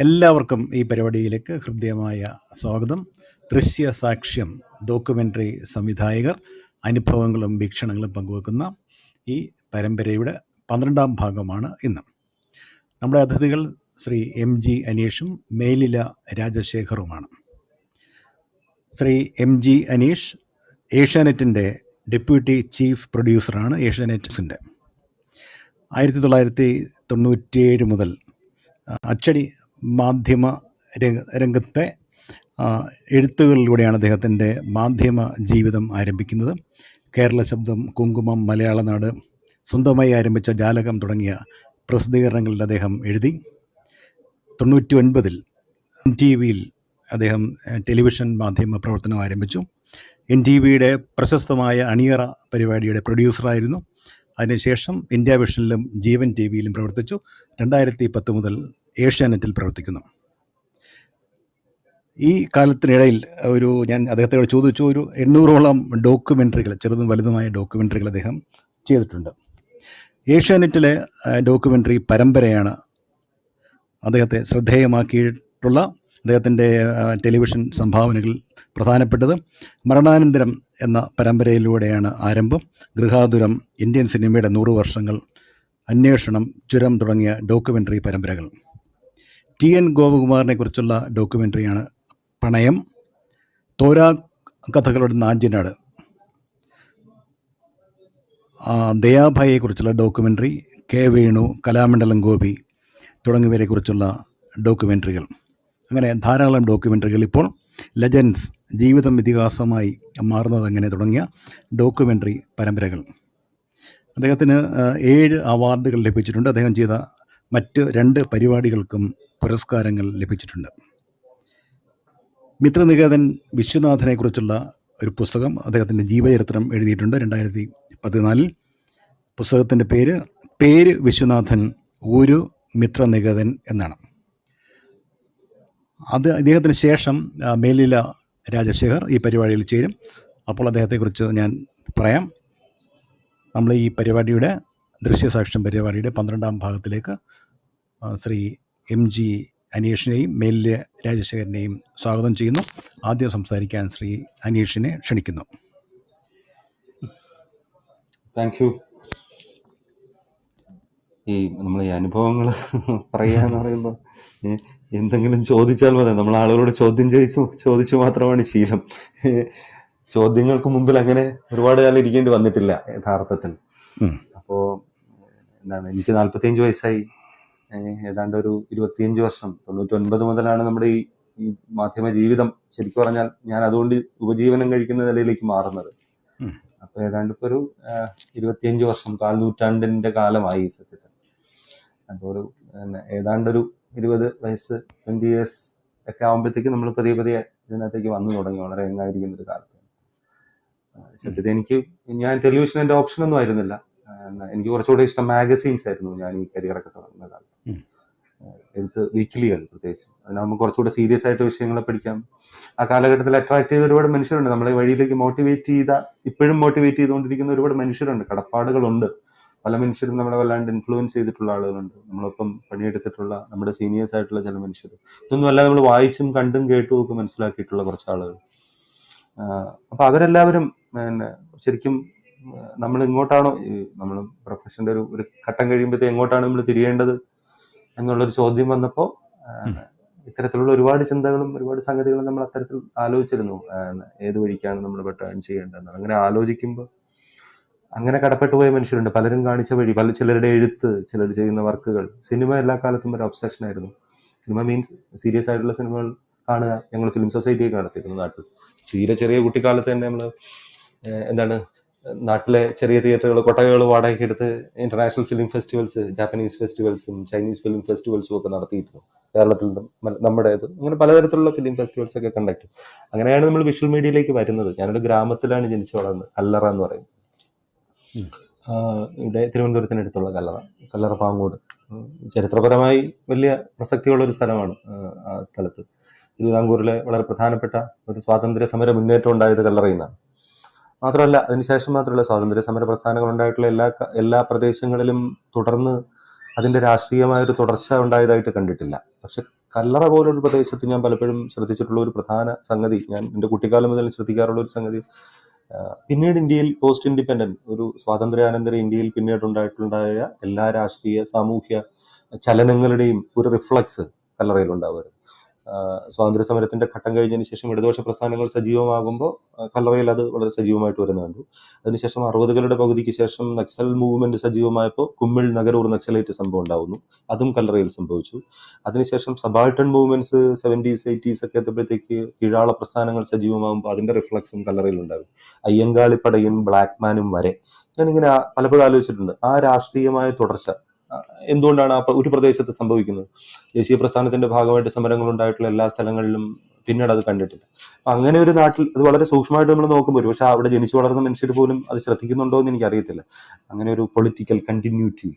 എല്ലാവർക്കും ഈ പരിപാടിയിലേക്ക് ഹൃദ്യമായ സ്വാഗതം. ദൃശ്യസാക്ഷ്യം ഡോക്യുമെൻ്ററി സംവിധായകർ അനുഭവങ്ങളും വീക്ഷണങ്ങളും പങ്കുവെക്കുന്ന ഈ പരമ്പരയുടെ 12ാം ഭാഗമാണ് ഇന്ന്. നമ്മുടെ അതിഥികൾ ശ്രീ MG അനീഷും മേലില രാജശേഖറുമാണ്. ശ്രീ MG അനീഷ് ഏഷ്യാനെറ്റിൻ്റെ ഡെപ്യൂട്ടി ചീഫ് പ്രൊഡ്യൂസറാണ്. ഏഷ്യാനെറ്റിൻ്റെ 1997 മുതൽ അച്ചടി മാധ്യമ രംഗത്തെ എഴുത്തുകളിലൂടെയാണ് അദ്ദേഹത്തിൻ്റെ മാധ്യമ ജീവിതം ആരംഭിക്കുന്നത്. കേരള ശബ്ദം, കുങ്കുമം, മലയാളനാട്, സ്വന്തമായി ആരംഭിച്ച ജാലകം തുടങ്ങിയ പ്രസിദ്ധീകരണങ്ങളിൽ അദ്ദേഹം എഴുതി. 99 NTVയിൽ അദ്ദേഹം ടെലിവിഷൻ മാധ്യമ പ്രവർത്തനം ആരംഭിച്ചു. NTVയുടെ പ്രശസ്തമായ അണിയറ പരിപാടിയുടെ പ്രൊഡ്യൂസറായിരുന്നു. അതിനുശേഷം ഇന്ത്യ വിഷനിലും ജീവൻ TVയിലും പ്രവർത്തിച്ചു. 2010 മുതൽ ഏഷ്യാനെറ്റിൽ പ്രവർത്തിക്കുന്നു. ഈ കാലത്തിനിടയിൽ ഞാൻ അദ്ദേഹത്തോട് ചോദിച്ചു, ഒരു 800ഓളം ഡോക്യുമെൻ്ററികൾ, ചെറുതും വലുതുമായ ഡോക്യുമെൻ്ററികൾ അദ്ദേഹം ചെയ്തിട്ടുണ്ട്. ഏഷ്യാനെറ്റിലെ ഡോക്യുമെൻ്ററി പരമ്പരയാണ് അദ്ദേഹത്തെ ശ്രദ്ധേയമാക്കിയിട്ടുള്ള അദ്ദേഹത്തിൻ്റെ ടെലിവിഷൻ സംഭാവനകൾ പ്രധാനപ്പെട്ടത്. മരണാനന്തരം എന്ന പരമ്പരയിലൂടെയാണ് ആരംഭം. ഗൃഹാതുരം, ഇന്ത്യൻ സിനിമയുടെ 100 വർഷങ്ങൾ, അന്വേഷണം, ചുരം തുടങ്ങിയ ഡോക്യുമെൻ്ററി പരമ്പരകൾ. TN ഗോപകുമാറിനെ കുറിച്ചുള്ള ഡോക്യുമെൻ്ററിയാണ് പണയം. തോരാ കഥകളുടെ നാഞ്ചിനാട്. ദയാഭായിയെക്കുറിച്ചുള്ള ഡോക്യുമെൻ്ററി, K. വേണു, കലാമണ്ഡലം ഗോപി തുടങ്ങിയവരെക്കുറിച്ചുള്ള ഡോക്യുമെൻ്ററികൾ. അങ്ങനെ ധാരാളം ഡോക്യുമെൻ്ററികൾ. ഇപ്പോൾ ലെജൻഡ്സ്, ജീവിതം ഇതിഹാസമായി മാറുന്നതെങ്ങനെ തുടങ്ങിയ ഡോക്യുമെൻ്ററി പരമ്പരകൾ. അദ്ദേഹത്തിന് 7 അവാർഡുകൾ ലഭിച്ചിട്ടുണ്ട്. അദ്ദേഹം ചെയ്ത മറ്റ് 2 പരിപാടികൾക്കും പുരസ്കാരങ്ങൾ ലഭിച്ചിട്ടുണ്ട്. മിത്രനികേതൻ വിശ്വനാഥനെക്കുറിച്ചുള്ള ഒരു പുസ്തകം, അദ്ദേഹത്തിൻ്റെ ജീവചരിത്രം എഴുതിയിട്ടുണ്ട് 2014. പുസ്തകത്തിൻ്റെ പേര് വിശ്വനാഥൻ ഒരു മിത്രനികേതൻ എന്നാണ്. അദ്ദേഹത്തിന് ശേഷം മേലില രാജശേഖർ ഈ പരിപാടിയിൽ ചേരും. അപ്പോൾ അദ്ദേഹത്തെക്കുറിച്ച് ഞാൻ പറയാം. നമ്മൾ ഈ പരിപാടിയുടെ ദൃശ്യസാക്ഷ്യം പരിപാടിയുടെ 12ാം ഭാഗത്തിലേക്ക് ശ്രീ MG അനീഷിനെയും മേലില രാജശേഖരനെയും സ്വാഗതം ചെയ്യുന്നു. ആദ്യം സംസാരിക്കാൻ ശ്രീ അനീഷിനെ ക്ഷണിക്കുന്നു. Thank you. നമ്മൾ ഈ അനുഭവങ്ങൾ പറയാന്ന് പറയുമ്പോൾ എന്തെങ്കിലും ചോദിച്ചാൽ മതി. നമ്മൾ ആളുകളോട് ചോദിച്ചു മാത്രമാണ് ശീലം. ചോദ്യങ്ങൾക്ക് മുമ്പിൽ അങ്ങനെ ഒരുപാട് കാലം ഇരിക്കേണ്ടി വന്നിട്ടില്ല യഥാർത്ഥത്തിൽ. അപ്പോ എനിക്ക് 45 വയസ്സായി. ഏതാണ്ട് ഒരു 25 വർഷം, 99 മുതലാണ് നമ്മുടെ ഈ മാധ്യമ ജീവിതം ശരിക്കും പറഞ്ഞാൽ ഞാൻ അതുകൊണ്ട് ഉപജീവനം കഴിക്കുന്ന നിലയിലേക്ക് മാറുന്നത്. അപ്പൊ ഏതാണ്ട് ഇപ്പൊ ഒരു 25 വർഷം, 4 നൂറ്റാണ്ടിന്റെ കാലമായി സത്യത്തിൽ. അപ്പോൾ ഏതാണ്ടൊരു 20 വയസ്സ്, 20 years ഒക്കെ ആകുമ്പോഴത്തേക്ക് നമ്മൾ പതിയെ ഇതിനകത്തേക്ക് വന്നു തുടങ്ങി. വളരെ യങ്ങായിരിക്കുന്ന ഒരു കാലത്ത് സത്യത്തിൽ ഞാൻ ടെലിവിഷൻ എൻ്റെ ഓപ്ഷനൊന്നും ആയിരുന്നില്ല. എനിക്ക് കുറച്ചുകൂടെ ഇഷ്ടം മാഗസീൻസ് ആയിരുന്നു. ഞാൻ ഈ കരിയറൊക്കെ തുടങ്ങുന്ന കാലത്ത് വീക്കിലികൾ പ്രത്യേകിച്ച് അതിനാകുമ്പോൾ കുറച്ചുകൂടെ സീരിയസ് ആയിട്ട് വിഷയങ്ങളെ പഠിക്കാം. ആ കാലഘട്ടത്തിൽ അട്രാക്ട് ചെയ്ത ഒരുപാട് മനുഷ്യരുണ്ട്. നമ്മളെ വഴിയിലേക്ക് ഇപ്പോഴും മോട്ടിവേറ്റ് ചെയ്തുകൊണ്ടിരിക്കുന്ന ഒരുപാട് മനുഷ്യരുണ്ട്. കടപ്പാടുകളുണ്ട്. പല മനുഷ്യരും നമ്മളെ വല്ലാണ്ട് ഇൻഫ്ലുവൻസ് ചെയ്തിട്ടുള്ള ആളുകളുണ്ട്. നമ്മളൊപ്പം പണിയെടുത്തിട്ടുള്ള നമ്മുടെ സീനിയേഴ്സ് ആയിട്ടുള്ള ചില മനുഷ്യർ. ഇതൊന്നും അല്ല, നമ്മൾ വായിച്ചും കണ്ടും കേട്ടും ഒക്കെ മനസ്സിലാക്കിയിട്ടുള്ള കുറച്ച് ആളുകൾ. അപ്പൊ അവരെല്ലാവരും ശരിക്കും നമ്മൾ ഇങ്ങോട്ടാണോ, നമ്മൾ പ്രൊഫഷന്റെ ഒരു ഘട്ടം കഴിയുമ്പോഴത്തേക്ക് എങ്ങോട്ടാണ് നമ്മൾ തിരിയേണ്ടത് എന്നുള്ളൊരു ചോദ്യം വന്നപ്പോൾ ഇത്തരത്തിലുള്ള ഒരുപാട് ചിന്തകളും ഒരുപാട് സംഗതികളും നമ്മൾ അത്തരത്തിൽ ആലോചിച്ചിരുന്നു. ഏത് വഴിക്കാണ് നമ്മൾ ടേൺ ചെയ്യേണ്ടതെന്ന്. അങ്ങനെ ആലോചിക്കുമ്പോൾ അങ്ങനെ കടപ്പെട്ടു പോയ മനുഷ്യരുണ്ട്. പലരും കാണിച്ച വഴി, ചിലരുടെ എഴുത്ത്, ചിലർ ചെയ്യുന്ന വർക്കുകൾ. സിനിമ എല്ലാ കാലത്തും ഒരു ഒബ്സഷൻ ആയിരുന്നു. സിനിമ മീൻസ് സീരിയസ് ആയിട്ടുള്ള സിനിമകൾ കാണുക. ഞങ്ങൾ ഫിലിം സൊസൈറ്റിയൊക്കെ നടത്തിയിരുന്നു നാട്ടിൽ. തീരെ ചെറിയ കുട്ടിക്കാലത്ത് തന്നെ നമ്മൾ നാട്ടിലെ ചെറിയ തിയേറ്ററുകൾ, കൊട്ടകകൾ വാടകയ്ക്ക് എടുത്ത് ഇന്റർനാഷണൽ ഫിലിം ഫെസ്റ്റിവൽസ്, ജാപ്പനീസ് ഫെസ്റ്റിവൽസും ചൈനീസ് ഫിലിം ഫെസ്റ്റിവൽസും ഒക്കെ നടത്തിയിരുന്നു കേരളത്തിൽ. നമ്മുടേത് അങ്ങനെ പലതരത്തിലുള്ള ഫിലിം ഫെസ്റ്റിവൽസ് ഒക്കെ കണ്ടക്ട്. അങ്ങനെയാണ് നമ്മൾ വിഷ്വൽ മീഡിയയിലേക്ക് വരുന്നത്. ഞാനൊരു ഗ്രാമത്തിലാണ് ജനിച്ചു വളർന്നത്, കല്ലറ എന്ന് പറയും. ഇവിടെ തിരുവനന്തപുരത്തിനടുത്തുള്ള കല്ലറ പാങ്ങോട്. ചരിത്രപരമായി വലിയ പ്രസക്തിയുള്ള ഒരു സ്ഥലമാണ്. ആ സ്ഥലത്ത് തിരുവിതാംകൂറിലെ വളരെ പ്രധാനപ്പെട്ട ഒരു സ്വാതന്ത്ര്യ സമര മുന്നേറ്റം ഉണ്ടായത് കല്ലറയിൽ നിന്നാണ്. മാത്രമല്ല അതിനുശേഷം മാത്രമല്ല സ്വാതന്ത്ര്യ സമര പ്രസ്ഥാനങ്ങൾ ഉണ്ടായിട്ടുള്ള എല്ലാ പ്രദേശങ്ങളിലും തുടർന്ന് അതിന്റെ രാഷ്ട്രീയമായ ഒരു തുടർച്ച ഉണ്ടായതായിട്ട് കണ്ടിട്ടില്ല. പക്ഷെ കല്ലറ പോലൊരു പ്രദേശത്ത് ഞാൻ പലപ്പോഴും ശ്രദ്ധിച്ചിട്ടുള്ള ഒരു പ്രധാന സംഗതി, ഞാൻ എൻ്റെ കുട്ടിക്കാലം മുതൽ ശ്രദ്ധിക്കാറുള്ള ഒരു സംഗതി, പിന്നീട് ഇന്ത്യയിൽ പോസ്റ്റ് ഇൻഡിപെൻഡന്റ് ഒരു സ്വാതന്ത്ര്യാനന്തര ഇന്ത്യയിൽ പിന്നീടുണ്ടായ എല്ലാ രാഷ്ട്രീയ സാമൂഹ്യ ചലനങ്ങളുടെയും ഒരു റിഫ്ലക്സ് കല്ലറയിൽ ഉണ്ടാവുമായിരുന്നു. സ്വാതന്ത്ര്യ സമരത്തിന്റെ ഘട്ടം കഴിഞ്ഞതിന് ശേഷം ഇടതുപക്ഷ പ്രസ്ഥാനങ്ങൾ സജീവമാകുമ്പോൾ കല്ലറയിൽ അത് വളരെ സജീവമായിട്ട് വരുന്നത് കണ്ടു. അതിനുശേഷം 60കളുടെ പകുതിക്ക് ശേഷം നക്സൽ മൂവ്മെന്റ് സജീവമായപ്പോൾ കുമ്മിൾ നഗരൂർ നക്സലൈറ്റ് സംഭവം ഉണ്ടാവുന്നു, അതും കല്ലറയിൽ സംഭവിച്ചു. അതിനുശേഷം സബാൾട്ടൺ മൂവ്മെന്റ്സ് 70s 80s ഒക്കെ എത്തുമ്പോഴത്തേക്ക് കീഴാള പ്രസ്ഥാനങ്ങൾ സജീവമാകുമ്പോൾ അതിന്റെ റിഫ്ലക്സും കല്ലറയിൽ ഉണ്ടാകും. അയ്യങ്കാളിപ്പടയും ബ്ലാക്ക്മാനും വരെ ഞാനിങ്ങനെ പലപ്പോഴും ആലോചിച്ചിട്ടുണ്ട്, ആ രാഷ്ട്രീയമായ തുടർച്ച എന്തുകൊണ്ടാണ് ഒരു പ്രദേശത്ത് സംഭവിക്കുന്നത്. ദേശീയ പ്രസ്ഥാനത്തിന്റെ ഭാഗമായിട്ട് സമരങ്ങൾ ഉണ്ടായിട്ടുള്ള എല്ലാ സ്ഥലങ്ങളിലും പിന്നീട് അത് കണ്ടിട്ടില്ല. അങ്ങനെ ഒരു നാട്ടിൽ അത് വളരെ സൂക്ഷ്മമായിട്ട് നമ്മൾ നോക്കുമ്പോൾ പക്ഷെ അവിടെ ജനിച്ചു വളർന്ന മനുഷ്യർ പോലും അത് ശ്രദ്ധിക്കുന്നുണ്ടോ എന്ന് എനിക്കറിയത്തില്ല. അങ്ങനെ ഒരു political continuity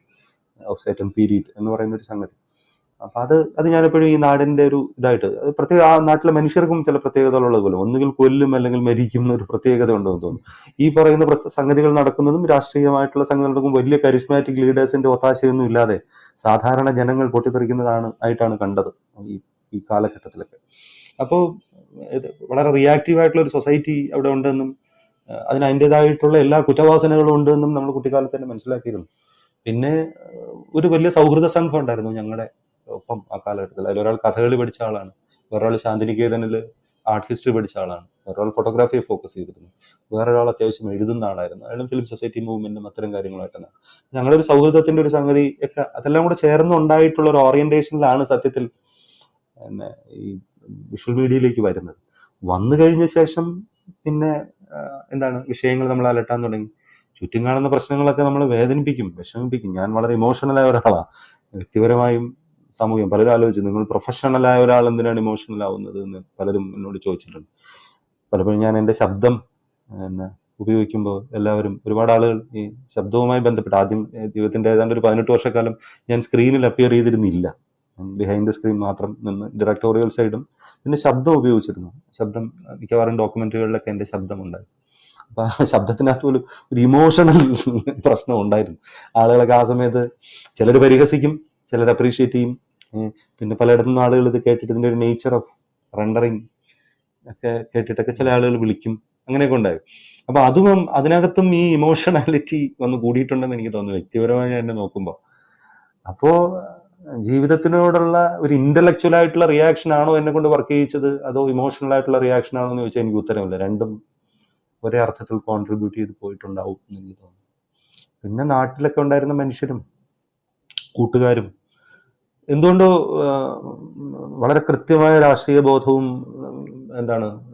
of certain period എന്ന് പറയുന്ന ഒരു സംഗതി. അപ്പൊ അത് ഞാനെപ്പോഴും ഈ നാടിന്റെ ഒരു ഇതായിട്ട്, പ്രത്യേക ആ നാട്ടിലെ മനുഷ്യർക്കും ചില പ്രത്യേകതകളുള്ളത് പോലെ ഒന്നുകിൽ കൊല്ലും അല്ലെങ്കിൽ മരിക്കും എന്നൊരു പ്രത്യേകത ഉണ്ടെന്ന് തോന്നുന്നു. ഈ പറയുന്ന സംഗതികൾ നടക്കുന്നതും രാഷ്ട്രീയമായിട്ടുള്ള സംഗതി നടക്കും വലിയ കരിസ്മാറ്റിക് ലീഡേഴ്സിന്റെ ഒത്താശയൊന്നും ഇല്ലാതെ സാധാരണ ജനങ്ങൾ ആയിട്ടാണ് കണ്ടത് ഈ കാലഘട്ടത്തിലൊക്കെ. അപ്പോൾ വളരെ റിയാക്റ്റീവ് ആയിട്ടുള്ള ഒരു സൊസൈറ്റി അവിടെ ഉണ്ടെന്നും അതിന് അതിൻ്റെതായിട്ടുള്ള എല്ലാ കുറ്റവാസനകളും ഉണ്ടെന്നും നമ്മൾ കുട്ടിക്കാലത്ത് തന്നെ മനസ്സിലാക്കിയിരുന്നു. പിന്നെ ഒരു വലിയ സൗഹൃദ സംഘം ഉണ്ടായിരുന്നു ഞങ്ങളുടെ ഒപ്പം ആ കാലഘട്ടത്തിൽ. അതിലൊരാൾ കഥകളി പഠിച്ച ആളാണ്, വേറൊരാൾ ശാന്തിനികേതനിൽ ആർട്ട് ഹിസ്റ്ററി പഠിച്ച ആളാണ്, വേറൊരാൾ ഫോട്ടോഗ്രാഫിയെ ഫോക്കസ് ചെയ്തിരുന്നു, വേറൊരാൾ അത്യാവശ്യം എഴുതുന്ന ആളായിരുന്നു, അയാളും ഫിലിം സൊസൈറ്റി മൂവ്മെന്റും അത്തരം കാര്യങ്ങളായിട്ടാണ്. ഞങ്ങളുടെ ഒരു സൗഹൃദത്തിന്റെ ഒരു സംഗതി ഒക്കെ അതെല്ലാം കൂടെ ചേർന്നുണ്ടായിട്ടുള്ള ഒരു ഓറിയന്റേഷനിലാണ് സത്യത്തിൽ ഈ വിഷ്വൽ മീഡിയയിലേക്ക് വരുന്നത്. വന്നു കഴിഞ്ഞ ശേഷം പിന്നെ വിഷയങ്ങൾ നമ്മൾ അലട്ടാൻ തുടങ്ങി. ചുറ്റും കാണുന്ന പ്രശ്നങ്ങളൊക്കെ നമ്മളെ വേദനിപ്പിക്കും, വിഷമിപ്പിക്കും. ഞാൻ വളരെ ഇമോഷണലായ ഒരാളാണ് വ്യക്തിപരമായും സാമൂഹ്യം. പലരും ആലോചിച്ചു, നിങ്ങൾ പ്രൊഫഷണലായ ഒരാൾ എന്തിനാണ് ഇമോഷണൽ ആവുന്നത് എന്ന് പലരും എന്നോട് ചോദിച്ചിട്ടുണ്ട്. പലപ്പോഴും ഞാൻ എൻ്റെ ശബ്ദം ഉപയോഗിക്കുമ്പോൾ എല്ലാവരും, ഒരുപാട് ആളുകൾ ഈ ശബ്ദവുമായി ബന്ധപ്പെട്ട് ആദ്യം ജീവിതത്തിന്റെ ഏതാണ്ട് ഒരു 18 വർഷക്കാലം ഞാൻ സ്ക്രീനിൽ അപ്പിയർ ചെയ്തിരുന്നില്ല. ബിഹൈൻഡ് ദ സ്ക്രീൻ മാത്രം നിന്ന് ഡയറക്ടോറിയൽ സൈഡും പിന്നെ ശബ്ദം ഉപയോഗിച്ചിരുന്നു. ശബ്ദം മിക്കവാറും ഡോക്യുമെന്ററികളിലൊക്കെ എൻ്റെ ശബ്ദം ഉണ്ടായിരുന്നു. അപ്പൊ ആ ശബ്ദത്തിനകത്ത് പോലും ഒരു ഇമോഷണൽ പ്രശ്നം ഉണ്ടായിരുന്നു. ആളുകളൊക്കെ ആ സമയത്ത് ചിലർ പരിഹസിക്കും, ചിലർ അപ്രീഷിയേറ്റ് ചെയ്യും. പിന്നെ പലയിടത്തുനിന്ന് ആളുകൾ ഇത് കേട്ടിട്ട് ഇതിന്റെ ഒരു നേച്ചർ ഓഫ് റെൻഡറിങ് ഒക്കെ കേട്ടിട്ടൊക്കെ ചില ആളുകൾ വിളിക്കും, അങ്ങനെയൊക്കെ ഉണ്ടായി. അപ്പൊ അതും അതിനകത്തും ഈ ഇമോഷണാലിറ്റി വന്ന് കൂടിയിട്ടുണ്ടെന്ന് എനിക്ക് തോന്നുന്നു വ്യക്തിപരമായി ഞാൻ എന്നെ നോക്കുമ്പോൾ. അപ്പോ ജീവിതത്തിനോടുള്ള ഒരു ഇന്റലക്ച്വൽ ആയിട്ടുള്ള റിയാക്ഷൻ ആണോ എന്നെ കൊണ്ട് വർക്ക് ചെയ്യിച്ചത്, അതോ ഇമോഷണൽ ആയിട്ടുള്ള റിയാക്ഷൻ ആണോ എന്ന് ചോദിച്ചാൽ എനിക്ക് ഉത്തരവില്ല. രണ്ടും ഒരേ അർത്ഥത്തിൽ കോൺട്രിബ്യൂട്ട് ചെയ്ത് പോയിട്ടുണ്ടാവും എന്ന് എനിക്ക് തോന്നുന്നു. പിന്നെ നാട്ടിലൊക്കെ ഉണ്ടായിരുന്ന മനുഷ്യരും കൂട്ടുകാരും എന്തുകൊണ്ടോ വളരെ കൃത്യമായ രാഷ്ട്രീയ ബോധവും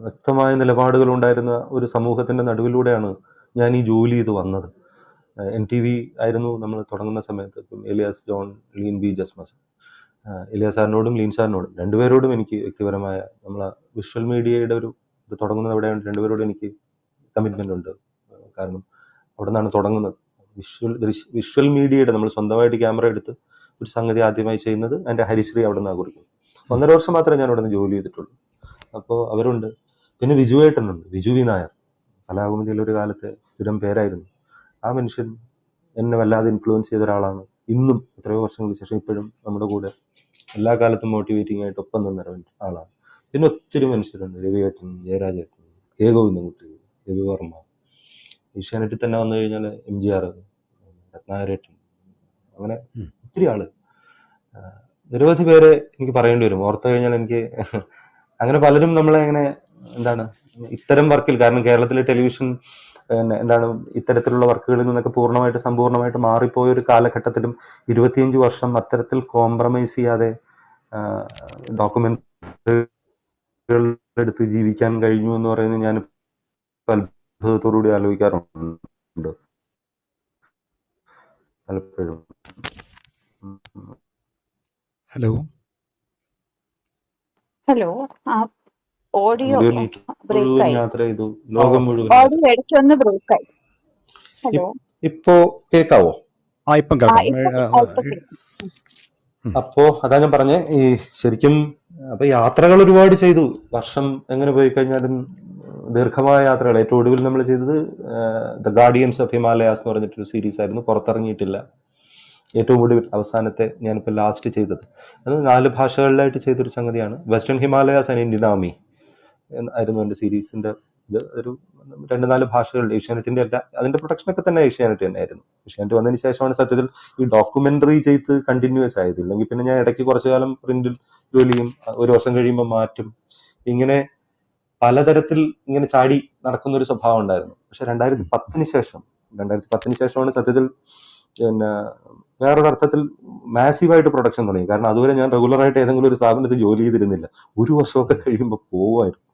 വ്യക്തമായ നിലപാടുകളും ഉണ്ടായിരുന്ന ഒരു സമൂഹത്തിന്റെ നടുവിലൂടെയാണ് ഞാൻ ഈ ജോലി ചെയ്ത് വന്നത്. NTV ആയിരുന്നു നമ്മൾ തുടങ്ങുന്ന സമയത്ത്. ഇപ്പം എലിയാസ് ജോൺ, ലീൻ ബി ജസ്മസ്, എലിയാസ് സാറിനോടും ലീൻ സാറിനോടും രണ്ടുപേരോടും എനിക്ക് വ്യക്തിപരമായ നമ്മളെ വിഷ്വൽ മീഡിയയുടെ ഒരു ഇത് തുടങ്ങുന്നത് അവിടെയാണ്. രണ്ടുപേരോടും എനിക്ക് കമ്മിറ്റ്മെന്റ് ഉണ്ട്. കാരണം അവിടെ നിന്നാണ് തുടങ്ങുന്നത്. വിഷ്വൽ മീഡിയയുടെ നമ്മൾ സ്വന്തമായിട്ട് ക്യാമറ എടുത്ത് ഒരു സംഗതി ആദ്യമായി ചെയ്യുന്നത് എൻ്റെ ഹരിശ്രീ അവിടെ നിന്നാണ് കുറിക്കുന്നത്. 1.5 വർഷം മാത്രമേ ഞാൻ അവിടെ നിന്ന് ജോലി ചെയ്തിട്ടുള്ളൂ. അപ്പോൾ അവരുണ്ട്. പിന്നെ വിജുവേട്ടനുണ്ട്, വിജു വി നായർ. കലാകുമുദിയിൽ ഒരു കാലത്തെ സ്ഥിരം പേരായിരുന്നു. ആ മനുഷ്യൻ എന്നെ വല്ലാതെ ഇൻഫ്ലുവൻസ് ചെയ്ത ഒരാളാണ്. ഇന്നും എത്രയോ വർഷങ്ങൾക്ക് ശേഷം ഇപ്പോഴും നമ്മുടെ കൂടെ എല്ലാ കാലത്തും മോട്ടിവേറ്റിംഗ് ആയിട്ട് ഒപ്പം നിന്ന ആളാണ്. പിന്നെ ഒത്തിരി മനുഷ്യരുണ്ട്, രവിയേട്ടൻ, ജയരാജേട്ടൻ, കെ ഗോവിന്ദൻകുട്ടി, രവിവർമ്മ. ഏഷ്യാനെറ്റിൽ തന്നെ വന്നു കഴിഞ്ഞാൽ MGR, രത്നാകരേട്ടൻ, അങ്ങനെ ഒത്തിരി ആള്, നിരവധി പേരെ എനിക്ക് പറയേണ്ടി വരും. ഓർത്തു കഴിഞ്ഞാൽ എനിക്ക് അങ്ങനെ പലരും നമ്മളെ ഇങ്ങനെ ഇത്തരം വർക്കിൽ, കാരണം കേരളത്തിലെ ടെലിവിഷൻ ഇത്തരത്തിലുള്ള വർക്കുകളിൽ നിന്നൊക്കെ സമ്പൂർണ്ണമായിട്ട് മാറിപ്പോയ ഒരു കാലഘട്ടത്തിലും 25 വർഷം അത്തരത്തിൽ കോംപ്രമൈസ് ചെയ്യാതെ ഡോക്യുമെന്ററികൾ എടുത്ത് ജീവിക്കാൻ കഴിഞ്ഞു എന്ന് പറയുന്നത് ഞാൻ അത്ഭുതത്തോടുകൂടി ആലോചിക്കാറുണ്ട് പലപ്പോഴും. ഹലോ ഓഡിയോ യാത്ര ചെയ്തു, ലോകം മുഴുവൻ. ഓഡിയോ ഇടയ്ക്കൊന്ന് ബ്രേക്ക് ആയി. ഹലോ, ഇപ്പോ കേൾക്കാവോ? ഇപ്പം കേൾക്കാം. അപ്പോ അതാ ഞാൻ പറഞ്ഞേ, ഈ ശരിക്കും അപ്പൊ യാത്രകൾ ഒരുപാട് ചെയ്തു. വർഷം എങ്ങനെ പോയി കഴിഞ്ഞാലും ദീർഘമായ യാത്രകൾ. ഏറ്റവും ഒടുവിൽ നമ്മൾ ചെയ്തത് ദ ഗാർഡിയൻസ് ഓഫ് ഹിമാലയാസ് എന്ന് പറഞ്ഞിട്ടൊരു സീരീസ് ആയിരുന്നു, പുറത്തിറങ്ങിയിട്ടില്ല. ഏറ്റവും കൂടുതൽ അവസാനത്തെ ഞാനിപ്പോൾ ലാസ്റ്റ് ചെയ്തത് അത് 4 ഭാഷകളിലായിട്ട് ചെയ്തൊരു സംഗതിയാണ്. Western Himalayas and Indian army ആയിരുന്നു എൻ്റെ സീരീസിൻ്റെ ഇത്. ഒരു 2-4 ഭാഷകളിൽ ഏഷ്യാനെറ്റിൻ്റെ എല്ലാ അതിൻ്റെ പ്രൊഡക്ഷനൊക്കെ തന്നെ ഏഷ്യാനെറ്റ് തന്നെയായിരുന്നു. ഏഷ്യാനെറ്റ് വന്നതിന് ശേഷമാണ് സത്യത്തിൽ ഈ ഡോക്യുമെൻ്ററി ചെയ്ത് കണ്ടിന്യൂസ് ആയത്. ഇല്ലെങ്കിൽ പിന്നെ ഞാൻ ഇടയ്ക്ക് കുറച്ചു കാലം പ്രിന്റിൽ ജോലി ചെയ്യും, 1 വർഷം കഴിയുമ്പോൾ മാറ്റും, ഇങ്ങനെ പലതരത്തിൽ ഇങ്ങനെ ചാടി നടക്കുന്ന ഒരു സ്വഭാവം ഉണ്ടായിരുന്നു. പക്ഷെ 2010 ശേഷമാണ് സത്യത്തിൽ പിന്നെ വേറൊരർത്ഥത്തിൽ മാസീവായിട്ട് പ്രൊഡക്ഷൻ തുടങ്ങി. കാരണം അതുവരെ ഞാൻ റെഗുലറായിട്ട് ഏതെങ്കിലും ഒരു സ്ഥാപനത്തിൽ ജോലി ചെയ്തിരുന്നില്ല. 1 വർഷമൊക്കെ കഴിയുമ്പോൾ പോവായിരുന്നു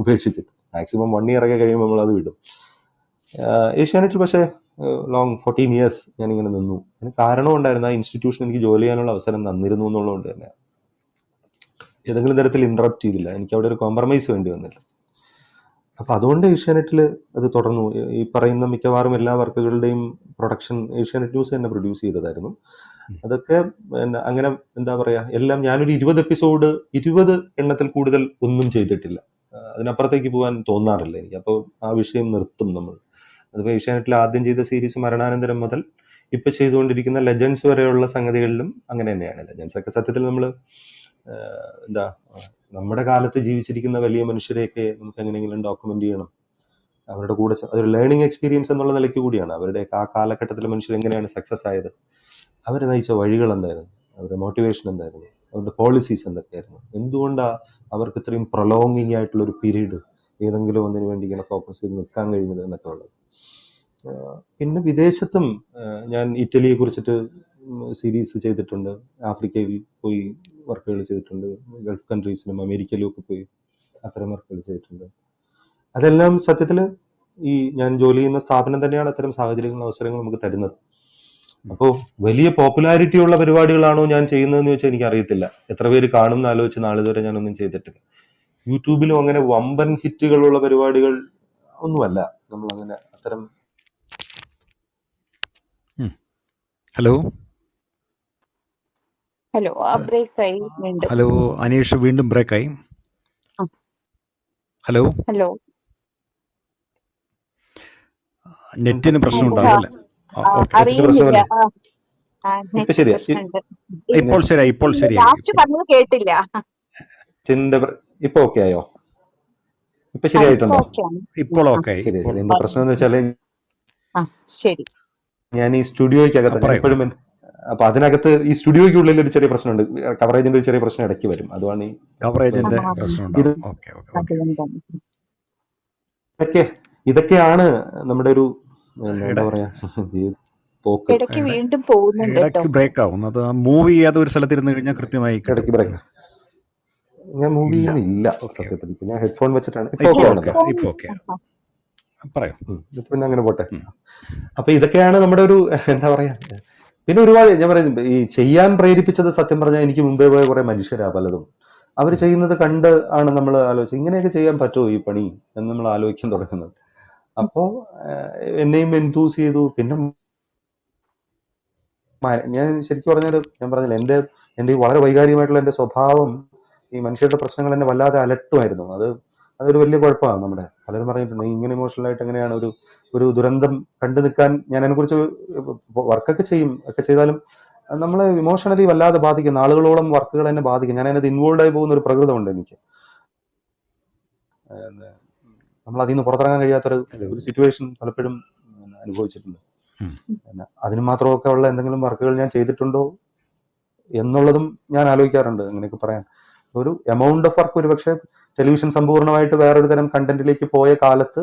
ഉപേക്ഷിച്ചിട്ട്. മാക്സിമം 1 ഇയർ ഒക്കെ കഴിയുമ്പോൾ നമ്മൾ അത് വിടും. ഏഷ്യാനെറ്റിൽ പക്ഷേ ലോങ് 14 ഇയേഴ്സ് ഞാനിങ്ങനെ നിന്നു. അതിന് കാരണവും ഉണ്ടായിരുന്നു, ആ ഇൻസ്റ്റിറ്റ്യൂഷൻ എനിക്ക് ജോലി ചെയ്യാനുള്ള അവസരം തന്നിരുന്നു എന്നുള്ളതുകൊണ്ട് തന്നെ ഏതെങ്കിലും തരത്തിൽ ഇന്ററപ്റ്റ് ചെയ്തില്ല. എനിക്ക് അവിടെ ഒരു കോംപ്രമൈസ് വേണ്ടി വന്നില്ല. അപ്പം അതുകൊണ്ട് ഏഷ്യാനെറ്റിൽ അത് തുടർന്നു. ഈ പറയുന്ന മിക്കവാറും എല്ലാ വർക്കുകളുടെയും പ്രൊഡക്ഷൻ ഏഷ്യാനെറ്റ് ന്യൂസ് തന്നെ പ്രൊഡ്യൂസ് ചെയ്തതായിരുന്നു. അതൊക്കെ പിന്നെ അങ്ങനെ എന്താ പറയുക, എല്ലാം ഞാനൊരു 20 എപ്പിസോഡ് 20 എണ്ണത്തിൽ കൂടുതൽ ഒന്നും ചെയ്തിട്ടില്ല. അതിനപ്പുറത്തേക്ക് പോകാൻ തോന്നാറില്ല എനിക്ക്. അപ്പോൾ ആ വിഷയം നിർത്തും നമ്മൾ. അതിപ്പോൾ ഏഷ്യാനെറ്റിൽ ആദ്യം ചെയ്ത സീരീസ് മരണാനന്തരം മുതൽ ഇപ്പം ചെയ്തുകൊണ്ടിരിക്കുന്ന ലെജൻഡ്സ് വരെയുള്ള സംഗതികളിലും അങ്ങനെ തന്നെയാണ്. ലെജൻഡ്സ് ഒക്കെ സത്യത്തിൽ നമ്മൾ എന്താ നമ്മുടെ കാലത്ത് ജീവിച്ചിരിക്കുന്ന വലിയ മനുഷ്യരെയൊക്കെ നമുക്ക് എങ്ങനെയെങ്കിലും ഡോക്യുമെന്റ് ചെയ്യണം, അവരുടെ കൂടെ അതൊരു ലേണിംഗ് എക്സ്പീരിയൻസ് എന്നുള്ള നിലയ്ക്ക് കൂടിയാണ്. അവരുടെ ആ കാലഘട്ടത്തിലെ മനുഷ്യർ എങ്ങനെയാണ് സക്സസ് ആയത്, അവർ നയിച്ച വഴികൾ എന്തായിരുന്നു, അവരുടെ മോട്ടിവേഷൻ എന്തായിരുന്നു, അവരുടെ പോളിസീസ് എന്തൊക്കെയായിരുന്നു, എന്തുകൊണ്ടാണ് അവർക്ക് ഇത്രയും പ്രൊലോങ്ങിങ് ആയിട്ടുള്ള ഒരു പീരീഡ് ഏതെങ്കിലും ഒന്നിനു വേണ്ടി ഇങ്ങനെ ഫോക്കസ് ചെയ്ത് നിൽക്കാൻ കഴിഞ്ഞത് എന്നൊക്കെ ഉള്ളത്. പിന്നെ വിദേശത്തും ഞാൻ ഇറ്റലിയെ കുറിച്ചിട്ട് സീരീസ് ചെയ്തിട്ടുണ്ട്, ആഫ്രിക്കയിൽ പോയി വർക്കുകൾ ചെയ്തിട്ടുണ്ട്, ഗൾഫ് കൺട്രീസിലും അമേരിക്കയിലും ഒക്കെ പോയി അത്തരം വർക്കുകൾ ചെയ്തിട്ടുണ്ട്. അതെല്ലാം സത്യത്തിൽ ഈ ഞാൻ ജോലി ചെയ്യുന്ന സ്ഥാപനം തന്നെയാണ് അത്തരം സാഹചര്യങ്ങളും അവസരങ്ങളും നമുക്ക് തരുന്നത്. അപ്പോൾ വലിയ പോപ്പുലാരിറ്റി ഉള്ള പരിപാടികളാണോ ഞാൻ ചെയ്യുന്നതെന്ന് ചോദിച്ചാൽ എനിക്ക് അറിയത്തില്ല. എത്ര പേര് കാണും എന്ന് ആലോചിച്ച് നാളിതുവരെ ഞാനൊന്നും ചെയ്തിട്ടില്ല. യൂട്യൂബിലും അങ്ങനെ വമ്പൻ ഹിറ്റുകളുള്ള പരിപാടികൾ ഒന്നുമല്ല നമ്മൾ അങ്ങനെ അത്തരം. ഹലോ ഹലോ, ആ ബ്രേക്ക് ആയി വീണ്ടും. ഹലോ അനീഷ്, വീണ്ടും ബ്രേക്കായി. ആ. ഹലോ, ഹലോ, നെറ്റിന് പ്രശ്നം ഉണ്ടാകും അല്ലേ? അറിയുന്നില്ല. ഇപ്പൊ ശരിയാ? ഇപ്പോൾ ശരിയായി, ഇപ്പോൾ ശരിയായി. ലാസ്റ്റ് പറഞ്ഞത് കേട്ടില്ല. ഇപ്പൊ ഓക്കെ ആയോ? ഇപ്പൊ ശരിയായിട്ടുണ്ടോ? ഇപ്പോൾ ഓക്കെ. ശരി ശരി. എന്താ പ്രശ്നം എന്ന് വെച്ചാല് ശരി, ഞാൻ ഈ സ്റ്റുഡിയോയ്ക്കകത്ത് എപ്പോഴും, അപ്പൊ അതിനകത്ത് ഈ സ്റ്റുഡിയോയ്ക്കുള്ളിൽ ഒരു ചെറിയ പ്രശ്നമുണ്ട്, കവറേജിന്റെ ഒരു ചെറിയ പ്രശ്നം ഇടയ്ക്ക് വരും. അതാണ് ഈ കവറേജിന്റെ പ്രശ്നം. ഇതൊക്കെയാണ് നമ്മുടെ ഒരു എന്താ പറയാ പോക്ക്. ഇടയ്ക്ക് വീണ്ടും പോകുന്നുണ്ട്, ഇടയ്ക്ക് ബ്രേക്ക് ആവും. അത് മൂവ് ചെയ്യാതെ ഒരു സ്ഥലത്തിരുന്ന് കഴിഞ്ഞാൽ കൃത്യമായി ഇടയ്ക്ക് ബ്രേക്ക്. ഞാൻ മൂവ് ചെയ്യുന്നില്ല സത്യത്തിൽ. ഞാൻ ഹെഡ്ഫോൺ വെച്ചിട്ടാണ്. ഇപ്പൊ ഓക്കെ പറയാം. പിന്നെ അങ്ങനെ പോട്ടെ. അപ്പൊ ഇതൊക്കെയാണ് നമ്മുടെ ഒരു എന്താ പറയാ. പിന്നെ ഒരുപാട് ഞാൻ പറയുന്നത് ഈ ചെയ്യാൻ പ്രേരിപ്പിച്ചത് സത്യം പറഞ്ഞാൽ എനിക്ക് മുമ്പേ പോയ കുറെ മനുഷ്യരാ. പലതും അവർ ചെയ്യുന്നത് കണ്ട് ആണ് നമ്മൾ ആലോചിച്ചത് ഇങ്ങനെയൊക്കെ ചെയ്യാൻ പറ്റുമോ ഈ പണി എന്ന് നമ്മൾ ആലോചിക്കാൻ തുടങ്ങുന്നത്. അപ്പോൾ എന്നെയും എൻതൂസ് ചെയ്തു. പിന്നെ ഞാൻ ശരിക്കും പറഞ്ഞാൽ ഞാൻ പറഞ്ഞില്ല, എൻ്റെ ഈ വളരെ വൈകാരികമായിട്ടുള്ള എൻ്റെ സ്വഭാവം ഈ മനുഷ്യരുടെ പ്രശ്നങ്ങൾ എന്നെ വല്ലാതെ അലട്ടുമായിരുന്നു. അതൊരു വലിയ കുഴപ്പമാണ്. നമ്മുടെ പലരും പറഞ്ഞിട്ടുണ്ട് ഇങ്ങനെ ഇമോഷണലായിട്ട് എങ്ങനെയാണ് ഒരു ദുരന്തം കണ്ടു നിൽക്കാൻ. ഞാൻ അതിനെക്കുറിച്ച് വർക്കൊക്കെ ചെയ്താലും നമ്മളെ ഇമോഷണലി വല്ലാതെ ബാധിക്കും. നാളുകളോളം വർക്കുകൾ എന്നെ ബാധിക്കും. ഞാൻ അതിനകത്ത് ഇൻവോൾവ് ആയി പോകുന്ന ഒരു പ്രകൃതമുണ്ട് എനിക്ക്. നമ്മൾ അതിൽ നിന്ന് പുറത്തിറങ്ങാൻ കഴിയാത്തൊരു സിറ്റുവേഷൻ പലപ്പോഴും അനുഭവിച്ചിട്ടുണ്ട്. അതിന് മാത്രമൊക്കെ ഉള്ള എന്തെങ്കിലും വർക്കുകൾ ഞാൻ ചെയ്തിട്ടുണ്ടോ എന്നുള്ളതും ഞാൻ ആലോചിക്കാറുണ്ട്. അങ്ങനെയൊക്കെ പറയാൻ ഒരു എമൗണ്ട് ഓഫ് വർക്ക് ഒരുപക്ഷെ ടെലിവിഷൻ സമ്പൂർണ്ണമായിട്ട് വേറൊരു തരം കണ്ടന്റിലേക്ക് പോയ കാലത്ത്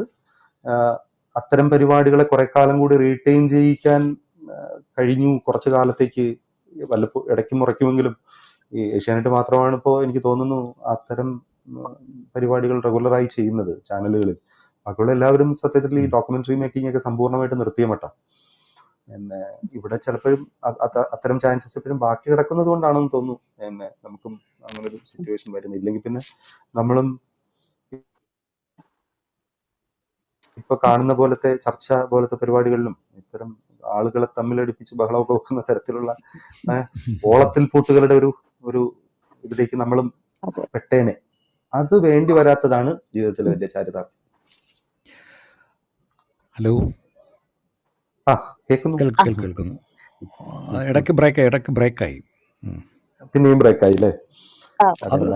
അത്തരം പരിപാടികളെ കുറെ കാലം കൂടി റീറ്റെയിൻ ചെയ്യിക്കാൻ കഴിഞ്ഞു. കുറച്ചു കാലത്തേക്ക് വല്ലപ്പോഴും ഇടയ്ക്കും മുറയ്ക്കുമെങ്കിലും ഈ ഏഷ്യാനെറ്റ് മാത്രമാണ് ഇപ്പോൾ എനിക്ക് തോന്നുന്നു അത്തരം പരിപാടികൾ റെഗുലറായി ചെയ്യുന്നത് ചാനലുകളിൽ. ബാക്കിയുള്ള എല്ലാവരും സത്യത്തിൽ ഈ ഡോക്യുമെന്ററി മേക്കിംഗ് ഒക്കെ സമ്പൂർണ്ണമായിട്ട് നിർത്തിയ മട്ട. പിന്നെ ഇവിടെ ചിലപ്പോഴും അത്തരം ചാൻസസ് എപ്പോഴും ബാക്കി കിടക്കുന്നത് കൊണ്ടാണെന്ന് തോന്നുന്നു. പിന്നെ നമുക്കും അങ്ങനെ ഒരു സിറ്റുവേഷൻ വരുന്നില്ലെങ്കിൽ പിന്നെ നമ്മളും ഇപ്പൊ കാണുന്ന പോലത്തെ ചർച്ച പോലത്തെ പരിപാടികളിലും ഇത്തരം ആളുകളെ തമ്മിലടിപ്പിച്ച് ബഹളമൊക്കെ വെക്കുന്ന തരത്തിലുള്ള ഓളത്തിൽ പൂട്ടുകളുടെ ഒരു ഇതിലേക്ക് നമ്മളും പെട്ടേനെ. അത് വേണ്ടി വരാത്തതാണ് ജീവിതത്തിലെ വലിയ ചാരിതാർത്ഥ്യം. ഹലോ, കേൾക്കുന്നു. ഇടയ്ക്ക് ബ്രേക്കായി. പിന്നെയും ബ്രേക്ക് ആയില്ലേ? ആ,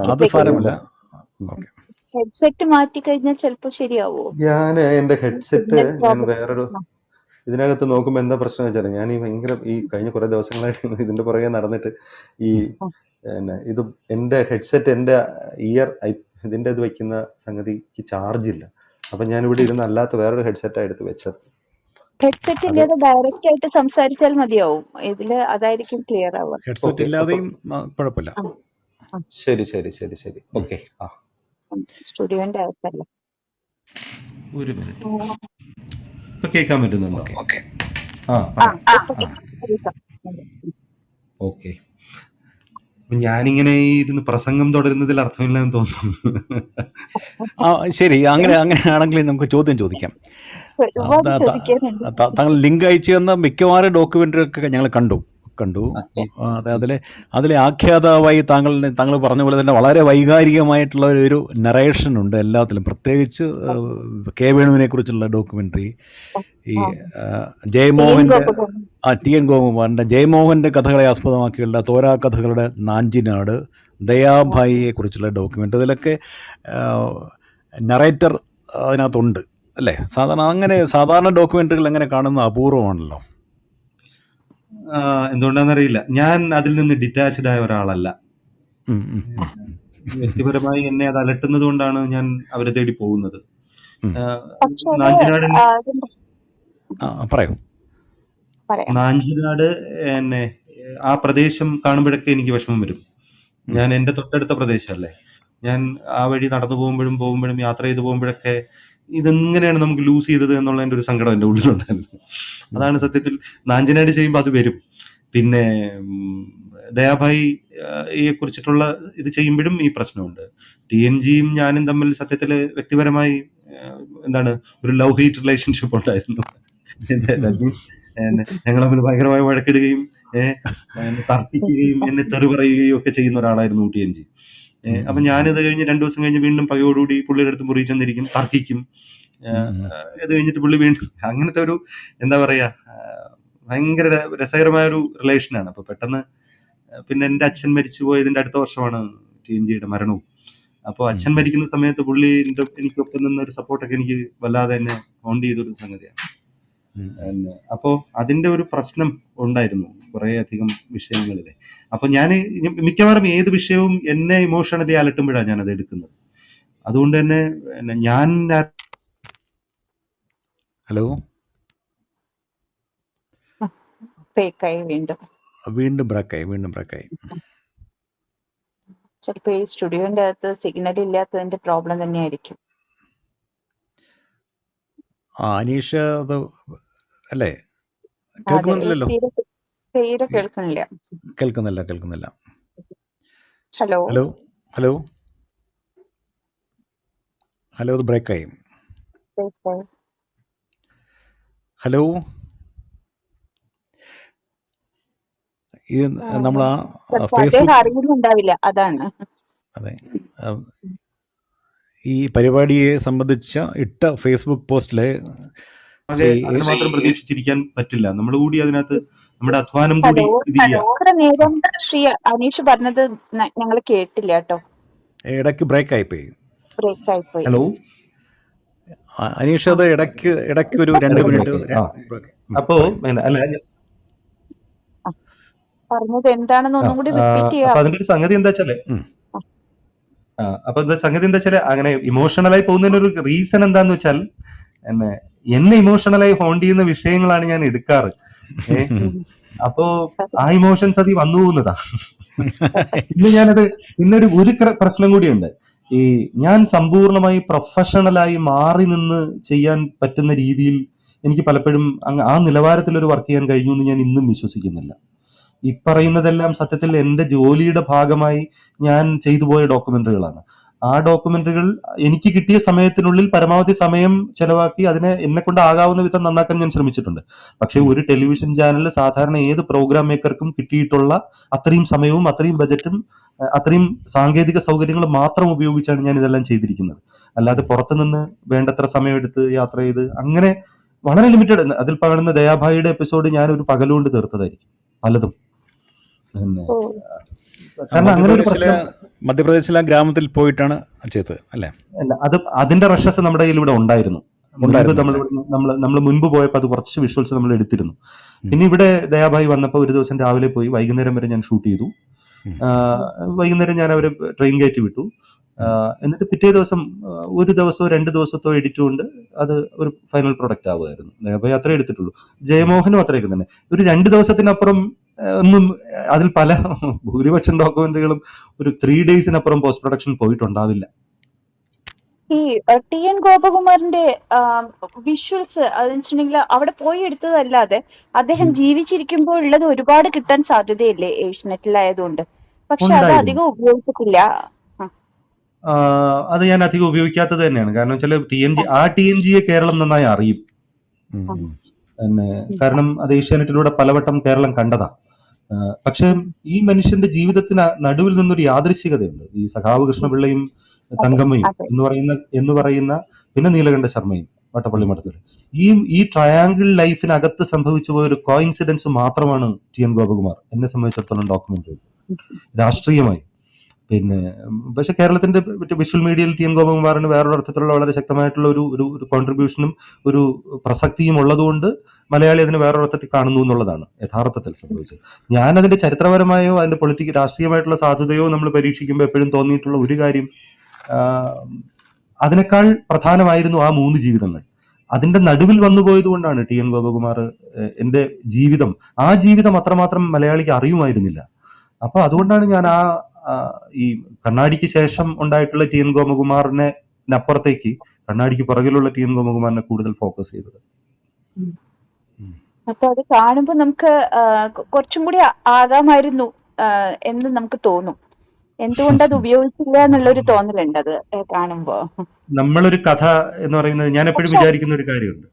അത് സാരമില്ല. ഓക്കെ. ഹെഡ്സെറ്റ് മാറ്റി കഴിഞ്ഞാൽ ചിലപ്പോ ശരിയാവോ? ഞാൻ എന്റെ ഹെഡ്സെറ്റ് സിഗ്നൽ ഞാൻ പ്രോബ്ലം. വേറൊരു ഇതിനകത്ത് നോക്കുമ്പോൾ എന്താ പ്രശ്നം വെച്ചാൽ, ഞാൻ ഈ ഭയങ്കര ഈ കഴിഞ്ഞ കുറെ ദിവസങ്ങളായിട്ട് ഇതിന്റെ പുറകെ നടന്നിട്ട് ഈ ഇത് എന്റെ ഹെഡ്സെറ്റ് എന്റെ ഇതിന്റെ ഇത് വെക്കുന്ന സംഗതിക്ക് ചാർജ് ഇല്ല. അപ്പൊ ഞാൻ ഇവിടെ ഇരുന്ന് അല്ലാത്ത വേറൊരു ഹെഡ്സെറ്റാണ് എടുത്ത് വെച്ചത്. ഹെഡ്സെറ്റ് ഇല്ലാതെ ഡയറക്റ്റ് ആയിട്ട് സംസാരിച്ചാൽ മതിയാവും. ഇതില് അതായിരിക്കും ക്ലിയർ ആവുക. ഹെഡ്സെറ്റ് ഇല്ലാതെയും കുഴപ്പമില്ല. ശരി ശരി ശരി ശരി ഓക്കെ. സ്റ്റുഡിയോന്റെ അകത്തല്ല. ഒരു മിനിറ്റ്, ഇപ്പൊ കേൾക്കാൻ പറ്റുന്നുണ്ടോ? ഓക്കെ. ഞാനിങ്ങനെ ഇരുന്ന് പ്രസംഗം തുടരുന്നതിൽ അർത്ഥമില്ലെന്ന് തോന്നുന്നു. ശരി, അങ്ങനെയാണെങ്കിൽ നമുക്ക് ചോദ്യം ചോദിക്കാം. ഒരുപാട് ചോദിക്കാനുണ്ട്. താങ്കൾ ലിങ്ക് അയച്ചു തന്ന മിക്കവാറും ഡോക്യുമെന്ററി ഞങ്ങൾ കണ്ടു. അതിലെ ആഖ്യാതാവായി താങ്കൾ പറഞ്ഞ പോലെ തന്നെ വളരെ വൈകാരികമായിട്ടുള്ള ഒരു നറേഷൻ ഉണ്ട് എല്ലാത്തിലും. പ്രത്യേകിച്ച് കെ വേണുവിനെ കുറിച്ചുള്ള ഡോക്യുമെന്ററി, ഈ ജയമോഹന്റെ ടി എൻ ഗോപകുമാറിന്റെ ജയമോഹന്റെ കഥകളെ ആസ്പദമാക്കിയുള്ള തോരാ കഥകളുടെ നാഞ്ചിനാട്, ദയാഭായിയെ കുറിച്ചുള്ള ഡോക്യുമെന്ററി, ഇതിലൊക്കെ നറേറ്റർ അതിനകത്തുണ്ട് അല്ലേ? സാധാരണ ഡോക്യുമെന്ററികൾ അങ്ങനെ കാണുന്ന അപൂർവമാണല്ലോ. എന്തുകൊണ്ടാണെന്നറിയില്ല, ഞാൻ അതിൽ നിന്ന് ഡിറ്റാച്ച്ഡ് ആയ ഒരാളല്ല. വ്യക്തിപരമായി എന്നെ അത് അലട്ടുന്നത് കൊണ്ടാണ് ഞാൻ അവരെ തേടി പോകുന്നത്. നാഞ്ചിനാട് എന്നെ ആ പ്രദേശം കാണുമ്പോഴൊക്കെ എനിക്ക് വിഷമം വരും. ഞാൻ എന്റെ തൊട്ടടുത്ത പ്രദേശമല്ലേ, ഞാൻ ആ വഴി നടന്നു പോകുമ്പോഴും യാത്ര ചെയ്ത് പോകുമ്പോഴൊക്കെ ഇതെങ്ങനെയാണ് നമുക്ക് ലൂസ് ചെയ്തത് എന്നുള്ളതിന്റെ ഒരു സങ്കടം എൻ്റെ ഉള്ളിലുണ്ടായിരുന്നു. അതാണ് സത്യത്തിൽ നാഞ്ചനാട് ചെയ്യുമ്പോൾ അത് വരും. പിന്നെ ദയാഭായിയെ കുറിച്ചിട്ടുള്ള ഇത് ചെയ്യുമ്പോഴും ഈ പ്രശ്നമുണ്ട്. TNGയും ഞാനും തമ്മിൽ സത്യത്തിൽ വ്യക്തിപരമായി ഒരു ലവ് ഹെയ്റ്റ് റിലേഷൻഷിപ്പ് ഉണ്ടായിരുന്നു. ഞങ്ങൾ തമ്മിൽ ഭയങ്കരമായി വഴക്കിടുകയും തർക്കിക്കുകയും എന്നെ തെറി പറയുകയും ഒക്കെ ചെയ്യുന്ന ഒരാളായിരുന്നു TNG. അപ്പൊ ഞാനിത് കഴിഞ്ഞ് 2 ദിവസം കഴിഞ്ഞ് വീണ്ടും പകയോടുകൂടി പുള്ളിയുടെ അടുത്ത് മുറി ചെന്നിരിക്കും, തർക്കിക്കും. ഇത് കഴിഞ്ഞിട്ട് പുള്ളി വീണ്ടും അങ്ങനത്തെ ഒരു ഭയങ്കര രസകരമായ ഒരു റിലേഷനാണ്. അപ്പൊ പെട്ടെന്ന് പിന്നെ എൻ്റെ അച്ഛൻ മരിച്ചു പോയതിന്റെ അടുത്ത വർഷമാണ് TNGയുടെ മരണവും. അപ്പോൾ അച്ഛൻ മരിക്കുന്ന സമയത്ത് പുള്ളി എനിക്കൊപ്പം നിന്ന ഒരു സപ്പോർട്ടൊക്കെ എനിക്ക് വല്ലാതെ എന്നെ ഹോണ്ട് ചെയ്തൊരു സംഗതിയാണ്. അപ്പോ അതിന്റെ ഒരു പ്രശ്നം ഉണ്ടായിരുന്നു കുറെ അധികം വിഷയങ്ങളില്. അപ്പൊ ഞാൻ മിക്കവാറും ഏത് വിഷയവും എന്നെ ഇമോഷണലി അലട്ടുമ്പോഴാണ് ഞാൻ അത് എടുക്കുന്നത്. അതുകൊണ്ട് തന്നെ ഞാൻ വീണ്ടും ബ്രേക്കായി. ചിലപ്പോ ഈ സ്റ്റുഡിയോന്റെ അകത്ത് സിഗ്നൽ ഇല്ലാത്തതിന്റെ പ്രോബ്ലം തന്നെയായിരിക്കും. അനീഷ അത് അല്ലേ? കേൾക്കുന്നില്ലല്ലോ. തീരെ കേൾക്കുന്നില്ല. ഹലോ ഇത് ബ്രേക്കായി. ഹലോ, ഇത് നമ്മൾ ഫേസ്ബുക്ക് അറിയുന്നുണ്ടാവില്ല, അതാണ്. അതെ, ഈ പരിപാടിയെ സംബന്ധിച്ച ഇട്ട ഫേസ്ബുക്ക് പോസ്റ്റില് അതിന് മാത്രം പ്രതീക്ഷിച്ചിരിക്കാൻ പറ്റില്ല. നമ്മൾ കൂടി അതിനകത്ത് നമ്മുടെ അധ്വാനം കൂടി നേരം ശ്രീ അനീഷ് പറഞ്ഞത് ഞങ്ങൾ കേട്ടില്ല കേട്ടോ. ഇടയ്ക്ക് ബ്രേക്കായി പോയി. ഹലോ അനീഷ്, അത് ഇടയ്ക്ക് ഒരു 2 മിനിറ്റ്. അപ്പോ പറഞ്ഞത് എന്താണെന്ന് ഒന്നും കൂടി റിപ്പീറ്റ് ചെയ്യാം. അതിന്റെ ഒരു സംഗതി എന്താ വെച്ചാല് അങ്ങനെ ഇമോഷണലായി പോകുന്നതിന് ഒരു റീസൺ എന്താന്ന് വെച്ചാൽ, എന്നെ ഇമോഷണലായി ഹോണ്ട് ചെയ്യുന്ന വിഷയങ്ങളാണ് ഞാൻ എടുക്കാറ്. അപ്പോ ആ ഇമോഷൻസ് അതിൽ വന്നു പോകുന്നതാ. പിന്നൊരു പ്രശ്നം കൂടിയുണ്ട്. ഈ ഞാൻ സമ്പൂർണമായി പ്രൊഫഷണലായി മാറി നിന്ന് ചെയ്യാൻ പറ്റുന്ന രീതിയിൽ എനിക്ക് പലപ്പോഴും ആ നിലവാരത്തിൽ ഒരു വർക്ക് ചെയ്യാൻ കഴിഞ്ഞു എന്ന് ഞാൻ ഇന്നും വിശ്വസിക്കുന്നില്ല. ഈ പറയുന്നതെല്ലാം സത്യത്തിൽ എൻ്റെ ജോലിയുടെ ഭാഗമായി ഞാൻ ചെയ്തു പോയ ഡോക്യുമെന്ററികളാണ്. ആ ഡോക്യുമെന്ററികൾ എനിക്ക് കിട്ടിയ സമയത്തിനുള്ളിൽ പരമാവധി സമയം ചെലവാക്കി അതിനെ എന്നെ കൊണ്ട് ആകാവുന്ന വിധം നന്നാക്കാൻ ഞാൻ ശ്രമിച്ചിട്ടുണ്ട്. പക്ഷെ ഒരു ടെലിവിഷൻ ചാനലിൽ സാധാരണ ഏത് പ്രോഗ്രാം മേക്കർക്കും കിട്ടിയിട്ടുള്ള അത്രയും സമയവും അത്രയും ബജറ്റും അത്രയും സാങ്കേതിക സൗകര്യങ്ങളും മാത്രം ഉപയോഗിച്ചാണ് ഞാൻ ഇതെല്ലാം ചെയ്തിരിക്കുന്നത്. അല്ലാതെ പുറത്തുനിന്ന് വേണ്ടത്ര സമയമെടുത്ത് യാത്ര ചെയ്ത് അങ്ങനെ വളരെ ലിമിറ്റഡ്. അതിൽ പറയുന്ന ദയാഭായിയുടെ എപ്പിസോഡ് ഞാൻ ഒരു പകലുകൊണ്ട് തീർത്തതായിരിക്കും. പലതും. പിന്നെ ഓ കാരണം അങ്ങനെ ഒരു മധ്യപ്രദേശിലെ പ്രശ്നം മധ്യപ്രദേശിലെ ഗ്രാമത്തിൽ പോയിട്ടാണ് ചെയ്തത് അല്ലേ? അല്ല, അതിന്റെ റഷസ് നമ്മുടെ കയ്യിൽ ഇവിടെ ഉണ്ടായിരുന്നു. മുൻപ് ഉണ്ടായിരുന്നു നമ്മൾ അല്ലേ? നമ്മൾ മുൻപ് പോയപ്പോൾ അത് കുറച്ച് വിഷ്വൽസ് നമ്മൾ എടുത്തിരുന്നു. ഉം. പിന്നെ ഇവിടെ ദയാഭായി വന്നപ്പോൾ ഒരു ദിവസം രാവിലെ പോയി വൈകുന്നേരം വരെ ഞാൻ ഷൂട്ട് ചെയ്തു. ഉം. വൈകുന്നേരം ഞാൻ അവരെ ട്രെയിൻ കയറ്റി വിട്ടു. എന്നിട്ട് പിറ്റേ ദിവസം ഒരു ദിവസമോ 2 ദിവസത്തോ എഡിറ്റ് കൊണ്ട് അത് ഒരു ഫൈനൽ പ്രൊഡക്റ്റ് ആവുമായിരുന്നു. ദയാഭായി അത്രേ എടുത്തിട്ടുള്ളൂ. ജയമോഹനും അത്രയൊക്കെ തന്നെ. ഒരു 2 ദിവസത്തിനപ്പുറം ഒന്നും അതിൽ പല ഭൂരിപക്ഷം ഡോക്യുമെന്ററികളും ഒരു 3 ഡേയ്സിനപ്പുറം പോസ്റ്റ് പ്രൊഡക്ഷൻ പോയിട്ടുണ്ടാവില്ല. ഈ ടി എൻ ഗോപകുമാറിന്റെ വിഷ്വൽസ് അതെന്ന് വെച്ചിട്ടുണ്ടെങ്കിൽ അവിടെ പോയി എടുത്തതല്ലാതെ അദ്ദേഹം ജീവിച്ചിരിക്കുമ്പോൾ ഉള്ളത് ഒരുപാട് കിട്ടാൻ സാധ്യതയില്ലേ ഏഷ്യനെറ്റിലായതുകൊണ്ട്? പക്ഷെ അത് ഉണ്ടായിരുന്നു. അധികം ഉപയോഗിച്ചിട്ടില്ല. ആ, അത് ഞാൻ അധികം ഉപയോഗിക്കാത്തത് തന്നെയാണ്. കാരണം വെച്ചാൽ TNGയെ കേരളം നന്നായി അറിയും. ഉം. ഉം. പിന്നെ കാരണം അത് ഏഷ്യാനെറ്റിലൂടെ പലവട്ടം കേരളം കണ്ടതാ. പക്ഷെ ഈ മനുഷ്യന്റെ ജീവിതത്തിന് നടുവിൽ നിന്നൊരു യാദൃശ്ചികതയുണ്ട്. ഈ സഖാവ് കൃഷ്ണപിള്ളയും അതെ തങ്കമ്മയും അതെ എന്ന് പറയുന്ന പിന്നെ നീലകണ്ഠ ശർമ്മയും വട്ടപ്പള്ളി മഠത്തിൽ ഈ ട്രയാങ്കിൾ ലൈഫിനകത്ത് സംഭവിച്ചു പോയ ഒരു കോയിൻസിഡൻസ് മാത്രമാണ് TN ഗോപകുമാർ എന്നെ സംബന്ധിച്ചിടത്തോളം ഡോക്യുമെന്റ് രാഷ്ട്രീയമായി. പിന്നെ പക്ഷെ കേരളത്തിന്റെ വിഷ്വൽ മീഡിയയിൽ TN ഗോപകുമാറിന് വേറൊരു അർത്ഥത്തിലുള്ള വളരെ ശക്തമായിട്ടുള്ള ഒരു കോൺട്രിബ്യൂഷനും ഒരു പ്രസക്തിയും ഉള്ളതുകൊണ്ട് മലയാളി അതിന് വേറൊരു അർത്ഥത്തിൽ കാണുന്നു എന്നുള്ളതാണ് യഥാർത്ഥത്തിൽ സംഭവിച്ചത്. ഞാൻ അതിന്റെ ചരിത്രപരമായോ അതിന്റെ രാഷ്ട്രീയമായിട്ടുള്ള സാധ്യതയോ നമ്മൾ പരീക്ഷിക്കുമ്പോൾ എപ്പോഴും തോന്നിയിട്ടുള്ള ഒരു കാര്യം, അതിനേക്കാൾ പ്രധാനമായിരുന്നു ആ 3 ജീവിതങ്ങൾ. അതിന്റെ നടുവിൽ വന്നുപോയത് കൊണ്ടാണ് TN ഗോപകുമാർ എന്റെ ജീവിതം ആ ജീവിതം അത്രമാത്രം മലയാളിക്ക് അറിയുമായിരുന്നില്ല. അപ്പൊ അതുകൊണ്ടാണ് ഞാൻ ഈ കണ്ണാടിക്ക് ശേഷം ഉണ്ടായിട്ടുള്ള TN ഗോപകുമാറിനെ അപ്പുറത്തേക്ക് കണ്ണാടിക്ക് പുറകിലുള്ള TN ഗോപകുമാറിനെ കൂടുതൽ ഫോക്കസ് ചെയ്തത്. അപ്പൊ അത് കാണുമ്പോ നമുക്ക് കുറച്ചും കൂടി ആകാമായിരുന്നു എന്ന് നമുക്ക് തോന്നും. എന്തുകൊണ്ട് അത് ഉപയോഗിച്ചില്ല എന്നുള്ളൊരു തോന്നലുണ്ട് അത് കാണുമ്പോ. നമ്മളൊരു കഥ എന്ന് പറയുന്നത് ഞാൻ എപ്പോഴും പക്ഷെ വിചാരിക്കുന്ന ഒരു കാര്യമുണ്ട്.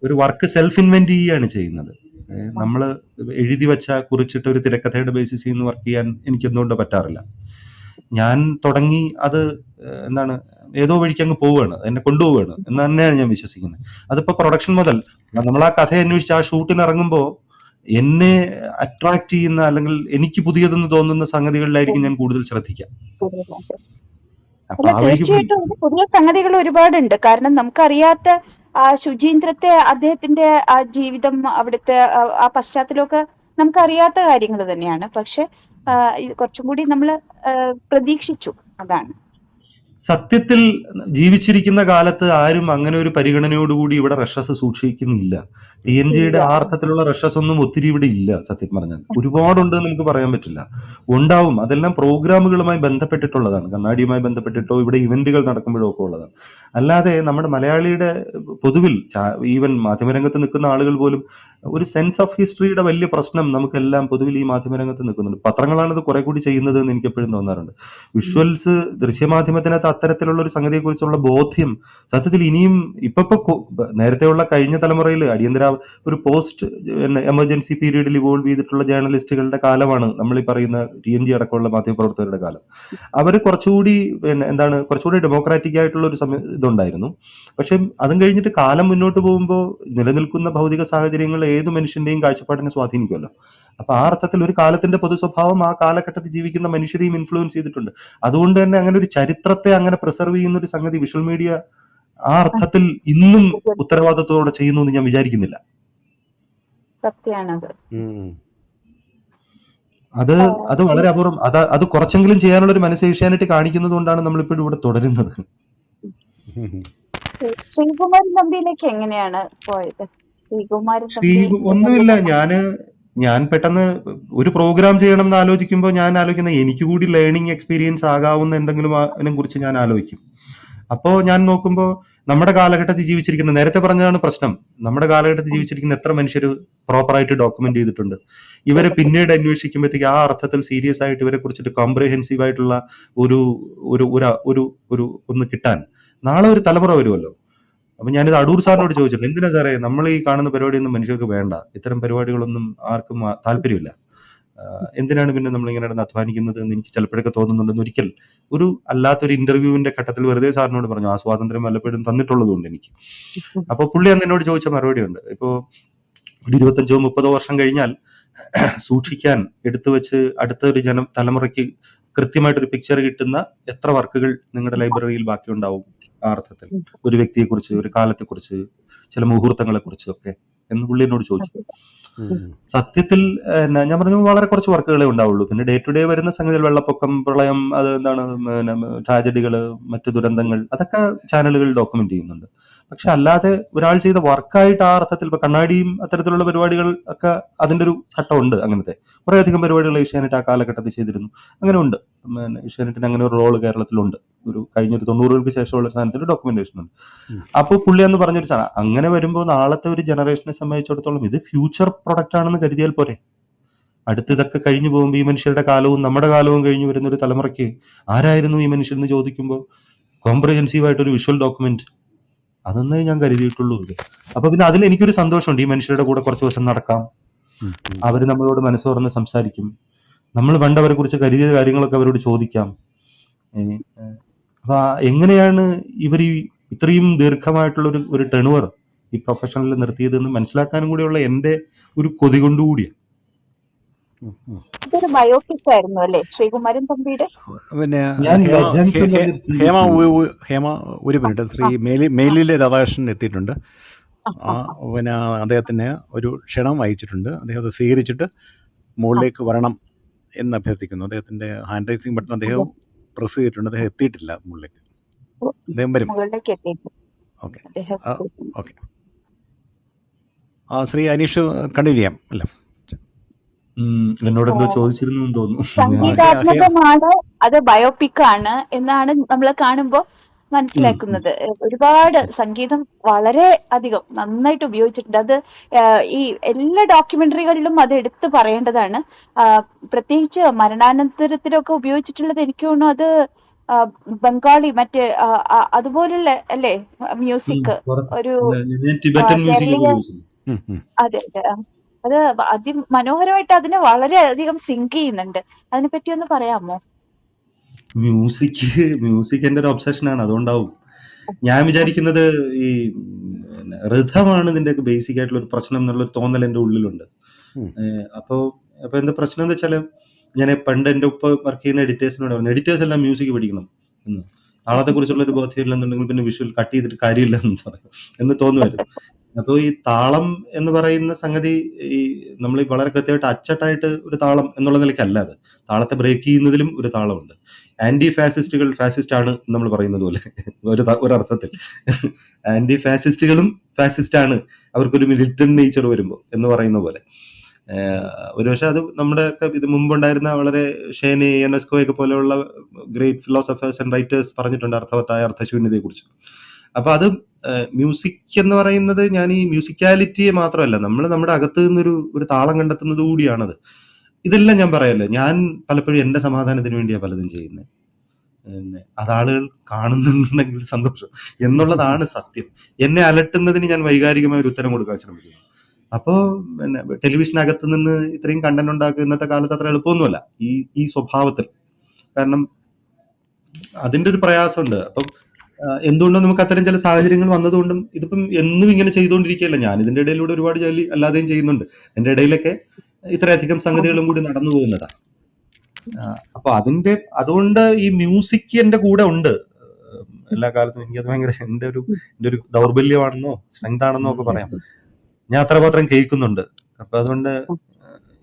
ഒരു വർക്ക് സെൽഫ് ഇൻവെന്റ് ചെയ്യുകയാണ് ചെയ്യുന്നത്. നമ്മൾ എഴുതി വെച്ച കുറിച്ചിട്ട് ഒരു തിരക്കഥയുടെ ബേസിസിൽ നിന്ന് വർക്ക് ചെയ്യാൻ എനിക്ക് എന്തുകൊണ്ടോ പറ്റാറില്ല. ഞാൻ തുടങ്ങി അത് എന്താണ് ഏതോ വഴിക്ക് അങ്ങ് പോവുകയാണ്, എന്നെ കൊണ്ടുപോവുകയാണ് എന്ന് തന്നെയാണ് ഞാൻ വിശ്വസിക്കുന്നത്. അതിപ്പോ പ്രൊഡക്ഷൻ മുതൽ നമ്മൾ ആ കഥ അന്വേഷിച്ച് ആ ഷൂട്ടിന് ഇറങ്ങുമ്പോൾ എന്നെ അട്രാക്ട് ചെയ്യുന്ന അല്ലെങ്കിൽ എനിക്ക് പുതിയതെന്ന് തോന്നുന്ന സംഗതികളിലായിരിക്കും ഞാൻ കൂടുതൽ ശ്രദ്ധിക്കാം. അപ്പൊ അല്ല, ആ വഴിക്ക് പോയി. തീർച്ചയായിട്ടും അതിന് പുതിയ സംഗതികൾ ഒരുപാടുണ്ട്. കാരണം നമുക്കറിയാത്ത ആ ശുചീന്ദ്രത്തെ, അദ്ദേഹത്തിന്റെ ആ ജീവിതം, അവിടുത്തെ ആ പശ്ചാത്തലമൊക്കെ നമുക്കറിയാത്ത കാര്യങ്ങൾ തന്നെയാണ്. പക്ഷെ ഇത് കുറച്ചും കൂടി നമ്മൾ പ്രതീക്ഷിച്ചു. അതാണ് സത്യത്തിൽ ജീവിച്ചിരിക്കുന്ന കാലത്ത് ആരും അങ്ങനെ ഒരു പരിഗണനയോടുകൂടി ഇവിടെ റഷസ് സൂക്ഷിക്കുന്നില്ല. TNGയുടെ ആ അർത്ഥത്തിലുള്ള റഷസ് ഒന്നും ഒത്തിരി ഇവിടെ ഇല്ല. സത്യം പറഞ്ഞാൽ ഒരുപാടുണ്ട് നമുക്ക് പറയാൻ പറ്റില്ല. ഉണ്ടാവും, അതെല്ലാം പ്രോഗ്രാമുകളുമായി ബന്ധപ്പെട്ടിട്ടുള്ളതാണ്, കണ്ണാടിയുമായി ബന്ധപ്പെട്ടിട്ടോ ഇവിടെ ഇവന്റുകൾ നടക്കുമ്പോഴോ ഒക്കെ ഉള്ളതാണ്. അല്ലാതെ നമ്മുടെ മലയാളിയുടെ പൊതുവിൽ ഈവൻ മാധ്യമരംഗത്ത് നിൽക്കുന്ന ആളുകൾ പോലും ഒരു സെൻസ് ഓഫ് ഹിസ്റ്ററിയുടെ വലിയ പ്രശ്നം നമുക്കെല്ലാം പൊതുവിൽ ഈ മാധ്യമരംഗത്ത് നിൽക്കുന്നുണ്ട്. പത്രങ്ങളാണ് ഇത് കുറെ കൂടി ചെയ്യുന്നത് എന്ന് എനിക്ക് എപ്പോഴും തോന്നാറുണ്ട്. വിഷ്വൽസ് ദൃശ്യമാധ്യമത്തിനകത്ത് അത്തരത്തിലുള്ള ഒരു സംഗതിയെക്കുറിച്ചുള്ള ബോധ്യം സത്യത്തിൽ ഇനിയും നേരത്തെയുള്ള കഴിഞ്ഞ തലമുറയിൽ അടിയന്തര ഒരു പോസ്റ്റ് എമർജൻസി പീരീഡിൽ ഇവോൾവ് ചെയ്തിട്ടുള്ള ജേർണലിസ്റ്റുകളുടെ കാലമാണ് നമ്മൾ ഈ പറയുന്ന TNG അടക്കമുള്ള മാധ്യമപ്രവർത്തകരുടെ കാലം. അവർ കുറച്ചുകൂടി കുറച്ചുകൂടി ഡെമോക്രാറ്റിക് ആയിട്ടുള്ള ഒരു ഇതുണ്ടായിരുന്നു. പക്ഷെ അതും കഴിഞ്ഞിട്ട് കാലം മുന്നോട്ട് പോകുമ്പോൾ നിലനിൽക്കുന്ന ഭൗതിക സാഹചര്യങ്ങൾ ഏത് മനുഷ്യന്റെയും കാഴ്ചപ്പാടിനെ സ്വാധീനിക്കുമല്ലോ. അപ്പൊ ആ അർത്ഥത്തിൽ ഒരു കാലത്തിന്റെ പൊതു സ്വഭാവം ആ കാലഘട്ടത്തിൽ ജീവിക്കുന്ന മനുഷ്യരെയും ഇൻഫ്ലുവൻസ് ചെയ്തിട്ടുണ്ട്. അതുകൊണ്ട് തന്നെ അങ്ങനെ ഒരു ചരിത്രത്തെ അങ്ങനെ പ്രിസർവ് ചെയ്യുന്ന ഒരു സംഗതി വിഷ്വൽ മീഡിയ ആ അർത്ഥത്തിൽ ഇന്നും ഉത്തരവാദിത്വത്തോടെ ചെയ്യുന്നു എന്ന് ഞാൻ വിചാരിക്കുന്നില്ല. സത്യമാണത്. അത് വളരെ അപൂർവം. അത് കുറച്ചെങ്കിലും ചെയ്യാനുള്ള ഒരു മനസ്സ് ഏഷ്യാനെറ്റ് കാണിക്കുന്നത് കൊണ്ടാണ് നമ്മളിപ്പോഴും ഇവിടെ തുടരുന്നത്. ശ്രീകുമാരൻ തമ്പിയിലേക്ക് എങ്ങനെയാണ് പോയത്? ഒന്നുമില്ല, ഞാൻ പെട്ടെന്ന് ഒരു പ്രോഗ്രാം ചെയ്യണം എന്ന് ആലോചിക്കുമ്പോൾ ഞാൻ ആലോചിക്കുന്ന എനിക്ക് കൂടി ലേണിംഗ് എക്സ്പീരിയൻസ് ആകാവുന്ന എന്തെങ്കിലും അതിനെ കുറിച്ച് ഞാൻ ആലോചിക്കും. അപ്പോൾ ഞാൻ നോക്കുമ്പോൾ നമ്മുടെ കാലഘട്ടത്തിൽ ജീവിച്ചിരിക്കുന്ന, നേരത്തെ പറഞ്ഞതാണ് പ്രശ്നം, നമ്മുടെ കാലഘട്ടത്തിൽ ജീവിച്ചിരിക്കുന്ന എത്ര മനുഷ്യർ പ്രോപ്പറായിട്ട് ഡോക്യുമെന്റ് ചെയ്തിട്ടുണ്ട്. ഇവരെ പിന്നീട് അന്വേഷിക്കുമ്പോഴത്തേക്ക് ആ അർത്ഥത്തിൽ സീരിയസ് ആയിട്ട് ഇവരെ കുറിച്ചിട്ട് കോംപ്രിഹെൻസീവ് ആയിട്ടുള്ള ഒരു ഒന്ന് കിട്ടാൻ നാളെ ഒരു തലമുറ വരുമല്ലോ. അപ്പൊ ഞാനിത് അടൂർ സാറിനോട് ചോദിച്ചിട്ടുണ്ട്, എന്തിനാ സാറേ നമ്മൾ ഈ കാണുന്ന പരിപാടിയൊന്നും മനുഷ്യർക്ക് വേണ്ട, ഇത്തരം പരിപാടികളൊന്നും ആർക്കും താല്പര്യമില്ല, എന്തിനാണ് പിന്നെ നമ്മൾ ഇങ്ങനെ നടന്ന് അധ്വാനിക്കുന്നത് എന്ന് എനിക്ക് ചിലപ്പോഴൊക്കെ തോന്നുന്നുണ്ടെന്ന് ഒരിക്കൽ ഒരു അല്ലാത്തൊരു ഇന്റർവ്യൂവിന്റെ ഘട്ടത്തിൽ വെറുതെ സാറിനോട് പറഞ്ഞു. ആ സ്വാതന്ത്ര്യം വല്ലപ്പോഴും തന്നിട്ടുള്ളതുകൊണ്ട് എനിക്ക്. അപ്പൊ പുള്ളി അന്ന് എന്നോട് ചോദിച്ച മറുപടി ഉണ്ട്. ഇപ്പോ ഒരു 25-30 വർഷം കഴിഞ്ഞാൽ സൂക്ഷിക്കാൻ എടുത്തു വെച്ച് അടുത്ത ഒരു തലമുറയ്ക്ക് കൃത്യമായിട്ടൊരു പിക്ചർ കിട്ടുന്ന എത്ര വർക്കുകൾ നിങ്ങളുടെ ലൈബ്രറിയിൽ ബാക്കിയുണ്ടാവും ആ അർത്ഥത്തിൽ? ഒരു വ്യക്തിയെക്കുറിച്ച്, ഒരു കാലത്തെക്കുറിച്ച്, ചില മുഹൂർത്തങ്ങളെക്കുറിച്ച് ഒക്കെ എന്ന് പുള്ളി എന്നോട് ചോദിച്ചു. സത്യത്തിൽ ഞാൻ പറഞ്ഞു വളരെ കുറച്ച് വർക്കുകളേ ഉണ്ടാവുള്ളൂ. പിന്നെ ഡേ ടു ഡേ വരുന്ന സംഗതികൾ, വെള്ളപ്പൊക്കം, പ്രളയം, അത് എന്താണ് ട്രാജഡികള്, മറ്റു ദുരന്തങ്ങൾ, അതൊക്കെ ചാനലുകൾ ഡോക്യുമെന്റ് ചെയ്യുന്നുണ്ട്. പക്ഷെ അല്ലാതെ ഒരാൾ ചെയ്ത വർക്കായിട്ട് ആ അർത്ഥത്തിൽ ഇപ്പൊ കണ്ണാടിയും അത്തരത്തിലുള്ള പരിപാടികൾ ഒക്കെ അതിന്റെ ഒരു ഘട്ടമുണ്ട്. അങ്ങനത്തെ കുറേയധികം പരിപാടികൾ ഏഷ്യാനെറ്റ് ആ കാലഘട്ടത്തിൽ ചെയ്തിരുന്നു. അങ്ങനെ ഉണ്ട്. ഏഷ്യാനെറ്റിന് അങ്ങനെ ഒരു റോള് കേരളത്തിലുണ്ട്. ഒരു കഴിഞ്ഞൊരു 90-കൾക്ക് ശേഷമുള്ള സാധനത്തിൽ ഡോക്യുമെന്റേഷൻ ഉണ്ട്. അപ്പോൾ പുള്ളി എന്ന് പറഞ്ഞൊരു സാധനം അങ്ങനെ വരുമ്പോൾ നാളത്തെ ഒരു ജനറേഷനെ സംബന്ധിച്ചിടത്തോളം ഇത് ഫ്യൂച്ചർ പ്രൊഡക്റ്റ് ആണെന്ന് കരുതിയാൽ പോരെ. അടുത്ത് ഇതൊക്കെ കഴിഞ്ഞു പോകുമ്പോൾ ഈ മനുഷ്യരുടെ കാലവും നമ്മുടെ കാലവും കഴിഞ്ഞു വരുന്ന ഒരു തലമുറയ്ക്ക് ആരായിരുന്നു ഈ മനുഷ്യൻ എന്ന് ചോദിക്കുമ്പോൾ കോംപ്രഹെൻസീവ് ആയിട്ടൊരു വിഷ്വൽ ഡോക്യുമെന്റ് അതെന്നേ ഞാൻ കരുതിയിട്ടുള്ളൂ. അപ്പൊ പിന്നെ അതിൽ എനിക്കൊരു സന്തോഷമുണ്ട്. ഈ മനുഷ്യരുടെ കൂടെ കുറച്ച് ദിവസം നടക്കാം, അവര് നമ്മളോട് മനസ്സ് തുറന്ന് സംസാരിക്കും, നമ്മൾ പണ്ട് അവരെ കുറിച്ച് കരുതിയ കാര്യങ്ങളൊക്കെ അവരോട് ചോദിക്കാം. അപ്പൊ എങ്ങനെയാണ് ഇവർ ഇത്രയും ദീർഘമായിട്ടുള്ള ഒരു ടെണുവർ ഈ പ്രൊഫഷനിൽ നിർത്തിയതെന്ന് മനസ്സിലാക്കാനും കൂടിയുള്ള എന്റെ ഒരു കൊതി കൊണ്ടുകൂടിയാണ്. ഇതൊരു ബയോപിക് ആയിരുന്നു അല്ലേ ശ്രീകുമാരൻ തമ്പിയുടെ? പിന്നെ ഞാൻ ഹേമ Legends ഹേ- എന്നൊരു ഹേ- series ഹേമ ഉണ്ട്. ഹേമ ഒരു മിനിറ്റ്, ശ്രീ മേലിലെ രാധാകൃഷ്ണൻ എത്തിയിട്ടുണ്ട്. പിന്നെ അദ്ദേഹത്തിന് ഒരു ക്ഷണം അയച്ചിട്ടുണ്ട്. അദ്ദേഹം അത് സ്വീകരിച്ചിട്ട് മുകളിലേക്ക് വരണം എന്ന് അഭ്യർത്ഥിക്കുന്നു. അദ്ദേഹത്തിന്റെ ഹാൻഡ് റൈസിംഗ് ബട്ടൺ അദ്ദേഹം പ്രസ് ചെയ്തിട്ടുണ്ട്. അദ്ദേഹം എത്തിയിട്ടില്ല മുകളിലേക്ക്. അദ്ദേഹം വരും. മുകളിലേക്ക് എത്തിയിട്ട് ഓക്കെ അദ്ദേഹം ഓക്കെ. ശ്രീ അനീഷ് കണ്ടിന്യൂ ചെയ്യാം അല്ലേ? എന്നോട് എന്തോ ചോദിച്ചിരുന്നു എന്ന് തോന്നുന്നു. സംഗീതാത്മകമാണ്, അത് ബയോപിക് ആണ് എന്നാണ് നമ്മൾ കാണുമ്പോൾ മനസ്സിലാക്കുന്നത്. ഒരുപാട് സംഗീതം വളരെ അധികം നന്നായിട്ട് ഉപയോഗിച്ചിട്ടുണ്ട്. അത് ഈ എല്ലാ ഡോക്യുമെന്ററികളിലും അത് എടുത്തു പറയേണ്ടതാണ്. പ്രത്യേകിച്ച് മരണാനന്തരത്തിലൊക്കെ ഉപയോഗിച്ചിട്ടുള്ളത് എനിക്ക് തോന്നുന്നു അത് ബംഗാളി മറ്റേ അതുപോലുള്ള അല്ലേ മ്യൂസിക്, ഒരു ടിബറ്റൻ മ്യൂസിക് കേരളീയ, അതെ അതെ, അത് അതിമനോഹരമായിട്ട് അതിനെ വളരെയധികം സിങ്ക് ചെയ്യുന്നുണ്ട്. അതിനെപ്പറ്റി ഒന്ന് പറയാമോ? മ്യൂസിക് എന്റെ ഒരു ഒബ്സഷൻ ആണ്. അതുകൊണ്ടാവും ഞാൻ വിചാരിക്കുന്നത് ഈ ഋതമാണ് ഇതിന്റെയൊക്കെ ബേസിക് ആയിട്ടുള്ള ഒരു പ്രശ്നം എന്നുള്ളൊരു തോന്നൽ എന്റെ ഉള്ളിലുണ്ട്. അപ്പൊ എന്താ പ്രശ്നം എന്ന് വെച്ചാല്, ഞാൻ പണ്ട് എന്റെ ഉപ്പ വർക്ക് ചെയ്യുന്ന എഡിറ്റേഴ്സിനോട് പറഞ്ഞു, എഡിറ്റേഴ്സ് എല്ലാം മ്യൂസിക് പഠിക്കണം എന്ന്. താളത്തെ കുറിച്ചുള്ള ഒരു ബോധ്യം ഇല്ലെന്നുണ്ടെങ്കിൽ പിന്നെ വിഷ്വൽ കട്ട് ചെയ്തിട്ട് കാര്യമില്ല എന്ന് പറയും എന്ന് തോന്നുമായിരുന്നു. അപ്പൊ ഈ താളം എന്ന് പറയുന്ന സംഗതി ഈ നമ്മൾ വളരെ കൃത്യമായിട്ട് അച്ചട്ടായിട്ട് ഒരു താളം എന്നുള്ള നിലയ്ക്കല്ല. അത് താളത്തെ ബ്രേക്ക് ചെയ്യുന്നതിലും ഒരു താളമുണ്ട്. ആന്റി ഫാസിസ്റ്റുകൾ ഫാസിസ്റ്റ് ആണ് നമ്മൾ പറയുന്നത് പോലെ ഒരർത്ഥത്തിൽ ആന്റി ഫാസിസ്റ്റുകളും ഫാസിസ്റ്റ് ആണ്, അവർക്കൊരു മിലിറ്റന്റ് നേച്ചർ വരുമ്പോൾ എന്ന് പറയുന്ന പോലെ. ഒരുപക്ഷെ അത് നമ്മുടെ ഒക്കെ ഇത് മുമ്പുണ്ടായിരുന്ന വളരെ ഷേനെ, യുനെസ്കോയൊക്കെ പോലെയുള്ള ഗ്രേറ്റ് ഫിലോസഫേഴ്സ് ആൻഡ് റൈറ്റേഴ്സ് പറഞ്ഞിട്ടുണ്ട് അർത്ഥവത്തായ അർത്ഥശൂന്യതയെ കുറിച്ച്. അപ്പൊ അത് മ്യൂസിക് എന്ന് പറയുന്നത്, ഞാൻ ഈ മ്യൂസിക്കാലിറ്റിയെ മാത്രമല്ല, നമ്മൾ നമ്മുടെ അകത്ത് നിന്നൊരു താളം കണ്ടെത്തുന്നത് കൂടിയാണത്. ഇതെല്ലാം ഞാൻ പറയല്ലേ, ഞാൻ പലപ്പോഴും എന്റെ സമാധാനത്തിന് വേണ്ടിയാണ് പലതും ചെയ്യുന്നത്. അതാളുകൾ കാണുന്നുണ്ടെങ്കിൽ സന്തോഷം എന്നുള്ളതാണ് സത്യം. എന്നെ അലട്ടുന്നതിന് ഞാൻ വൈകാരികമായ ഒരു ഉത്തരം കൊടുക്കാൻ ശ്രമിക്കുന്നു. അപ്പോ പിന്നെ ടെലിവിഷനകത്ത് നിന്ന് ഇത്രയും കണ്ടന്റ് ഉണ്ടാക്കുക ഇന്നത്തെ കാലത്ത് അത്ര എളുപ്പമൊന്നുമല്ല ഈ സ്വഭാവത്തിൽ. കാരണം അതിന്റെ ഒരു പ്രയാസമുണ്ട്. അപ്പം എന്തുകൊണ്ടും നമുക്ക് അത്തരം ചില സാഹചര്യങ്ങൾ വന്നതുകൊണ്ടും ഇതിപ്പം എന്നും ഇങ്ങനെ ചെയ്തുകൊണ്ടിരിക്കുകയല്ല. ഞാൻ ഇതിന്റെ ഇടയിലൂടെ ഒരുപാട് ജോലി അല്ലാതെയും ചെയ്യുന്നുണ്ട്. അതിന്റെ ഇടയിലൊക്കെ ഇത്രയധികം സംഗതികളും കൂടി നടന്നു പോകുന്നതാ. അപ്പൊ അതുകൊണ്ട് ഈ മ്യൂസിക് എന്റെ കൂടെ ഉണ്ട് എല്ലാ കാലത്തും. എനിക്കത് ഭയങ്കര എന്റെ ഒരു ദൗർബല്യമാണെന്നോ സ്ട്രെങ്ത് ആണെന്നോ ഒക്കെ പറയാം. ഞാൻ അത്രമാത്രം കേൾക്കുന്നുണ്ട്. അപ്പൊ അതുകൊണ്ട്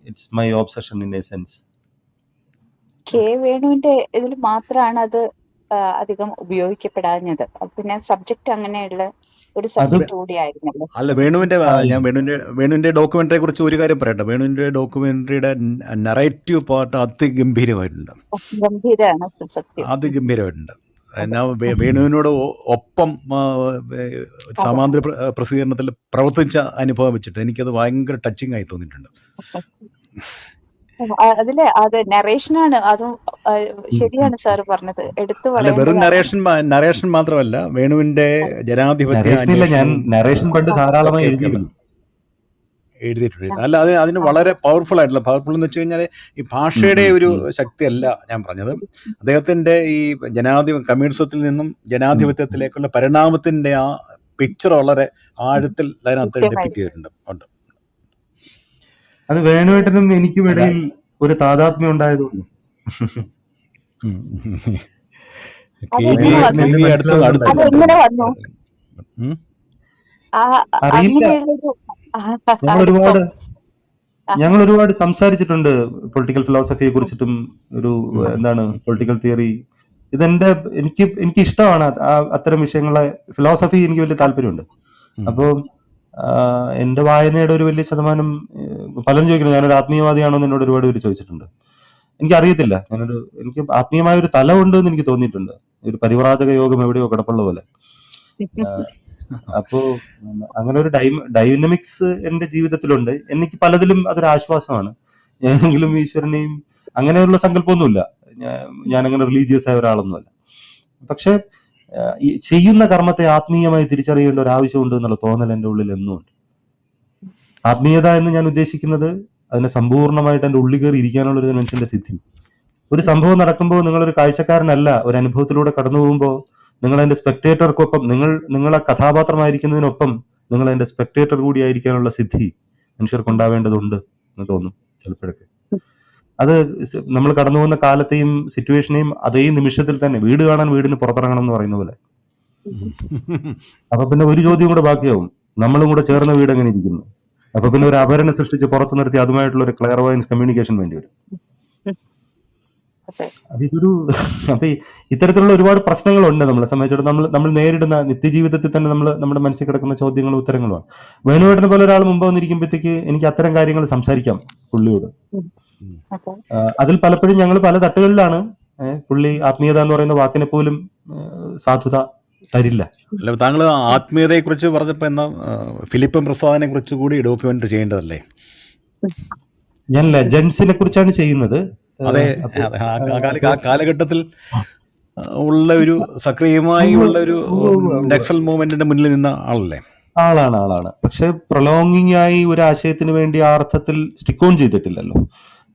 it's my obsession in a sense. K വേണുവിന്റെ ഇതിൽ മാത്രമാണ് അത് അധികം ഉപയോഗിക്കപ്പെടാഞ്ഞത്. പിന്നെ സബ്ജക്ട് അങ്ങനെയുള്ള ഒരു സബ്ജക്ട് കൂടിയായിരുന്നല്ലോ. അല്ല, ഞാൻ വേണുവിന്റെ ഡോക്യുമെന്ററിയെ കുറിച്ച് ഒരു കാര്യം പറയട്ടെ. വേണുവിന്റെ ഡോക്യുമെന്ററിയുടെ നറേറ്റീവ് പാർട്ട് അതിഗംഭീരമായിട്ടുണ്ട്. ഗംഭീരമാണ്, സത്യം, അതിഗംഭീരമായിട്ടുണ്ട്. വേണുവിനോട് ഒപ്പം സമാന്തര പ്രസിദ്ധീകരണത്തിൽ പ്രവർത്തിച്ച അനുഭവം വെച്ചിട്ട് എനിക്കത് ഭയങ്കര ടച്ചിങ് ആയി തോന്നിയിട്ടുണ്ട്. അതിലെ അത് നറേഷനാണ്, അതും ശരിയാണ് സാർ പറഞ്ഞത്. എടുത്തു അല്ല, വെറും നറേഷൻ മാത്രമല്ല, വേണുവിന്റെ ജനാധിപത്യ എഴുതിയിട്ടുണ്ട്. അല്ല, അതിന് വളരെ പവർഫുൾ എന്ന് വെച്ച് കഴിഞ്ഞാൽ ഈ ഭാഷയുടെ ഒരു ശക്തിയല്ല ഞാൻ പറഞ്ഞത്. അദ്ദേഹത്തിന്റെ ഈ കമ്മ്യൂണിസത്തിൽ നിന്നും ജനാധിപത്യത്തിലേക്കുള്ള പരിണാമത്തിന്റെ ആ പിക്ചർ വളരെ ആഴത്തിൽ അതിനകത്ത് ഡെപ്പിക്റ്റ് ചെയ്തിട്ടുണ്ട്. അത് വേണുവേട്ടനും എനിക്കും ഇടയിൽ ഒരു താതാത്മ്യം ഉണ്ടായതുകൊണ്ട് ഉം. അതെങ്ങനെ വേണുവേട്ടൻ വന്നു? എന്നെ അടുത്ത് മനസ്സിലാവുന്നുണ്ടായിരുന്നു. അതെങ്ങനെ വന്നു? ഉം. ആ അറിയില്ല. അങ്ങനെയുള്ളൊരു ഞങ്ങൾ അടുപ്പം. ഒരുപാട് ആ, ഞങ്ങൾ ഒരുപാട് സംസാരിച്ചിട്ടുണ്ട് പൊളിറ്റിക്കൽ ഫിലോസഫിയെ കുറിച്ചിട്ടും ഒരു എന്താണ് പൊളിറ്റിക്കൽ തിയറി. ഇതെന്റെ എനിക്ക് ഇഷ്ടമാണ് അത്തരം വിഷയങ്ങളെ. ഫിലോസഫി എനിക്ക് വലിയ താല്പര്യമുണ്ട്. ഉം. അപ്പോൾ എന്റെ വായനയുടെ ഒരു വലിയ ശതമാനം പലരും ചോദിക്കുന്നത് ഞാനൊരു ആത്മീയവാദിയാണോ എന്ന് എന്നോട് ഒരുപാട് പേര് ചോദിച്ചിട്ടുണ്ട്. എനിക്കറിയത്തില്ല. എനിക്ക് ആത്മീയമായ ഒരു തലമുണ്ട് എന്ന് എനിക്ക് തോന്നിയിട്ടുണ്ട്. ഒരു പരിവ്രാജക യോഗം എവിടെയോ കിടപ്പുള്ള പോലെ. ആ, അപ്പോ അങ്ങനെ ഒരു ഡൈനമിക്സ് എന്റെ ജീവിതത്തിലുണ്ട്. എനിക്ക് പലതിലും അതൊരു ആശ്വാസമാണ്. ഏതെങ്കിലും ഈശ്വരനെയും അങ്ങനെയുള്ള സങ്കല്പമൊന്നുമില്ല. ഞാൻ അങ്ങനെ റിലീജിയസ് ആയ ഒരാളൊന്നുമല്ല. പക്ഷെ ഈ ചെയ്യുന്ന കർമ്മത്തെ ആത്മീയമായി തിരിച്ചറിയേണ്ട ഒരു ആവശ്യമുണ്ട് എന്നുള്ള തോന്നൽ എന്റെ ഉള്ളിൽ എന്നും ഉണ്ട്. ആത്മീയത എന്ന് ഞാൻ ഉദ്ദേശിക്കുന്നത് അതിനെ സമ്പൂർണ്ണമായിട്ട് എന്റെ ഉള്ളിൽ കയറി ഇരിക്കാനുള്ള ഒരു മനുഷ്യന്റെ സിദ്ധി. ഒരു സംഭവം നടക്കുമ്പോൾ നിങ്ങളൊരു കാഴ്ചക്കാരനല്ല, ഒരു അനുഭവത്തിലൂടെ കടന്നു പോകുമ്പോൾ നിങ്ങൾ അതിന്റെ സ്പെക്ടേറ്റർക്കൊപ്പം നിങ്ങളെ കഥാപാത്രമായിരിക്കുന്നതിനൊപ്പം നിങ്ങൾ അതിന്റെ സ്പെക്ടേറ്റർ കൂടി ആയിരിക്കാനുള്ള സിദ്ധി മനുഷ്യർക്ക് ഉണ്ടാവേണ്ടതുണ്ട് എന്ന് തോന്നും ചിലപ്പോഴൊക്കെ. അത് നമ്മൾ കടന്നു പോകുന്ന കാലത്തെയും സിറ്റുവേഷനെയും അതേ നിമിഷത്തിൽ തന്നെ വീട് കാണാൻ വീടിന് പുറത്തിറങ്ങണം എന്ന് പറയുന്ന പോലെ. അപ്പൊ പിന്നെ ഒരു ചോദ്യം കൂടെ ബാക്കിയാവും, നമ്മളും കൂടെ ചേർന്ന വീട് എങ്ങനെ ഇരിക്കുന്നു. അപ്പൊ പിന്നെ ഒരു അപരനെ സൃഷ്ടിച്ച് പുറത്തു നിർത്തി അതുമായിട്ടുള്ള ഒരു ക്ലിയർവോയൻസ് കമ്മ്യൂണിക്കേഷൻ വേണ്ടി വരും. അതെ. അതിതൊരു അപ്പൊ ഇത്തരത്തിലുള്ള ഒരുപാട് പ്രശ്നങ്ങളുണ്ട് നമ്മളെ സംബന്ധിച്ചിടത്തോളം. നമ്മൾ നേരിടുന്ന നിത്യജീവിതത്തിൽ തന്നെ നമ്മുടെ മനസ്സിൽ കിടക്കുന്ന ചോദ്യങ്ങളും ഉത്തരങ്ങളുമാണ്. വേണുവേട്ടനെ പോലെ ഒരാൾ മുമ്പ് വന്നിരിക്കുമ്പോഴത്തേക്ക് എനിക്ക് അത്തരം കാര്യങ്ങൾ സംസാരിക്കാം പുള്ളിയോട്. അതെ. അതിൽ പലപ്പോഴും ഞങ്ങൾ പല തട്ടുകളിലാണ്. പുള്ളി ആത്മീയത എന്ന് പറയുന്ന വാക്കിനെ പോലും സാധുത തരില്ല. അല്ല, താങ്കൾ ആത്മീയതയെ കുറിച്ച് പറഞ്ഞപ്പോ എന്നാ ഫിലിപ്പ് പ്രസാദിനെ കുറിച്ച് കൂടി ഡോക്യുമെന്റ് ചെയ്യേണ്ടതല്ലേ? ഞാൻ ലെജൻസിനെ കുറിച്ചാണ് ചെയ്യുന്നത്. അതെ, ആ കാലഘട്ടത്തിൽ ഉള്ള ഒരു സക്രിയമായി ഉള്ള ഒരു നക്സൽ മൂവ്മെന്റിന്റെ മുന്നിൽ നിന്ന ആളല്ലേ? ആളാണ്. പക്ഷെ പ്രൊലോങ്ങിങ് ആയി ഒരു ആശയത്തിന് വേണ്ടി ആ അർത്ഥത്തിൽ സ്റ്റിക്ക് ഓൺ ചെയ്തിട്ടില്ലല്ലോ.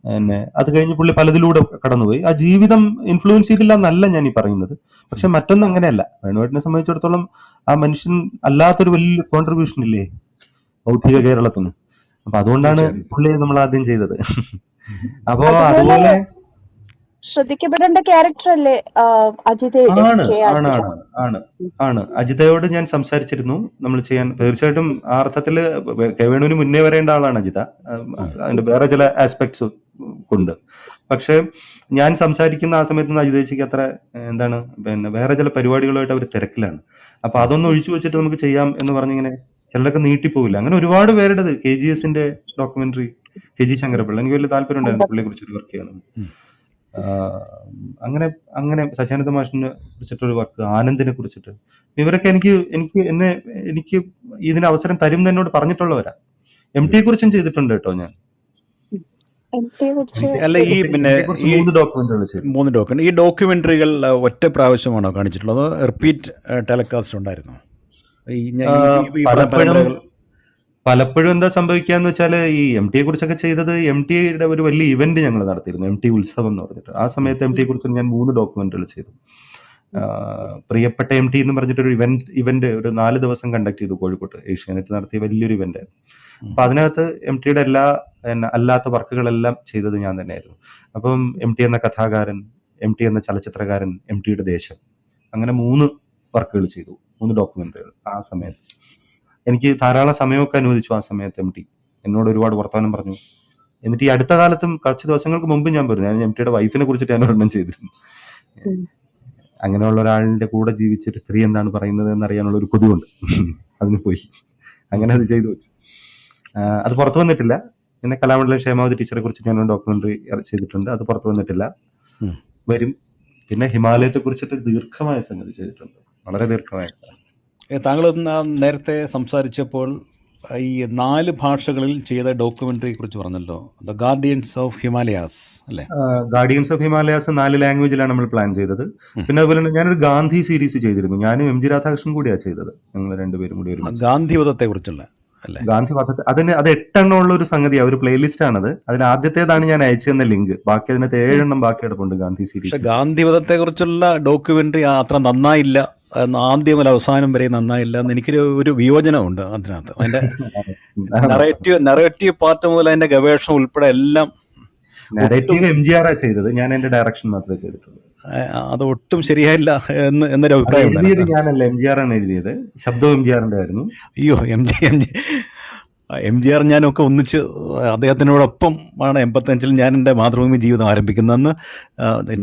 പിന്നെ അത് കഴിഞ്ഞ് പുള്ളി പലതിലൂടെ കടന്നുപോയി. ആ ജീവിതം ഇൻഫ്ലുവൻസ് ചെയ്തില്ല എന്നല്ല ഞാൻ ഈ പറയുന്നത്. പക്ഷെ മറ്റൊന്നും അങ്ങനെയല്ല. വേണുവേട്ടനെ സംബന്ധിച്ചിടത്തോളം ആ മനുഷ്യൻ അല്ലാത്തൊരു വലിയ കോൺട്രിബ്യൂഷൻ ഇല്ലേ ബൗദ്ധിക കേരളത്തിന്. അപ്പൊ അതുകൊണ്ടാണ് പുള്ളിയെ നമ്മൾ ആദ്യം ചെയ്തത്. അപ്പോ അതുപോലെ ശ്രദ്ധിക്കപ്പെടേണ്ട ക്യാരക്ടർ അല്ലേ അജിതയുടെ? ആണ്. അജിതയോട് ഞാൻ സംസാരിച്ചിരുന്നു നമ്മൾ ചെയ്യാൻ. തീർച്ചയായിട്ടും ആ അർത്ഥത്തില് കെ വേണുവിന് മുന്നേ വരേണ്ട ആളാണ് അജിത. അതിന്റെ വേറെ ചില ആസ്പെക്ട്സ് ഉണ്ട്. പക്ഷെ ഞാൻ സംസാരിക്കുന്ന ആ സമയത്ത് അജിതേച്ചിക്ക് അത്ര എന്താണ് പിന്നെ വേറെ ചില പരിപാടികളുമായിട്ട് അവർ തിരക്കിലാണ്. അപ്പൊ അതൊന്നും ഒഴിച്ചു വെച്ചിട്ട് നമുക്ക് ചെയ്യാം എന്ന് പറഞ്ഞിങ്ങനെ ചിലരൊക്കെ നീട്ടിപ്പോവില്ല. അങ്ങനെ ഒരുപാട് പേരുടേത് KGSന്റെ ഡോക്യുമെന്ററി, KG ശങ്കരപ്പിള്ള, എനിക്ക് വലിയ താല്പര്യം ഉണ്ടായിരുന്നു പുള്ളിയെ കുറിച്ചൊരു വർക്ക് ചെയ്യണം. അങ്ങനെ സച്ചിദാനന്ദ മാഷിനെ കുറിച്ചിട്ടൊരു വർക്ക്, ആനന്ദിനെ കുറിച്ചിട്ട്. ഇവരൊക്കെ എനിക്ക് ഇതിന് അവസരം തരും എന്നോട് പറഞ്ഞിട്ടുള്ളവരാ. MT കുറിച്ചും ചെയ്തിട്ടുണ്ട് കേട്ടോ ഞാൻ. അല്ല, ഈ പിന്നെ ഈ 3 ഡോക്യുമെന്ററികൾ ചെയ്തു. 3 ഡോക്യുമെന്റ്, ഈ ഡോക്യുമെന്ററികൾ ഒറ്റ പ്രാവശ്യമാണോ കാണിച്ചിട്ടുള്ളത്? റിപ്പീറ്റ് ടെലികാസ്റ്റ് ഉണ്ടായിരുന്നു? പലപ്പോഴും എന്താ സംഭവിക്കാന്ന് വെച്ചാൽ ഈ MT കുറിച്ചൊക്കെ ചെയ്തത്, MTയുടെ ഒരു വലിയ ഇവന്റ് ഞങ്ങൾ നടത്തിയിരുന്നു, MT ഉത്സവം എന്ന് പറഞ്ഞിട്ട്. ആ സമയത്ത് MT കുറിച്ച് ഞാൻ 3 ഡോക്യുമെന്ററികൾ ചെയ്തു. പ്രിയപ്പെട്ട MT എന്ന് പറഞ്ഞിട്ടൊരു ഇവന്റ് ഒരു 4 ദിവസം കണ്ടക്ട് ചെയ്തു കോഴിക്കോട്ട്. ഏഷ്യാനെറ്റ് നടത്തിയ വലിയൊരു ഇവന്റ്. അപ്പൊ അതിനകത്ത് MTയുടെ എല്ലാ അല്ലാത്ത വർക്കുകളെല്ലാം ചെയ്തത് ഞാൻ തന്നെയായിരുന്നു. അപ്പം MT എന്ന കഥാകാരൻ, MT എന്ന ചലച്ചിത്രകാരൻ, MTയുടെ ദേശം, അങ്ങനെ 3 വർക്കുകൾ ചെയ്തു, 3 ഡോക്യുമെന്ററികൾ. ആ സമയത്ത് എനിക്ക് ധാരാളം സമയമൊക്കെ അനുവദിച്ചു. ആ സമയത്ത് MT എന്നോട് ഒരുപാട് വർത്തമാനം പറഞ്ഞു. എന്നിട്ട് ഈ അടുത്ത കാലത്തും കുറച്ച് ദിവസങ്ങൾക്ക് മുമ്പ് ഞാൻ പറഞ്ഞു, ഞാൻ MTയുടെ വൈഫിനെ കുറിച്ചിട്ട് ഞാൻ ഒരെണ്ണം ചെയ്തിരുന്നു. അങ്ങനെയുള്ള ഒരാളിന്റെ കൂടെ ജീവിച്ചൊരു സ്ത്രീ എന്താണ് പറയുന്നത് എന്നറിയാനുള്ള ഒരു കൊതിവുണ്ട്. അതിന് പോയി അങ്ങനെ അത് ചെയ്തു വെച്ചു. അത് പുറത്തു വന്നിട്ടില്ല. പിന്നെ കലാമണ്ഡലം ക്ഷേമാവതി ടീച്ചറെ കുറിച്ച് ഞാൻ ഡോക്യുമെന്ററി ചെയ്തിട്ടുണ്ട്, അത് പുറത്തു വന്നിട്ടില്ല, വരും. പിന്നെ ഹിമാലയത്തെ കുറിച്ചിട്ട് ദീർഘമായ സംഗതി ചെയ്തിട്ടുണ്ട്, വളരെ ദീർഘമായ. താങ്കൾ നേരത്തെ സംസാരിച്ചപ്പോൾ ഈ 4 ഭാഷകളിൽ ചെയ്ത ഡോക്യുമെന്ററിയെ കുറിച്ച് പറഞ്ഞല്ലോ, ദ ഗാർഡിയൻസ് ഓഫ് ഹിമാലയാസ് അല്ലേ? ഗാർഡിയൻസ് ഓഫ് ഹിമാലയാസ് 4 ലാംഗ്വേജിലാണ് നമ്മൾ പ്ലാൻ ചെയ്തത്. പിന്നെ അതുപോലെ തന്നെ ഞാനൊരു ഗാന്ധി സീരീസ് ചെയ്തിരുന്നു. ഞാനും MG രാധാകൃഷ്ണൻ കൂടിയാണ് ചെയ്തത്. ഞങ്ങൾ രണ്ടുപേരും കൂടി ഒരു ഗാന്ധിവധത്തെ കുറിച്ചുള്ള അല്ലേ? ഗാന്ധി വധത്തെ അത് 8 എണ്ണം ഉള്ള ഒരു സംഗതിയാണ്, ഒരു പ്ലേലിസ്റ്റ് ആണത്. അതിൽ ആദ്യത്തേതാണ് ഞാൻ അയച്ചു തന്ന ലിങ്ക്. ബാക്കി അതിനകത്ത് 7 എണ്ണം ബാക്കി കിടപ്പുണ്ട് ഗാന്ധി സീരീസ്. ഗാന്ധിവധത്തെ കുറിച്ചുള്ള ഡോക്യുമെന്ററി അത്ര നന്നായില്ല ആദ്യം മുതൽ അവസാനം വരെ നന്നായില്ല എന്ന് എനിക്കൊരു വിയോജനമുണ്ട് അതിനകത്ത്. അതിൻ്റെ നറേറ്റീവ് പാർട്ട് മുതൽ അതിൻ്റെ ഗവേഷണം ഉൾപ്പെടെ എല്ലാം നരേറ്റീവ് MGR ചെയ്തത്, ഞാൻ എന്റെ ഡയറക്ഷൻ മാത്രമേ ചെയ്തിട്ടുള്ളൂ. അത് ഒട്ടും ശരിയായില്ല എന്നൊരു അഭിപ്രായം എഴുതിയത് ഞാനല്ല, MGR ആണ് എഴുതിയത്. ശബ്ദവും MGRന്റെ ആയിരുന്നു. അയ്യോ, MGR ഞാനൊക്കെ ഒന്നിച്ച് അദ്ദേഹത്തിനോടൊപ്പം ആണ് 85 ഞാൻ എൻ്റെ മാതൃഭൂമി ജീവിതം ആരംഭിക്കുന്നതെന്ന്.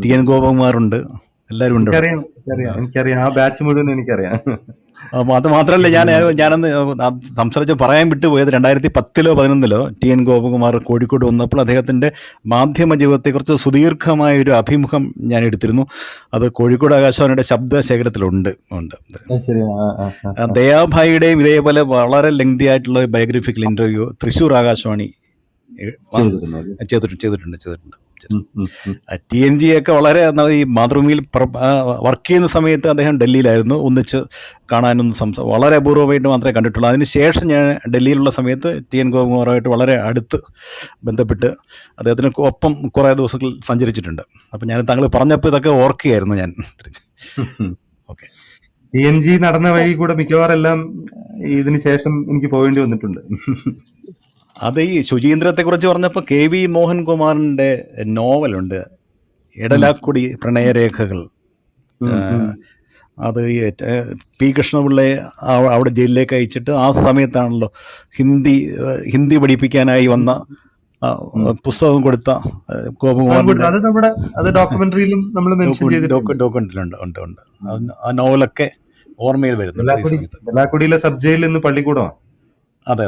TN ഗോപകുമാറുണ്ട്, എല്ലാവരും ഉണ്ട്. എനിക്കറിയാം, ആ ബാച്ച് മുഴുവൻ എനിക്കറിയാം. അത് മാത്രമല്ല, ഞാനന്ന് സംസാരിച്ച് പറയാൻ വിട്ടുപോയത് 2010-ലോ 2011-ലോ TN ഗോപകുമാർ കോഴിക്കോട് വന്നപ്പോൾ അദ്ദേഹത്തിൻ്റെ മാധ്യമ ജീവിതത്തെക്കുറിച്ച് സുദീർഘമായ ഒരു അഭിമുഖം ഞാൻ എടുത്തിരുന്നു. അത് കോഴിക്കോട് ആകാശവാണിയുടെ ശബ്ദശേഖരത്തിലുണ്ട്. ദയാഭായിയുടെയും ഇതേപോലെ വളരെ ലെങ്തി ആയിട്ടുള്ള ബയോഗ്രഫിക്കൽ ഇൻ്റർവ്യൂ തൃശ്ശൂർ ആകാശവാണി ചെയ്തിട്ടുണ്ട്. TNG ഒക്കെ വളരെ ഈ മാതൃഭൂമിയിൽ വർക്ക് ചെയ്യുന്ന സമയത്ത് അദ്ദേഹം ഡൽഹിയിലായിരുന്നു. ഒന്നിച്ച് കാണാനൊന്നും വളരെ അപൂർവമായിട്ട് മാത്രമേ കണ്ടിട്ടുള്ളൂ. അതിനുശേഷം ഞാൻ ഡൽഹിയിലുള്ള സമയത്ത് TN ഗോപകുമാറുമായിട്ട് വളരെ അടുത്ത് ബന്ധപ്പെട്ട് അദ്ദേഹത്തിന് ഒപ്പം കുറേ ദിവസങ്ങൾ സഞ്ചരിച്ചിട്ടുണ്ട്. അപ്പം ഞാൻ താങ്കൾ പറഞ്ഞപ്പോൾ ഇതൊക്കെ ഓർക്കുകയായിരുന്നു ഞാൻ. ഓക്കെ, TNG നടന്ന വഴി കൂടെ മിക്കവാറും എല്ലാം ഇതിന് ശേഷം എനിക്ക് പോകേണ്ടി വന്നിട്ടുണ്ട്. അത് ഈ ശുചീന്ദ്രത്തെ കുറിച്ച് പറഞ്ഞപ്പോൾ KV മോഹൻകുമാറിന്റെ നോവലുണ്ട്, എടലാക്കുടി പ്രണയരേഖകൾ. അത് P കൃഷ്ണപിള്ളയെ അവിടെ ജയിലിലേക്ക് അയച്ചിട്ട് ആ സമയത്താണല്ലോ ഹിന്ദി പഠിപ്പിക്കാനായി വന്ന പുസ്തകം കൊടുത്ത ഗോപകുമാർ. ഡോക്യുമെന്ററിയിലും ഡോക്യുമെന്ററിലുണ്ട്. ആ നോവലൊക്കെ ഓർമ്മയിൽ വരുന്നു. എടലാക്കുടിയിലെ സബ് ജയിലിൽ നിന്ന് പള്ളിക്കൂടമാണ്. അതെ.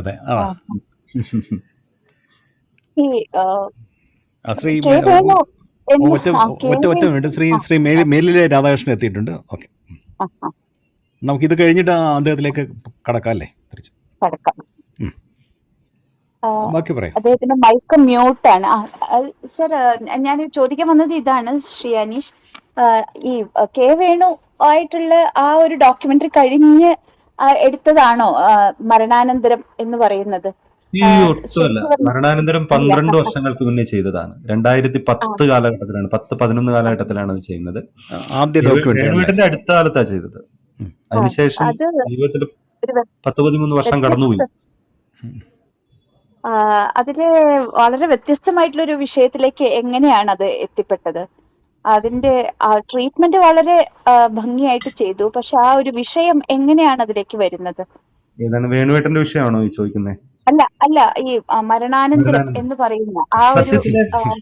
ശ്രീ മേലിലെ രാധാകൃഷ്ണൻ എത്തിയിട്ടുണ്ട്. ഓക്കെ, നമുക്കിത് കഴിഞ്ഞിട്ട് അദ്ദേഹത്തിലേക്ക് കടക്കാം അല്ലേ? തിരിച്ച് ബാക്കി പറയാം. അദ്ദേഹത്തിന്റെ മൈക്ക് മ്യൂട്ടാണ്. സർ, ഞാൻ ചോദിക്കാൻ വന്നത് ഇതാണ് ശ്രീ അനീഷ്, ഈ കെ വേണു ആയിട്ടുള്ള ആ ഒരു ഡോക്യുമെന്ററി കഴിഞ്ഞ് എടുത്തതാണോ മരണാനന്തരം എന്ന് പറയുന്നത്? മരണാനന്തരം 12 വർഷങ്ങൾക്ക് മുന്നേ ചെയ്തതാണ്. 2010 കാലഘട്ടത്തിലാണ്, 10-11 കാലഘട്ടത്തിലാണ് അത് ചെയ്യുന്നത്. വേണുവേട്ടന്റെ അടുത്ത കാലത്താണ് ചെയ്തത്. അതിനുശേഷം ജീവിതത്തിൽ 10-13 വർഷം കടന്നുപോയി. അതില് വളരെ വ്യത്യസ്തമായിട്ടുള്ള ഒരു വിഷയത്തിലേക്ക് എങ്ങനെയാണ് അത് എത്തിപ്പെട്ടത്? അതിന്റെ ട്രീറ്റ്മെന്റ് വളരെ ഭംഗിയായിട്ട് ചെയ്തു, പക്ഷെ ആ ഒരു വിഷയം എങ്ങനെയാണ് അതിലേക്ക് വരുന്നത്? ഏതാണ് വേണുവേട്ടന്റെ വിഷയമാണോ ഈ ചോദിക്കുന്നത്? അല്ല, ഈ മരണാനന്തരം എന്ന് പറയുന്ന ആ ഒരു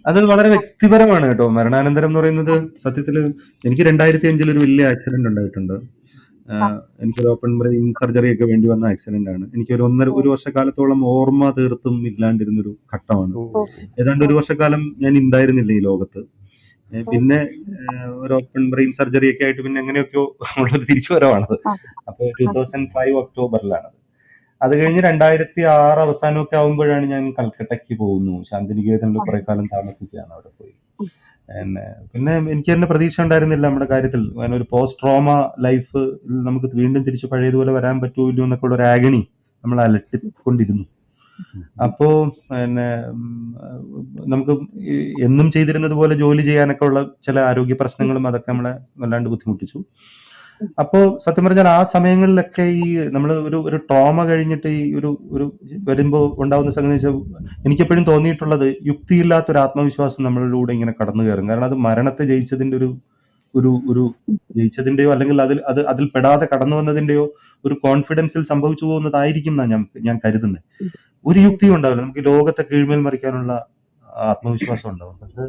അത് വളരെ വ്യക്തിപരമാണ് കേട്ടോ. മരണാനന്തരം എന്ന് പറയുന്നത് സത്യത്തില് എനിക്ക് 2005 ഒരു വലിയ ആക്സിഡന്റ് ഉണ്ടായിട്ടുണ്ട്. എനിക്കൊരു ഓപ്പൺ ബ്രെയിൻ സർജറി ഒക്കെ വേണ്ടി വന്ന ആക്സിഡന്റ് ആണ്. എനിക്കൊരു ഒരു വർഷക്കാലത്തോളം ഓർമ്മ തീർത്തും ഇല്ലാണ്ടിരുന്നൊരു ഘട്ടമാണ്. ഏതാണ്ട് ഒരു വർഷക്കാലം ഞാൻ ഉണ്ടായിരുന്നില്ല ഈ ലോകത്ത്. പിന്നെ ഒരു ഓപ്പൺ ബ്രെയിൻ സർജറി ഒക്കെ ആയിട്ട് പിന്നെ എങ്ങനെയൊക്കെയോ ഉള്ളൊരു തിരിച്ചുവരവാണത്. അപ്പൊ 2005 ഒക്ടോബറിലാണത്. അത് കഴിഞ്ഞ് 2006 അവസാനമൊക്കെ ആകുമ്പോഴാണ് ഞാൻ കൽക്കട്ടയ്ക്ക് പോകുന്നു. ശാന്തിനികേതനിൽ കുറെ കാലം താമസിക്കുകയാണ് അവിടെ പോയി. പിന്നെ എനിക്ക് തന്നെ പ്രതീക്ഷ ഉണ്ടായിരുന്നില്ല നമ്മുടെ കാര്യത്തിൽ. ഒരു പോസ്റ്റ് ട്രോമ ലൈഫ് നമുക്ക് വീണ്ടും തിരിച്ച് പഴയതുപോലെ വരാൻ പറ്റുമല്ലോ എന്നൊക്കെ ഉള്ള ഒരു ആഗണി നമ്മൾ അലട്ടിക്കൊണ്ടിരുന്നു. അപ്പോ നമുക്ക് എന്നും ചെയ്തിരുന്നത് പോലെ ജോലി ചെയ്യാനൊക്കെ ഉള്ള ചില ആരോഗ്യ പ്രശ്നങ്ങളും അതൊക്കെ നമ്മളെ വല്ലാണ്ട് ബുദ്ധിമുട്ടിച്ചു. അപ്പോ സത്യം പറഞ്ഞാൽ ആ സമയങ്ങളിലൊക്കെ ഈ നമ്മൾ ഒരു ട്രോമ കഴിഞ്ഞിട്ട് ഈ ഒരു വരുമ്പോ ഉണ്ടാവുന്ന സംഗതി വെച്ചാൽ എനിക്കെപ്പോഴും തോന്നിയിട്ടുള്ളത് യുക്തിയില്ലാത്തൊരു ആത്മവിശ്വാസം നമ്മളിലൂടെ ഇങ്ങനെ കടന്നു കയറും. കാരണം അത് മരണത്തെ ജയിച്ചതിന്റെ ഒരു ജയിച്ചതിന്റെയോ അല്ലെങ്കിൽ അതിൽ പെടാതെ കടന്നു വന്നതിന്റെയോ ഒരു കോൺഫിഡൻസിൽ സംഭവിച്ചു പോകുന്നതായിരിക്കും എന്നാണ് ഞാൻ കരുതുന്നത്. ഒരു യുക്തിയും ഉണ്ടാവില്ല. നമുക്ക് ലോകത്തെ കീഴ്മേൽ മറിക്കാനുള്ള ആത്മവിശ്വാസം ഉണ്ടാവും. പക്ഷെ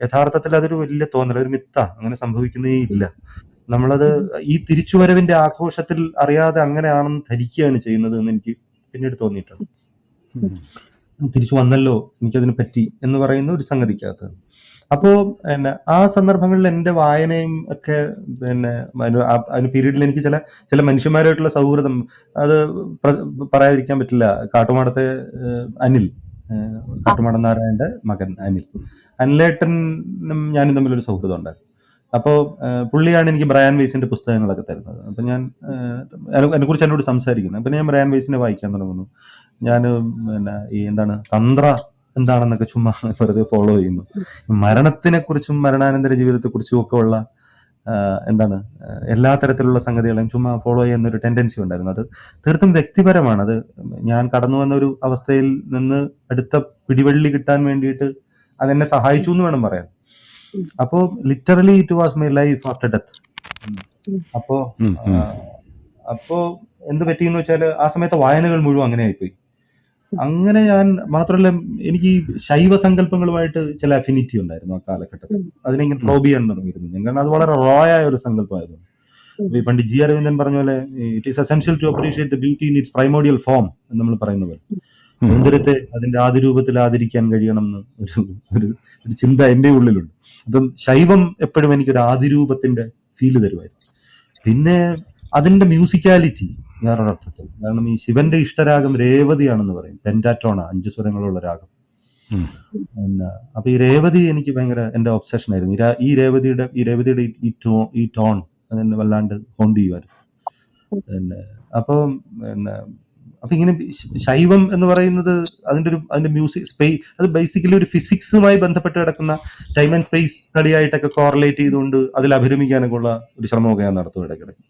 യഥാർത്ഥത്തിൽ അതൊരു വലിയ തോന്നൽ, ഒരു മിത്ത. അങ്ങനെ സംഭവിക്കുന്നേ ഇല്ല. നമ്മളത് ഈ തിരിച്ചുവരവിന്റെ ആഘോഷത്തിൽ അറിയാതെ അങ്ങനെയാണെന്ന് ധരിക്കുകയാണ് ചെയ്യുന്നത് എന്ന് എനിക്ക് പിന്നീട് തോന്നിയിട്ടുണ്ട്. തിരിച്ചു വന്നല്ലോ, എനിക്കതിന് പറ്റി എന്ന് പറയുന്ന ഒരു സംഗതിക്കകത്ത്. അപ്പോ ആ സന്ദർഭങ്ങളിൽ എന്റെ വായനയും ഒക്കെ അതിന് പീരീഡിൽ എനിക്ക് ചില മനുഷ്യന്മാരായിട്ടുള്ള സൗഹൃദം അത് പറയാതിരിക്കാൻ പറ്റില്ല. കാട്ടുമാടത്തെ അനിൽ, കാട്ടുമാടൻ നാരായണന്റെ മകൻ അനിലേട്ടനും ഞാനും തമ്മിലൊരു സൗഹൃദം ഉണ്ടായിരുന്നു. അപ്പോൾ പുള്ളിയാണ് എനിക്ക് ബ്രയാൻ വെയ്സിന്റെ പുസ്തകങ്ങളൊക്കെ തരുന്നത്. അപ്പൊ ഞാൻ അതിനെക്കുറിച്ച് എന്നോട് സംസാരിക്കുന്നത്. അപ്പൊ ഞാൻ ബ്രയാൻ വെയ്സിനെ വായിക്കാൻ തുടങ്ങുന്നു. ഞാൻ ഈ തന്ത്ര എന്താണെന്നൊക്കെ ചുമ്മാ വെറുതെ ഫോളോ ചെയ്യുന്നു. മരണത്തിനെ കുറിച്ചും മരണാനന്തര ജീവിതത്തെ കുറിച്ചും ഒക്കെ ഉള്ള എന്താണ് എല്ലാ തരത്തിലുള്ള സംഗതികളെയും ചുമ്മാ ഫോളോ ചെയ്യുന്ന ഒരു ടെൻഡൻസി ഉണ്ടായിരുന്നു. അത് തീർത്തും വ്യക്തിപരമാണ്. അത് ഞാൻ കടന്നു വന്ന ഒരു അവസ്ഥയിൽ നിന്ന് അടുത്ത പിടിവള്ളി കിട്ടാൻ വേണ്ടിയിട്ട് അതെന്നെ സഹായിച്ചു എന്ന് വേണം പറയാൻ. അപ്പോ literally it was my life after death. അപ്പോ അപ്പോ എന്ത് പറ്റിയെന്ന് വെച്ചാൽ ആ സമയത്തെ വായനകൾ മുഴുവൻ അങ്ങനെ ആയിപ്പോയി. അങ്ങനെ ഞാൻ മാത്രമല്ല, എനിക്ക് ഈ ശൈവ സങ്കല്പങ്ങളുമായിട്ട് ചില അഫിനിറ്റി ഉണ്ടായിരുന്നു ആ കാലഘട്ടത്തിൽ. അതിനെ ഇങ്ങനെ പ്രോബ് ചെയ്യാൻ തുടങ്ങിയിരുന്നു ഞാൻ. കാരണം അത് വളരെ റോ ആയ ഒരു സങ്കല്പമായിരുന്നു. ഈ പണ്ട് ജി അരവിന്ദൻ പറഞ്ഞ പോലെ it is essential to appreciate the beauty in its primordial form എന്ന് നമ്മൾ പറയുന്ന പോലെ സൗന്ദര്യത്തെ അതിന്റെ ആദ്യ രൂപത്തിൽ ആദരിക്കാൻ കഴിയണം എന്ന് ഒരു ചിന്ത എന്റെ ഉള്ളിലുണ്ട്. അപ്പം ശൈവം എപ്പോഴും എനിക്കൊരു ആദിരൂപത്തിന്റെ ഫീല് തരുമായിരുന്നു. പിന്നെ അതിന്റെ മ്യൂസിക്കാലിറ്റി വേറൊരർത്ഥത്തിൽ, കാരണം ഈ ശിവന്റെ ഇഷ്ടരാഗം രേവതിയാണെന്ന് പറയും. പെന്റാറ്റോണ, 5 സ്വരങ്ങളുള്ള രാഗം. പിന്നെ അപ്പൊ ഈ രേവതി എനിക്ക് ഭയങ്കര എന്റെ ഒബ്സഷൻ ആയിരുന്നു. ഈ രേവതിയുടെ ഈ ടോൺ അതെന്നെ വല്ലാണ്ട് ഹോണ്ട് ചെയ്യുമായിരുന്നു. പിന്നെ അപ്പൊ ഇങ്ങനെ ശൈവം എന്ന് പറയുന്നത് അതിന്റെ മ്യൂസിക് അത് ബേസിക്കലി ഒരു ഫിസിക്സുമായി ബന്ധപ്പെട്ട് കിടക്കുന്ന ടൈം ആൻഡ് സ്പേസ് സ്റ്റഡിയായിട്ടൊക്കെ കോറിലേറ്റ് ചെയ്തുകൊണ്ട് അതിൽ അഭിരമിക്കാനൊക്കെ ഉള്ള ഒരു ശ്രമമൊക്കെ ഞാൻ നടത്തും ഇടയ്ക്കിടയ്ക്ക്.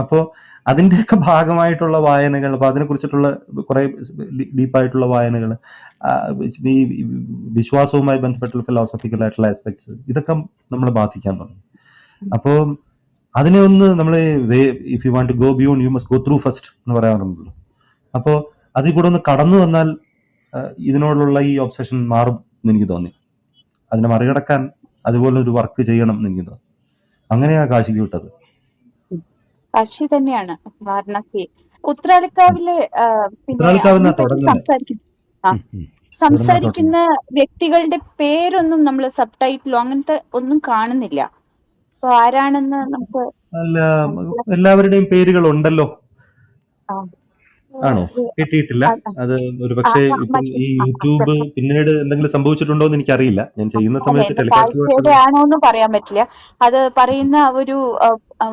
അപ്പോ അതിന്റെയൊക്കെ ഭാഗമായിട്ടുള്ള വായനകൾ, അപ്പൊ അതിനെ കുറിച്ചിട്ടുള്ള കുറെ ഡീപ്പായിട്ടുള്ള വായനകൾ, ഈ വിശ്വാസവുമായി ബന്ധപ്പെട്ടുള്ള ഫിലോസഫിക്കൽ ആയിട്ടുള്ള ആസ്പെക്ട്സ്, ഇതൊക്കെ നമ്മളെ ബാധിക്കാൻ തുടങ്ങി. അപ്പോ അതിനെ ഒന്ന് നമ്മള് if you want to go beyond you must go through first എന്ന് പറയാറുണ്ടല്ലോ. അപ്പോ അതിൽ കൂടെ ഒന്ന് കടന്നു വന്നാൽ ഇതിനോടുള്ള ഈ ഒബ്സഷൻ മാറും എന്ന് എനിക്ക് തോന്നി. അതിനെ മറികടക്കാൻ അതുപോലെ ഒരു വർക്ക് ചെയ്യണം എന്ന് എനിക്ക് തോന്നി. അങ്ങനെയാ കാശിക്ക് വിട്ടത്. കാശി തന്നെയാണ് വാരണാസി. ഉത്രാളിക്കാവിലെ സംസാരിക്കുന്ന വ്യക്തികളുടെ പേരൊന്നും നമ്മൾ സബ് ടൈറ്റിലോ അങ്ങനത്തെ ഒന്നും കാണുന്നില്ല. അപ്പൊ ആരാണെന്ന് നമുക്ക് അല്ല, എല്ലാവരുടെയും പേരുകൾ ഉണ്ടല്ലോ. ആണോ? കിട്ടിയിട്ടില്ല. അത് ഒരു പക്ഷേ ഈ യൂട്യൂബ് പിന്നീട് എന്തെങ്കിലും സംഭവിച്ചിട്ടുണ്ടോ എന്ന് എനിക്കറിയില്ല. ഞാൻ ചെയ്യുന്ന സമയത്ത് ടെലികാസ്റ്റ് ആണോന്നും പറയാൻ പറ്റില്ല. അത് പറയുന്ന ഒരു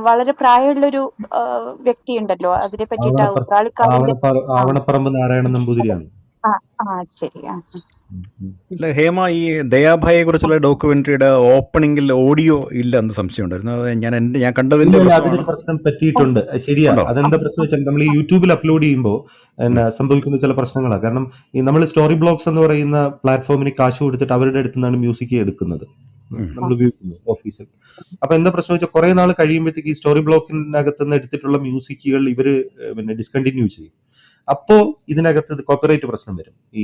വളരെ പ്രായമുള്ളൊരു വ്യക്തി ഉണ്ടല്ലോ, അതിനെ പറ്റിയിട്ട് ആവണപ്പറമ്പ് നാരായണൻ നമ്പൂതിരിയാണ്. അല്ല ഹേമ, ഈ ദയാഭായെ കുറിച്ചുള്ള ഡോക്യുമെന്ററിയുടെ ഓപ്പണിംഗിൽ ഓഡിയോ ഇല്ല എന്ന് സംശയം ഉണ്ടായിരുന്നു. ഞാൻ കണ്ടതിന്റെ അതിനൊരു പ്രശ്നം പറ്റിയിട്ടുണ്ട്. ശരിയാണ്. അതെന്താ പ്രശ്നം വെച്ചാൽ നമ്മൾ ഈ യൂട്യൂബിൽ അപ്ലോഡ് ചെയ്യുമ്പോൾ സംഭവിക്കുന്ന ചില പ്രശ്നങ്ങളാണ്. കാരണം ഈ നമ്മൾ സ്റ്റോറി ബ്ലോഗ്സ് എന്ന് പറയുന്ന പ്ലാറ്റ്ഫോമിന് കാശ് കൊടുത്തിട്ട് അവരുടെ അടുത്ത് നിന്നാണ് മ്യൂസിക് എടുക്കുന്നത്, നമ്മൾ ഉപയോഗിക്കുന്നത് ഓഫീസിൽ. അപ്പൊ എന്താ പ്രശ്നം വെച്ചാൽ കുറെ നാൾ കഴിയുമ്പോഴത്തേക്ക് ഈ സ്റ്റോറി ബ്ലോക്കിനകത്ത് നിന്ന് എടുത്തിട്ടുള്ള മ്യൂസിക്കുകൾ ഇവര് ഡിസ്കണ്ടിന്യൂ ചെയ്യും. അപ്പോ ഇതിനകത്ത് കോപ്പിറൈറ്റ് പ്രശ്നം വരും ഈ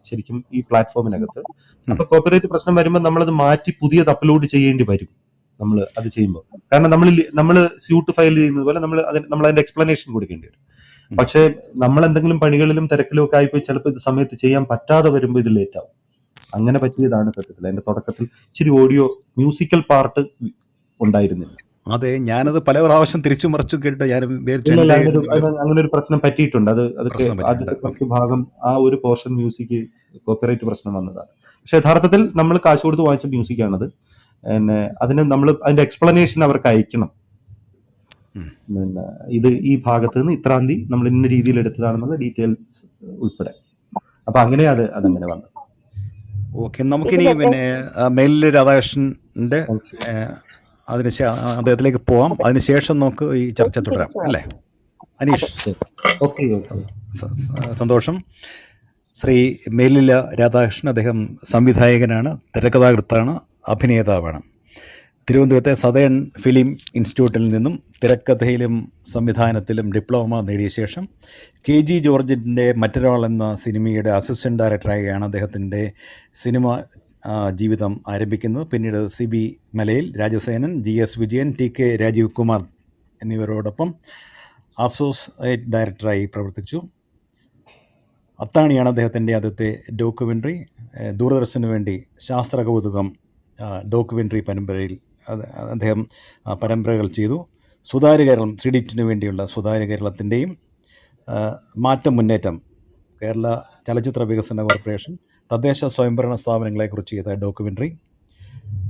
ശരിക്കും ഈ പ്ലാറ്റ്ഫോമിനകത്ത്. അപ്പൊ കോപ്പിറൈറ്റ് പ്രശ്നം വരുമ്പോൾ നമ്മളത് മാറ്റി പുതിയത് അപ്ലോഡ് ചെയ്യേണ്ടി വരും നമ്മൾ അത് ചെയ്യുമ്പോൾ. കാരണം നമ്മൾ സ്യൂട്ട് ഫയൽ ചെയ്യുന്നത് പോലെ നമ്മൾ അതിന്റെ എക്സ്പ്ലനേഷൻ കൊടുക്കേണ്ടി വരും. പക്ഷെ നമ്മൾ എന്തെങ്കിലും പണികളിലും തിരക്കിലും ഒക്കെ ആയിപ്പോയി ചിലപ്പോൾ ഇത് സമയത്ത് ചെയ്യാൻ പറ്റാതെ വരുമ്പോൾ ഇത് ലേറ്റ് ആവും. അങ്ങനെ പറ്റിയതാണ് സത്യത്തിൽ. അതിന്റെ തുടക്കത്തിൽ ഇച്ചിരി ഓഡിയോ മ്യൂസിക്കൽ പാർട്ട് ഉണ്ടായിരുന്നില്ല. അതെ, ഞാനത് പല പ്രാവശ്യം തിരിച്ചു മറിച്ചു കേട്ട് ഞാൻ അങ്ങനെ ഒരു പ്രശ്നം പറ്റിയിട്ടുണ്ട്. അതിന്റെ കുറച്ച് ഭാഗം ആ ഒരു പോർഷൻ മ്യൂസിക് കോപ്പിറൈറ്റ് പ്രശ്നം വന്നതാണ്. പക്ഷെ യഥാർത്ഥത്തിൽ നമ്മൾ കാശ് കൊടുത്ത് വാങ്ങിച്ച മ്യൂസിക്കാണത്. പിന്നെ അതിന് നമ്മൾ അതിന്റെ എക്സ്പ്ലനേഷൻ അവർക്ക് അയക്കണം. പിന്നെ ഇത് ഈ ഭാഗത്ത് നിന്ന് ഇത്രാം തീയതി നമ്മൾ ഇന്ന രീതിയിൽ എടുത്തതാണെന്നുള്ള ഡീറ്റെയിൽസ് ഉൾപ്പെടെ. അപ്പൊ അങ്ങനെ അതങ്ങനെ വന്നത്. ഓക്കെ, നമുക്കിനി പിന്നെ മേലിൽ രാധാകൃഷ്ണന്റെ അദ്ദേഹത്തിലേക്ക് പോവാം. അതിനുശേഷം നമുക്ക് ഈ ചർച്ച തുടരാം, അല്ലേ അനീഷ്? സന്തോഷം. ശ്രീ മേലില രാധാകൃഷ്ണൻ, അദ്ദേഹം സംവിധായകനാണ്, തിരക്കഥാകൃത്താണ്, അഭിനേതാവാണ്. തിരുവനന്തപുരത്തെ സതേൺ ഫിലിം ഇൻസ്റ്റിറ്റ്യൂട്ടിൽ നിന്നും തിരക്കഥയിലും സംവിധാനത്തിലും ഡിപ്ലോമ നേടിയ ശേഷം KG ജോർജിൻ്റെ മറ്റൊരാൾ എന്ന സിനിമയുടെ അസിസ്റ്റൻറ്റ് ഡയറക്ടറായാണ് അദ്ദേഹത്തിൻ്റെ സിനിമ ജീവിതം ആരംഭിക്കുന്നത്. പിന്നീട് CB മലയിൽ, രാജസേനൻ, GS വിജയൻ, TK രാജീവ് കുമാർ എന്നിവരോടൊപ്പം അസോസിയേറ്റ് ഡയറക്ടറായി പ്രവർത്തിച്ചു. അത്താണിയാണ് അദ്ദേഹത്തിൻ്റെ ആദ്യത്തെ ഡോക്യുമെൻ്ററി. ദൂരദർശന് വേണ്ടി ശാസ്ത്ര കൗതുകം ഡോക്യുമെൻ്ററി പരമ്പരയിൽ അദ്ദേഹം പരമ്പരകൾ ചെയ്തു. സുതാര്യ കേരളം, ക്രെഡിറ്റിന് വേണ്ടിയുള്ള സുതാര്യ കേരളത്തിൻ്റെയും മാറ്റം മുന്നേറ്റം, കേരള ചലച്ചിത്ര വികസന കോർപ്പറേഷൻ, തദ്ദേശ സ്വയംഭരണ സ്ഥാപനങ്ങളെക്കുറിച്ച് ചെയ്ത ഡോക്യുമെൻ്ററി.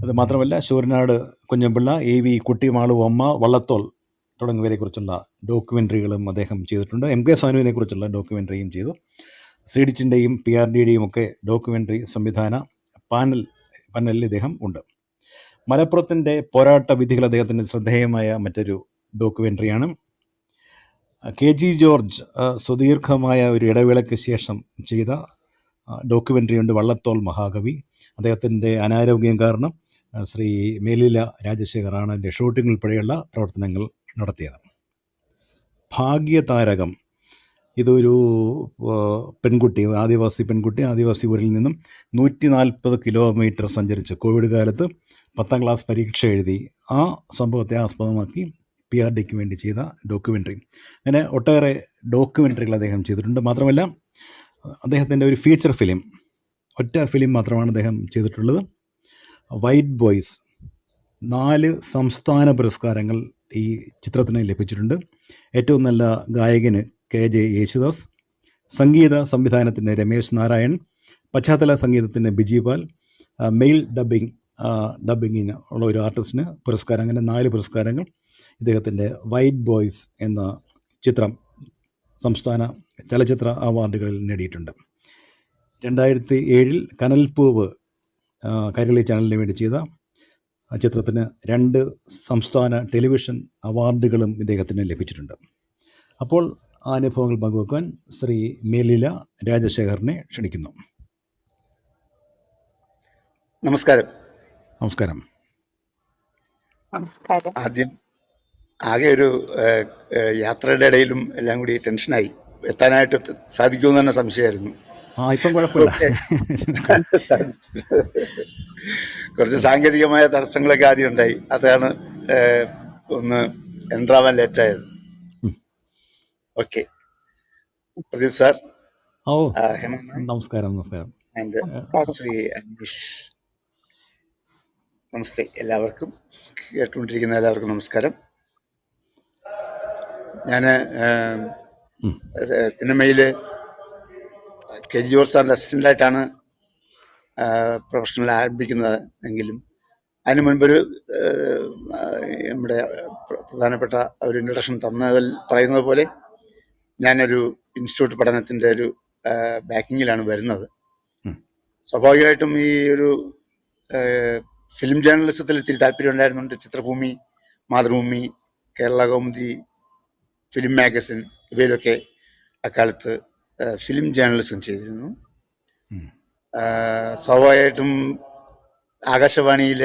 അത് മാത്രമല്ല ശൂരനാട് കുഞ്ഞമ്പിള്ള, AV കുട്ടിമാളു അമ്മ, വള്ളത്തോൾ തുടങ്ങിയവരെക്കുറിച്ചുള്ള ഡോക്യുമെൻ്ററികളും അദ്ദേഹം ചെയ്തിട്ടുണ്ട്. MK സാനുവിനെക്കുറിച്ചുള്ള ഡോക്യുമെൻ്ററിയും ചെയ്തു. ക്രെഡിറ്റിൻ്റെയും PRDയുടെയും ഒക്കെ ഡോക്യുമെൻ്ററി സംവിധാന പാനലിൽ ഇദ്ദേഹം ഉണ്ട്. മലപ്പുറത്തിൻ്റെ പോരാട്ട വിധികൾ അദ്ദേഹത്തിൻ്റെ ശ്രദ്ധേയമായ മറ്റൊരു ഡോക്യുമെൻ്ററിയാണ്. കെ ജി ജോർജ് സുദീർഘമായ ഒരു ഇടവേളയ്ക്ക് ശേഷം ചെയ്ത ഡോക്യുമെൻ്ററി ഉണ്ട്, വള്ളത്തോൾ മഹാകവി. അദ്ദേഹത്തിൻ്റെ അനാരോഗ്യം കാരണം ശ്രീ മേലില രാജശേഖറാണ് അതിൻ്റെ ഷൂട്ടിംഗ് ഉൾപ്പെടെയുള്ള പ്രവർത്തനങ്ങൾ നടത്തിയത്. ഭാഗ്യതാരകം, ഇതൊരു പെൺകുട്ടി, ആദിവാസി പെൺകുട്ടി, ആദിവാസി ഊരിൽ നിന്നും 140 കിലോമീറ്റർ സഞ്ചരിച്ച് കോവിഡ് കാലത്ത് 10ാം ക്ലാസ് പരീക്ഷ എഴുതി ആ സംഭവത്തെ ആസ്പദമാക്കി PRDക്ക് വേണ്ടി ചെയ്ത ഡോക്യുമെൻ്ററി. അങ്ങനെ ഒട്ടേറെ ഡോക്യുമെൻ്ററികൾ അദ്ദേഹം ചെയ്തിട്ടുണ്ട്. മാത്രമല്ല അദ്ദേഹത്തിൻ്റെ ഒരു ഫീച്ചർ ഫിലിം, ഒറ്റ ഫിലിം മാത്രമാണ് അദ്ദേഹം ചെയ്തിട്ടുള്ളത്, വൈറ്റ് ബോയ്സ്. 4 സംസ്ഥാന പുരസ്കാരങ്ങൾ ഈ ചിത്രത്തിന് ലഭിച്ചിട്ടുണ്ട്. ഏറ്റവും നല്ല ഗായകന് KJ യേശുദാസ്, സംഗീത സംവിധാനത്തിന് രമേശ് നാരായൺ, പശ്ചാത്തല സംഗീതത്തിന് ബിജി പാൽ, മെയിൽ ഡബ്ബിങ്ങിന് ഉള്ള ഒരു ആർട്ടിസ്റ്റിന് പുരസ്കാരം. അങ്ങനെ 4 പുരസ്കാരങ്ങൾ ഇദ്ദേഹത്തിൻ്റെ വൈറ്റ് ബോയ്സ് എന്ന ചിത്രം സംസ്ഥാന ചലച്ചിത്ര അവാർഡുകളിൽ നേടിയിട്ടുണ്ട്. 2007 കനൽപ്പൂവ് കൈരളി ചാനലിന് വേണ്ടി ചെയ്ത ചിത്രത്തിന് 2 സംസ്ഥാന ടെലിവിഷൻ അവാർഡുകളും ഇദ്ദേഹത്തിന് ലഭിച്ചിട്ടുണ്ട്. അപ്പോൾ ആ അനുഭവങ്ങൾ പങ്കുവെക്കാൻ ശ്രീ മേലില രാജശേഖറിനെ ക്ഷണിക്കുന്നു. നമസ്കാരം. നമസ്കാരം. നമസ്കാരം. ആദ്യം ആകെ ഒരു യാത്രയുടെ ഇടയിലും എല്ലാം കൂടി ടെൻഷനായി, എത്താനായിട്ട് സാധിക്കുമെന്ന് തന്നെ സംശയമായിരുന്നു. ഇപ്പം കുഴപ്പമില്ല, സാധിച്ചു. കുറച്ച് സാങ്കേതികമായ തടസ്സങ്ങളൊക്കെ ആദ്യം ഉണ്ടായി, അതാണ് ഒന്ന് എൻട്രാവാൻ ലേറ്റായത്. ഓക്കെ, പ്രദീപ് സാർ, നമസ്കാരം. നമസ്കാരം. ശ്രീ അനീഷ്, നമസ്തേ. എല്ലാവർക്കും, കേട്ടുകൊണ്ടിരിക്കുന്ന എല്ലാവർക്കും നമസ്കാരം. ഞാൻ സിനിമയിൽ KG ജോർജ് സാറിൻ്റെ അസിസ്റ്റൻ്റായിട്ടാണ് പ്രൊഫഷണൽ ആരംഭിക്കുന്നത് എങ്കിലും അതിന് മുൻപൊരു നമ്മുടെ പ്രധാനപ്പെട്ട ഒരു ഇൻട്രഡക്ഷൻ തന്നതിൽ പറയുന്നത് പോലെ ഞാനൊരു ഇൻസ്റ്റിറ്റ്യൂട്ട് പഠനത്തിൻ്റെ ഒരു ബാക്കിങ്ങിലാണ് വരുന്നത്. സ്വാഭാവികമായിട്ടും ഈ ഒരു ഫിലിം ജേർണലിസത്തിൽ ഇത്തിരി താല്പര്യം ഉണ്ടായിരുന്നുണ്ട്. ചിത്രഭൂമി, മാതൃഭൂമി, കേരള കൗമുദി, ഫിലിം മാഗസിൻ, ഇവയിലൊക്കെ അക്കാലത്ത് ഫിലിം ജേർണലിസം ചെയ്തിരുന്നു. സ്വാഭാവികമായിട്ടും ആകാശവാണിയിൽ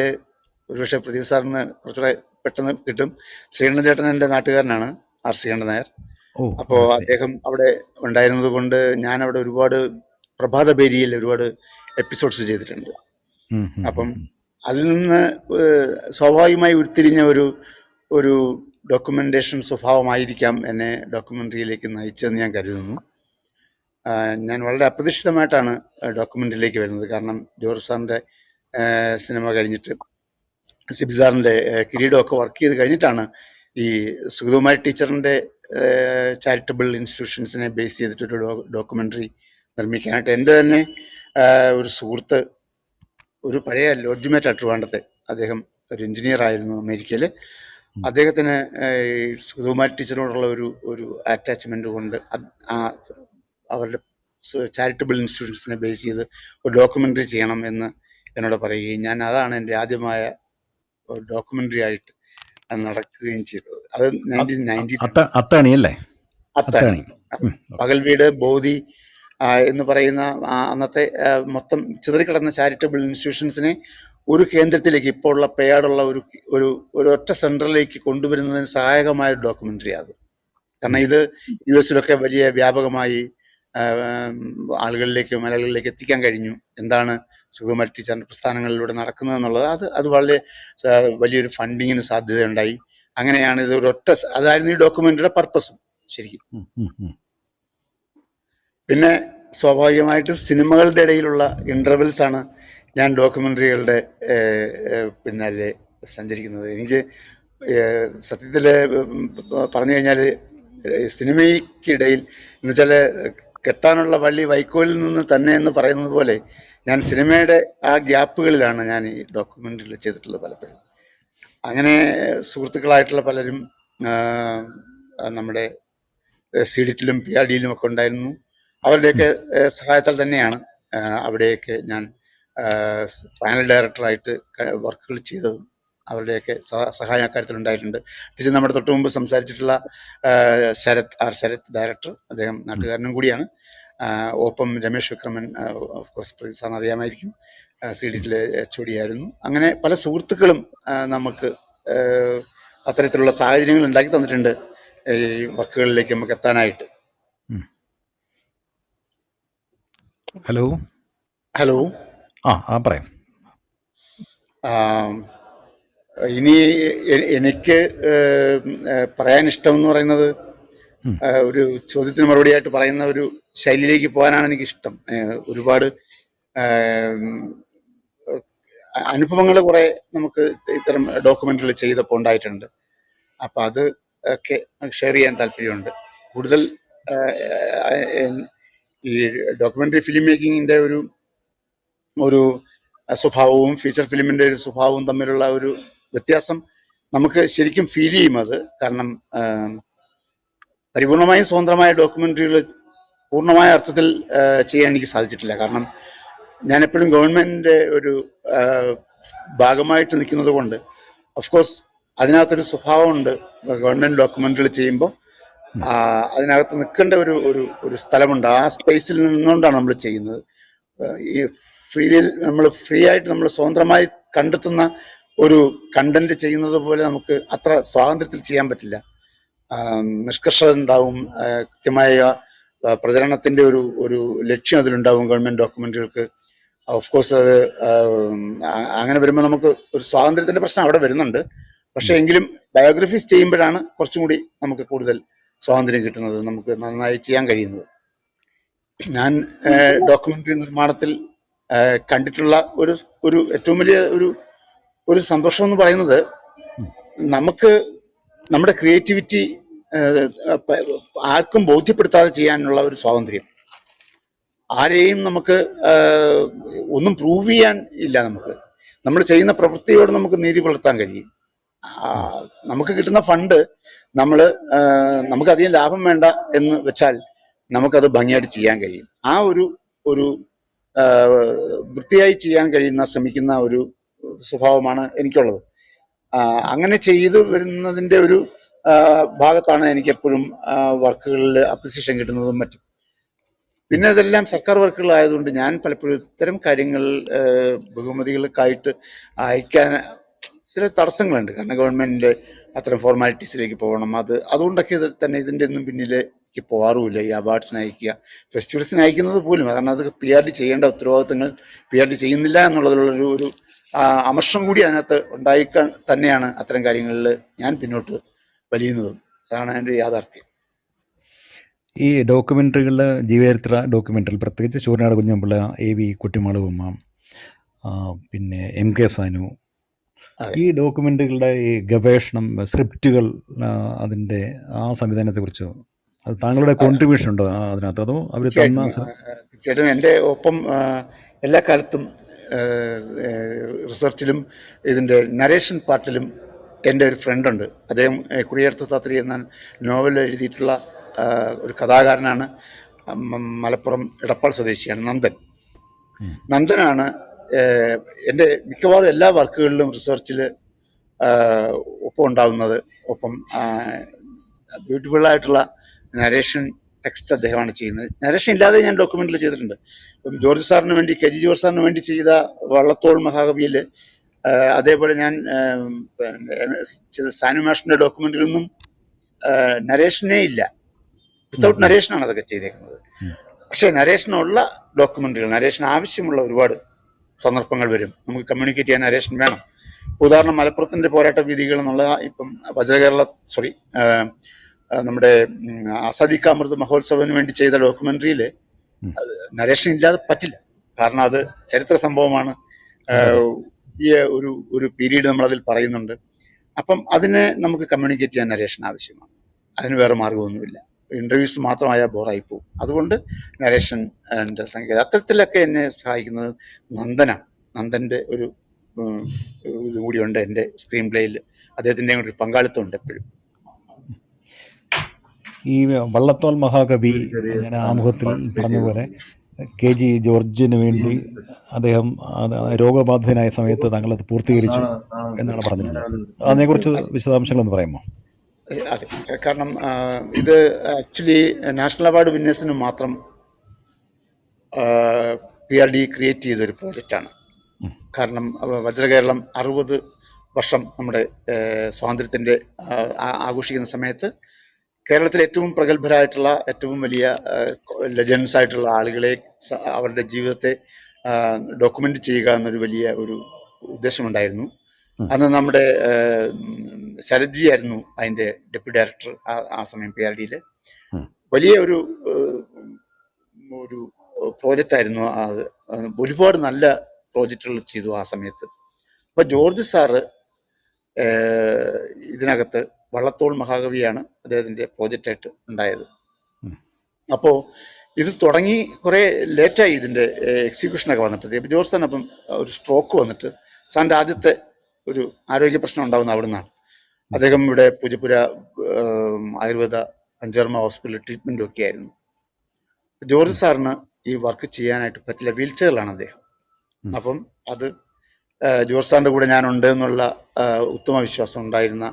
ഒരുപക്ഷെ പ്രദീപ് സാറിന് കുറച്ചുകൂടെ പെട്ടെന്ന് കിട്ടും. ശ്രീകണ്ഠൻ ചേട്ടൻ എൻ്റെ നാട്ടുകാരനാണ്, R. ശ്രീകണ്ഠൻ നായർ. അപ്പോൾ അദ്ദേഹം അവിടെ ഉണ്ടായിരുന്നത് കൊണ്ട് ഞാൻ അവിടെ ഒരുപാട് പ്രഭാതഭേരിയിൽ ഒരുപാട് എപ്പിസോഡ്സ് ചെയ്തിട്ടുണ്ട്. അപ്പം അതിൽ നിന്ന് സ്വാഭാവികമായി ഉരുത്തിരിഞ്ഞ ഒരു ഡോക്യുമെന്റേഷൻ സ്വഭാവമായിരിക്കാം എന്നെ ഡോക്യുമെന്ററിയിലേക്ക് നയിച്ചതെന്ന് ഞാൻ കരുതുന്നു. ഞാൻ വളരെ അപ്രതീക്ഷിതമായിട്ടാണ് ഡോക്യുമെന്ററിയിലേക്ക് വരുന്നത്. കാരണം ജോർജ് സാറിൻ്റെ സിനിമ കഴിഞ്ഞിട്ട് സിബി സാറിൻ്റെ കിരീടമൊക്കെ വർക്ക് ചെയ്ത് കഴിഞ്ഞിട്ടാണ് ഈ സുഗതകുമാരി ടീച്ചറിൻ്റെ ചാരിറ്റബിൾ ഇൻസ്റ്റിറ്റ്യൂഷൻസിനെ ബേസ് ചെയ്തിട്ടൊരു ഡോക്യുമെന്ററി നിർമ്മിക്കാനായിട്ട് എൻ്റെ തന്നെ ഒരു സുഹൃത്ത്, ഒരു പഴയ ലോഡ്ജ്മേറ്റ് ട്രിവാൻഡ്രത്തെ, അദ്ദേഹം ഒരു എഞ്ചിനീയർ ആയിരുന്നു അമേരിക്കയിൽ. അദ്ദേഹത്തിന് സുഗതകുമാരി ടീച്ചറിനോടുള്ള ഒരു അറ്റാച്ച്മെന്റ് കൊണ്ട് അവരുടെ ചാരിറ്റബിൾ ഇൻസ്റ്റിറ്റ്യൂഷൻസിനെ ബേസ് ചെയ്ത് ഒരു ഡോക്യുമെന്ററി ചെയ്യണം എന്ന് എന്നോട് പറയുകയും അതാണ് എൻ്റെ ആദ്യമായ ഡോക്യുമെന്ററി ആയിട്ട് അത് നടക്കുകയും ചെയ്തത്. അത് 1990 അത്താണി, പകൽ വീട്, ബോധി എന്ന് പറയുന്ന അന്നത്തെ മൊത്തം ചിതറിക്കിടന്ന ചാരിറ്റബിൾ ഇൻസ്റ്റിറ്റ്യൂഷൻസിനെ ഒരു കേന്ദ്രത്തിലേക്ക്, ഇപ്പോൾ ഉള്ള പേയാടുള്ള ഒരു ഒറ്റ സെന്ററിലേക്ക് കൊണ്ടുവരുന്നതിന് സഹായകമായ ഒരു ഡോക്യുമെന്ററി അത്. കാരണം ഇത് US വലിയ വ്യാപകമായി മലയാളികളിലേക്ക് എത്തിക്കാൻ കഴിഞ്ഞു. എന്താണ് സുഗതകുമാരി ടീച്ചറിന്റെ പ്രസ്ഥാനങ്ങളിലൂടെ നടക്കുന്നത് എന്നുള്ളത് അത് വളരെ വലിയൊരു ഫണ്ടിങ്ങിന് സാധ്യതയുണ്ടായി. അങ്ങനെയാണ് ഇത് അതായിരുന്നു ഈ ഡോക്യുമെന്ററിയുടെ പർപ്പസും ശരിക്കും. പിന്നെ സ്വാഭാവികമായിട്ട് സിനിമകളുടെ ഇടയിലുള്ള ഇന്റർവെൽസ് ആണ് ഞാൻ ഡോക്യുമെന്ററികളുടെ പിന്നാലെ സഞ്ചരിക്കുന്നത്. എനിക്ക് സത്യത്തില് പറഞ്ഞു കഴിഞ്ഞാൽ സിനിമയ്ക്കിടയിൽ എന്ന് വെച്ചാൽ കെട്ടാനുള്ള വള്ളി വൈക്കോലിൽ നിന്ന് തന്നെ എന്ന് പറയുന്നത് പോലെ ഞാൻ സിനിമയുടെ ആ ഗ്യാപ്പുകളിലാണ് ഞാൻ ഈ ഡോക്യുമെന്ററികൾ ചെയ്തിട്ടുള്ളത് പലപ്പോഴും. അങ്ങനെ സുഹൃത്തുക്കളായിട്ടുള്ള പലരും നമ്മുടെ CDTലും PRDയിലും ഒക്കെ ഉണ്ടായിരുന്നു. അവരുടെയൊക്കെ സഹായത്താൽ തന്നെയാണ് അവിടെയൊക്കെ ഞാൻ പാനൽ ഡയറക്ടറായിട്ട് വർക്കുകൾ ചെയ്തതും അവരുടെയൊക്കെ സഹായം അക്കാര്യത്തിൽ ഉണ്ടായിട്ടുണ്ട്. തിരിച്ച് നമ്മുടെ തൊട്ട് മുമ്പ് സംസാരിച്ചിട്ടുള്ള ശരത് ഡയറക്ടർ, അദ്ദേഹം നാട്ടുകാരനും കൂടിയാണ്. ഒപ്പം രമേശ് വിക്രമൻ, ഓഫ് കോഴ്സ് പ്രദീപ് സാറിന് അറിയാമായിരിക്കും, CDറ്റിലെ HOD ആയിരുന്നു. അങ്ങനെ പല സുഹൃത്തുക്കളും നമുക്ക് അത്തരത്തിലുള്ള സാഹചര്യങ്ങൾ ഉണ്ടാക്കി തന്നിട്ടുണ്ട് ഈ വർക്കുകളിലേക്ക് നമുക്ക് എത്താനായിട്ട്. ഹലോ ഹലോ, പറയാം. ഇനി എനിക്ക് പറയാൻ ഇഷ്ടം എന്ന് പറയുന്നത് ഒരു ചോദ്യത്തിന് മറുപടിയായിട്ട് പറയുന്ന ഒരു ശൈലിയിലേക്ക് പോകാനാണ് എനിക്കിഷ്ടം. ഒരുപാട് അനുഭവങ്ങൾ കുറെ നമുക്ക് ഇത്തരം ഡോക്യുമെന്ററികൾ ചെയ്തപ്പോൾ ഉണ്ടായിട്ടുണ്ട്. അപ്പൊ അത് ഒക്കെ ഷെയർ ചെയ്യാൻ താല്പര്യമുണ്ട്. കൂടുതൽ ഈ ഡോക്യുമെന്ററി ഫിലിം മേക്കിങ്ങിന്റെ ഒരു സ്വഭാവവും ഫീച്ചർ ഫിലിമിന്റെ ഒരു സ്വഭാവവും തമ്മിലുള്ള ഒരു വ്യത്യാസം നമുക്ക് ശരിക്കും ഫീൽ ചെയ്യും. അത് കാരണം പരിപൂർണമായും സ്വതന്ത്രമായ ഡോക്യുമെന്ററികൾ പൂർണ്ണമായ അർത്ഥത്തിൽ ചെയ്യാൻ എനിക്ക് സാധിച്ചിട്ടില്ല. കാരണം ഞാൻ എപ്പോഴും ഗവൺമെന്റിന്റെ ഒരു ഭാഗമായിട്ട് നിൽക്കുന്നത് കൊണ്ട് ഓഫ്കോഴ്സ് അതിനകത്തൊരു സ്വഭാവമുണ്ട്. ഗവൺമെന്റ് ഡോക്യുമെന്ററികൾ ചെയ്യുമ്പോൾ അതിനകത്ത് നിൽക്കേണ്ട ഒരു സ്ഥലമുണ്ട്. ആ സ്പേസിൽ നിന്നുകൊണ്ടാണ് നമ്മൾ ചെയ്യുന്നത്. ഈ നമ്മൾ ഫ്രീ ആയിട്ട് നമ്മൾ സ്വതന്ത്രമായി കണ്ടെത്തുന്ന ഒരു കണ്ടന്റ് ചെയ്യുന്നത് പോലെ നമുക്ക് അത്ര സ്വാതന്ത്ര്യത്തിൽ ചെയ്യാൻ പറ്റില്ല. നിഷ്കർഷത ഉണ്ടാവും, കൃത്യമായ പ്രചരണത്തിന്റെ ഒരു ലക്ഷ്യം അതിലുണ്ടാവും ഗവൺമെന്റ് ഡോക്യുമെന്റുകൾക്ക്. ഓഫ്കോഴ്സ് അത് അങ്ങനെ വരുമ്പോൾ നമുക്ക് ഒരു സ്വാതന്ത്ര്യത്തിന്റെ പ്രശ്നം അവിടെ വരുന്നുണ്ട്. പക്ഷെ എങ്കിലും ബയോഗ്രഫീസ് ചെയ്യുമ്പോഴാണ് കുറച്ചും കൂടി നമുക്ക് കൂടുതൽ സ്വാതന്ത്ര്യം കിട്ടുന്നത്, നമുക്ക് നന്നായി ചെയ്യാൻ കഴിയുന്നത്. ഞാൻ ഡോക്യുമെന്ററി നിർമ്മാണത്തിൽ കണ്ടിട്ടുള്ള ഒരു ഏറ്റവും വലിയ ഒരു സന്തോഷം എന്ന് പറയുന്നത് നമുക്ക് നമ്മുടെ ക്രിയേറ്റിവിറ്റി ആർക്കും ബോധ്യപ്പെടുത്താതെ ചെയ്യാനുള്ള ഒരു സ്വാതന്ത്ര്യം. ആരെയും നമുക്ക് ഒന്നും പ്രൂവ് ചെയ്യാൻ ഇല്ല. നമ്മൾ ചെയ്യുന്ന പ്രവൃത്തിയോട് നമുക്ക് നീതി പുലർത്താൻ കഴിയും. നമുക്ക് കിട്ടുന്ന ഫണ്ട് നമുക്കധികം ലാഭം വേണ്ട എന്ന് വെച്ചാൽ നമുക്കത് ഭംഗിയായിട്ട് ചെയ്യാൻ കഴിയും. ആ ഒരു വൃത്തിയായി ചെയ്യാൻ ശ്രമിക്കുന്ന ഒരു സ്വഭാവമാണ് എനിക്കുള്ളത്. അങ്ങനെ ചെയ്തു വരുന്നതിന്റെ ഒരു ഭാഗത്താണ് എനിക്ക് എപ്പോഴും വർക്കുകളിൽ അപ്രിസിയേഷൻ കിട്ടുന്നതും മറ്റും. പിന്നെ ഇതെല്ലാം സർക്കാർ വർക്കുകളായതുകൊണ്ട് ഞാൻ പലപ്പോഴും ഇത്തരം കാര്യങ്ങൾ ബഹുമതികൾക്കായിട്ട് അയക്കാൻ ചില തടസ്സങ്ങളുണ്ട്. കാരണം ഗവൺമെന്റിന്റെ അത്തരം ഫോർമാലിറ്റീസിലേക്ക് പോകണം. അതുകൊണ്ടൊക്കെ തന്നെ ഇതിന്റെ ഒന്നും പിന്നിലേക്ക് പോകാറുമില്ല. ഈ അവാർഡ്സിന് അയക്കുക, ഫെസ്റ്റിവൽസിന് അയക്കുന്നത് പോലും, കാരണം അത് PRD ചെയ്യേണ്ട ഉത്തരവാദിത്തങ്ങൾ PRD ചെയ്യുന്നില്ല എന്നുള്ളതിലുള്ളൊരു അമർഷം കൂടി അതിനകത്ത് ഉണ്ടായിക്കാൻ തന്നെയാണ് അത്തരം കാര്യങ്ങളിൽ ഞാൻ പിന്നോട്ട് വലിയുന്നതും. അതാണ് എൻ്റെ യാഥാർത്ഥ്യം. ഈ ഡോക്യുമെൻ്ററികളിൽ, ജീവചരിത്ര ഡോക്യുമെൻ്ററികൾ, പ്രത്യേകിച്ച് ചൂരനാട് കുഞ്ഞമ്പിള്ള, AV കുട്ടിമാളുമ്മ, പിന്നെ MK സാനു, ഈ ഡോക്യുമെൻ്ററികളുടെ ഈ ഗവേഷണം, സ്ക്രിപ്റ്റുകൾ, അതിൻ്റെ ആ സംവിധാനത്തെക്കുറിച്ച് അത് താങ്കളുടെ കോൺട്രിബ്യൂഷൻ ഉണ്ടോ അതിനകത്ത്? അതോ അവർ തന്ന? തീർച്ചയായിട്ടും എൻ്റെ ഒപ്പം എല്ലാ കാലത്തും റിസർച്ചിലും ഇതിൻ്റെ നരേഷൻ പാർട്ടിലും എൻ്റെ ഒരു ഫ്രണ്ടുണ്ട്. അദ്ദേഹം കുറിയടുത്ത താത്രി എന്ന നോവൽ എഴുതിയിട്ടുള്ള ഒരു കഥാകാരനാണ്. മലപ്പുറം ഇടപ്പാൾ സ്വദേശിയാണ് നന്ദനാണ് എൻ്റെ മിക്കവാറും എല്ലാ വർക്കുകളിലും റിസർച്ചിൽ ഒപ്പം ഉണ്ടാകുന്നത്. ഒപ്പം ബ്യൂട്ടിഫുള്ളായിട്ടുള്ള നരേഷൻ ടെക്സ്റ്റ് അദ്ദേഹമാണ് ചെയ്യുന്നത്. നരേഷൻ ഇല്ലാതെ ഞാൻ ഡോക്യുമെന്റിൽ ചെയ്തിട്ടുണ്ട്. ഇപ്പം ജോർജ് സാറിന് വേണ്ടി, KG ജോർജ് സാറിന് വേണ്ടി ചെയ്ത വള്ളത്തോൾ മഹാകവിയിൽ, അതേപോലെ ഞാൻ ചെയ്ത സാനു മാഷിന്റെ ഡോക്യുമെന്റിലൊന്നും നരേഷനേ ഇല്ല. വിത്തൗട്ട് നരേഷനാണ് അതൊക്കെ ചെയ്തേക്കുന്നത്. പക്ഷെ നരേഷനുള്ള ഡോക്യുമെന്ററികൾ, നരേഷൻ ആവശ്യമുള്ള ഒരുപാട് സന്ദർഭങ്ങൾ വരും. നമുക്ക് കമ്മ്യൂണിക്കേറ്റ് ചെയ്യാൻ നരേഷൻ വേണം. ഉദാഹരണം മലപ്പുറത്തിന്റെ പോരാട്ട വീഥികൾ എന്നുള്ള ഇപ്പം നമ്മുടെ ആസാദി കാ അമൃത് മഹോത്സവത്തിന് വേണ്ടി ചെയ്ത ഡോക്യുമെന്ററിയിൽ നരേഷൻ ഇല്ലാതെ പറ്റില്ല. കാരണം അത് ചരിത്ര സംഭവമാണ്. ഈ ഒരു പീരീഡ് നമ്മൾ അതിൽ പറയുന്നുണ്ട്. അപ്പം അതിനെ നമുക്ക് കമ്മ്യൂണിക്കേറ്റ് ചെയ്യാൻ നരേഷൻ ആവശ്യമാണ്. അതിന് വേറെ മാർഗമൊന്നുമില്ല. ഇന്റർവ്യൂസ് മാത്രമായാൽ ബോറായി പോകും. അതുകൊണ്ട് നരേഷൻ സംഗീതം അത്തരത്തിലൊക്കെ എന്നെ സഹായിക്കുന്നത് നന്ദന്റെ ഒരു ഇത് കൂടിയുണ്ട് എൻ്റെ സ്ക്രീൻ പ്ലേയിൽ. അദ്ദേഹത്തിൻ്റെ ഒരു പങ്കാളിത്തം ഉണ്ട് എപ്പോഴും. ഈ വള്ളത്തോൾ മഹാകവി, ഞാൻ ആമുഖത്തിൽ പറഞ്ഞ പോലെ KG ജോർജിന് വേണ്ടി അദ്ദേഹം രോഗബാധിതനായ സമയത്ത് താങ്കളത് പൂർത്തീകരിച്ചു എന്നാണ് പറഞ്ഞിട്ടുള്ളത്. അതിനെക്കുറിച്ച് വിശദാംശങ്ങളൊന്ന് പറയാമോ? അതെ, കാരണം ഇത് ആക്ച്വലി നാഷണൽ അവാർഡ് വിന്നേഴ്സിന് മാത്രം PRD ക്രിയേറ്റ് ചെയ്തൊരു പ്രോജക്റ്റാണ്. കാരണം വജ്രകേരളം 60 വർഷം നമ്മുടെ സ്വാതന്ത്ര്യത്തിൻ്റെ ആഘോഷിക്കുന്ന സമയത്ത് കേരളത്തിലെ ഏറ്റവും പ്രഗത്ഭരായിട്ടുള്ള ഏറ്റവും വലിയ ലെജൻസ് ആയിട്ടുള്ള ആളുകളെ അവരുടെ ജീവിതത്തെ ഡോക്യുമെന്റ് ചെയ്യുക എന്നൊരു വലിയ ഒരു ഉദ്ദേശമുണ്ടായിരുന്നു. അന്ന് നമ്മുടെ ശരത്ജി ആയിരുന്നു അതിൻ്റെ ഡെപ്യൂട്ടി ഡയറക്ടർ ആ സമയം PRDയിൽ. വലിയ ഒരു പ്രോജക്റ്റ് ആയിരുന്നു അത്. ഒരുപാട് നല്ല പ്രോജക്റ്റുകൾ ചെയ്തു ആ സമയത്ത്. അപ്പൊ ജോർജ് സാറ് ഇതിനകത്ത് വള്ളത്തോൾ മഹാകവിയാണ് അദ്ദേഹത്തിന്റെ പ്രോജക്റ്റായിട്ട് ഉണ്ടായത്. അപ്പോൾ ഇത് തുടങ്ങി കുറെ ലേറ്റായി ഇതിന്റെ എക്സിക്യൂഷനൊക്കെ വന്നപ്പോഴത്തേക്ക് ജോർജ് സാറിന് അപ്പം ഒരു സ്ട്രോക്ക് വന്നിട്ട് സാറിന്റെ ആദ്യത്തെ ഒരു ആരോഗ്യ പ്രശ്നം ഉണ്ടാവുന്ന അവിടെ നിന്നാണ്. അദ്ദേഹം ഇവിടെ പൂജപ്പുര ആയുർവേദ പഞ്ചകർമ്മ ഹോസ്പിറ്റലിൽ ട്രീറ്റ്മെന്റും ഒക്കെ ആയിരുന്നു. ജോർജ് സാറിന് ഈ വർക്ക് ചെയ്യാനായിട്ട് പറ്റില്ല, വീൽ ചെയറിലാണ് അദ്ദേഹം. അപ്പം അത് ജോർജ് സാറിന്റെ കൂടെ ഞാനുണ്ട് എന്നുള്ള ഉത്തമ വിശ്വാസം ഉണ്ടായിരുന്ന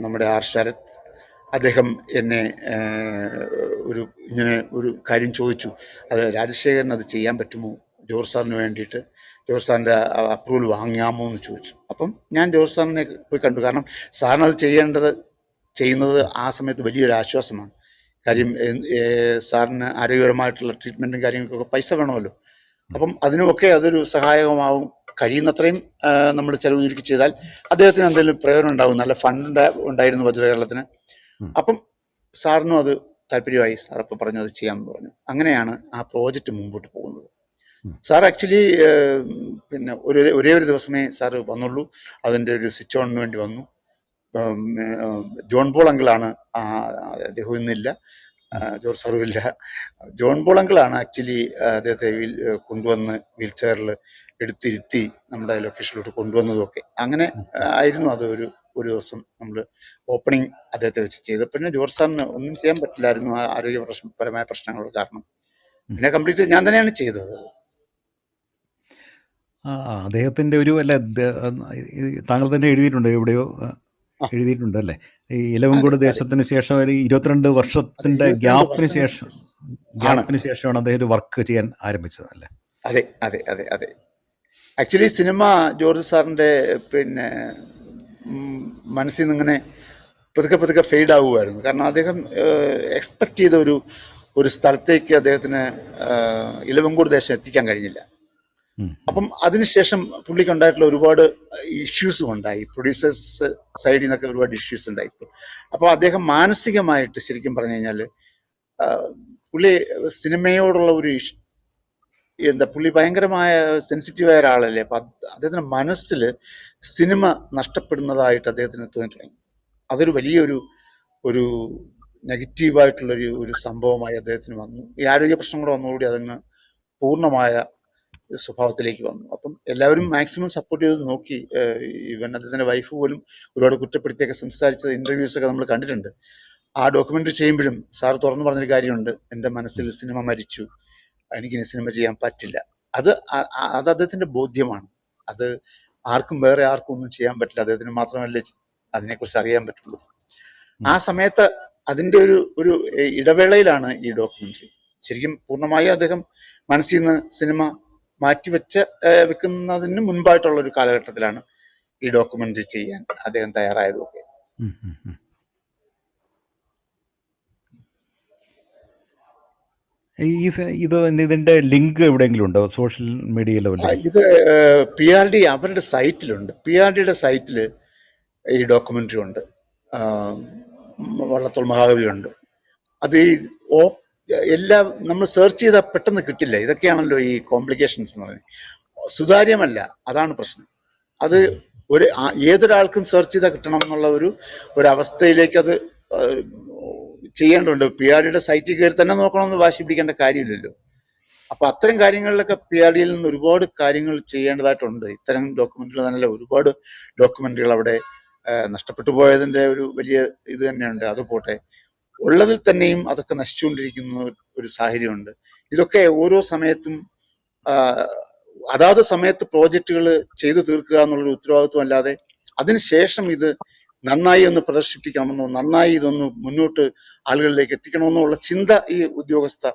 നമ്മുടെ ആർ ശരത് അദ്ദേഹം എന്നെ ഇങ്ങനെ ഒരു കാര്യം ചോദിച്ചു, അത് രാജശേഖരൻ അത് ചെയ്യാൻ പറ്റുമോ ജോർജ് സാറിന് വേണ്ടിയിട്ട്, ജോർജ് സാറിൻ്റെ അപ്രൂവൽ വാങ്ങാമോ എന്ന് ചോദിച്ചു. അപ്പം ഞാൻ ജോർജ് സാറിനെ പോയി കണ്ടു. കാരണം സാറിന് അത് ചെയ്യുന്നത് ആ സമയത്ത് വലിയൊരു ആശ്വാസമാണ്. കാര്യം സാറിന് ആരോഗ്യപരമായിട്ടുള്ള ട്രീറ്റ്മെൻറ്റും കാര്യങ്ങൾക്കൊക്കെ പൈസ വേണമല്ലോ. അപ്പം അതിനുമൊക്കെ അതൊരു സഹായകമാവും. കഴിയുന്നത്രയും നമ്മൾ ചെലവ് ചുരുക്കി ചെയ്താൽ അദ്ദേഹത്തിന് എന്തെങ്കിലും പ്രയോജനം ഉണ്ടാവും. നല്ല ഫണ്ട് ഉണ്ടായിരുന്നു വജ്രകേരളത്തിന്. അപ്പം സാറിനും അത് താല്പര്യമായി. സാർ അപ്പം പറഞ്ഞു അത് ചെയ്യാമെന്ന് പറഞ്ഞു. അങ്ങനെയാണ് ആ പ്രോജക്റ്റ് മുമ്പോട്ട് പോകുന്നത്. സാർ ആക്ച്വലി പിന്നെ ഒരേ ഒരു ദിവസമേ സാറ് വന്നുള്ളൂ. അതിൻ്റെ ഒരു സ്വിച്ച് ഓണിന് വേണ്ടി വന്നു. ജോൺ പോൾ അങ്കിളാണ്, അദ്ദേഹം ഇന്നില്ല, ജോർജ് സാറും ഇല്ല. ജോൺ പോൾ അങ്കിളാണ് ആക്ച്വലി അദ്ദേഹത്തെ കൊണ്ടുവന്ന് വീൽ ചെയറിൽ എടുത്തിരുത്തി നമ്മുടെ ലൊക്കേഷനിലോട്ട് കൊണ്ടുവന്നതൊക്കെ. അങ്ങനെ ആയിരുന്നു അത്. ഒരു ദിവസം നമ്മൾ ഓപ്പണിംഗ് അദ്ദേഹത്തെ വെച്ച് ചെയ്ത്. പിന്നെ ജോർജ് സാറിന് ഒന്നും ചെയ്യാൻ പറ്റില്ലായിരുന്നു ആരോഗ്യപരമായ പ്രശ്നങ്ങൾ കാരണം. പിന്നെ കംപ്ലീറ്റ് ഞാൻ തന്നെയാണ് ചെയ്തത്. അദ്ദേഹത്തിന്റെ ഒരു താങ്കൾ തന്നെ എഴുതിയിട്ടുണ്ട്, എവിടെയോ എഴുതിയിട്ടുണ്ട് അല്ലേ, ഈ ഇലവങ്കോട് ദേശത്തിന് ശേഷം ഒരു 22 വർഷത്തിന്റെ ഗ്യാപ്പിന് ശേഷമാണ് അദ്ദേഹം ഒരു വർക്ക് ചെയ്യാൻ ആരംഭിച്ചത് അല്ലേ? അതെ അതെ അതെ അതെ. ആക്ച്വലി സിനിമ ജോർജ് സാറിന്റെ പിന്നെ മനസ്സിൽ നിന്ന് ഇങ്ങനെ പതുക്കെ ഫെയ്ഡ് ആവുമായിരുന്നു. കാരണം അദ്ദേഹം എക്സ്പെക്ട് ചെയ്ത ഒരു സ്ഥലത്തേക്ക് അദ്ദേഹത്തിന് ഇലവങ്കോട് ദേശം എത്തിക്കാൻ കഴിഞ്ഞില്ല. അപ്പം അതിനുശേഷം പുള്ളിക്ക് ഉണ്ടായിട്ടുള്ള ഒരുപാട് ഇഷ്യൂസും ഉണ്ടായി. പ്രൊഡ്യൂസേഴ്സ് സൈഡിൽ നിന്നൊക്കെ ഒരുപാട് ഇഷ്യൂസ് ഉണ്ടായി. അപ്പോൾ അദ്ദേഹം മാനസികമായിട്ട് ശരിക്കും പറഞ്ഞു കഴിഞ്ഞാൽ പുള്ളി സിനിമയോടുള്ള പുള്ളി ഭയങ്കരമായ സെൻസിറ്റീവായ ഒരാളല്ലേ. അപ്പൊ അദ്ദേഹത്തിന്റെ മനസ്സിൽ സിനിമ നഷ്ടപ്പെടുന്നതായിട്ട് അദ്ദേഹത്തിന് തോന്നി തുടങ്ങി. അതൊരു വലിയൊരു നെഗറ്റീവായിട്ടുള്ളൊരു സംഭവമായി അദ്ദേഹത്തിന് വന്നു. ഈ ആരോഗ്യ പ്രശ്നങ്ങൾ വന്നതോടുകൂടി അതങ്ങ് പൂർണ്ണമായ സ്വഭാവത്തിലേക്ക് വന്നു. അപ്പം എല്ലാവരും മാക്സിമം സപ്പോർട്ട് ചെയ്ത് നോക്കി. ഈവൻ അദ്ദേഹത്തിന്റെ വൈഫ് പോലും ഒരുപാട് കുറ്റപ്പെടുത്തിയൊക്കെ സംസാരിച്ച ഇന്റർവ്യൂസ് ഒക്കെ നമ്മൾ കണ്ടിട്ടുണ്ട്. ആ ഡോക്യുമെന്ററി ചെയ്യുമ്പോഴും സാർ തുറന്നു പറഞ്ഞൊരു കാര്യമുണ്ട്, എൻ്റെ മനസ്സിൽ സിനിമ മരിച്ചു, എനിക്കിനി സിനിമ ചെയ്യാൻ പറ്റില്ല. അത് അദ്ദേഹത്തിന്റെ ബോധ്യമാണ്. അത് വേറെ ആർക്കും ഒന്നും ചെയ്യാൻ പറ്റില്ല, അദ്ദേഹത്തിന് മാത്രമല്ലേ അതിനെക്കുറിച്ച് അറിയാൻ പറ്റുള്ളൂ. ആ സമയത്ത് അതിന്റെ ഒരു ഇടവേളയിലാണ് ഈ ഡോക്യുമെന്ററി. ശരിക്കും പൂർണ്ണമായി അദ്ദേഹം മനസ്സിൽ നിന്ന് സിനിമ വെക്കുന്നതിന് മുൻപായിട്ടുള്ള ഒരു കാലഘട്ടത്തിലാണ് ഈ ഡോക്യുമെന്ററി ചെയ്യാൻ അദ്ദേഹം തയ്യാറായതൊക്കെ. ഇതിന്റെ ലിങ്ക് എവിടെയെങ്കിലും ഉണ്ടോ സോഷ്യൽ മീഡിയയിലോ? ഇത് PRD അവരുടെ സൈറ്റിലുണ്ട്. PRDയുടെ സൈറ്റിൽ ഈ ഡോക്യുമെന്ററി ഉണ്ട്. വള്ളത്തോൾ മഹാകവി ഉണ്ട്. അത് എല്ലാം നമ്മൾ സെർച്ച് ചെയ്താൽ പെട്ടെന്ന് കിട്ടില്ല. ഇതൊക്കെയാണല്ലോ ഈ കോംപ്ലിക്കേഷൻസ് എന്ന് പറയുന്നത്. സുതാര്യമല്ല, അതാണ് പ്രശ്നം. അത് ഏതൊരാൾക്കും സെർച്ച് ചെയ്താൽ കിട്ടണം എന്നുള്ള ഒരു അവസ്ഥയിലേക്ക് അത് ചെയ്യേണ്ടതുണ്ട്. PRDയുടെ സൈറ്റിൽ കയറി തന്നെ നോക്കണമെന്ന് വാശി പിടിക്കേണ്ട കാര്യമില്ലല്ലോ. അപ്പൊ അത്തരം കാര്യങ്ങളിലൊക്കെ PRDയിൽ നിന്ന് ഒരുപാട് കാര്യങ്ങൾ ചെയ്യേണ്ടതായിട്ടുണ്ട്. ഇത്തരം ഡോക്യുമെന്ററികൾ തന്നെയല്ല, ഒരുപാട് ഡോക്യുമെന്ററികൾ അവിടെ നഷ്ടപ്പെട്ടു പോയതിന്റെ ഒരു വലിയ ഇത് തന്നെയുണ്ട്. അത് പോട്ടെ, ഉള്ളതിൽ തന്നെയും അതൊക്കെ നശിച്ചുകൊണ്ടിരിക്കുന്ന ഒരു സാഹചര്യമുണ്ട്. ഇതൊക്കെ ഓരോ സമയത്തും അതാത് സമയത്ത് പ്രോജക്റ്റുകൾ ചെയ്തു തീർക്കുക എന്നുള്ളൊരു ഉത്തരവാദിത്വം അല്ലാതെ അതിനുശേഷം ഇത് നന്നായി ഒന്ന് പ്രദർശിപ്പിക്കണമെന്നോ നന്നായി ഇതൊന്ന് മുന്നോട്ട് ആളുകളിലേക്ക് എത്തിക്കണമെന്നുള്ള ചിന്ത ഈ ഉദ്യോഗസ്ഥ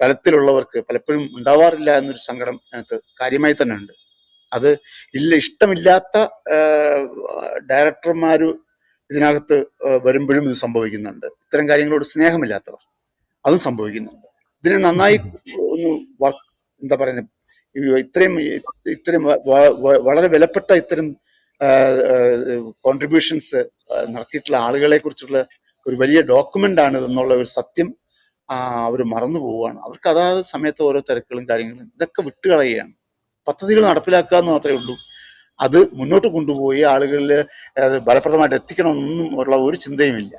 തലത്തിലുള്ളവർക്ക് പലപ്പോഴും ഉണ്ടാവാറില്ല എന്നൊരു സങ്കടം അതിനകത്ത് കാര്യമായി തന്നെ ഉണ്ട്. അത് ഇഷ്ടമില്ലാത്ത ഡയറക്ടർമാര് ഇതിനകത്ത് വരുമ്പോഴും ഇത് സംഭവിക്കുന്നുണ്ട്. ഇത്തരം കാര്യങ്ങളോട് സ്നേഹമില്ലാത്തവർ അതും സംഭവിക്കുന്നുണ്ട്. ഇതിനെ നന്നായി ഒന്ന് എന്താ പറയുന്നത്, ഇത്രയും വളരെ വിലപ്പെട്ട ഇത്തരം കോൺട്രിബ്യൂഷൻസ് നടത്തിയിട്ടുള്ള ആളുകളെ കുറിച്ചുള്ള ഒരു വലിയ ഡോക്യുമെന്റ് ആണ് ഇതെന്നുള്ള ഒരു സത്യം അവർ മറന്നു പോവുകയാണ്. അവർക്ക് അതാത് സമയത്ത് ഓരോ തിരക്കുകളും കാര്യങ്ങളും ഇതൊക്കെ വിട്ടുകളയുകയാണ്. പദ്ധതികൾ നടപ്പിലാക്കുക എന്ന് മാത്രമേ ഉള്ളൂ. അത് മുന്നോട്ട് കൊണ്ടുപോയി ആളുകളിൽ ഫലപ്രദമായിട്ട് എത്തിക്കണമെന്നൊന്നും ഉള്ള ഒരു ചിന്തയുമില്ല.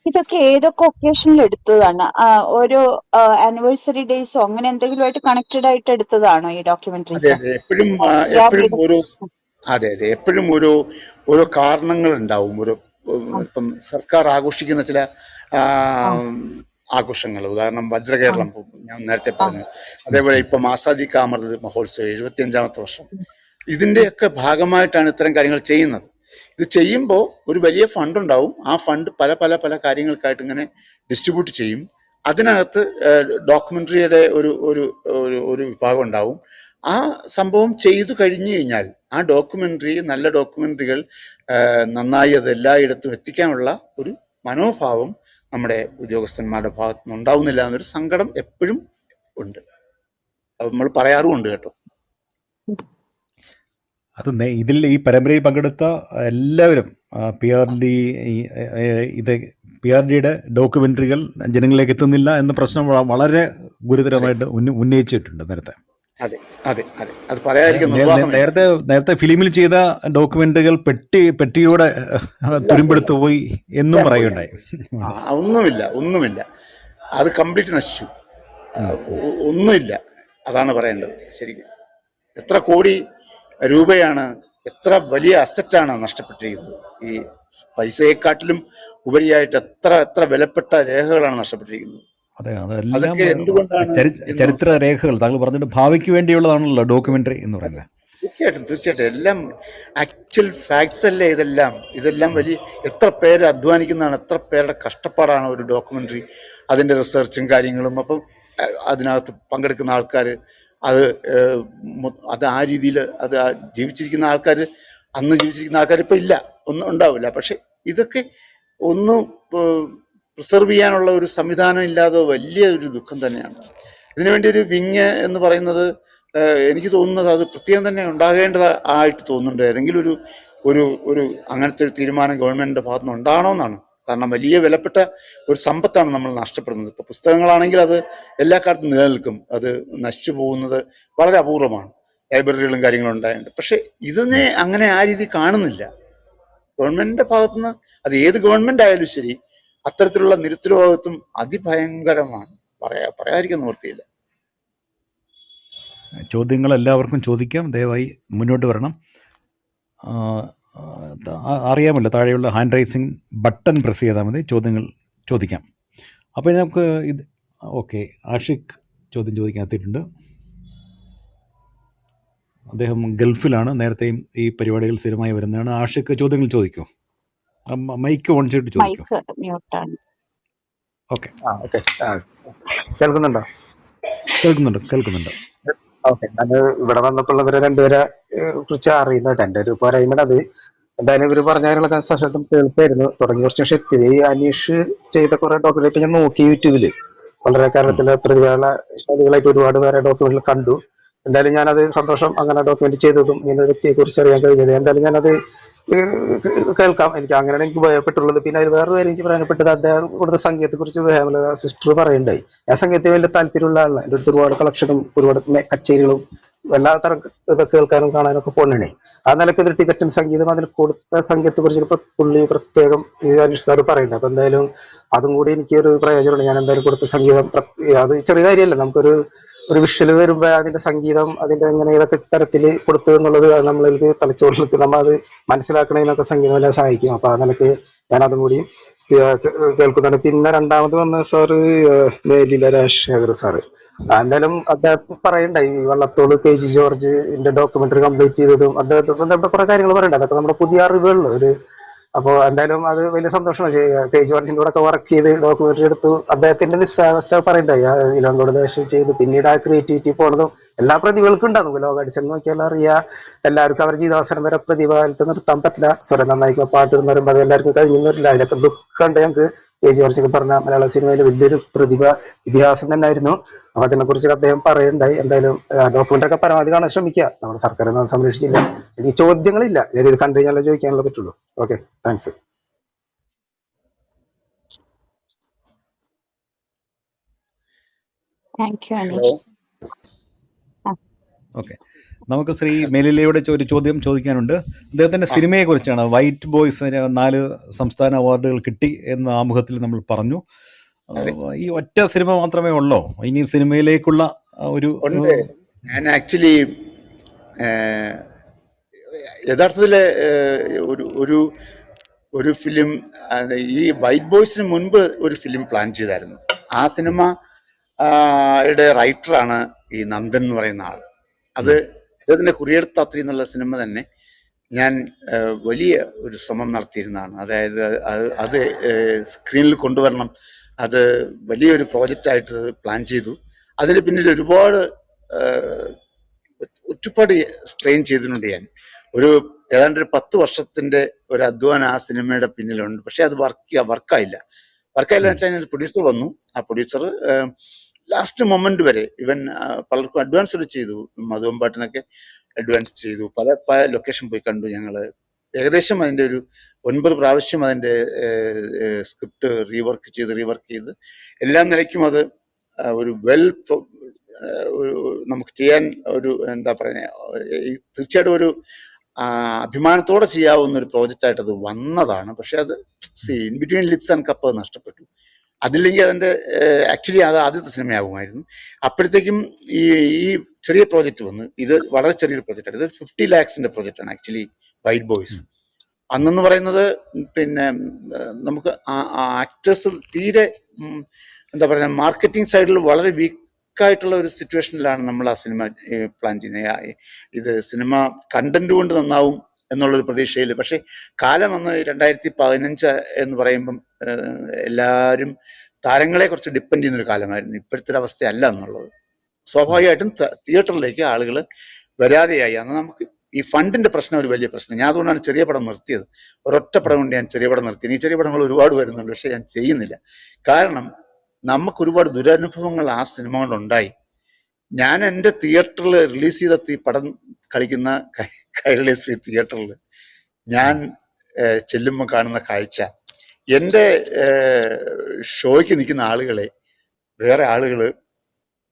ഇതൊക്കെ ഏതൊക്കെ ഒക്കേഷനിൽ എടുത്തതാണ്? ഓരോ ആനിവേഴ്സറി ഡേയ്സോ അങ്ങനെ എന്തെങ്കിലുമായിട്ട് കണക്റ്റഡ് ആയിട്ട് എടുത്തതാണോ ഈ ഡോക്യുമെന്ററീസ്? അതെ, എപ്പോഴും എപ്പോഴും ഓരോ കാരണങ്ങൾ ഉണ്ടാവും. ഇപ്പം സർക്കാർ ആഘോഷിക്കുന്ന ചില ആഘോഷങ്ങൾ, ഉദാഹരണം വജ്രകേരളം ഞാൻ നേരത്തെ പറഞ്ഞു, അതേപോലെ ഇപ്പം ആസാദി കാ അമൃത് മഹോത്സവം 75ാമത്തെ വർഷം, ഇതിന്റെയൊക്കെ ഭാഗമായിട്ടാണ് ഇത്തരം കാര്യങ്ങൾ ചെയ്യുന്നത്. ഇത് ചെയ്യുമ്പോൾ ഒരു വലിയ ഫണ്ട് ഉണ്ടാവും. ആ ഫണ്ട് പല പല പല കാര്യങ്ങൾക്കായിട്ട് ഇങ്ങനെ ഡിസ്ട്രിബ്യൂട്ട് ചെയ്യും. അതിനകത്ത് ഡോക്യുമെന്ററിയുടെ ഒരു വിഭാഗം ഉണ്ടാവും. ആ സംഭവം ചെയ്തു കഴിഞ്ഞു കഴിഞ്ഞാൽ ആ ഡോക്യുമെന്ററി, നല്ല ഡോക്യുമെന്ററികൾ നന്നായി അത് എല്ലായിടത്തും എത്തിക്കാനുള്ള ഒരു മനോഭാവം നമ്മുടെ ഉദ്യോഗസ്ഥന്മാരുടെ ഭാഗത്തു നിന്ന് ഉണ്ടാവുന്നില്ല എന്നൊരു സങ്കടം എപ്പോഴും ഉണ്ട്. അത് നമ്മൾ പറയാറുമുണ്ട് കേട്ടോ. അത് ഇതിൽ ഈ പരമ്പരയിൽ പങ്കെടുത്ത എല്ലാവരും PRD-യുടെ ഡോക്യുമെന്ററികൾ ജനങ്ങളിലേക്ക് എത്തുന്നില്ല എന്ന പ്രശ്നം വളരെ ഗുരുതരമായിട്ട് ഉന്നയിച്ചിട്ടുണ്ട് നേരത്തെ. അതെ അതെ അതെ, അത് പറയാതിരിക്കുന്നു. നേരത്തെ ഫിലിമിൽ ചെയ്ത ഡോക്യുമെന്ററികൾ പെട്ടിയോടെ തുരുമ്പെടുത്തു പോയി എന്നും പറയുകയുണ്ടായി. ഒന്നുമില്ല, അത് കംപ്ലീറ്റ് നശിച്ചു, ഒന്നുമില്ല. അതാണ് പറയേണ്ടത്. ശരിക്കും എത്ര കോടി രൂപയാണ്, എത്ര വലിയ അസറ്റാണ് നഷ്ടപ്പെട്ടിരിക്കുന്നത്. ഈ പൈസയെക്കാട്ടിലും ഉപരിയായിട്ട് എത്ര വിലപ്പെട്ട രേഖകളാണ് നഷ്ടപ്പെട്ടിരിക്കുന്നത്. അതെ, അതെല്ലാം ചരിത്ര രേഖകൾ. താങ്കൾ പറഞ്ഞിട്ട് ഭാവിക്ക് വേണ്ടിയുള്ളതാണല്ലോ ഡോക്യുമെന്ററി എന്ന് പറയുന്നത്. തീർച്ചയായിട്ടും എല്ലാം ആക്ച്വൽ ഫാക്ട്സ് അല്ലേ ഇതെല്ലാം വലിയ എത്ര പേര് അധ്വാനിക്കുന്നതാണ്, എത്ര പേരുടെ കഷ്ടപ്പാടാണ് ഒരു ഡോക്യുമെന്ററി, അതിന്റെ റിസർച്ചും കാര്യങ്ങളും. അപ്പം അതിനകത്ത് പങ്കെടുക്കുന്ന ആൾക്കാർ അത് ആ രീതിയിൽ അത് ജീവിച്ചിരിക്കുന്ന ആൾക്കാർ, അന്ന് ജീവിച്ചിരിക്കുന്ന ആൾക്കാർ ഇപ്പം ഇല്ല, ഒന്നും ഉണ്ടാവില്ല. പക്ഷെ ഇതൊക്കെ ഒന്ന് പ്രിസർവ് ചെയ്യാനുള്ള ഒരു സംവിധാനം ഇല്ലാതെ വലിയ ഒരു ദുഃഖം തന്നെയാണ്. ഇതിനുവേണ്ടി ഒരു വിങ് എന്ന് പറയുന്നത് എനിക്ക് തോന്നുന്നത് അത് പ്രത്യേകം തന്നെ ഉണ്ടാകേണ്ടതായിട്ട് തോന്നുന്നുണ്ട്. ഏതെങ്കിലും ഒരു അങ്ങനത്തെ ഒരു തീരുമാനം ഗവൺമെന്റിന്റെ ഭാഗത്ത് നിന്ന് ഉണ്ടാകണമെന്നാണ്. കാരണം വലിയ വിലപ്പെട്ട ഒരു സമ്പത്താണ് നമ്മൾ നഷ്ടപ്പെടുന്നത്. ഇപ്പൊ പുസ്തകങ്ങളാണെങ്കിൽ അത് എല്ലാ കാലത്തും നിലനിൽക്കും, അത് നശിച്ചു പോകുന്നത് വളരെ അപൂർവമാണ്. ലൈബ്രറികളും കാര്യങ്ങളും ഉണ്ടായിട്ടുണ്ട്. പക്ഷെ ഇതിനെ അങ്ങനെ ആ രീതി കാണുന്നില്ല ഗവൺമെന്റിന്റെ ഭാഗത്തുനിന്ന്. അത് ഏത് ഗവൺമെന്റ് ആയാലും ശരി, അത്തരത്തിലുള്ള നിരുത്തരവാദിത്വം അതിഭയങ്കരമാണ്. പറയാതിരിക്കാൻ നിവൃത്തിയില്ല. ചോദ്യങ്ങൾ എല്ലാവർക്കും ചോദിക്കാം, ദയവായി മുന്നോട്ട് വരണം. അറിയാമല്ലോ, താഴെയുള്ള ഹാൻഡ് റൈസിങ് ബട്ടൺ പ്രസ് ചെയ്താൽ മതി, ചോദ്യങ്ങൾ ചോദിക്കാം. അപ്പോൾ നമുക്ക് ഓക്കെ, ആഷിഖ് ചോദ്യം ചോദിക്കാൻ എത്തിയിട്ടുണ്ട്. അദ്ദേഹം ഗൾഫിലാണ്, നേരത്തെയും ഈ പരിപാടികൾ സ്ഥിരമായി വരുന്നതാണ്. ആഷിഖ് ചോദ്യങ്ങൾ ചോദിക്കൂ. മൈക്ക് ഓൺ ചെയ്തിട്ട് ചോദിക്കൂ. ഓക്കെ, കേൾക്കുന്നുണ്ടോ? കേൾക്കുന്നുണ്ട്. ഓക്കെ, ഞാൻ ഇവിടെ വന്നപ്പോൾ ഇവരെ രണ്ടുപേരെ കുറിച്ച് അറിയുന്നുണ്ട്. എൻ്റെ ഒരു പോരായ്മ അത് എന്തായാലും ഇവർ പറഞ്ഞതിനുള്ള സശബ്ദം കേൾപ്പായിരുന്നു. തുടങ്ങി കുറച്ച് പക്ഷെ എത്തിയത് ഈ അനീഷ് ചെയ്ത കുറെ ഡോക്യുമെന്റ് ഞാൻ നോക്കി യൂട്യൂബില്. വളരെ കേരളത്തിലെ പ്രതിഭകള ശൈലികളായിട്ട് ഒരുപാട് പേരെ ഡോക്യുമെന്റിൽ കണ്ടു. എന്തായാലും ഞാനത് സന്തോഷം, അങ്ങനെ ഡോക്യുമെന്റ് ചെയ്തതും ഇങ്ങനെ ഒരു വ്യക്തിയെ കുറിച്ച് അറിയാൻ കഴിഞ്ഞത്. എന്തായാലും ഞാനത് കേൾക്കാം. എനിക്ക് അങ്ങനെയാണ് എനിക്ക് ഭയപ്പെട്ടുള്ളത്. പിന്നെ അതിൽ വേറൊരു കാര്യം എനിക്ക് പ്രധാനപ്പെട്ടത് അദ്ദേഹം കൊടുത്ത സംഗീതത്തെ കുറിച്ച് ഹേമലത സിസ്റ്റർ പറയുണ്ടായി. ഞാൻ സംഗീതത്തിൽ വലിയ താല്പര്യമുള്ള ആളാണ്. എൻ്റെ അടുത്ത് ഒരുപാട് കളക്ഷനും ഒരുപാട് കച്ചേരികളും എല്ലാ തരം ഇതൊക്കെ കേൾക്കാനും കാണാനും ഒക്കെ പോകണേ. ആ നിലയ്ക്ക് ഇത് ടിബറ്റൻ സംഗീതം അതിൽ കൊടുത്ത സംഗീതത്തെ കുറിച്ച് പുള്ളി പ്രത്യേകം ഈ അനീഷ് സാർ പറയുന്നത്. അപ്പൊ എന്തായാലും അതും കൂടി എനിക്ക് ഒരു പ്രയോജനമുണ്ട്. ഞാൻ എന്തായാലും കൊടുത്ത സംഗീതം അത് ചെറിയ കാര്യമല്ല. നമുക്കൊരു വിഷ്വൽ വരുമ്പോൾ അതിന്റെ സംഗീതം അതിന്റെ എങ്ങനെ ഏതൊക്കെ തരത്തിൽ കൊടുത്തു എന്നുള്ളത് നമ്മളിലേക്ക് തലച്ചോറിലേക്ക് നമ്മൾ അത് മനസ്സിലാക്കണതിനൊക്കെ സംഗീതം എല്ലാം സഹായിക്കും. അപ്പൊ ആ നിലയ്ക്ക് ഞാൻ അതും കൂടി കേൾക്കുന്നുണ്ട്. പിന്നെ രണ്ടാമത് വന്ന സാറ് മേലില രാജശേഖർ സാറ്. എന്തായാലും അദ്ദേഹം പറയണ്ടായി ഈ വള്ളത്തോള് കെ.ജി. ജോർജിന്റെ ഡോക്യുമെന്ററി കംപ്ലീറ്റ് ചെയ്തതും അദ്ദേഹത്തെ ബന്ധപ്പെട്ട കുറെ കാര്യങ്ങൾ പറയണ്ട. അതൊക്കെ നമ്മുടെ പുതിയ അറിവുകളിൽ ഒരു അപ്പോൾ എന്തായാലും അത് വലിയ സന്തോഷമാണ്. കെ.ജി. ജോർജിന്റെ കൂടെ ഒക്കെ വർക്ക് ചെയ്ത് ഡോക്യുമെന്ററി എടുത്തു. അദ്ദേഹത്തിന്റെ നിസ്സാവസ്ഥ പറയണ്ടായി. ഇലങ്കോട് ദേശം ചെയ്ത് പിന്നീട് ആ ക്രിയേറ്റിവിറ്റി പോണതും എല്ലാ പ്രതിഭകൾക്കും ഉണ്ടാകും. ലോക അടിച്ചെന്ന് നോക്കിയാൽ അറിയാം. എല്ലാവർക്കും അവർ ജീവിതാവസാനം വരെ പ്രതിഭാലത്ത് നിർത്താൻ പറ്റില്ല. സ്വരം നന്നായിക്കുമ്പോൾ പാട്ട് എന്ന് പറയുമ്പോൾ അത് എല്ലാവർക്കും കഴിഞ്ഞു വരില്ല. അതിലൊക്കെ ദുഃഖമുണ്ട് ഞങ്ങൾക്ക്. കെ.ജി. ജോർജൊക്കെ പറഞ്ഞ മലയാള സിനിമയിൽ വലിയൊരു പ്രതിഭ ഇതിഹാസം തന്നെ ആയിരുന്നു. അപ്പൊ അതിനെ കുറിച്ച് അദ്ദേഹം പറയുണ്ടായി. എന്തായാലും ഡോക്യുമെന്ററി ഒക്കെ പരമാവധി കാണാൻ ശ്രമിക്കുക. നമ്മുടെ സർക്കാർ ഒന്നും സംരക്ഷിച്ചില്ല. എനിക്ക് ചോദ്യങ്ങളില്ല, ഞാൻ ഇത് കണ്ടു കഴിഞ്ഞാലേ ചോദിക്കാനുള്ള പറ്റുള്ളൂ. Okay, thanks. Thank you hello. Aneesh. Okay, നമുക്ക് ശ്രീ മേലിലയുടെ ഒരു ചോദ്യം ചോദിക്കാനുണ്ട്. അദ്ദേഹത്തിൻ്റെ സിനിമയെക്കുറിച്ചാണ്. വൈറ്റ് ബോയ്സിന് 4 സംസ്ഥാന അവാർഡുകൾ കിട്ടി എന്ന് ആമുഖത്തിൽ നമ്മൾ പറഞ്ഞു. ഈ ഒറ്റ സിനിമ മാത്രമേ ഉള്ളോ? ഇനി സിനിമയിലേക്കുള്ള ഒരു ഉണ്ട്. ഞാൻ ആക്ച്വലി യഥാർത്ഥത്തിൽ ഒരു ഒരു ഒരു ഫിലിം ഈ വൈറ്റ് ബോയ്സിന് മുൻപ് ഒരു ഫിലിം പ്ലാൻ ചെയ്തായിരുന്നു. ആ സിനിമ യുടെ റൈറ്ററാണ് ഈ നന്ദൻ എന്ന് പറയുന്ന ആൾ. അത് അദ്ദേഹത്തിന്റെ കുറിയെടുത്താത്രി എന്നുള്ള സിനിമ തന്നെ ഞാൻ വലിയ ഒരു ശ്രമം നടത്തിയിരുന്നതാണ്. അതായത് അത് സ്ക്രീനിൽ കൊണ്ടുവരണം. അത് വലിയൊരു പ്രോജക്റ്റായിട്ട് പ്ലാൻ ചെയ്തു. അതിന് പിന്നിൽ ഒരുപാട് സ്ട്രെയിൻ ചെയ്തിട്ടുണ്ട്. ഞാൻ ഏതാണ്ട് ഒരു 10 വർഷത്തിന്റെ ഒരു അധ്വാനം ആ സിനിമയുടെ പിന്നിലുണ്ട്. പക്ഷെ അത് വർക്കായില്ല എന്ന് വെച്ചാൽ ഒരു പ്രൊഡ്യൂസർ വന്നു. ആ പ്രൊഡ്യൂസർ ലാസ്റ്റ് മൊമെന്റ് വരെ ഇവൻ പലർക്കും അഡ്വാൻസ് ചെയ്തു. മധുവമ്പാട്ടിനൊക്കെ അഡ്വാൻസ് ചെയ്തു. പല ലൊക്കേഷൻ പോയി കണ്ടു ഞങ്ങള്. ഏകദേശം അതിന്റെ ഒരു 9 പ്രാവശ്യം അതിന്റെ സ്ക്രിപ്റ്റ് റീവർക്ക് ചെയ്ത് എല്ലാ നിലയ്ക്കും അത് ഒരു നമുക്ക് ചെയ്യാൻ ഒരു എന്താ പറയുക, തീർച്ചയായിട്ടും ഒരു അഭിമാനത്തോടെ ചെയ്യാവുന്ന ഒരു പ്രോജക്റ്റ് അത് വന്നതാണ്. പക്ഷെ അത് in between lips and cup നഷ്ടപ്പെട്ടു. അതില്ലെങ്കിൽ അതിന്റെ ആക്ച്വലി അത് ആദ്യത്തെ സിനിമയാകുമായിരുന്നു. അപ്പോഴത്തേക്കും ഈ ചെറിയ പ്രോജക്റ്റ് വന്നു. ഇത് വളരെ ചെറിയൊരു പ്രോജക്റ്റാണ്. ഇത് 50 lakhs പ്രോജക്റ്റാണ് ആക്ച്വലി വൈറ്റ് ബോയ്സ്. അന്നെന്ന് പറയുന്നത് പിന്നെ നമുക്ക് ആക്ടേഴ്സ് തീരെ എന്താ പറയുക, മാർക്കറ്റിംഗ് സൈഡിൽ വളരെ വീക്കായിട്ടുള്ള ഒരു സിറ്റുവേഷനിലാണ് നമ്മൾ ആ സിനിമ പ്ലാൻ ചെയ്യുന്നത്. ഇത് സിനിമ കണ്ടന്റ് കൊണ്ട് നന്നാവും എന്നുള്ളൊരു പ്രതീക്ഷയിൽ. പക്ഷെ കാലം വന്ന് 2015 എന്ന് പറയുമ്പം എല്ലാവരും താരങ്ങളെ കുറിച്ച് ഡിപ്പെൻഡ് ചെയ്യുന്നൊരു കാലമായിരുന്നു. ഇപ്പോഴത്തെ ഒരു അവസ്ഥയല്ല എന്നുള്ളത്. സ്വാഭാവികമായിട്ടും തിയേറ്ററിലേക്ക് ആളുകൾ വരാതെയായി. അന്ന് നമുക്ക് ഈ ഫണ്ടിന്റെ പ്രശ്നം ഒരു വലിയ പ്രശ്നം. ഞാൻ അതുകൊണ്ടാണ് ചെറിയ പടം നിർത്തിയത്. ഒരൊറ്റ പടം കൊണ്ട് ഞാൻ ചെറിയ പടം നിർത്തി. ഈ ചെറിയ പടങ്ങൾ ഒരുപാട് വരുന്നുണ്ട്, പക്ഷെ ഞാൻ ചെയ്യുന്നില്ല. കാരണം നമുക്ക് ഒരുപാട് ദുരനുഭവങ്ങൾ ആ സിനിമ കൊണ്ടുണ്ടായി. ഞാൻ എൻ്റെ തിയേറ്ററിൽ റിലീസ് ചെയ്ത പടം കളിക്കുന്ന കൈരളി ശ്രീ തിയേറ്ററിൽ ഞാൻ ചെല്ലുമ്പോൾ കാണുന്ന കാഴ്ച, എൻ്റെ ഷോയ്ക്ക് നിൽക്കുന്ന ആളുകളെ വേറെ ആളുകൾ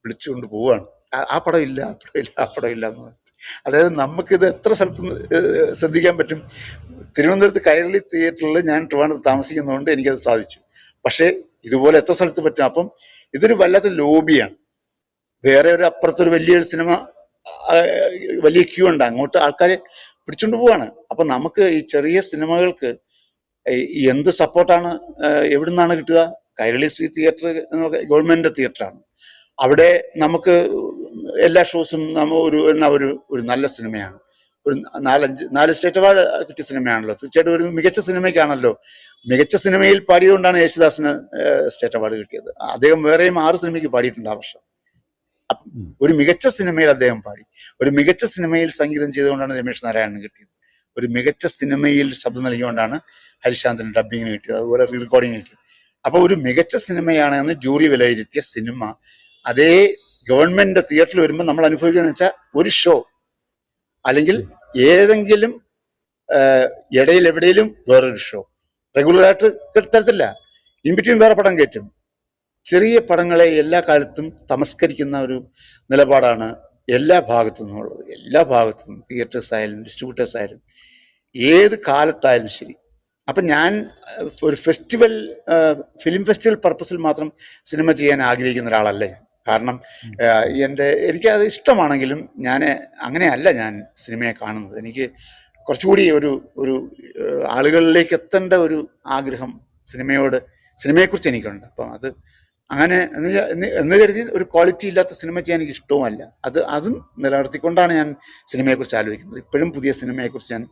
വിളിച്ചുകൊണ്ട് പോവുകയാണ്. ആ പടം ഇല്ല എന്ന് പറഞ്ഞു. അതായത് നമുക്കിത് എത്ര സ്ഥലത്ത് ശ്രദ്ധിക്കാൻ പറ്റും. തിരുവനന്തപുരത്ത് കൈരളി തിയേറ്ററിൽ ഞാൻ ട്രിവാൻഡ്രത്ത് താമസിക്കുന്നതുകൊണ്ട് എനിക്കത് സാധിച്ചു. പക്ഷേ ഇതുപോലെ എത്ര സ്ഥലത്ത് പറ്റും? അപ്പം ഇതൊരു വല്ലാത്ത ലോബിയാണ്. വേറെ ഒരു അപ്പുറത്തൊരു വലിയൊരു സിനിമ വലിയ ക്യൂ ഉണ്ട്, അങ്ങോട്ട് ആൾക്കാരെ പിടിച്ചോണ്ട് പോവാണ്. അപ്പൊ നമുക്ക് ഈ ചെറിയ സിനിമകൾക്ക് എന്ത് സപ്പോർട്ടാണ് എവിടുന്നാണ് കിട്ടുക? കൈരളി ശ്രീ തിയേറ്റർ ഗവൺമെന്റ് തിയേറ്ററാണ്. അവിടെ നമുക്ക് എല്ലാ ഷോസും ഒരു നല്ല സിനിമയാണ്. ഒരു 4 സ്റ്റേറ്റ് അവാർഡ് കിട്ടിയ സിനിമയാണല്ലോ. തീർച്ചയായിട്ടും ഒരു മികച്ച സിനിമയ്ക്കാണല്ലോ. മികച്ച സിനിമയിൽ പാടിയതുകൊണ്ടാണ് യേശുദാസിന് സ്റ്റേറ്റ് അവാർഡ് കിട്ടിയത്. അദ്ദേഹം വേറെയും 6 സിനിമയ്ക്ക് പാടിയിട്ടുണ്ട് ആ വർഷം. ഒരു മികച്ച സിനിമയിൽ അദ്ദേഹം പാടി. ഒരു മികച്ച സിനിമയിൽ സംഗീതം ചെയ്തുകൊണ്ടാണ് രമേശ് നാരായണന് കിട്ടിയത്. ഒരു മികച്ച സിനിമയിൽ ശബ്ദം നൽകിക്കൊണ്ടാണ് ഹരിശാന്തിന് ഡബിങ്ങിന് കിട്ടിയത്, അതുപോലെ റീ റെക്കോർഡിങ് കിട്ടിയത്. അപ്പൊ ഒരു മികച്ച സിനിമയാണ് എന്ന് ജൂറി വിലയിരുത്തിയ സിനിമ അതേ ഗവൺമെന്റ് തിയേറ്ററിൽ വരുമ്പോൾ നമ്മൾ അനുഭവിക്കുന്ന വെച്ചാൽ ഒരു ഷോ അല്ലെങ്കിൽ ഏതെങ്കിലും ഇടയിൽ എവിടെയും വേറൊരു ഷോ റെഗുലറായിട്ട് തരത്തില്ല. ഇൻ ബിറ്റ്വീൻ വേറെ പടം കയറ്റും. ചെറിയ പടങ്ങളെ എല്ലാ കാലത്തും തമസ്കരിക്കുന്ന ഒരു നിലപാടാണ് എല്ലാ ഭാഗത്തു നിന്നുള്ളത്. എല്ലാ ഭാഗത്തു നിന്നും, തിയേറ്റേഴ്സ് ആയാലും ഡിസ്ട്രിബ്യൂട്ടേഴ്സ് ആയാലും ഏത് കാലത്തായാലും ശരി. അപ്പൊ ഞാൻ ഒരു ഫിലിം ഫെസ്റ്റിവൽ പർപ്പസിൽ മാത്രം സിനിമ ചെയ്യാൻ ആഗ്രഹിക്കുന്ന ഒരാളല്ല ഞാൻ. കാരണം എനിക്കത് ഇഷ്ടമാണെങ്കിലും അങ്ങനെയല്ല ഞാൻ സിനിമയെ കാണുന്നത്. എനിക്ക് കുറച്ചുകൂടി ഒരു ആളുകളിലേക്ക് എത്തേണ്ട ഒരു ആഗ്രഹം സിനിമയെക്കുറിച്ച് എനിക്കുണ്ട്. അപ്പം അത് അങ്ങനെ എന്ന് കരുതി ഒരു ക്വാളിറ്റി ഇല്ലാത്ത സിനിമ ചെയ്യാൻ എനിക്ക് ഇഷ്ടവുമല്ല. അതും നിലനിർത്തിക്കൊണ്ടാണ് ഞാൻ സിനിമയെക്കുറിച്ച് ആലോചിക്കുന്നത്. ഇപ്പോഴും പുതിയ സിനിമയെക്കുറിച്ച് ഞാൻ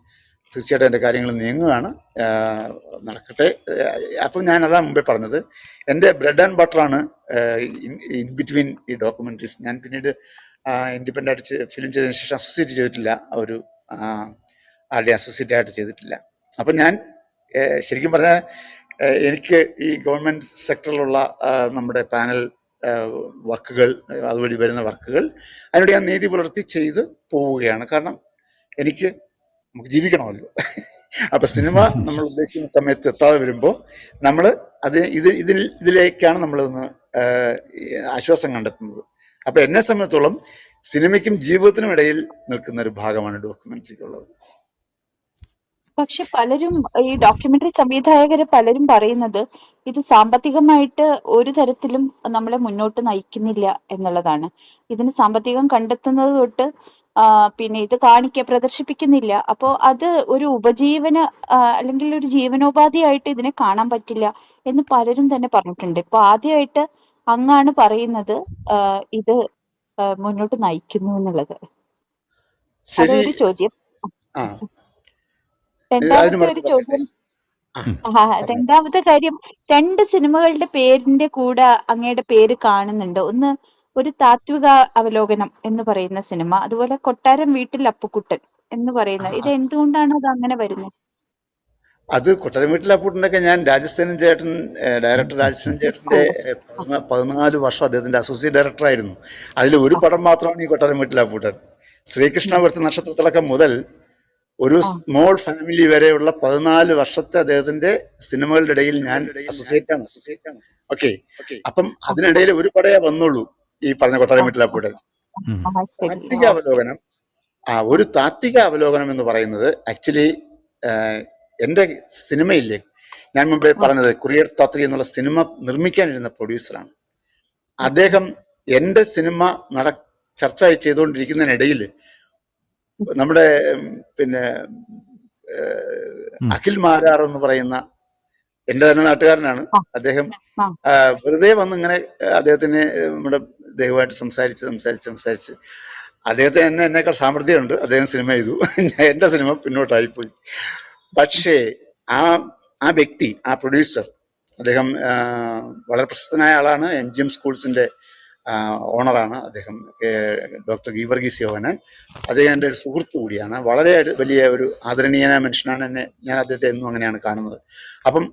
തീർച്ചയായിട്ടും എൻ്റെ കാര്യങ്ങൾ നീങ്ങുകയാണ്. നടക്കട്ടെ. അപ്പം ഞാൻ അതാ മുമ്പേ പറഞ്ഞത്, എൻ്റെ ബ്രെഡ് ആൻഡ് ബട്ടറാണ് ഇൻ ബിറ്റ്വീൻ ഈ ഡോക്യുമെൻ്ററീസ്. ഞാൻ പിന്നീട് ഇൻഡിപെൻഡൻ്റ് ആയിട്ട് ഫിലിം ചെയ്തതിന് ശേഷം അസോസിയേറ്റ് ചെയ്തിട്ടില്ല, ആരുടെ അസോസിയേറ്റ് ആയിട്ട് ചെയ്തിട്ടില്ല. അപ്പം ഞാൻ ശരിക്കും പറഞ്ഞാൽ എനിക്ക് ഈ ഗവൺമെൻറ് സെക്ടറിലുള്ള നമ്മുടെ പാനൽ വർക്കുകൾ, അതുവഴി വരുന്ന വർക്കുകൾ, അതിനോട് ഞാൻ നീതി പുലർത്തി ചെയ്ത് പോവുകയാണ്. കാരണം നമുക്ക് ജീവിക്കണമല്ലോ. അപ്പൊ സിനിമ നമ്മൾ ഉദ്ദേശിക്കുന്ന സമയത്ത് എത്താതെ വരുമ്പോൾ നമ്മൾ ഇതിലേക്കാണ് നമ്മളൊന്ന് ആശ്വാസം കണ്ടെത്തുന്നത്. അപ്പൊ എന്നെ സംബന്ധിച്ചോളം സിനിമയ്ക്കും ജീവിതത്തിനും ഇടയിൽ നിൽക്കുന്ന ഒരു ഭാഗമാണ് ഡോക്യുമെന്ററിക്കുള്ളത്. പക്ഷെ പലരും, ഈ ഡോക്യുമെന്ററി സംവിധായകര് പലരും പറയുന്നത് ഇത് സാമ്പത്തികമായിട്ട് ഒരു തരത്തിലും നമ്മളെ മുന്നോട്ട് നയിക്കുന്നില്ല എന്നുള്ളതാണ്. ഇതിന് സാമ്പത്തികം കണ്ടെത്തുന്നത് തൊട്ട് പിന്നെ ഇത് പ്രദർശിപ്പിക്കുന്നില്ല. അപ്പോ അത് ഒരു ഉപജീവന അല്ലെങ്കിൽ ഒരു ജീവനോപാധിയായിട്ട് ഇതിനെ കാണാൻ പറ്റില്ല എന്ന് പലരും തന്നെ പറഞ്ഞിട്ടുണ്ട്. ഇപ്പൊ ആദ്യമായിട്ട് അങ്ങാണ് പറയുന്നത് ഇത് മുന്നോട്ട് നയിക്കുന്നു എന്നുള്ളത്. അതൊരു ചോദ്യം. രണ്ടാമത്തെ ഒരു ചോദ്യം, രണ്ടാമത്തെ കാര്യം, 2 സിനിമകളുടെ പേരിന്റെ കൂടെ അങ്ങയുടെ പേര് കാണുന്നുണ്ട്. ഒന്ന് ഒരു താത്വിക അവലോകനം എന്ന് പറയുന്ന സിനിമ, അതുപോലെ കൊട്ടാരം വീട്ടിൽ അപ്പുക്കുട്ടൻ എന്ന് പറയുന്നത്. ഇത് എന്തുകൊണ്ടാണ് അത് അങ്ങനെ വരുന്നത്? അത് കൊട്ടാരം വീട്ടിൽ അപ്പുക്കുട്ടനൊക്കെ ഞാൻ രാജസ്ഥാനൻ ചേട്ടൻ, ഡയറക്ടർ രാജസ്ഥാനൻ ചേട്ടന്റെ 14 വർഷം അദ്ദേഹത്തിന്റെ അസോസിയേറ്റ് ഡയറക്ടർ ആയിരുന്നു. അതിൽ ഒരു പടം മാത്രമാണ് ഈ കൊട്ടാരം വീട്ടിൽ അപ്പുക്കുട്ടൻ. ശ്രീകൃഷ്ണപുരത്ത് നക്ഷത്രത്തിളക്കം മുതൽ ഒരു സ്മോൾ ഫാമിലി വരെയുള്ള 14 വർഷത്തെ അദ്ദേഹത്തിന്റെ സിനിമകളുടെ ഇടയിൽ ഞാൻ അസോസിയേറ്റ് ആണ്. ഓക്കെ. അപ്പം അതിനിടയിൽ ഒരു പടയേ വന്നുള്ളൂ ഈ പറഞ്ഞ കൊട്ടാരം വീട്ടിൽ അപ്പുക്കുട്ടൻ. താത്വിക അവലോകനം, ഒരു താത്വിക അവലോകനം എന്ന് പറയുന്നത് ആക്ച്വലി എൻ്റെ സിനിമയില്ലേ, ഞാൻ മുമ്പേ പറഞ്ഞത് കുറിയർ താത്വിക എന്നുള്ള സിനിമ നിർമ്മിക്കാനിരുന്ന പ്രൊഡ്യൂസറാണ് അദ്ദേഹം. എൻ്റെ സിനിമ ചർച്ച ചെയ്തുകൊണ്ടിരിക്കുന്നതിനിടയിൽ നമ്മുടെ പിന്നെ അഖിൽ മാരാർ എന്ന് പറയുന്ന എൻ്റെ തന്നെ നാട്ടുകാരനാണ് അദ്ദേഹം, വെറുതെ വന്ന് ഇങ്ങനെ അദ്ദേഹത്തിന് നമ്മുടെ ദൈവമായിട്ട് സംസാരിച്ച് അദ്ദേഹത്തിന് എന്നേക്കാൾ സാമർഥ്യമുണ്ട്. അദ്ദേഹം സിനിമ ചെയ്തു, എൻ്റെ സിനിമ പിന്നോട്ടായിപ്പോയി. പക്ഷേ ആ വ്യക്തി, ആ പ്രൊഡ്യൂസർ, അദ്ദേഹം വളരെ പ്രശസ്തനായ ആളാണ്. MGM സ്കൂൾസിന്റെ ഓണറാണ് അദ്ദേഹം, ഡോക്ടർ ഗീവർഗീസ് യോഹന്നാൻ. അദ്ദേഹം എൻ്റെ ഒരു സുഹൃത്തു കൂടിയാണ്. വളരെ വലിയ ഒരു ആദരണീയനായ മനുഷ്യനാണ്. ഞാൻ അദ്ദേഹത്തെ എന്നും അങ്ങനെയാണ് കാണുന്നത്. അപ്പം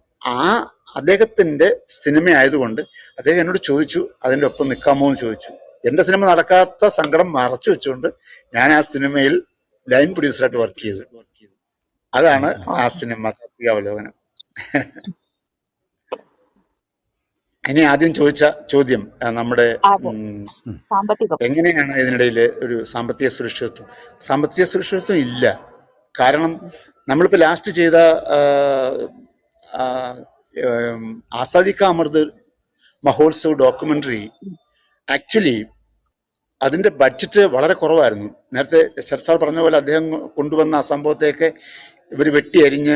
അദ്ദേഹത്തിന്റെ സിനിമ ആയതുകൊണ്ട് അദ്ദേഹം എന്നോട് ചോദിച്ചു അതിൻ്റെ ഒപ്പം നിൽക്കാമോ എന്ന് ചോദിച്ചു. എൻ്റെ സിനിമ നടക്കാത്ത സങ്കടം മറച്ചു വെച്ചുകൊണ്ട് ഞാൻ ആ സിനിമയിൽ ലൈൻ പ്രൊഡ്യൂസറായിട്ട് വർക്ക് ചെയ്തു. അതാണ് ആ സിനിമ താത്വിക അവലോകനം. ഇനി ആദ്യം ചോദിച്ച ചോദ്യം, നമ്മുടെ എങ്ങനെയാണ് ഇതിനിടയിൽ ഒരു സാമ്പത്തിക സുരക്ഷിതത്വം ഇല്ല. കാരണം നമ്മളിപ്പോ ലാസ്റ്റ് ചെയ്ത ആസാദി കാ അമൃത് മഹോത്സവ് ഡോക്യുമെന്ററി, ആക്ച്വലി അതിന്റെ ബഡ്ജറ്റ് വളരെ കുറവായിരുന്നു. നേരത്തെ സാർ പറഞ്ഞ പോലെ അദ്ദേഹം കൊണ്ടുവന്ന ആ സംഭവത്തെയൊക്കെ ഇവർ വെട്ടിയരിഞ്ഞ്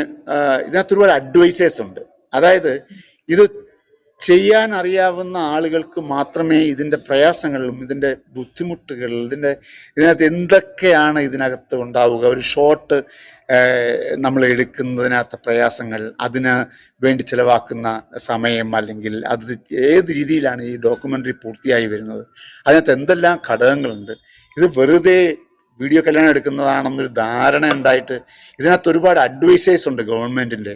ഇതിനകത്ത് ഒരുപാട് അഡ്വൈസേഴ്സ് ഉണ്ട്. അതായത് ഇത് ചെയ്യാൻ അറിയാവുന്ന ആളുകൾക്ക് മാത്രമേ ഇതിന്റെ പ്രയാസങ്ങളും ഇതിന്റെ ബുദ്ധിമുട്ടുകൾ ഇതിനകത്ത് എന്തൊക്കെയാണ് ഇതിനകത്ത് ഉണ്ടാവുക, ഒരു ഷോട്ട് നമ്മൾ എടുക്കുന്നതിനകത്ത് പ്രയാസങ്ങൾ, അതിന് വേണ്ടി ചിലവാക്കുന്ന സമയം, അല്ലെങ്കിൽ അത് ഏത് രീതിയിലാണ് ഈ ഡോക്യുമെന്ററി പൂർത്തിയായി വരുന്നത്, അതിനകത്ത് എന്തെല്ലാം ഘടകങ്ങളുണ്ട്. ഇത് വെറുതെ വീഡിയോ കല്യാണം എടുക്കുന്നതാണെന്നൊരു ധാരണ ഉണ്ടായിട്ട് ഇതിനകത്ത് ഒരുപാട് അഡ്വൈസേഴ്സ് ഉണ്ട് ഗവൺമെന്റിന്റെ.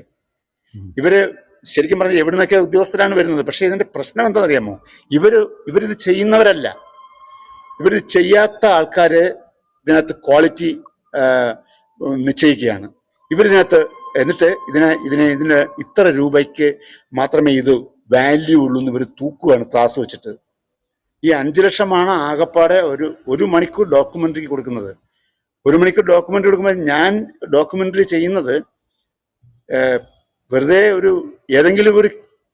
ഇവര് ശരിക്കും പറഞ്ഞാൽ എവിടെ നിന്നൊക്കെ ഉദ്യോഗസ്ഥരാണ് വരുന്നത്. പക്ഷെ ഇതിന്റെ പ്രശ്നം എന്താണെന്നറിയാമോ, ഇവരിത് ചെയ്യുന്നവരല്ല. ഇവരിത് ചെയ്യാത്ത ആൾക്കാര് ഇതിനകത്ത് ക്വാളിറ്റി നിശ്ചയിക്കുകയാണ്. ഇവരിതിനകത്ത് എന്നിട്ട് ഇതിന് ഇത്ര രൂപയ്ക്ക് മാത്രമേ ഇത് വാല്യൂ ഉള്ളൂ എന്ന് ഇവർ തൂക്കുകയാണ് ത്രാസ് വെച്ചിട്ട്. ഈ 5 ലക്ഷമാണ് ആകപ്പാടെ ഒരു മണിക്കൂർ ഡോക്യുമെന്ററിക്ക് കൊടുക്കുന്നത്. 1 മണിക്കൂർ ഡോക്യുമെന്ററി കൊടുക്കുമ്പോൾ ഞാൻ ഡോക്യുമെന്ററി ചെയ്യുന്നത് വെറുതെ ഏതെങ്കിലും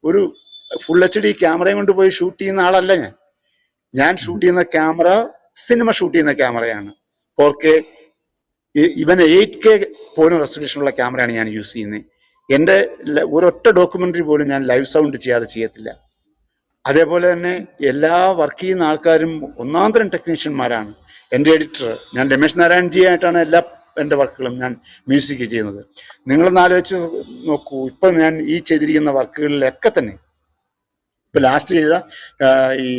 ഒരു ഫുൾ HD ക്യാമറയും കൊണ്ട് പോയി ഷൂട്ട് ചെയ്യുന്ന ആളല്ല ഞാൻ ഷൂട്ട് ചെയ്യുന്ന ക്യാമറ സിനിമ ഷൂട്ട് ചെയ്യുന്ന ക്യാമറയാണ്. 4K, ഇവൻ 8K പോലും റെസൊല്യൂഷനുള്ള ക്യാമറയാണ് ഞാൻ യൂസ് ചെയ്യുന്നത്. എൻ്റെ ഒരൊറ്റ ഡോക്യുമെന്ററി പോലും ഞാൻ ലൈവ് സൗണ്ട് ചെയ്യാതെ ചെയ്യത്തില്ല. അതേപോലെ തന്നെ എല്ലാ വർക്ക് ചെയ്യുന്ന ആൾക്കാരും ഒന്നാന്തരം ടെക്നീഷ്യന്മാരാണ്. എൻ്റെ എഡിറ്റർ, ഞാൻ രമേശ് നാരായൺജി ആയിട്ടാണ് എല്ലാ എൻ്റെ വർക്കുകളും ഞാൻ മ്യൂസിക് ചെയ്യുന്നത്. നിങ്ങളൊന്ന് ആലോചിച്ച് നോക്കൂ, ഇപ്പൊ ഞാൻ ഈ ചെയ്തിരിക്കുന്ന വർക്കുകളിലൊക്കെ തന്നെ ഇപ്പൊ ലാസ്റ്റ് ചെയ്ത ഈ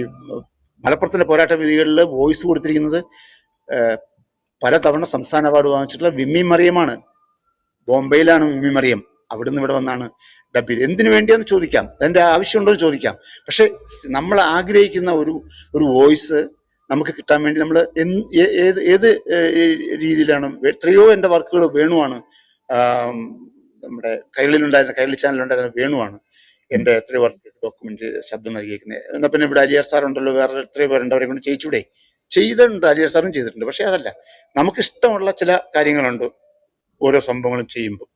മലപ്പുറത്തിന്റെ പോരാട്ട വേദികളിൽ വോയിസ് കൊടുത്തിരിക്കുന്നത് പലതവണ സംസ്ഥാന അവാർഡ് വാങ്ങിച്ചിട്ടുള്ള വിമ്മി മറിയമാണ്. ബോംബെയിലാണ് വിമ്മി മറിയം. അവിടുന്ന് ഇവിടെ വന്നാണ് ഡബ് ചെയ്ത്. എന്തിനു വേണ്ടിയാന്ന് ചോദിക്കാം, അതിന്റെ ആവശ്യമുണ്ടോ എന്ന് ചോദിക്കാം. പക്ഷെ നമ്മൾ ആഗ്രഹിക്കുന്ന ഒരു വോയിസ് നമുക്ക് കിട്ടാൻ വേണ്ടി നമ്മൾ ഏത് രീതിയിലാണ്, എത്രയോ എൻ്റെ വർക്കുകൾ വേണുവാണ്. നമ്മുടെ കൈരളി ചാനലുണ്ടായിരുന്ന വേണുവാണ് എൻ്റെ എത്രയോ വർക്ക് ഡോക്യുമെന്റ് ശബ്ദം നൽകിയിരിക്കുന്നത്. എന്നാൽ പിന്നെ ഇവിടെ അലിയാർ സാർ ഉണ്ടല്ലോ, വേറെ എത്രയോ പേരുണ്ട്, അവരെ കൊണ്ട് ചെയ്യിച്ചൂടെ? ചെയ്തിട്ടുണ്ട്, അലിയാർ സാറും ചെയ്തിട്ടുണ്ട്. പക്ഷെ അതല്ല, നമുക്കിഷ്ടമുള്ള ചില കാര്യങ്ങളുണ്ട് ഓരോ സംഭവങ്ങളും ചെയ്യുമ്പോൾ.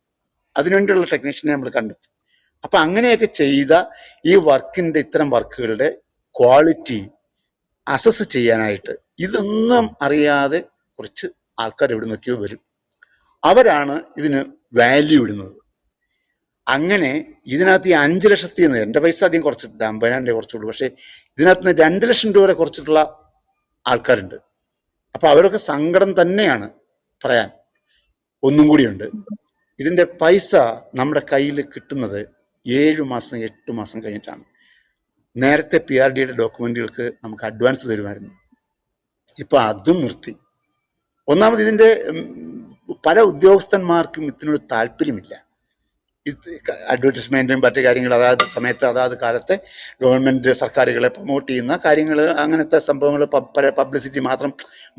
അതിനുവേണ്ടിയുള്ള ടെക്നീഷ്യനെ നമ്മൾ കണ്ടെത്തും. അപ്പൊ അങ്ങനെയൊക്കെ ചെയ്ത ഈ വർക്കിന്റെ, ഇത്തരം വർക്കുകളുടെ ക്വാളിറ്റി അസസ് ചെയ്യാനായിട്ട് ഇതൊന്നും അറിയാതെ കുറച്ച് ആൾക്കാർ എവിടെ നിന്നൊക്കെയോ വരും. അവരാണ് ഇതിന് വാല്യൂ ഇടുന്നത്. അങ്ങനെ ഇതിനകത്ത് ഈ 5 ലക്ഷത്തിൽ നിന്ന്, എൻ്റെ പൈസ അധികം കുറച്ചിട്ടില്ല, 50,000 കുറച്ചുള്ളൂ. പക്ഷെ ഇതിനകത്ത് നിന്ന് 2 ലക്ഷം രൂപ വരെ കുറച്ചിട്ടുള്ള ആൾക്കാരുണ്ട്. അപ്പൊ അവരൊക്കെ സങ്കടം തന്നെയാണ് പറയാൻ. ഒന്നും കൂടിയുണ്ട്, ഇതിന്റെ പൈസ നമ്മുടെ കയ്യിൽ കിട്ടുന്നത് 7 മാസം 8 മാസം കഴിഞ്ഞിട്ടാണ്. നേരത്തെ PRDയുടെ ഡോക്യുമെന്റുകൾക്ക് നമുക്ക് അഡ്വാൻസ് തരുമായിരുന്നു. ഇപ്പൊ അതും നിർത്തി. ഒന്നാമത് ഇതിന്റെ പല ഉദ്യോഗസ്ഥന്മാർക്കും ഇതിനോട് താല്പര്യമില്ല. ഇത് അഡ്വർടൈസ്മെന്റും മറ്റു കാര്യങ്ങൾ അതാത് സമയത്ത് അതാത് കാലത്തെ ഗവൺമെന്റ് സർക്കാരുകളെ പ്രൊമോട്ട് ചെയ്യുന്ന കാര്യങ്ങൾ, അങ്ങനത്തെ സംഭവങ്ങൾ, പബ്ലിസിറ്റി മാത്രം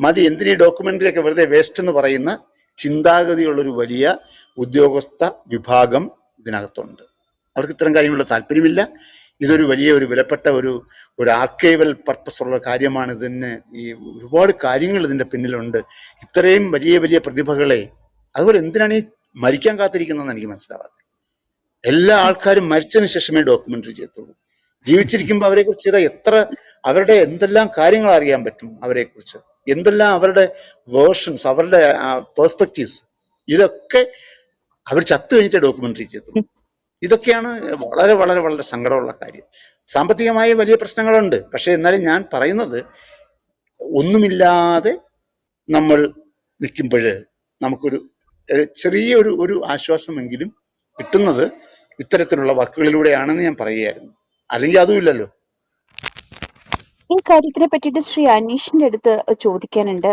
മതി. എന്തിനീ ഡോക്യുമെന്ററി ഒക്കെ വെറുതെ വേസ്റ്റ് എന്ന് പറയുന്ന ചിന്താഗതിയുള്ളൊരു വലിയ ഉദ്യോഗസ്ഥ വിഭാഗം ഇതിനകത്തുണ്ട്. അവർക്ക് ഇത്തരം കാര്യങ്ങളുടെ താല്പര്യമില്ല. ഇതൊരു വലിയ വിലപ്പെട്ട ഒരു ആർക്കൈവൽ പർപ്പസ് ഉള്ള കാര്യമാണ്. ഇതിന് ഈ ഒരുപാട് കാര്യങ്ങൾ ഇതിന്റെ പിന്നിലുണ്ട്. ഇത്രയും വലിയ വലിയ പ്രതിഭകളെ, അതുപോലെ എന്തിനാണ് ഈ മരിക്കാൻ കാത്തിരിക്കുന്നതെന്ന് എനിക്ക് മനസ്സിലാവാത്തത്. എല്ലാ ആൾക്കാരും മരിച്ചതിന് ശേഷമേ ഡോക്യുമെന്ററി ചെയ്യത്തുള്ളൂ. ജീവിച്ചിരിക്കുമ്പോൾ അവരെ കുറിച്ച് ചെയ്താൽ അവരുടെ എന്തെല്ലാം കാര്യങ്ങൾ അറിയാൻ പറ്റും, അവരെ കുറിച്ച് എന്തെല്ലാം അവരുടെ വേർഷൻസ്, അവരുടെ പെർസ്പെക്റ്റീവ്സ്, ഇതൊക്കെ അവർ ചത്തു കഴിഞ്ഞിട്ട് ഡോക്യുമെന്ററി ചെയ്യത്തുള്ളൂ. ഇതൊക്കെയാണ് വളരെ വളരെ വളരെ സങ്കടമുള്ള കാര്യം. സാമ്പത്തികമായ വലിയ പ്രശ്നങ്ങളുണ്ട്. പക്ഷെ എന്നാലും ഞാൻ പറയുന്നത്, ഒന്നുമില്ലാതെ നമ്മൾ നിൽക്കുമ്പോൾ നമുക്കൊരു ചെറിയൊരു ആശ്വാസമെങ്കിലും കിട്ടുന്നത് ഇത്തരത്തിലുള്ള വർക്കുകളിലൂടെയാണെന്ന് ഞാൻ പറയുകയായിരുന്നു. അല്ലെങ്കിൽ അതും ഇല്ലല്ലോ. ഈ കാര്യത്തിനെ പറ്റിയിട്ട് ശ്രീ അനീഷിന്റെ അടുത്ത് ചോദിക്കാനുണ്ട്.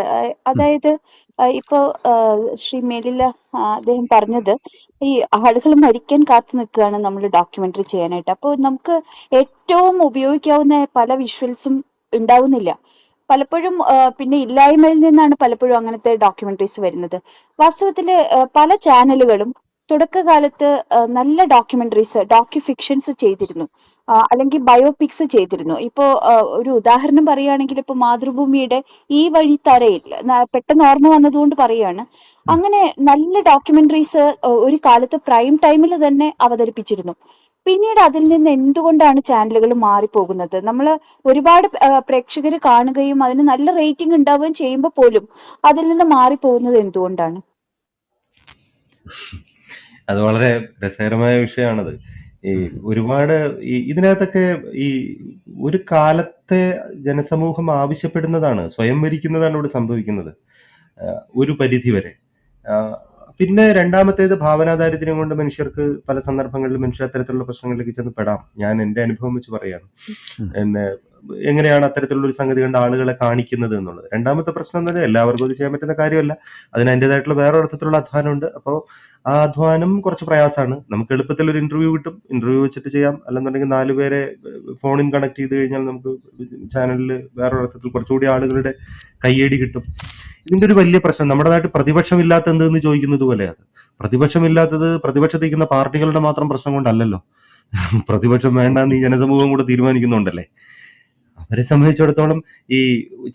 അതായത് ഇപ്പൊ ശ്രീ മേലില അദ്ദേഹം പറഞ്ഞത്, ഈ ആളുകൾ മരിക്കാൻ കാത്തു നിൽക്കുകയാണ് നമ്മൾ ഡോക്യുമെന്ററി ചെയ്യാനായിട്ട്. അപ്പോൾ നമുക്ക് ഏറ്റവും ഉപയോഗിക്കാവുന്ന പല വിഷ്വൽസും ഉണ്ടാവുന്നില്ല. പലപ്പോഴും പിന്നെ ഇല്ലായ്മയിൽ നിന്നാണ് പലപ്പോഴും അങ്ങനത്തെ ഡോക്യുമെന്ററീസ് വരുന്നത്. വാസ്തവത്തില് പല ചാനലുകളും തുടക്കകാലത്ത് നല്ല ഡോക്യുമെന്ററീസ്, ഡോക്യുഫിക്ഷൻസ് ചെയ്തിരുന്നു, അല്ലെങ്കിൽ ബയോപിക്സ് ചെയ്തിരുന്നു. ഇപ്പോ ഒരു ഉദാഹരണം പറയുകയാണെങ്കിൽ, ഇപ്പൊ മാതൃഭൂമിയുടെ ഈ വഴി തരയിൽ പെട്ടെന്ന് ഓർമ്മ വന്നതുകൊണ്ട് പറയാണ്, അങ്ങനെ നല്ല ഡോക്യുമെന്ററീസ് ഒരു കാലത്ത് പ്രൈം ടൈമിൽ തന്നെ അവതരിപ്പിച്ചിരുന്നു. പിന്നീട് അതിൽ നിന്ന് എന്തുകൊണ്ടാണ് ചാനലുകൾ മാറിപ്പോകുന്നത്? നമ്മൾ ഒരുപാട് പ്രേക്ഷകർ കാണുകയും അതിന് നല്ല റേറ്റിംഗ് ഉണ്ടാവുകയും ചെയ്യുമ്പോൾ പോലും അതിൽ നിന്ന് മാറിപ്പോകുന്നത് എന്തുകൊണ്ടാണ്? അത് വളരെ രസകരമായ വിഷയമാണത്. ഈ ഒരുപാട് ഇതിനകത്തൊക്കെ ഈ ഒരു കാലത്തെ ജനസമൂഹം ആവശ്യപ്പെടുന്നതാണ്, സ്വയം ഭരിക്കുന്നതാണ് ഇവിടെ സംഭവിക്കുന്നത് ഒരു പരിധി വരെ. പിന്നെ രണ്ടാമത്തേത്, ഭാവനാദാരിദ്ര്യം കൊണ്ട് മനുഷ്യർക്ക് പല സന്ദർഭങ്ങളിലും മനുഷ്യർ അത്തരത്തിലുള്ള പ്രശ്നങ്ങളിലേക്ക് ചെന്ന് പെടാം. ഞാൻ എൻ്റെ അനുഭവം വെച്ച് പറയാണ്, എങ്ങനെയാണ് അത്തരത്തിലുള്ള ഒരു സംഗതി കണ്ട ആളുകളെ കാണിക്കുന്നത് എന്നുള്ളത്. രണ്ടാമത്തെ പ്രശ്നം എന്ന് പറഞ്ഞാൽ, എല്ലാവർക്കും അത് ചെയ്യാൻ പറ്റുന്ന കാര്യമല്ല. അതിന് അതിൻ്റെതായിട്ടുള്ള വേറെ അർത്ഥത്തിലുള്ള അധ്വാനമുണ്ട്. അപ്പോൾ ആ അധ്വാനം കുറച്ച് പ്രയാസമാണ്. നമുക്ക് എളുപ്പത്തിൽ ഒരു ഇന്റർവ്യൂ കിട്ടും, ഇന്റർവ്യൂ വെച്ചിട്ട് ചെയ്യാം. അല്ലെന്നുണ്ടെങ്കിൽ 4 പേരെ ഫോണിൽ കണക്ട് ചെയ്ത് കഴിഞ്ഞാൽ നമുക്ക് ചാനലിൽ വേറെ അർത്ഥത്തിൽ കുറച്ചുകൂടി ആളുകളുടെ കയ്യടി കിട്ടും. ഇതിന്റെ ഒരു വലിയ പ്രശ്നം, നമ്മുടെ നാട്ടിൽ പ്രതിപക്ഷമില്ലാത്ത എന്തെന്ന് ചോദിക്കുന്നത് പോലെയാണ്. പ്രതിപക്ഷമില്ലാത്തത് പ്രതിപക്ഷത്തിരിക്കുന്ന പാർട്ടികളുടെ മാത്രം പ്രശ്നം കൊണ്ടല്ലല്ലോ. പ്രതിപക്ഷം വേണ്ടെന്ന് ഈ ജനസമൂഹം കൂടെ തീരുമാനിക്കുന്നുണ്ടല്ലേ. അവരെ സംബന്ധിച്ചിടത്തോളം ഈ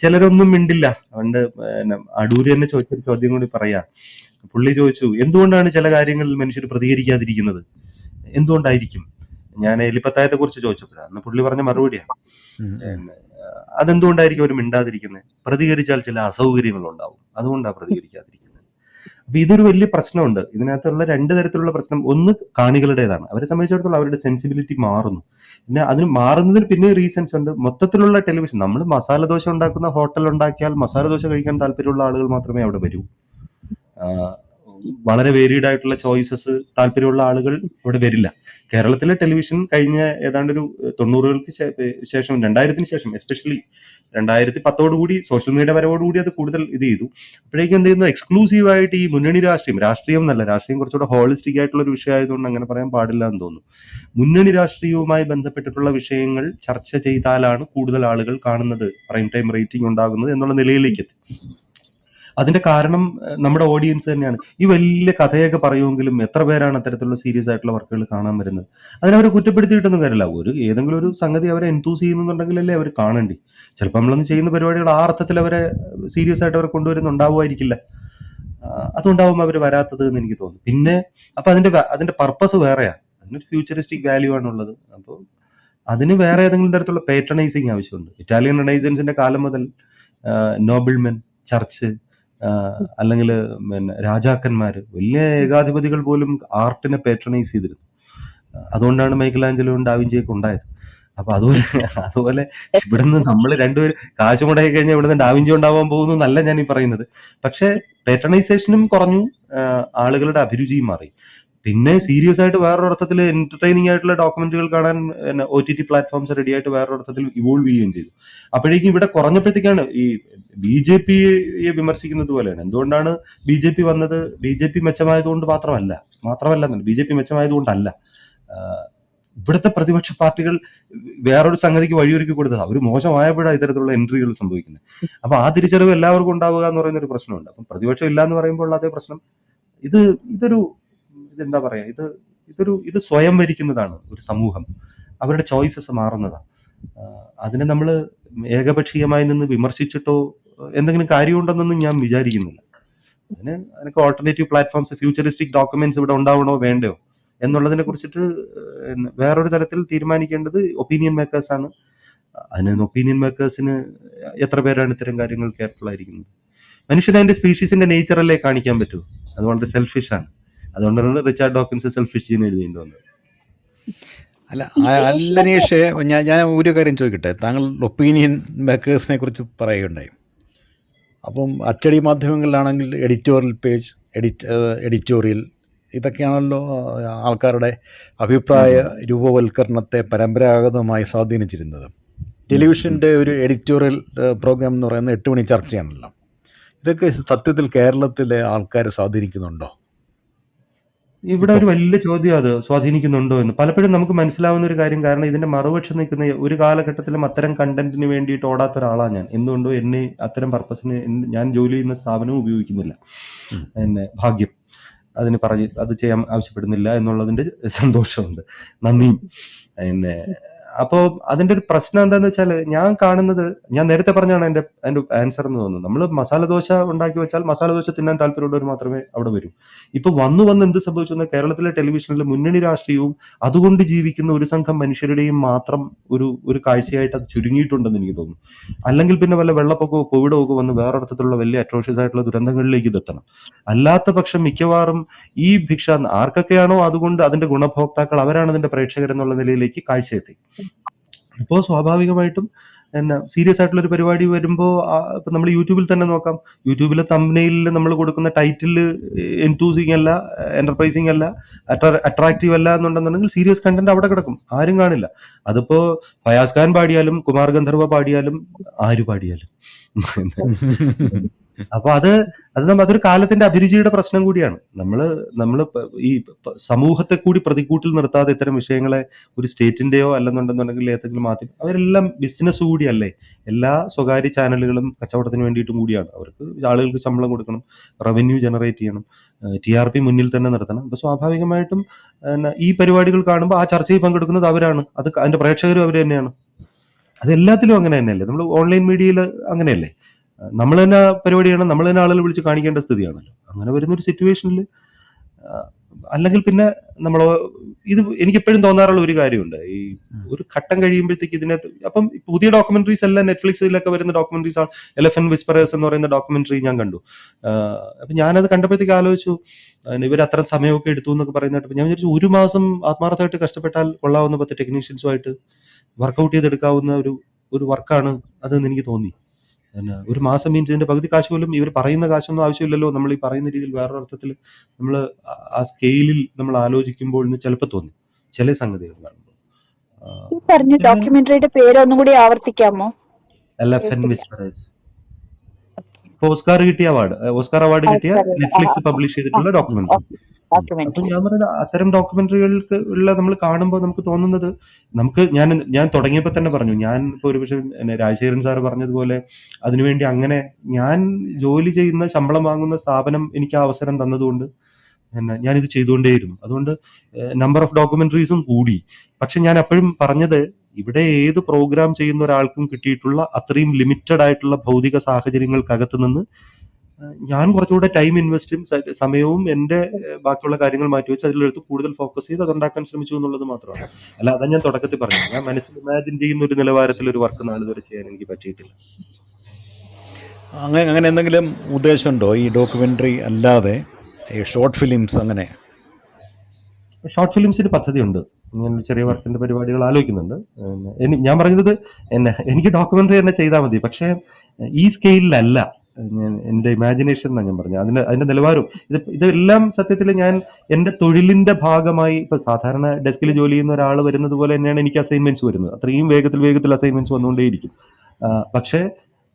ചിലരൊന്നും മിണ്ടില്ല. അതുകൊണ്ട് അടൂര് തന്നെ ചോദിച്ചൊരു ചോദ്യം കൂടി പറയാ. പുള്ളി ചോദിച്ചു, എന്തുകൊണ്ടാണ് ചില കാര്യങ്ങളിൽ മനുഷ്യർ പ്രതികരിക്കാതിരിക്കുന്നത്, എന്തുകൊണ്ടായിരിക്കും? ഞാൻ എലിപ്പത്തായത്തെ കുറിച്ച് ചോദിച്ചപ്പോഴാണ് അന്ന് പുള്ളി പറഞ്ഞ മറുപടിയാണ്, അതെന്തുകൊണ്ടായിരിക്കും അവർ മിണ്ടാതിരിക്കുന്നത്? പ്രതികരിച്ചാൽ ചില അസൗകര്യങ്ങൾ ഉണ്ടാവും, അതുകൊണ്ടാണ് പ്രതികരിക്കാതിരിക്കുന്നത്. അപ്പൊ ഇതൊരു വലിയ പ്രശ്നമുണ്ട്. ഇതിനകത്തുള്ള രണ്ട് തരത്തിലുള്ള പ്രശ്നം. ഒന്ന് കാണികളുടേതാണ്. അവരെ സംബന്ധിച്ചിടത്തോളം അവരുടെ സെൻസിബിലിറ്റി മാറുന്നു. പിന്നെ അതിന് മാറുന്നതിന് പിന്നെ റീസൺസ് ഉണ്ട്. മൊത്തത്തിലുള്ള ടെലിവിഷൻ, നമ്മൾ മസാല ദോശ ഉണ്ടാക്കുന്ന ഹോട്ടൽ ഉണ്ടാക്കിയാൽ മസാല ദോശ കഴിക്കാൻ താല്പര്യമുള്ള ആളുകൾ മാത്രമേ അവിടെ വരൂ. വളരെ വേരിയഡ് ആയിട്ടുള്ള ചോയ്സസ് താല്പര്യമുള്ള ആളുകൾ ഇവിടെ വരില്ല. കേരളത്തിലെ ടെലിവിഷൻ കഴിഞ്ഞ ഏതാണ്ട് ഒരു 90-കൾക്ക് ശേഷം, 2000-ന് ശേഷം, എസ്പെഷ്യലി 2010 കൂടി സോഷ്യൽ മീഡിയ വരവോടുകൂടി അത് കൂടുതൽ ഇത് ചെയ്തു. അപ്പോഴേക്കും എന്ത് ചെയ്യുന്നു, എക്സ്ക്ലൂസീവായിട്ട് ഈ മുന്നണി രാഷ്ട്രീയം എന്നല്ല, രാഷ്ട്രീയം കുറച്ചുകൂടെ ഹോളിസ്റ്റിക് ആയിട്ടുള്ള ഒരു വിഷയം ആയതുകൊണ്ട് അങ്ങനെ പറയാൻ പാടില്ല എന്ന് തോന്നുന്നു. മുന്നണി രാഷ്ട്രീയവുമായി ബന്ധപ്പെട്ടിട്ടുള്ള വിഷയങ്ങൾ ചർച്ച ചെയ്താലാണ് കൂടുതൽ ആളുകൾ കാണുന്നത്, പ്രൈം ടൈം റേറ്റിംഗ് ഉണ്ടാകുന്നത് എന്നുള്ള നിലയിലേക്ക് എത്തി. അതിന്റെ കാരണം നമ്മുടെ ഓഡിയൻസ് തന്നെയാണ്. ഈ വലിയ കഥയൊക്കെ പറയുമെങ്കിലും എത്ര പേരാണ് അത്തരത്തിലുള്ള സീരിയസ് ആയിട്ടുള്ള വർക്കുകൾ കാണാൻ വരുന്നത്? അതിനവരെ കുറ്റപ്പെടുത്തിയിട്ടൊന്നും കാര്യമില്ല. ഏതെങ്കിലും ഒരു സംഗതി അവരെ എൻതൂസ് ചെയ്യുന്നുണ്ടെങ്കിലല്ലേ അവർ കാണേണ്ടി. ചിലപ്പോൾ നമ്മളൊന്നും ചെയ്യുന്ന പരിപാടികൾ ആ അർത്ഥത്തിൽ അവരെ സീരിയസ് ആയിട്ട് അവർ കൊണ്ടുവരുന്നുണ്ടാവുമായിരിക്കില്ല. അതുകൊണ്ടാവും അവർ വരാത്തത് എന്ന് എനിക്ക് തോന്നുന്നു. പിന്നെ അപ്പൊ അതിന്റെ പർപ്പസ് വേറെയാണ്. അതിനൊരു ഫ്യൂച്ചറിസ്റ്റിക് വാല്യൂ ആണുള്ളത്. അപ്പോൾ അതിന് വേറെ ഏതെങ്കിലും തരത്തിലുള്ള പേട്രണൈസിങ് ആവശ്യമുണ്ട്. ഇറ്റാലിയൻ റെനൈസൻസിന്റെ കാലം മുതൽ നോബിൾമെൻ, ചർച്ച്, അല്ലെങ്കിൽ പിന്നെ രാജാക്കന്മാര്, വലിയ ഏകാധിപതികൾ പോലും ആർട്ടിനെ പേട്രണൈസ് ചെയ്തിരുന്നു. അതുകൊണ്ടാണ് മൈക്കലാഞ്ചലോയും ഡാവിഞ്ചിയൊക്കെ ഉണ്ടായത്. അപ്പൊ അതുപോലെ ഇവിടുന്ന് നമ്മൾ രണ്ടുപേരും കാശ് മുടക്കി കഴിഞ്ഞാൽ ഇവിടുന്ന് ഡാവിഞ്ചി ഉണ്ടാവാൻ പോകുന്നു എന്നല്ല ഞാൻ ഈ പറയുന്നത്. പക്ഷെ പേട്രണൈസേഷനും കുറഞ്ഞു, ആളുകളുടെ അഭിരുചിയും മാറി. പിന്നെ സീരിയസ് ആയിട്ട് വേറൊരു അർത്ഥത്തിൽ എന്റർടൈനിങ് ആയിട്ടുള്ള ഡോക്യുമെന്റുകൾ കാണാൻ OTT പ്ലാറ്റ്ഫോംസ് റെഡി ആയിട്ട് വേറൊരു അർത്ഥത്തിൽ ഇവോൾവ് ചെയ്യുകയും ചെയ്തു. അപ്പോഴേക്കും ഇവിടെ കുറഞ്ഞപ്പോഴത്തേക്കാണ് ഈ BJPയെ വിമർശിക്കുന്നത് പോലെയാണ്. എന്തുകൊണ്ടാണ് BJP വന്നത്? BJP മെച്ചമായതുകൊണ്ട് മാത്രമല്ല BJP മെച്ചമായതുകൊണ്ടല്ല. ഇവിടുത്തെ പ്രതിപക്ഷ പാർട്ടികൾ വേറൊരു സംഗതിക്ക് വഴിയൊരുക്കി കൊടുത്തത്. അവർ മോശമായപ്പോഴാണ് ഇത്തരത്തിലുള്ള എൻട്രികൾ സംഭവിക്കുന്നത്. അപ്പൊ ആ തിരിച്ചറിവ് എല്ലാവർക്കും ഉണ്ടാവുക എന്ന് പറയുന്ന ഒരു പ്രശ്നമുണ്ട്. അപ്പം പ്രതിപക്ഷം ഇല്ല എന്ന് പറയുമ്പോൾ അതേ പ്രശ്നം. എന്താ പറയാ, ഇത് സ്വയം ഭരിക്കുന്നതാണ് ഒരു സമൂഹം. അവരുടെ ചോയ്സസ് മാറുന്നതാണ്. അതിനെ നമ്മൾ ഏകപക്ഷീയമായി നിന്ന് വിമർശിച്ചിട്ടോ എന്തെങ്കിലും കാര്യമുണ്ടെന്നൊന്നും ഞാൻ വിചാരിക്കുന്നില്ല. അതിനൊക്കെ ഓൾട്ടർനേറ്റീവ് പ്ലാറ്റ്ഫോംസ്, ഫ്യൂച്ചറിസ്റ്റിക് ഡോക്യുമെന്റ്സ് ഇവിടെ ഉണ്ടാവണോ വേണ്ടയോ എന്നുള്ളതിനെ കുറിച്ചിട്ട് വേറൊരു തരത്തിൽ തീരുമാനിക്കേണ്ടത് ഒപ്പീനിയൻ മേക്കേഴ്സ് ആണ്. അതിന് ഒപ്പീനിയൻ മേക്കേഴ്സിന് എത്ര പേരാണ് ഇത്തരം കാര്യങ്ങൾ കേർഫുൾ ആയിരിക്കുന്നത്? മനുഷ്യൻ അതിന്റെ സ്പീഷീസിന്റെ നേച്ചറല്ലേ കാണിക്കാൻ പറ്റൂ. അത് വളരെ സെൽഫിഷ് ആണ്. അതുകൊണ്ടാണ് റിച്ചാർഡ് ഡോക്കിൻസ് സെൽഫിഷ് ജീൻ എഴുതേണ്ടി വന്നത്. അല്ല നീഷേ, ഞാൻ ഒരു കാര്യം ചോദിക്കട്ടെ. താങ്കൾ ഒപ്പീനിയൻ മേക്കേഴ്സിനെ കുറിച്ച് പറയുകയുണ്ടായി. അപ്പം അച്ചടി മാധ്യമങ്ങളിലാണെങ്കിൽ എഡിറ്റോറിയൽ പേജ്, എഡിറ്റോറിയൽ, ഇതൊക്കെയാണല്ലോ ആൾക്കാരുടെ അഭിപ്രായ രൂപവൽക്കരണത്തെ പരമ്പരാഗതമായി സ്വാധീനിച്ചിരുന്നത്. ടെലിവിഷൻ്റെ ഒരു എഡിറ്റോറിയൽ പ്രോഗ്രാം എന്ന് പറയുന്നത് 8 മണി ചർച്ചയാണല്ലോ. ഇതൊക്കെ സത്യത്തിൽ കേരളത്തിലെ ആൾക്കാർ സ്വാധീനിക്കുന്നുണ്ടോ? ഇവിടെ ഒരു വലിയ ചോദ്യം, അത് സ്വാധീനിക്കുന്നുണ്ടോ എന്ന്. പലപ്പോഴും നമുക്ക് മനസ്സിലാവുന്ന ഒരു കാര്യം, കാരണം ഇതിന്റെ മറുപക്ഷം നിൽക്കുന്ന ഒരു കാലഘട്ടത്തിലും അത്തരം കണ്ടന്റിന് വേണ്ടിയിട്ട് ഓടാത്ത ഒരാളാണ് ഞാൻ. എന്തുകൊണ്ടോ എന്നെ അത്തരം പർപ്പസിന് ഞാൻ ജോലി ചെയ്യുന്ന സ്ഥാപനവും ഉപയോഗിക്കുന്നില്ല. എന്നെ ഭാഗ്യം, അത് ചെയ്യാൻ ആവശ്യപ്പെടുന്നില്ല എന്നുള്ളതിന്റെ സന്തോഷമുണ്ട്, നന്ദിയും. പിന്നെ അപ്പോൾ അതിന്റെ ഒരു പ്രശ്നം എന്താന്ന് വെച്ചാൽ, ഞാൻ നേരത്തെ പറഞ്ഞാണ് എന്റെ ആൻസർ എന്ന് തോന്നുന്നു. നമ്മൾ മസാല ദോശ ഉണ്ടാക്കി വെച്ചാൽ മസാല ദോശ തിന്നാൻ താല്പര്യമുള്ളവർ മാത്രമേ അവിടെ വരൂ. ഇപ്പൊ വന്ന് എന്ത് സംഭവിച്ചു? കേരളത്തിലെ ടെലിവിഷനിൽ മുന്നണി രാഷ്ട്രീയവും അതുകൊണ്ട് ജീവിക്കുന്ന ഒരു സംഘം മനുഷ്യരുടെയും മാത്രം ഒരു കാഴ്ചയായിട്ട് അത് ചുരുങ്ങിയിട്ടുണ്ടെന്ന് എനിക്ക് തോന്നുന്നു. അല്ലെങ്കിൽ പിന്നെ വല്ല വെള്ളപ്പൊക്കമോ കോവിഡോ ഒക്കെ വന്ന് വേറൊരിടത്തുള്ള വലിയ അട്രോഷ്യസ് ആയിട്ടുള്ള ദുരന്തങ്ങളിലേക്ക് ഇതെത്തണം. അല്ലാത്ത പക്ഷം മിക്കവാറും ഈ ഭിക്ഷ ആർക്കൊക്കെയാണോ അതുകൊണ്ട് അതിന്റെ ഗുണഭോക്താക്കൾ, അവരാണ് അതിന്റെ പ്രേക്ഷകരെന്നുള്ള നിലയിലേക്ക് കാഴ്ചയെത്തി. ഇപ്പോൾ സ്വാഭാവികമായിട്ടും സീരിയസ് ആയിട്ടുള്ള ഒരു പരിപാടി വരുമ്പോൾ ഇപ്പൊ നമ്മൾ യൂട്യൂബിൽ തന്നെ നോക്കാം. യൂട്യൂബിലെ തംബ്നെയിലിൽ നമ്മൾ കൊടുക്കുന്ന ടൈറ്റില് എൻതൂസിങ് അല്ല, എന്റർപ്രൈസിങ് അല്ല, അട്രാക്റ്റീവ് അല്ല എന്നുണ്ടെന്നുണ്ടെങ്കിൽ സീരിയസ് കണ്ടന്റ് അവിടെ കിടക്കും, ആരും കാണില്ല. അതിപ്പോ ഫയാസ് ഖാൻ പാടിയാലും കുമാർ ഗന്ധർവ പാടിയാലും ആര് പാടിയാലും. അപ്പൊ അതൊരു കാലത്തിന്റെ അഭിരുചിയുടെ പ്രശ്നം കൂടിയാണ്. നമ്മള് ഈ സമൂഹത്തെ കൂടി പ്രതിക്കൂട്ടിൽ നിർത്താതെ ഇത്തരം വിഷയങ്ങളെ ഒരു സ്റ്റേറ്റിന്റെയോ അല്ലെന്നുണ്ടെന്നുണ്ടെങ്കിൽ ഏതെങ്കിലും മാധ്യമം, അവരെല്ലാം ബിസിനസ് കൂടിയല്ലേ. എല്ലാ സ്വകാര്യ ചാനലുകളും കച്ചവടത്തിന് വേണ്ടിയിട്ടും കൂടിയാണ്. അവർക്ക് ആളുകൾക്ക് ശമ്പളം കൊടുക്കണം, റവന്യൂ ജനറേറ്റ് ചെയ്യണം, TRP മുന്നിൽ തന്നെ നിർത്തണം. അപ്പൊ സ്വാഭാവികമായിട്ടും ഈ പരിപാടികൾ കാണുമ്പോൾ ആ ചർച്ചയിൽ പങ്കെടുക്കുന്നത് അവരാണ്, അതിന്റെ പ്രേക്ഷകരും അവർ തന്നെയാണ്. അതെല്ലാത്തിലും അങ്ങനെ തന്നെയല്ലേ. നമ്മൾ ഓൺലൈൻ മീഡിയയിൽ അങ്ങനെയല്ലേ, നമ്മൾ തന്നെ പരിപാടിയാണ്, നമ്മൾ തന്നെ ആളുകൾ വിളിച്ച് കാണിക്കേണ്ട സ്ഥിതിയാണല്ലോ. അങ്ങനെ വരുന്നൊരു സിറ്റുവേഷനിൽ അല്ലെങ്കിൽ പിന്നെ നമ്മൾ ഇത് എനിക്ക് എപ്പോഴും തോന്നാറുള്ള ഒരു കാര്യമുണ്ട്, ഈ ഒരു ഘട്ടം കഴിയുമ്പോഴത്തേക്ക് ഇതിനകത്ത് അപ്പം പുതിയ ഡോക്യുമെന്ററീസ് എല്ലാം നെറ്റ്ഫ്ലിക്സിലൊക്കെ വരുന്ന ഡോക്യുമെന്ററീസ് ആണ്. എലഫന്റ് വിസ്പറേഴ്സ് എന്ന് പറയുന്ന ഡോക്യുമെന്ററി ഞാൻ കണ്ടു. അപ്പൊ ഞാനത് കണ്ടപ്പോഴത്തേക്ക് ആലോചിച്ചു, ഇവർ അത്ര സമയമൊക്കെ എടുത്തു എന്നൊക്കെ പറയുന്നതായിട്ട് ഞാൻ വിചാരിച്ചു ഒരു മാസം ആത്മാർത്ഥമായിട്ട് കഷ്ടപ്പെട്ടാൽ കൊള്ളാവുന്ന 10 ടെക്നീഷ്യൻസുമായിട്ട് വർക്കൗട്ട് ചെയ്തെടുക്കാവുന്ന ഒരു വർക്കാണ് അതെന്ന് എനിക്ക് തോന്നി. ഒരു മാസം മീൻസ് ഇതിന്റെ പകുതി കാശ് പോലും ഇവർ പറയുന്ന കാശൊന്നും ആവശ്യമില്ലല്ലോ. നമ്മൾ ഈ പറയുന്ന രീതിയിൽ വേറൊരർത്ഥത്തിൽ നമ്മൾ ആ സ്കെയിലിൽ നമ്മൾ ആലോചിക്കുമ്പോൾ ചിലപ്പോൾ തോന്നി ചില സംഗതികൾ കാണുമ്പോൾ. ഈ പറഞ്ഞ ഡോക്യുമെന്ററിയുടെ പേര് ഒന്നും കൂടി ആവർത്തിക്കാമോ? Elephant whisperers. ഓസ്കാർ അവാർഡ് കിട്ടിയ നെറ്റ്ഫ്ലിക്സ് പബ്ലിഷ് ചെയ്തിട്ടുള്ള ഡോക്യുമെന്ററി. അപ്പൊ ഞാൻ പറയുന്നത് അത്തരം ഡോക്യുമെന്ററികൾക്ക് ഉള്ള നമ്മൾ കാണുമ്പോൾ നമുക്ക് തോന്നുന്നത്, നമുക്ക് ഞാൻ തുടങ്ങിയപ്പോൾ തന്നെ പറഞ്ഞു, ഞാൻ ഇപ്പൊ ഒരു പക്ഷേ രാജശേഖരൻ സാറ് പറഞ്ഞതുപോലെ അതിനുവേണ്ടി അങ്ങനെ ഞാൻ ജോലി ചെയ്യുന്ന ശമ്പളം വാങ്ങുന്ന സ്ഥാപനം എനിക്ക് ആ അവസരം തന്നതുകൊണ്ട് ഞാനിത് ചെയ്തുകൊണ്ടേയിരുന്നു. അതുകൊണ്ട് നമ്പർ ഓഫ് ഡോക്യുമെന്ററീസും കൂടി. പക്ഷെ ഞാൻ എപ്പോഴും പറഞ്ഞത്, ഇവിടെ ഏത് പ്രോഗ്രാം ചെയ്യുന്ന ഒരാൾക്കും കിട്ടിയിട്ടുള്ള അത്രയും ലിമിറ്റഡ് ആയിട്ടുള്ള ഭൗതിക സാഹചര്യങ്ങൾക്കകത്ത് നിന്ന് ഞാൻ കുറച്ചുകൂടെ ടൈം ഇൻവെസ്റ്റും സമയവും എന്റെ ബാക്കിയുള്ള കാര്യങ്ങൾ മാറ്റിവെച്ച് അതിലെടുത്ത് കൂടുതൽ ഫോക്കസ് ചെയ്ത് അതുണ്ടാക്കാൻ ശ്രമിച്ചു എന്നുള്ളത് മാത്രമാണ്. അല്ല, അതാ ഞാൻ തുടക്കത്തിൽ പറഞ്ഞു, ഞാൻ മനസ്സിൽ ഇമാജിൻ ചെയ്യുന്ന ഒരു നിലവാരത്തിൽ ഒരു വർക്ക് നാളിതുവരെ ചെയ്യാൻ എനിക്ക് പറ്റിയിട്ടില്ല. അങ്ങനെ എന്തെങ്കിലും ഉദ്ദേശമുണ്ടോ ഈ ഡോക്യുമെന്ററി അല്ലാതെ ഈ ഷോർട്ട് ഫിലിംസ്? അങ്ങനെ ഷോർട്ട് ഫിലിംസിന് പദ്ധതിയുണ്ട്. ഞാൻ ചെറിയ വർക്കിന്റെ പരിപാടികൾ ആലോചിക്കുന്നുണ്ട്. ഞാൻ പറഞ്ഞത് എനിക്ക് ഡോക്യുമെന്ററി തന്നെ ചെയ്താൽ മതി, പക്ഷെ ഈ സ്കെയിലല്ല. എന്റെ ഇമാജിനേഷൻ എന്നാണ് ഞാൻ പറഞ്ഞത്. അതിന്റെ നിലവാരവും ഇതെല്ലാം സത്യത്തിൽ ഞാൻ എന്റെ തൊഴിലിന്റെ ഭാഗമായി, ഇപ്പൊ സാധാരണ ഡെസ്കിൽ ജോലി ചെയ്യുന്ന ഒരാൾ വരുന്നത് പോലെ തന്നെയാണ് എനിക്ക് അസൈൻമെന്റ്സ് വരുന്നത്. അത്രയും വേഗത്തിൽ അസൈൻമെന്റ്സ് വന്നുകൊണ്ടേയിരിക്കും. പക്ഷെ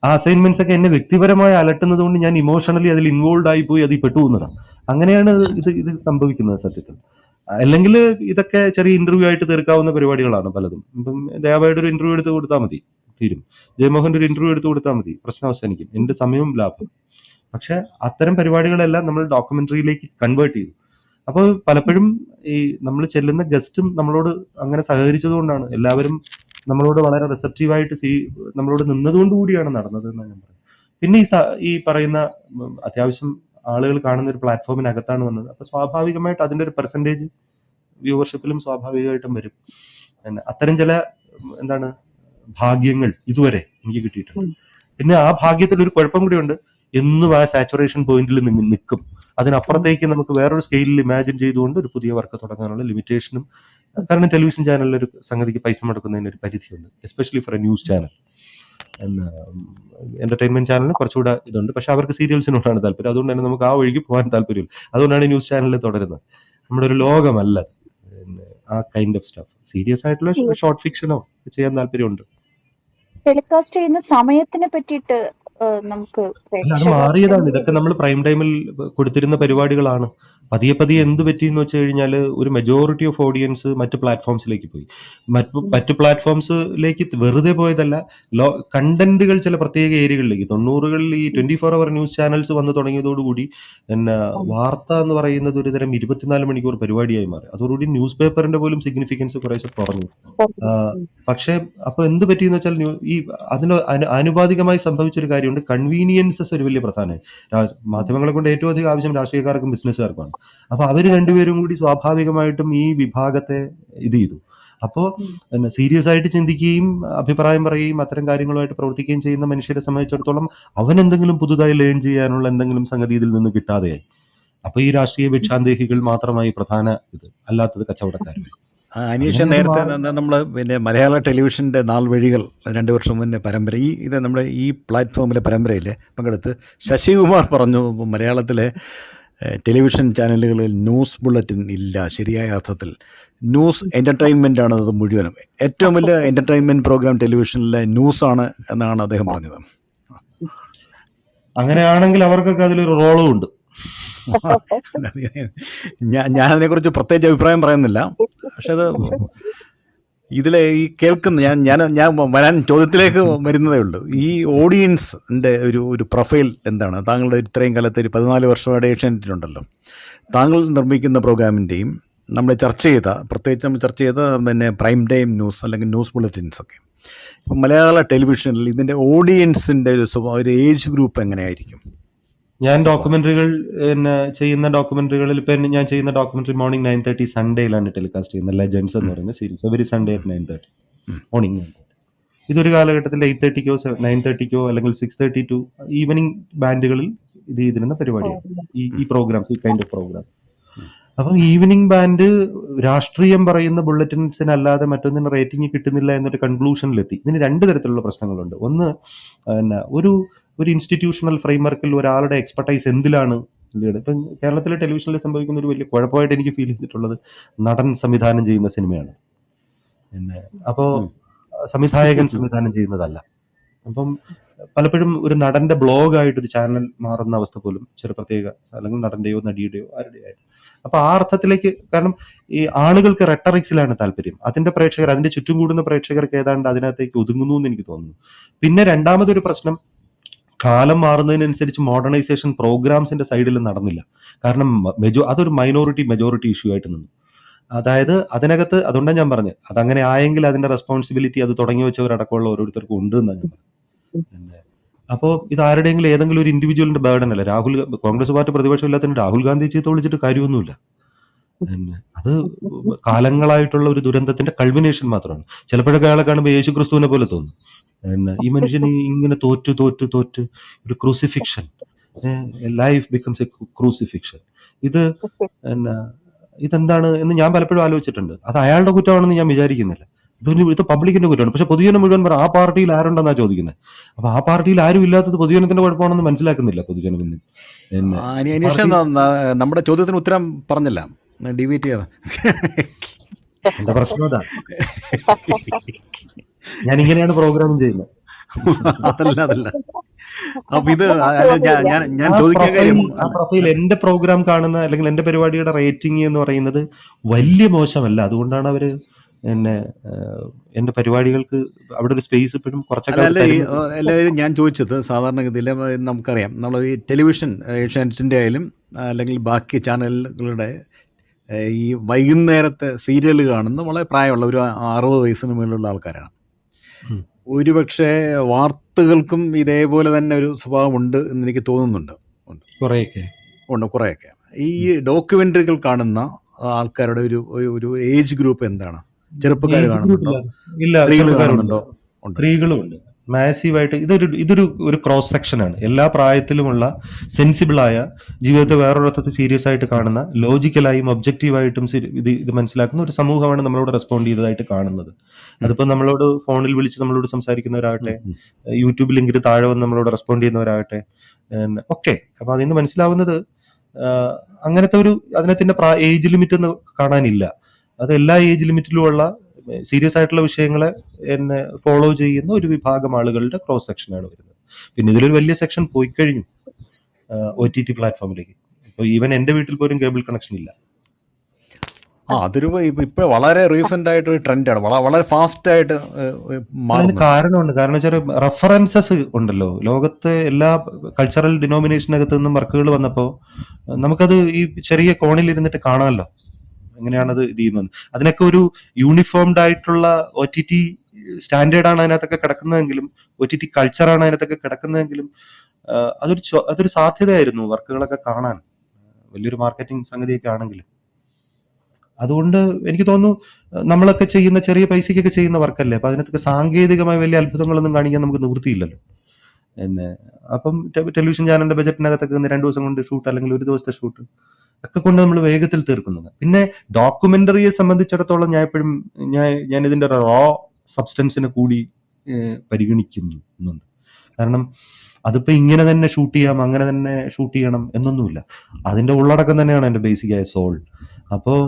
ആ അസൈൻമെന്റ്സ് ഒക്കെ എന്നെ വ്യക്തിപരമായി അലട്ടുന്നത് കൊണ്ട് ഞാൻ ഇമോഷണലി അതിൽ ഇൻവോൾവ് ആയി പോയി അതിൽ പെട്ടുപോകുന്നതാണ്. അങ്ങനെയാണ് ഇത് സംഭവിക്കുന്നത് സത്യത്തിൽ. അല്ലെങ്കിൽ ഇതൊക്കെ ചെറിയ ഇന്റർവ്യൂ ആയിട്ട് തീർക്കാവുന്ന പരിപാടികളാണ് പലതും. ഇപ്പം ദയാബായുടെ ഒരു ഇന്റർവ്യൂ എടുത്ത് കൊടുത്താൽ മതി, തീരും. ജയമോഹന്റെ ഒരു ഇന്റർവ്യൂ എടുത്ത് കൊടുത്താൽ മതി, പ്രശ്നം അവസാനിക്കും, എന്റെ സമയവും ലാഭം. പക്ഷെ അത്തരം പരിപാടികളെല്ലാം നമ്മൾ ഡോക്യുമെന്ററിയിലേക്ക് കൺവേർട്ട് ചെയ്തു. അപ്പോൾ പലപ്പോഴും ഈ നമ്മൾ ചെല്ലുന്ന ഗസ്റ്റും നമ്മളോട് അങ്ങനെ സഹകരിച്ചത് കൊണ്ടാണ്, എല്ലാവരും നമ്മളോട് വളരെ റിസപ്റ്റീവായിട്ട് നമ്മളോട് നിന്നതുകൊണ്ട് കൂടിയാണ് നടന്നത് എന്നാണ് ഞാൻ പറയുന്നത്. പിന്നെ ഈ പറയുന്ന അത്യാവശ്യം ആളുകൾ കാണുന്ന ഒരു പ്ലാറ്റ്ഫോമിനകത്താണ് വന്നത്. അപ്പൊ സ്വാഭാവികമായിട്ട് അതിന്റെ ഒരു പെർസെന്റേജ് വ്യൂവർഷിപ്പിലും സ്വാഭാവികമായിട്ടും വരും. അത്തരം ചില ഭാഗ്യങ്ങൾ ഇതുവരെ എനിക്ക് കിട്ടിയിട്ടുണ്ട്. പിന്നെ ആ ഭാഗ്യത്തിൽ ഒരു കുഴപ്പം കൂടിയുണ്ട്, എന്നും ആ സാച്ചുറേഷൻ പോയിന്റിൽ നിൽക്കും. അതിനപ്പുറത്തേക്ക് നമുക്ക് വേറൊരു സ്കെയിലിൽ ഇമാജിൻ ചെയ്തുകൊണ്ട് ഒരു പുതിയ വർക്ക് തുടങ്ങാനുള്ള ലിമിറ്റേഷനും, കാരണം ടെലിവിഷൻ ചാനലിൽ ഒരു സംഗതിക്ക് പൈസ മുടക്കുന്നതിന് ഒരു പരിധിയുണ്ട്, especially for A news channel. Entertainment ചാനലിന് കുറച്ചുകൂടെ ഇതുണ്ട്, പക്ഷെ അവർക്ക് സീരിയൽസിനോടാണ് താല്പര്യം. അതുകൊണ്ട് തന്നെ നമുക്ക് ആ വഴിക്ക് പോകാൻ താല്പര്യമില്ല. അതുകൊണ്ടാണ് ന്യൂസ് ചാനലിൽ തുടരുന്നത്. നമ്മുടെ ഒരു ലോകമല്ല ആ കൈൻഡ് ഓഫ് സ്റ്റഫ്. സീരിയസ് ആയിട്ടുള്ള ഷോർട്ട് ഫിക്ഷനോ ചെയ്യാൻ താല്പര്യമുണ്ട്. ടെലികാസ്റ്റ് ചെയ്യുന്ന സമയത്തിനെ പറ്റിയിട്ട് നമുക്ക് അത് മാറിയതാണ്. ഇതൊക്കെ നമ്മൾ പ്രൈം ടൈമിൽ കൊടുത്തിരുന്ന പരിപാടികളാണ്. പതിയെ എന്ത് പറ്റിയെന്ന് വെച്ച് കഴിഞ്ഞാൽ ഒരു മെജോറിറ്റി ഓഫ് ഓഡിയൻസ് മറ്റ് പ്ലാറ്റ്ഫോംസിലേക്ക് പോയി. മറ്റ് പ്ലാറ്റ്ഫോംസിലേക്ക് വെറുതെ പോയതല്ല, കണ്ടന്റുകൾ ചില പ്രത്യേക ഏരിയകളിലേക്ക്. 90കളിൽ ഈ 24 hour ന്യൂസ് ചാനൽസ് വന്നു തുടങ്ങിയതോടുകൂടി വാർത്ത എന്ന് പറയുന്നത് ഒരു തരം 24 മണിക്കൂർ പരിപാടിയായി മാറി. അതോടുകൂടി ന്യൂസ് പേപ്പറിന്റെ പോലും സിഗ്നിഫിക്കൻസ് കുറേശ്ശെ കുറഞ്ഞു. പക്ഷെ അപ്പൊ എന്ത് പറ്റിയെന്ന് വെച്ചാൽ ഈ അതിന് ആനുപാതികമായി സംഭവിച്ചൊരു കാര്യമുണ്ട്. കൺവീനിയൻസസ് ഒരു വലിയ പ്രധാനം. മാധ്യമങ്ങളെ കൊണ്ട് ഏറ്റവും അധികം ആവശ്യം രാഷ്ട്രീയക്കാർക്കും ബിസിനസ്സുകാർക്കുമാണ്. അപ്പൊ അവര് രണ്ടുപേരും കൂടി സ്വാഭാവികമായിട്ടും ഈ വിഭാഗത്തെ ഇത് ചെയ്തു. അപ്പോ സീരിയസ് ആയിട്ട് ചിന്തിക്കുകയും അഭിപ്രായം പറയുകയും അത്തരം കാര്യങ്ങളുമായിട്ട് പ്രവർത്തിക്കുകയും ചെയ്യുന്ന മനുഷ്യരെ സംബന്ധിച്ചിടത്തോളം അവൻ എന്തെങ്കിലും പുതുതായി ലേൺ ചെയ്യാനുള്ള എന്തെങ്കിലും സംഗതി ഇതിൽ നിന്ന് കിട്ടാതെയായി. അപ്പൊ ഈ രാഷ്ട്രീയ ഭിക്ഷാന്തേഹികൾ മാത്രമായി പ്രധാന ഇത്, അല്ലാത്തത് കച്ചവടക്കാരും. അനീഷ, നേരത്തെ നമ്മൾ പിന്നെ മലയാള ടെലിവിഷൻ്റെ നാൾ വഴികൾ 2 വർഷം മുന്നേ പരമ്പര ഇത് നമ്മുടെ ഈ പ്ലാറ്റ്ഫോമിലെ പരമ്പരയിൽ പങ്കെടുത്ത് ശശികുമാർ പറഞ്ഞു, മലയാളത്തിലെ ടെലിവിഷൻ ചാനലുകളിൽ ന്യൂസ് ബുള്ളറ്റിൻ ഇല്ല. ശരിയായ അർത്ഥത്തിൽ ന്യൂസ് എൻ്റർടൈൻമെൻ്റ് ആണ് അത് മുഴുവനും. ഏറ്റവും വലിയ എൻ്റർടൈൻമെൻറ്റ് പ്രോഗ്രാം ടെലിവിഷനിലെ ന്യൂസാണ് എന്നാണ് അദ്ദേഹം പറഞ്ഞത്. അങ്ങനെയാണെങ്കിൽ അവർക്കൊക്കെ അതിലൊരു റോളും ഉണ്ട്. ഞാൻ അതിനെക്കുറിച്ച് പ്രത്യേകിച്ച് അഭിപ്രായം പറയുന്നില്ല. പക്ഷെ അത് ഇതിലെ ഈ കേൾക്കുന്ന ഞാൻ വരാൻ ചോദ്യത്തിലേക്ക് വരുന്നതേ ഉള്ളൂ. ഈ ഓഡിയൻസിൻ്റെ ഒരു പ്രൊഫൈൽ എന്താണ്? താങ്കളുടെ ഇത്രയും കാലത്തെ ഒരു 14 വർഷമായിട്ട് ഏഷ്യാനെറ്റിലുണ്ടല്ലോ, താങ്കൾ നിർമ്മിക്കുന്ന പ്രോഗ്രാമിൻ്റെയും നമ്മൾ പ്രത്യേകിച്ച് നമ്മൾ ചർച്ച ചെയ്ത പിന്നെ പ്രൈം ടൈം ന്യൂസ് അല്ലെങ്കിൽ ന്യൂസ് ബുള്ളറ്റിൻസ് ഒക്കെ, ഇപ്പം മലയാള ടെലിവിഷനിൽ ഇതിൻ്റെ ഓഡിയൻസിൻ്റെ ഒരു ഏജ് ഗ്രൂപ്പ് എങ്ങനെയായിരിക്കും? ഞാൻ സൂപ്പർ. ഡോക്യുമെന്ററികൾ ചെയ്യുന്ന ഡോക്യുമെന്ററികളിൽ ഇപ്പൊ ഞാൻ ചെയ്യുന്ന ഡോക്യുമെന്ററി മോർണിംഗ് 9:30 സൺഡേയിലാണ് ടെലികാസ്റ്റ് ചെയ്യുന്നത്. ലെജൻസ് എന്ന് ഉം, പറയുന്ന സീരീസ് എവരി സൺഡേ ഉം, അറ്റ് 9:30 ഉം. മോർണിംഗ്. ഇതൊരു കാലഘട്ടത്തിൽ 8:30 9:30 അല്ലെങ്കിൽ 6:30 ടു ഈവനിങ് ബാൻഡുകളിൽ ഇത് ചെയ്തിരുന്ന പരിപാടിയാണ് ഈ പ്രോഗ്രാംസ്, ഈ കൈൻഡ് ഓഫ് പ്രോഗ്രാം. ഉം. അപ്പം ഈവനിങ് ബാൻഡ് രാഷ്ട്രീയം പറയുന്ന ബുള്ളറ്റിൻസിനല്ലാതെ മറ്റൊന്നിന് റേറ്റിംഗ് കിട്ടുന്നില്ല എന്നൊരു കൺക്ലൂഷനിലെത്തി. ഇതിന് രണ്ട് തരത്തിലുള്ള പ്രശ്നങ്ങളുണ്ട്. ഒന്ന്, ഒരു ഒരു ഇൻസ്റ്റിറ്റ്യൂഷണൽ ഫ്രെയിംവർക്കിൽ ഒരാളുടെ എക്സ്പെർട്ടൈസ് എന്തിലാണ്. ഇപ്പം കേരളത്തിലെ ടെലിവിഷനിൽ സംഭവിക്കുന്ന ഒരു വലിയ കുഴപ്പമായിട്ട് എനിക്ക് ഫീൽ ചെയ്തിട്ടുള്ളത് നടൻ സംവിധാനം ചെയ്യുന്ന സിനിമയാണ്. അപ്പോ ഉം. സംവിധായകൻ സംവിധാനം ചെയ്യുന്നതല്ല. അപ്പം പലപ്പോഴും ഒരു നടന്റെ ബ്ലോഗായിട്ടൊരു ചാനൽ മാറുന്ന അവസ്ഥ പോലും ചില പ്രത്യേക, അല്ലെങ്കിൽ നടന്റെയോ നടിയുടെയോ ആരുടെയോ ആയിട്ട്. അപ്പൊ ആ അർത്ഥത്തിലേക്ക്, കാരണം ഈ ആളുകൾക്ക് റെട്ടറിക്സിലാണ് താല്പര്യം. അതിന്റെ പ്രേക്ഷകർ, അതിന്റെ ചുറ്റും കൂടുന്ന പ്രേക്ഷകർക്ക് ഏതാണ്ട് അതിനകത്തേക്ക് ഒതുങ്ങുന്നു എന്ന് എനിക്ക് തോന്നുന്നു. പിന്നെ രണ്ടാമതൊരു പ്രശ്നം, കാലം മാറുന്നതിനനുസരിച്ച് മോഡേണൈസേഷൻ പ്രോഗ്രാംസിന്റെ സൈഡിൽ നടന്നില്ല. കാരണം അതൊരു മൈനോറിറ്റി മെജോറിറ്റി ഇഷ്യൂ ആയിട്ട് നിന്നു. അതായത് അതിനകത്ത്, അതുകൊണ്ടാണ് ഞാൻ പറഞ്ഞത്, അതങ്ങനെ ആയെങ്കിൽ അതിന്റെ റെസ്പോൺസിബിലിറ്റി അത് തുടങ്ങി വെച്ചവരടക്കമുള്ള ഓരോരുത്തർക്കും ഉണ്ട് എന്നാണ് ഞാൻ പറഞ്ഞത്. അപ്പോൾ ഇത് ആരുടെയെങ്കിലും ഏതെങ്കിലും ഒരു ഇൻഡിവിജ്വലിന്റെ ബേർഡൻ അല്ല. കോൺഗ്രസ് പാർട്ടി പ്രതിപക്ഷമില്ലാത്തതിന് രാഹുൽ ഗാന്ധി ചീത്ത വിളിച്ചിട്ട് കാര്യമൊന്നുമില്ല. അത് കാലങ്ങളായിട്ടുള്ള ഒരു ദുരന്തത്തിന്റെ കൾമിനേഷൻ മാത്രമാണ്. ചിലപ്പോഴൊക്കെ അയാളെ കാണുമ്പോൾ യേശു ക്രിസ്തുവിനെ പോലെ തോന്നും. ഈ മനുഷ്യന് ഇങ്ങനെ തോറ്റ് ഒരു crucifixion, life becomes A crucifixion. ഇത് ഇതെന്താണ് എന്ന് ഞാൻ പലപ്പോഴും ആലോചിച്ചിട്ടുണ്ട്. അത് അയാളുടെ കുറ്റമാണെന്ന് ഞാൻ വിചാരിക്കുന്നില്ല. ഇത് പബ്ലിക്കിന്റെ കുറ്റമാണ്. പക്ഷെ പൊതുജനം മുഴുവൻ പറ ആ പാർട്ടിയിൽ ആരുണ്ടെന്നാ ചോദിക്കുന്നത്. അപ്പൊ ആ പാർട്ടിയിൽ ആരും ഇല്ലാത്തത് പൊതുജനത്തിന്റെ കുഴപ്പമാണെന്ന് മനസ്സിലാക്കുന്നില്ല പൊതുജനം ഇന്ന്. അനീഷ, നമ്മുടെ ചോദ്യത്തിന് ഉത്തരം പറഞ്ഞില്ല, ഡിബേറ്റ് ചെയ്ത. എന്റെ പ്രശ്നം അതാണ്. ഞാൻ ഇങ്ങനെയാണ് പ്രോഗ്രാം ചെയ്യുന്നത്. അതല്ല അപ്പൊ ഇത് ഞാൻ ചോദിക്കാൻ കാര്യം, ആ പ്രൊഫൈൽ എന്റെ പ്രോഗ്രാം കാണുന്ന, അല്ലെങ്കിൽ എന്റെ പരിപാടിയുടെ റേറ്റിംഗ് എന്ന് പറയുന്നത് വലിയ മോശമല്ല. അതുകൊണ്ടാണ് അവര് എന്റെ പരിപാടികൾക്ക് അവിടെ ഒരു സ്പേസ് ഇപ്പോഴും കുറച്ചൊക്കെ. എല്ലാവരും ഞാൻ ചോദിച്ചത്, സാധാരണഗതിയിൽ നമുക്കറിയാം, നമ്മൾ ഈ ടെലിവിഷൻ ഏഷ്യാനെറ്റിൻ്റെ ആയാലും അല്ലെങ്കിൽ ബാക്കി ചാനലുകളുടെ ഈ വൈകുന്നേരത്തെ സീരിയൽ കാണുന്ന വളരെ പ്രായമുള്ള ഒരു 60 വയസ്സിന് മുകളിലുള്ള ആൾക്കാരാണ്. ഒരുപക്ഷെ വാർത്തകൾക്കും ഇതേപോലെ തന്നെ ഒരു സ്വഭാവമുണ്ട് എന്ന് എനിക്ക് തോന്നുന്നുണ്ട്. കുറേയൊക്കെ ഈ ഡോക്യുമെന്ററികൾ കാണുന്ന ആൾക്കാരുടെ ഒരു ഏജ് ഗ്രൂപ്പ് എന്താണ്? ചെറുപ്പക്കാർ കാണുന്നുണ്ടോ? സ്ത്രീകൾ കാണുന്നുണ്ടോ? സ്ത്രീകളും ഉണ്ട് മാസീവായിട്ട്. ഇതൊരു ക്രോസ് സെക്ഷനാണ്. എല്ലാ പ്രായത്തിലുമുള്ള സെൻസിബിളായ, ജീവിതത്തെ വേറൊരർത്ഥത്തിൽ സീരിയസ് ആയിട്ട് കാണുന്ന, ലോജിക്കലായും ഒബ്ജക്റ്റീവായിട്ടും ഇത് മനസ്സിലാക്കുന്ന ഒരു സമൂഹമാണ് നമ്മളോട് റെസ്പോണ്ട് ചെയ്തതായിട്ട് കാണുന്നത്. അതിപ്പോ നമ്മളോട് ഫോണിൽ വിളിച്ച് നമ്മളോട് സംസാരിക്കുന്നവരാകട്ടെ, യൂട്യൂബ് ലിങ്കിന് താഴെ വന്ന് നമ്മളോട് റെസ്പോണ്ട് ചെയ്യുന്നവരാകട്ടെ ഒക്കെ. അപ്പൊ അതിന് മനസ്സിലാവുന്നത് അങ്ങനത്തെ അതിനകത്തിന്റെ ഏജ് ലിമിറ്റ് ഒന്നും കാണാനില്ല. അത് എല്ലാ ഏജ് ലിമിറ്റിലുമുള്ള സീരിയസ് ആയിട്ടുള്ള വിഷയങ്ങളെ ഫോളോ ചെയ്യുന്ന ഒരു വിഭാഗം ആളുകളുടെ ക്രോസ് സെക്ഷനാണ് വരുന്നത്. പിന്നെ ഇതിലൊരു വലിയ സെക്ഷൻ പോയി കഴിഞ്ഞു OTT പ്ലാറ്റ്ഫോമിലേക്ക്. ഇപ്പൊ ഈവൻ എന്റെ വീട്ടിൽ പോലും കേബിൾ കണക്ഷൻ ഇല്ല. അതൊരു ഇപ്പൊ വളരെ റീസെന്റ് ആയിട്ടൊരു ട്രെൻഡാണ്, വളരെ ഫാസ്റ്റ് ആയിട്ട് മാറുന്നു. കാരണമുണ്ട്. കാരണം വെച്ചാൽ റെഫറൻസസ് ഉണ്ടല്ലോ. ലോകത്തെ എല്ലാ കൾച്ചറൽ ഡിനോമിനേഷനകത്ത് നിന്നും വർക്കുകൾ വന്നപ്പോൾ നമുക്കത് ഈ ചെറിയ കോണിൽ ഇരുന്നിട്ട് കാണാമല്ലോ എങ്ങനെയാണത് ഇത് ചെയ്യുന്നത്. അതിനൊക്കെ ഒരു യൂണിഫോംഡ് ആയിട്ടുള്ള OTT സ്റ്റാൻഡേർഡാണ് അതിനകത്തൊക്കെ കിടക്കുന്നതെങ്കിലും, OTT കൾച്ചറാണ് അതിനകത്തൊക്കെ കിടക്കുന്നതെങ്കിലും അതൊരു സാധ്യതയായിരുന്നു വർക്കുകളൊക്കെ കാണാൻ, വലിയൊരു മാർക്കറ്റിംഗ് സംഗതിയൊക്കെ ആണെങ്കിലും. അതുകൊണ്ട് എനിക്ക് തോന്നുന്നു നമ്മളൊക്കെ ചെയ്യുന്ന ചെറിയ പൈസക്കൊക്കെ ചെയ്യുന്ന വർക്കല്ലേ, അപ്പൊ അതിനകത്തൊക്കെ സാങ്കേതികമായി വലിയ അത്ഭുതങ്ങളൊന്നും കാണിക്കാൻ നമുക്ക് നിവൃത്തിയില്ലല്ലോ. അപ്പം ടെലിവിഷൻ ചാനലിന്റെ ബജറ്റിനകത്തൊക്കെ 2 ദിവസം കൊണ്ട് ഷൂട്ട്, അല്ലെങ്കിൽ ഒരു ദിവസത്തെ ഷൂട്ട് ഒക്കെ കൊണ്ട് നമ്മൾ വേഗത്തിൽ തീർക്കുന്നത്. പിന്നെ ഡോക്യുമെന്ററിയെ സംബന്ധിച്ചിടത്തോളം ഞാൻ ഇതിന്റെ റോ സബ്സ്റ്റൻസിനെ കൂടി പരിഗണിക്കുന്നുണ്ട്. കാരണം അതിപ്പോ ഇങ്ങനെ തന്നെ ഷൂട്ട് ചെയ്യാം, അങ്ങനെ തന്നെ ഷൂട്ട് ചെയ്യണം എന്നൊന്നുമില്ല. അതിന്റെ ഉള്ളടക്കം തന്നെയാണ് എന്റെ ബേസിക് ആയ സോൾ. അപ്പോൾ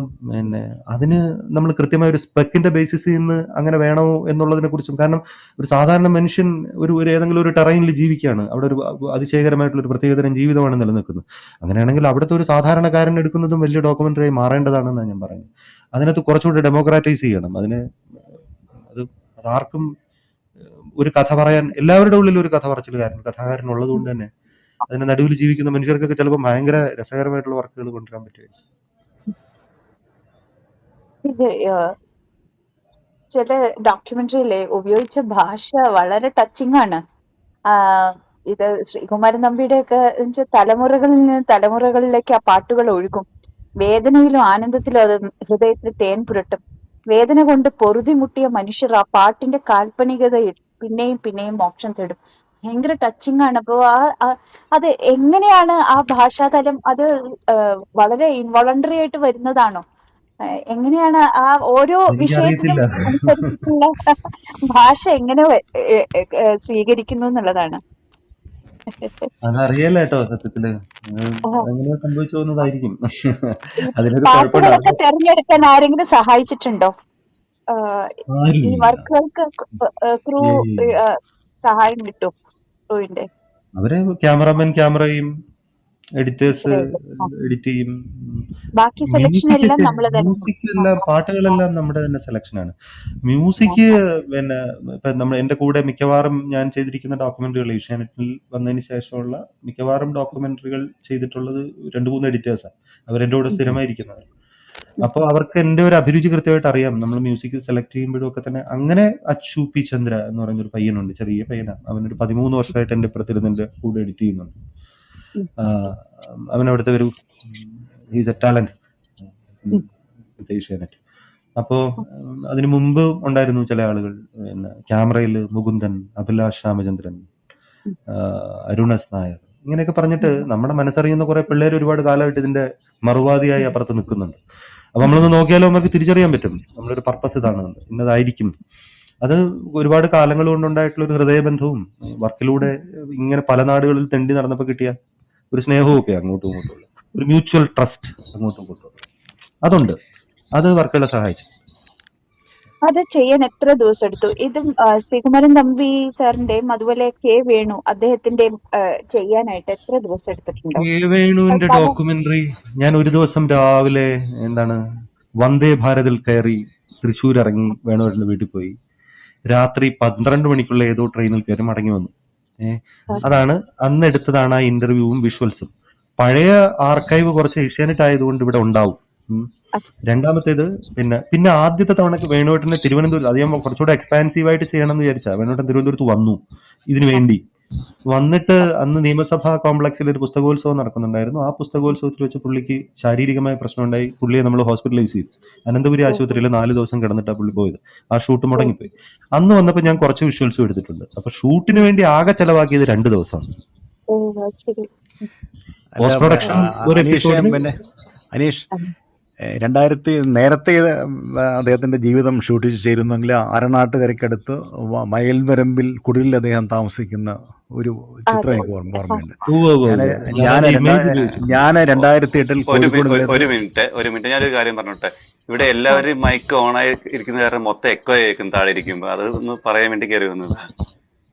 അതിന് നമ്മൾ കൃത്യമായ ഒരു സ്പെക്കിന്റെ ബേസിസിൽ നിന്ന് അങ്ങനെ വേണോ എന്നുള്ളതിനെ കുറിച്ചും, കാരണം ഒരു സാധാരണ മനുഷ്യൻ ഒരു ഏതെങ്കിലും ഒരു ടെറൈനിൽ ജീവിക്കുകയാണ്, അവിടെ ഒരു അതിശയകരമായിട്ടുള്ള ഒരു പ്രത്യേകതരം ജീവിതമാണ് നിലനിൽക്കുന്നത്. അങ്ങനെയാണെങ്കിൽ അവിടുത്തെ ഒരു സാധാരണക്കാരൻ എടുക്കുന്നതും വലിയ ഡോക്യുമെന്ററി മാറേണ്ടതാണെന്നാണ് ഞാൻ പറയുന്നത്. അതിനകത്ത് കുറച്ചുകൂടി ഡെമോക്രാറ്റൈസ് ചെയ്യണം. അതാർക്കും ഒരു കഥ പറയാൻ, എല്ലാവരുടെ ഉള്ളിൽ ഒരു കഥ പറച്ചിലുകാരൻ, കഥാകാരൻ ഉള്ളത് കൊണ്ട് തന്നെ അതിന്റെ നടുവിൽ ജീവിക്കുന്ന മനുഷ്യർക്കൊക്കെ ചിലപ്പോൾ ഭയങ്കര രസകരമായിട്ടുള്ള വർക്കുകൾ കൊണ്ടുവരാൻ പറ്റുമായിരിക്കും. ചില ഡോക്യുമെന്ററിയിലെ ഉപയോഗിച്ച ഭാഷ വളരെ ടച്ചിങ് ആണ്. ഇത് ശ്രീകുമാരൻ തമ്പിയുടെ ഒക്കെ തലമുറകളിൽ നിന്ന് തലമുറകളിലേക്ക് ആ പാട്ടുകൾ ഒഴുകും. വേദനയിലും ആനന്ദത്തിലും അത് ഹൃദയത്തിൽ തേൻ പുരട്ടും. വേദന കൊണ്ട് പൊറുതി മുട്ടിയ മനുഷ്യർ ആ പാട്ടിന്റെ കാൽപ്പനികതയിൽ പിന്നെയും പിന്നെയും മോക്ഷം തേടും. ഭയങ്കര ടച്ചിങ് ആണ്. അപ്പൊ അത് എങ്ങനെയാണ് ആ ഭാഷാതലം അത് വളരെ ഇൻവോളണ്ടറി ആയിട്ട് വരുന്നതാണോ? എങ്ങനെയാണ് ആ ഓരോ വിഷയത്തിനും എനിക്കറിയത്തില്ല. അനുസരിച്ചിട്ടുള്ള ഭാഷ എങ്ങനെ സ്വീകരിക്കുന്നു എന്നുള്ളതാണ്. അതറിയല്ല കേട്ടോ സത്യത്തില്. അങ്ങനെ സംഭവിച്ചു പോകുന്നതായിരിക്കും. ഈ അതിനൊരു കുഴപ്പമുണ്ട്. പാട്ടുകളൊക്കെ തെരഞ്ഞെടുക്കാൻ ആരെങ്കിലും സഹായിച്ചിട്ടുണ്ടോ? ഈ ആരുമില്ല. വർക്കുകൾക്ക് ക്രൂ ഏയ്. സഹായം കിട്ടും ക്രൂവിന്റെ? അവര് ക്യാമറമാൻ ക്യാമറയും എഡിറ്റേഴ്സ് ഇത്രയേ ഉള്ളൂ. എഡിറ്റ് ചെയ്യും. ബാക്കി സെലക്ഷൻ മ്യൂസിക് എല്ലാം ഒക്കെ നമ്മൾ തന്നെ. മ്യൂസിക് എല്ലാം പാട്ടുകളെല്ലാം നമ്മുടെ തന്നെ സെലക്ഷനാണ്. മ്യൂസിക് പിന്നെ ഇപ്പൊ എന്റെ കൂടെ മിക്കവാറും ഞാൻ ചെയ്തിരിക്കുന്ന ഡോക്യുമെന്ററികൾ ഏഷ്യാനെറ്റിൽ വന്നതിന് ശേഷമുള്ള മിക്കവാറും ഡോക്യുമെന്ററികൾ ചെയ്തിട്ടുള്ളത് 2-3 എഡിറ്റേഴ്സാണ്. അവരെന്റെ കൂടെ സ്ഥിരമായിരിക്കുന്നവർ. അപ്പോൾ അവർക്ക് എന്റെ ഒരു അഭിരുചി കൃത്യമായിട്ട് അറിയാം. നമ്മൾ മ്യൂസിക് സെലക്ട് ചെയ്യുമ്പോഴും ഒക്കെ തന്നെ. അങ്ങനെ അച്ചു പി ചന്ദ്ര എന്ന് പറയുന്നൊരു പയ്യനുണ്ട്, ചെറിയ പയ്യനാണ്. അവനൊരു 13 വർഷമായിട്ട് എന്റെ ഇപ്പുറത്തിരുന്ന് എന്റെ കൂടെ എഡിറ്റ് ചെയ്യുന്നുണ്ട്. അവൻ അവിടുത്തെ ഒരു ഹീസ് എ ടാലന്റ് ഏഷ്യാനെറ്റ്. അപ്പോ അതിനു മുമ്പ് ഉണ്ടായിരുന്നു ചില ആളുകൾ, പിന്നെ ക്യാമറയിൽ മുകുന്ദൻ, അഭിലാഷ് രാമചന്ദ്രൻ, അരുണസ് നായർ, ഇങ്ങനെയൊക്കെ പറഞ്ഞിട്ട് നമ്മുടെ മനസ്സറിയുന്ന കുറെ പിള്ളേർ ഒരുപാട് കാലമായിട്ട് ഇതിന്റെ മറുവാദിയായി അപ്പുറത്ത് നിൽക്കുന്നുണ്ട്. അപ്പൊ നമ്മളൊന്ന് നോക്കിയാലോ നമുക്ക് തിരിച്ചറിയാൻ പറ്റും നമ്മളൊരു പർപ്പസ് ഇതാണ്, ഇന്നതായിരിക്കും. അത് ഒരുപാട് കാലങ്ങൾ കൊണ്ടുണ്ടായിട്ടുള്ള ഒരു ഹൃദയബന്ധവും വർക്കിലൂടെ ഇങ്ങനെ പല നാടുകളിൽ തെണ്ടി നടന്നപ്പോൾ കിട്ടിയ ഒരു സ്നേഹവും ഒക്കെ അങ്ങോട്ടും ഇങ്ങോട്ടും ഒരു മ്യൂച്വൽ ട്രസ്റ്റ് അങ്ങോട്ടും ഇങ്ങോട്ടും അതുണ്ട്. അത് വർക്കുകളെ സഹായിച്ചു. അത് ചെയ്യാൻ എത്ര ദിവസം എടുത്തു? ഇതും ശ്രീകുമാരൻ തമ്പി സാറിന്റെയും അതുപോലെ കെ വേണു അദ്ദേഹത്തിന്റെയും ചെയ്യാനായിട്ട് എത്ര ദിവസം എടുത്തിട്ടുണ്ടോ? കെ വേണുവിന്റെ ഡോക്യുമെന്ററി ഞാൻ ഒരു ദിവസം രാവിലെ വന്ദേ ഭാരതിൽ കയറി തൃശ്ശൂർ ഇറങ്ങി വേണുവിന്റെ വീട്ടിൽ പോയി. രാത്രി 12 മണിക്കുള്ള ഏതോ ട്രെയിനിൽ കയറി മടങ്ങി വന്നു. അതാണ് അന്ന് എടുത്തതാണ് ആ ഇന്റർവ്യൂവും വിഷ്വൽസും. പഴയ ആർക്കൈവ് കുറച്ച് ഏഷ്യാനെറ്റ് ആയതുകൊണ്ട് ഇവിടെ ഉണ്ടാവും. രണ്ടാമത്തേത് പിന്നെ ആദ്യത്തെ തവണക്ക് വേണുവേട്ടനെ തിരുവനന്തപുരത്ത്, അത് ഞാൻ കുറച്ചുകൂടെ എക്സ്പാൻസീവ് ആയിട്ട് ചെയ്യണമെന്ന് വിചാരിച്ചാ വേണുവേട്ടൻ തിരുവനന്തപുരത്ത് വന്നു ഇതിനു വേണ്ടി. വന്നിട്ട് അന്ന് നിയമസഭാ കോംപ്ലക്സിൽ ഒരു പുസ്തകോത്സവം നടക്കുന്നുണ്ടായിരുന്നു. ആ പുസ്തകോത്സവത്തിൽ വെച്ച് പുള്ളിക്ക് ശാരീരികമായ പ്രശ്നമുണ്ടായി. പുള്ളിയെ നമ്മൾ ഹോസ്പിറ്റലൈസ് ചെയ്തു. അനന്തപുരി ആശുപത്രിയിൽ 4 ദിവസം കിടന്നിട്ടാണ് പുള്ളി പോയത്. ആ ഷൂട്ട് മുടങ്ങിപ്പോയി. അന്ന് വന്നപ്പോൾ ഞാൻ കുറച്ച് വിഷ്വൽസും എടുത്തിട്ടുണ്ട്. അപ്പൊ ഷൂട്ടിന് വേണ്ടി ആകെ ചെലവാക്കിയത് 2 ദിവസമാണ്. പോസ്റ്റ് പ്രൊഡക്ഷൻ ഒരു എപ്പിസോഡിന്. അനീഷ്, 2000 നേരത്തെ അദ്ദേഹത്തിന്റെ ജീവിതം ഷൂട്ട് ചെയ്തിരുന്നെങ്കിൽ അരനാട്ടുകരയ്ക്കടുത്ത് മയൽവരമ്പിൽ കുടിലിൽ അദ്ദേഹം താമസിക്കുന്ന ഒരു ചിത്രം എനിക്ക് ഓർമ്മയുണ്ട്. ഞാൻ 2008 ഒരു മിനിറ്റ് ഞാനൊരു കാര്യം പറഞ്ഞോട്ടെ. ഇവിടെ എല്ലാവരും മൈക്ക് ഓൺ ആയി ഇരിക്കുന്ന കാരണം മൊത്തം എക്കോ കേൾക്കും താഴെ ഇരിക്കുമ്പോ. അത് ഒന്ന് പറയാൻ വേണ്ടി കയറി വന്നത്.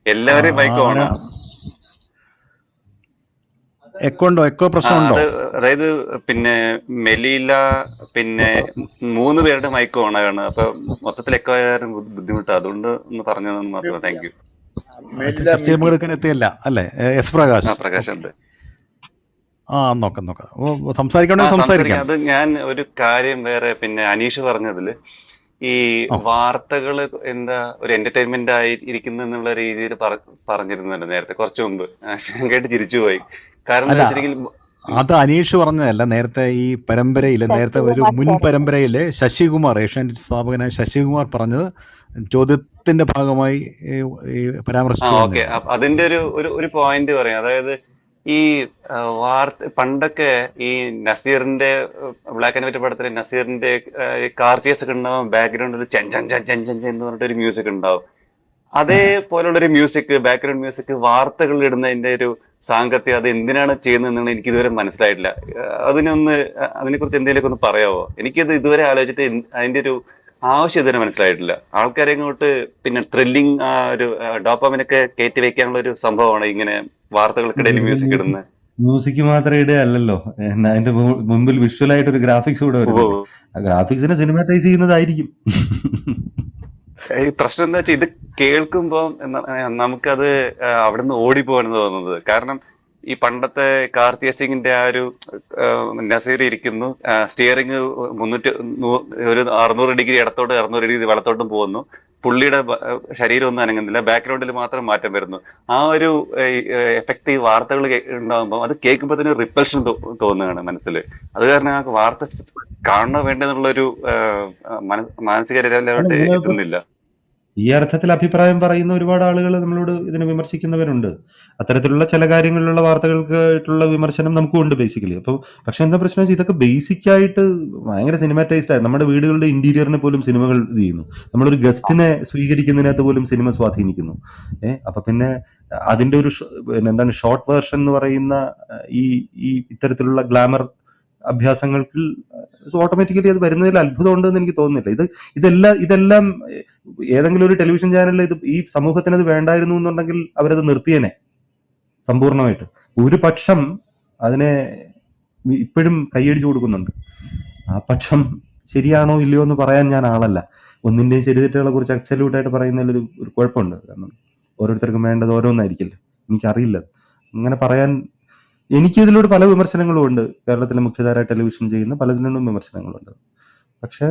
എല്ലാവരും മൈക്ക് ഓണോ? എക്കോ പ്രശ്നമുണ്ടോ? അതായത് മെലീല 3 പേരുടെ മൈക്ക് ഓണാണ്. അപ്പൊ മൊത്തത്തിൽ എക്കോ ആയാലും ബുദ്ധിമുട്ടാണ്. അതുകൊണ്ട് ഒന്ന് പറഞ്ഞതെന്ന് മാത്രം. Thank you. ചർച്ച പങ്കെടുക്കാൻ എത്തിയല്ല അല്ലേ? എസ് പ്രകാശ് ഉണ്ട്. നോക്കാം സംസാരിക്കാം. അത് ഞാൻ ഒരു കാര്യം വേറെ അനീഷ് പറഞ്ഞതില് ഈ വാർത്തകള് ഒരു എന്റർടൈൻമെന്റ് ആയി ഇരിക്കുന്നു എന്നുള്ള രീതിയിൽ പറഞ്ഞിരുന്നുണ്ട് നേരത്തെ കുറച്ചു മുമ്പ്. ഞാൻ കേട്ട് ചിരിച്ചുപോയി. കാരണം അത് അനീഷ് പറഞ്ഞതല്ല. നേരത്തെ ഈ പരമ്പരയില്, നേരത്തെ ഒരു മുൻ പരമ്പരയില് ശശികുമാർ, ഏഷ്യാനെറ്റ് സ്ഥാപകനായ ശശികുമാർ പറഞ്ഞത് ചോദ്യത്തിന്റെ ഭാഗമായി പരാമർശിച്ചു. ഓക്കെ, അതിന്റെ ഒരു പോയിന്റ് പറയാം. അതായത് ഈ പണ്ടൊക്കെ ഈ നസീറിന്റെ ബ്ലാക്ക് ആൻഡ് വൈറ്റ് പടത്തിലെ നസീറിന്റെ കാർച്ചേഴ്സ് ഒക്കെ ഉണ്ടാവും. ബാക്ക്ഗ്രൗണ്ടിൽ ചൻ ചൻ ചൻ ചൻ ചൻ എന്ന് പറഞ്ഞിട്ട് ഒരു മ്യൂസിക് ഉണ്ടാവും. അതേപോലുള്ളൊരു മ്യൂസിക്, ബാക്ക്ഗ്രൗണ്ട് മ്യൂസിക് വാർത്തകൾ ഇടുന്നതിന്റെ ഒരു സാങ്കത്യം അത് എന്തിനാണ് ചെയ്യുന്നതെന്നാണ് എനിക്ക് ഇതുവരെ മനസ്സിലായിട്ടില്ല. അതിനെക്കുറിച്ച് എന്തെങ്കിലുമൊക്കെ ഒന്ന് പറയാമോ? എനിക്കത് ഇതുവരെ ആലോചിച്ചിട്ട് അതിന്റെ ഒരു ആവശ്യം ഇതുവരെ മനസ്സിലായിട്ടില്ല. ആൾക്കാരെ ഇങ്ങോട്ട് ത്രില്ലിങ് ഒരു ഡോപ്പാമിനൊക്കെ കയറ്റി വെക്കാനുള്ള ഒരു സംഭവമാണ് ഇങ്ങനെ വാർത്തകൾക്കിടയിൽ മ്യൂസിക് ഇടുന്നത്. മ്യൂസിക് മാത്രം ഇടുകയല്ലല്ലോ, അതിന്റെ മുമ്പിൽ വിഷ്വൽ ആയിട്ട് ഒരു ഗ്രാഫിക്സ് കൂടെ വരും. ആ ഗ്രാഫിക്സിനെ സിനിമാറ്റൈസ് ചെയ്യുന്നതായിരിക്കും. ഈ പ്രശ്നം എന്താ വെച്ചാൽ ഇത് കേൾക്കുമ്പോ നമുക്കത് അവിടുന്ന് ഓടിപ്പോവാണെന്ന് തോന്നുന്നത്. കാരണം ഈ പണ്ടത്തെ കാർത്തിക സിംഗിന്റെ ആ ഒരു നസീർ ഇരിക്കുന്നു, സ്റ്റിയറിംഗ് 600 ഡിഗ്രി ഇടത്തോട്ട് 600 ഡിഗ്രി വലത്തോട്ടും പോകുന്നു. പുള്ളിയുടെ ശരീരം ഒന്നും അനങ്ങുന്നില്ല, ബാക്ക്ഗ്രൗണ്ടിൽ മാത്രം മാറ്റം വരുന്നു. ആ ഒരു എഫക്റ്റ് ഈ വാർത്തകൾ ഉണ്ടാകുമ്പോൾ അത് കേൾക്കുമ്പോൾ തന്നെ റിപ്പൽഷൻ തോന്നുകയാണ് മനസ്സിൽ. അത് കാരണം ആ വാർത്ത കാണണോ വേണ്ടെന്നുള്ളൊരു മാനസിക അല്ല, ലെവലോട്ട് ഇതിനകത്ത് എത്തുന്നില്ല. ഈ അർത്ഥത്തിൽ അഭിപ്രായം പറയുന്ന ഒരുപാട് ആളുകൾ നമ്മളോട് ഇതിനെ വിമർശിക്കുന്നവരുണ്ട്. അത്തരത്തിലുള്ള ചില കാര്യങ്ങളിലുള്ള വാർത്തകൾക്കായിട്ടുള്ള വിമർശനം നമുക്കും ഉണ്ട് ബേസിക്കലി. അപ്പോൾ പക്ഷെ എന്താ പ്രശ്നം വെച്ചാൽ ഇതൊക്കെ ബേസിക് ആയിട്ട് ഭയങ്കര സിനിമാറ്റൈസ്ഡ് ആയി നമ്മുടെ വീടുകളുടെ ഇന്റീരിയറിനെ പോലും സിനിമകൾ ഇത് ചെയ്യുന്നു. നമ്മളൊരു ഗസ്റ്റിനെ സ്വീകരിക്കുന്നതിനകത്ത് പോലും സിനിമ സ്വാധീനിക്കുന്നു. അപ്പൊ പിന്നെ അതിന്റെ ഒരു പിന്നെ എന്താണ് ഷോർട്ട് വേർഷൻ എന്ന് പറയുന്ന ഈ ഈ ഇത്തരത്തിലുള്ള ഗ്ലാമർ അഭ്യാസങ്ങൾക്ക് ഓട്ടോമാറ്റിക്കലി അത് വരുന്നതിൽ അത്ഭുതം ഉണ്ടെന്ന് എനിക്ക് തോന്നുന്നില്ല. ഇതെല്ലാം ഏതെങ്കിലും ഒരു ടെലിവിഷൻ ചാനലിൽ ഇത് ഈ സമൂഹത്തിന് അത് വേണ്ടായിരുന്നു എന്നുണ്ടെങ്കിൽ അവരത് നിർത്തിയേനെ സമ്പൂർണ്ണമായിട്ട്. ഒരു പക്ഷം അതിനെ ഇപ്പോഴും കൈയടിച്ചു കൊടുക്കുന്നുണ്ട്. ആ പക്ഷം ശരിയാണോ ഇല്ലയോ എന്ന് പറയാൻ ഞാൻ ആളല്ല. ഒന്നിന്റെയും ശരിതെറ്റുകളെ കുറിച്ച് അബ്സല്യൂട്ടായിട്ട് പറയുന്നതിൽ ഒരു കുഴപ്പമുണ്ട്. കാരണം ഓരോരുത്തർക്കും വേണ്ടത് ഓരോന്നായിരിക്കില്ല. എനിക്കറിയില്ല. അങ്ങനെ പറയാൻ എനിക്കിതിലൂടെ പല വിമർശനങ്ങളും ഉണ്ട്. കേരളത്തിലെ മുഖ്യധാര ടെലിവിഷൻ ചെയ്യുന്ന പലതിനും വിമർശനങ്ങളുണ്ട്. പക്ഷെ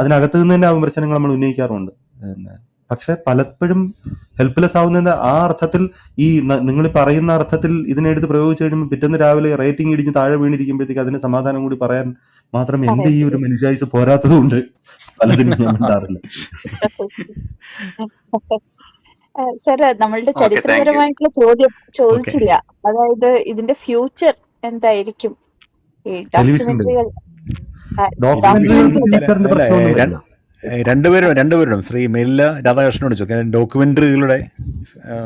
അതിനകത്ത് നിന്ന് തന്നെ ആ വിമർശനങ്ങൾ നമ്മൾ ഉന്നയിക്കാറുണ്ട്. പക്ഷെ പലപ്പോഴും ഹെൽപ്ലെസ് ആവുന്ന ആ അർത്ഥത്തിൽ ഈ നിങ്ങൾ പറയുന്ന അർത്ഥത്തിൽ ഇതിനെടുത്ത് പ്രയോഗിച്ചു കഴിയുമ്പോൾ പിറ്റേന്ന് രാവിലെ റേറ്റിംഗ് ഇടിഞ്ഞ് താഴെ വീണിരിക്കുമ്പോഴത്തേക്ക് അതിന് സമാധാനം കൂടി പറയാൻ മാത്രം എന്റെ ഈ ഒരു മനുഷ്യായുസ് പോരാത്തത് കൊണ്ട് പലതിനും ഞാൻ മിണ്ടാറില്ല. സർ, നമ്മളുടെ ഓക്കെ, താങ്ക് യു. ചരിത്രപരമായിട്ടുള്ള ചോദ്യം ചോദിച്ചില്ല. അതായത് ഇതിന്റെ ഫ്യൂച്ചർ എന്തായിരിക്കും ഈ ടെലിവിഷന്റെ ഡോക്യുമെന്ററികൾ? ഡോക്യുമെന്ററികൾക്ക് ഡോക്യുമെന്ററി ഫ്യൂച്ചറിന്റെ പ്രശ്നമൊന്നും വരില്ല. രണ്ടുപേരും ശ്രീ മെല്ല രാധാകൃഷ്ണനോട് ചോദിക്കാം. ഡോക്യുമെന്ററികളുടെ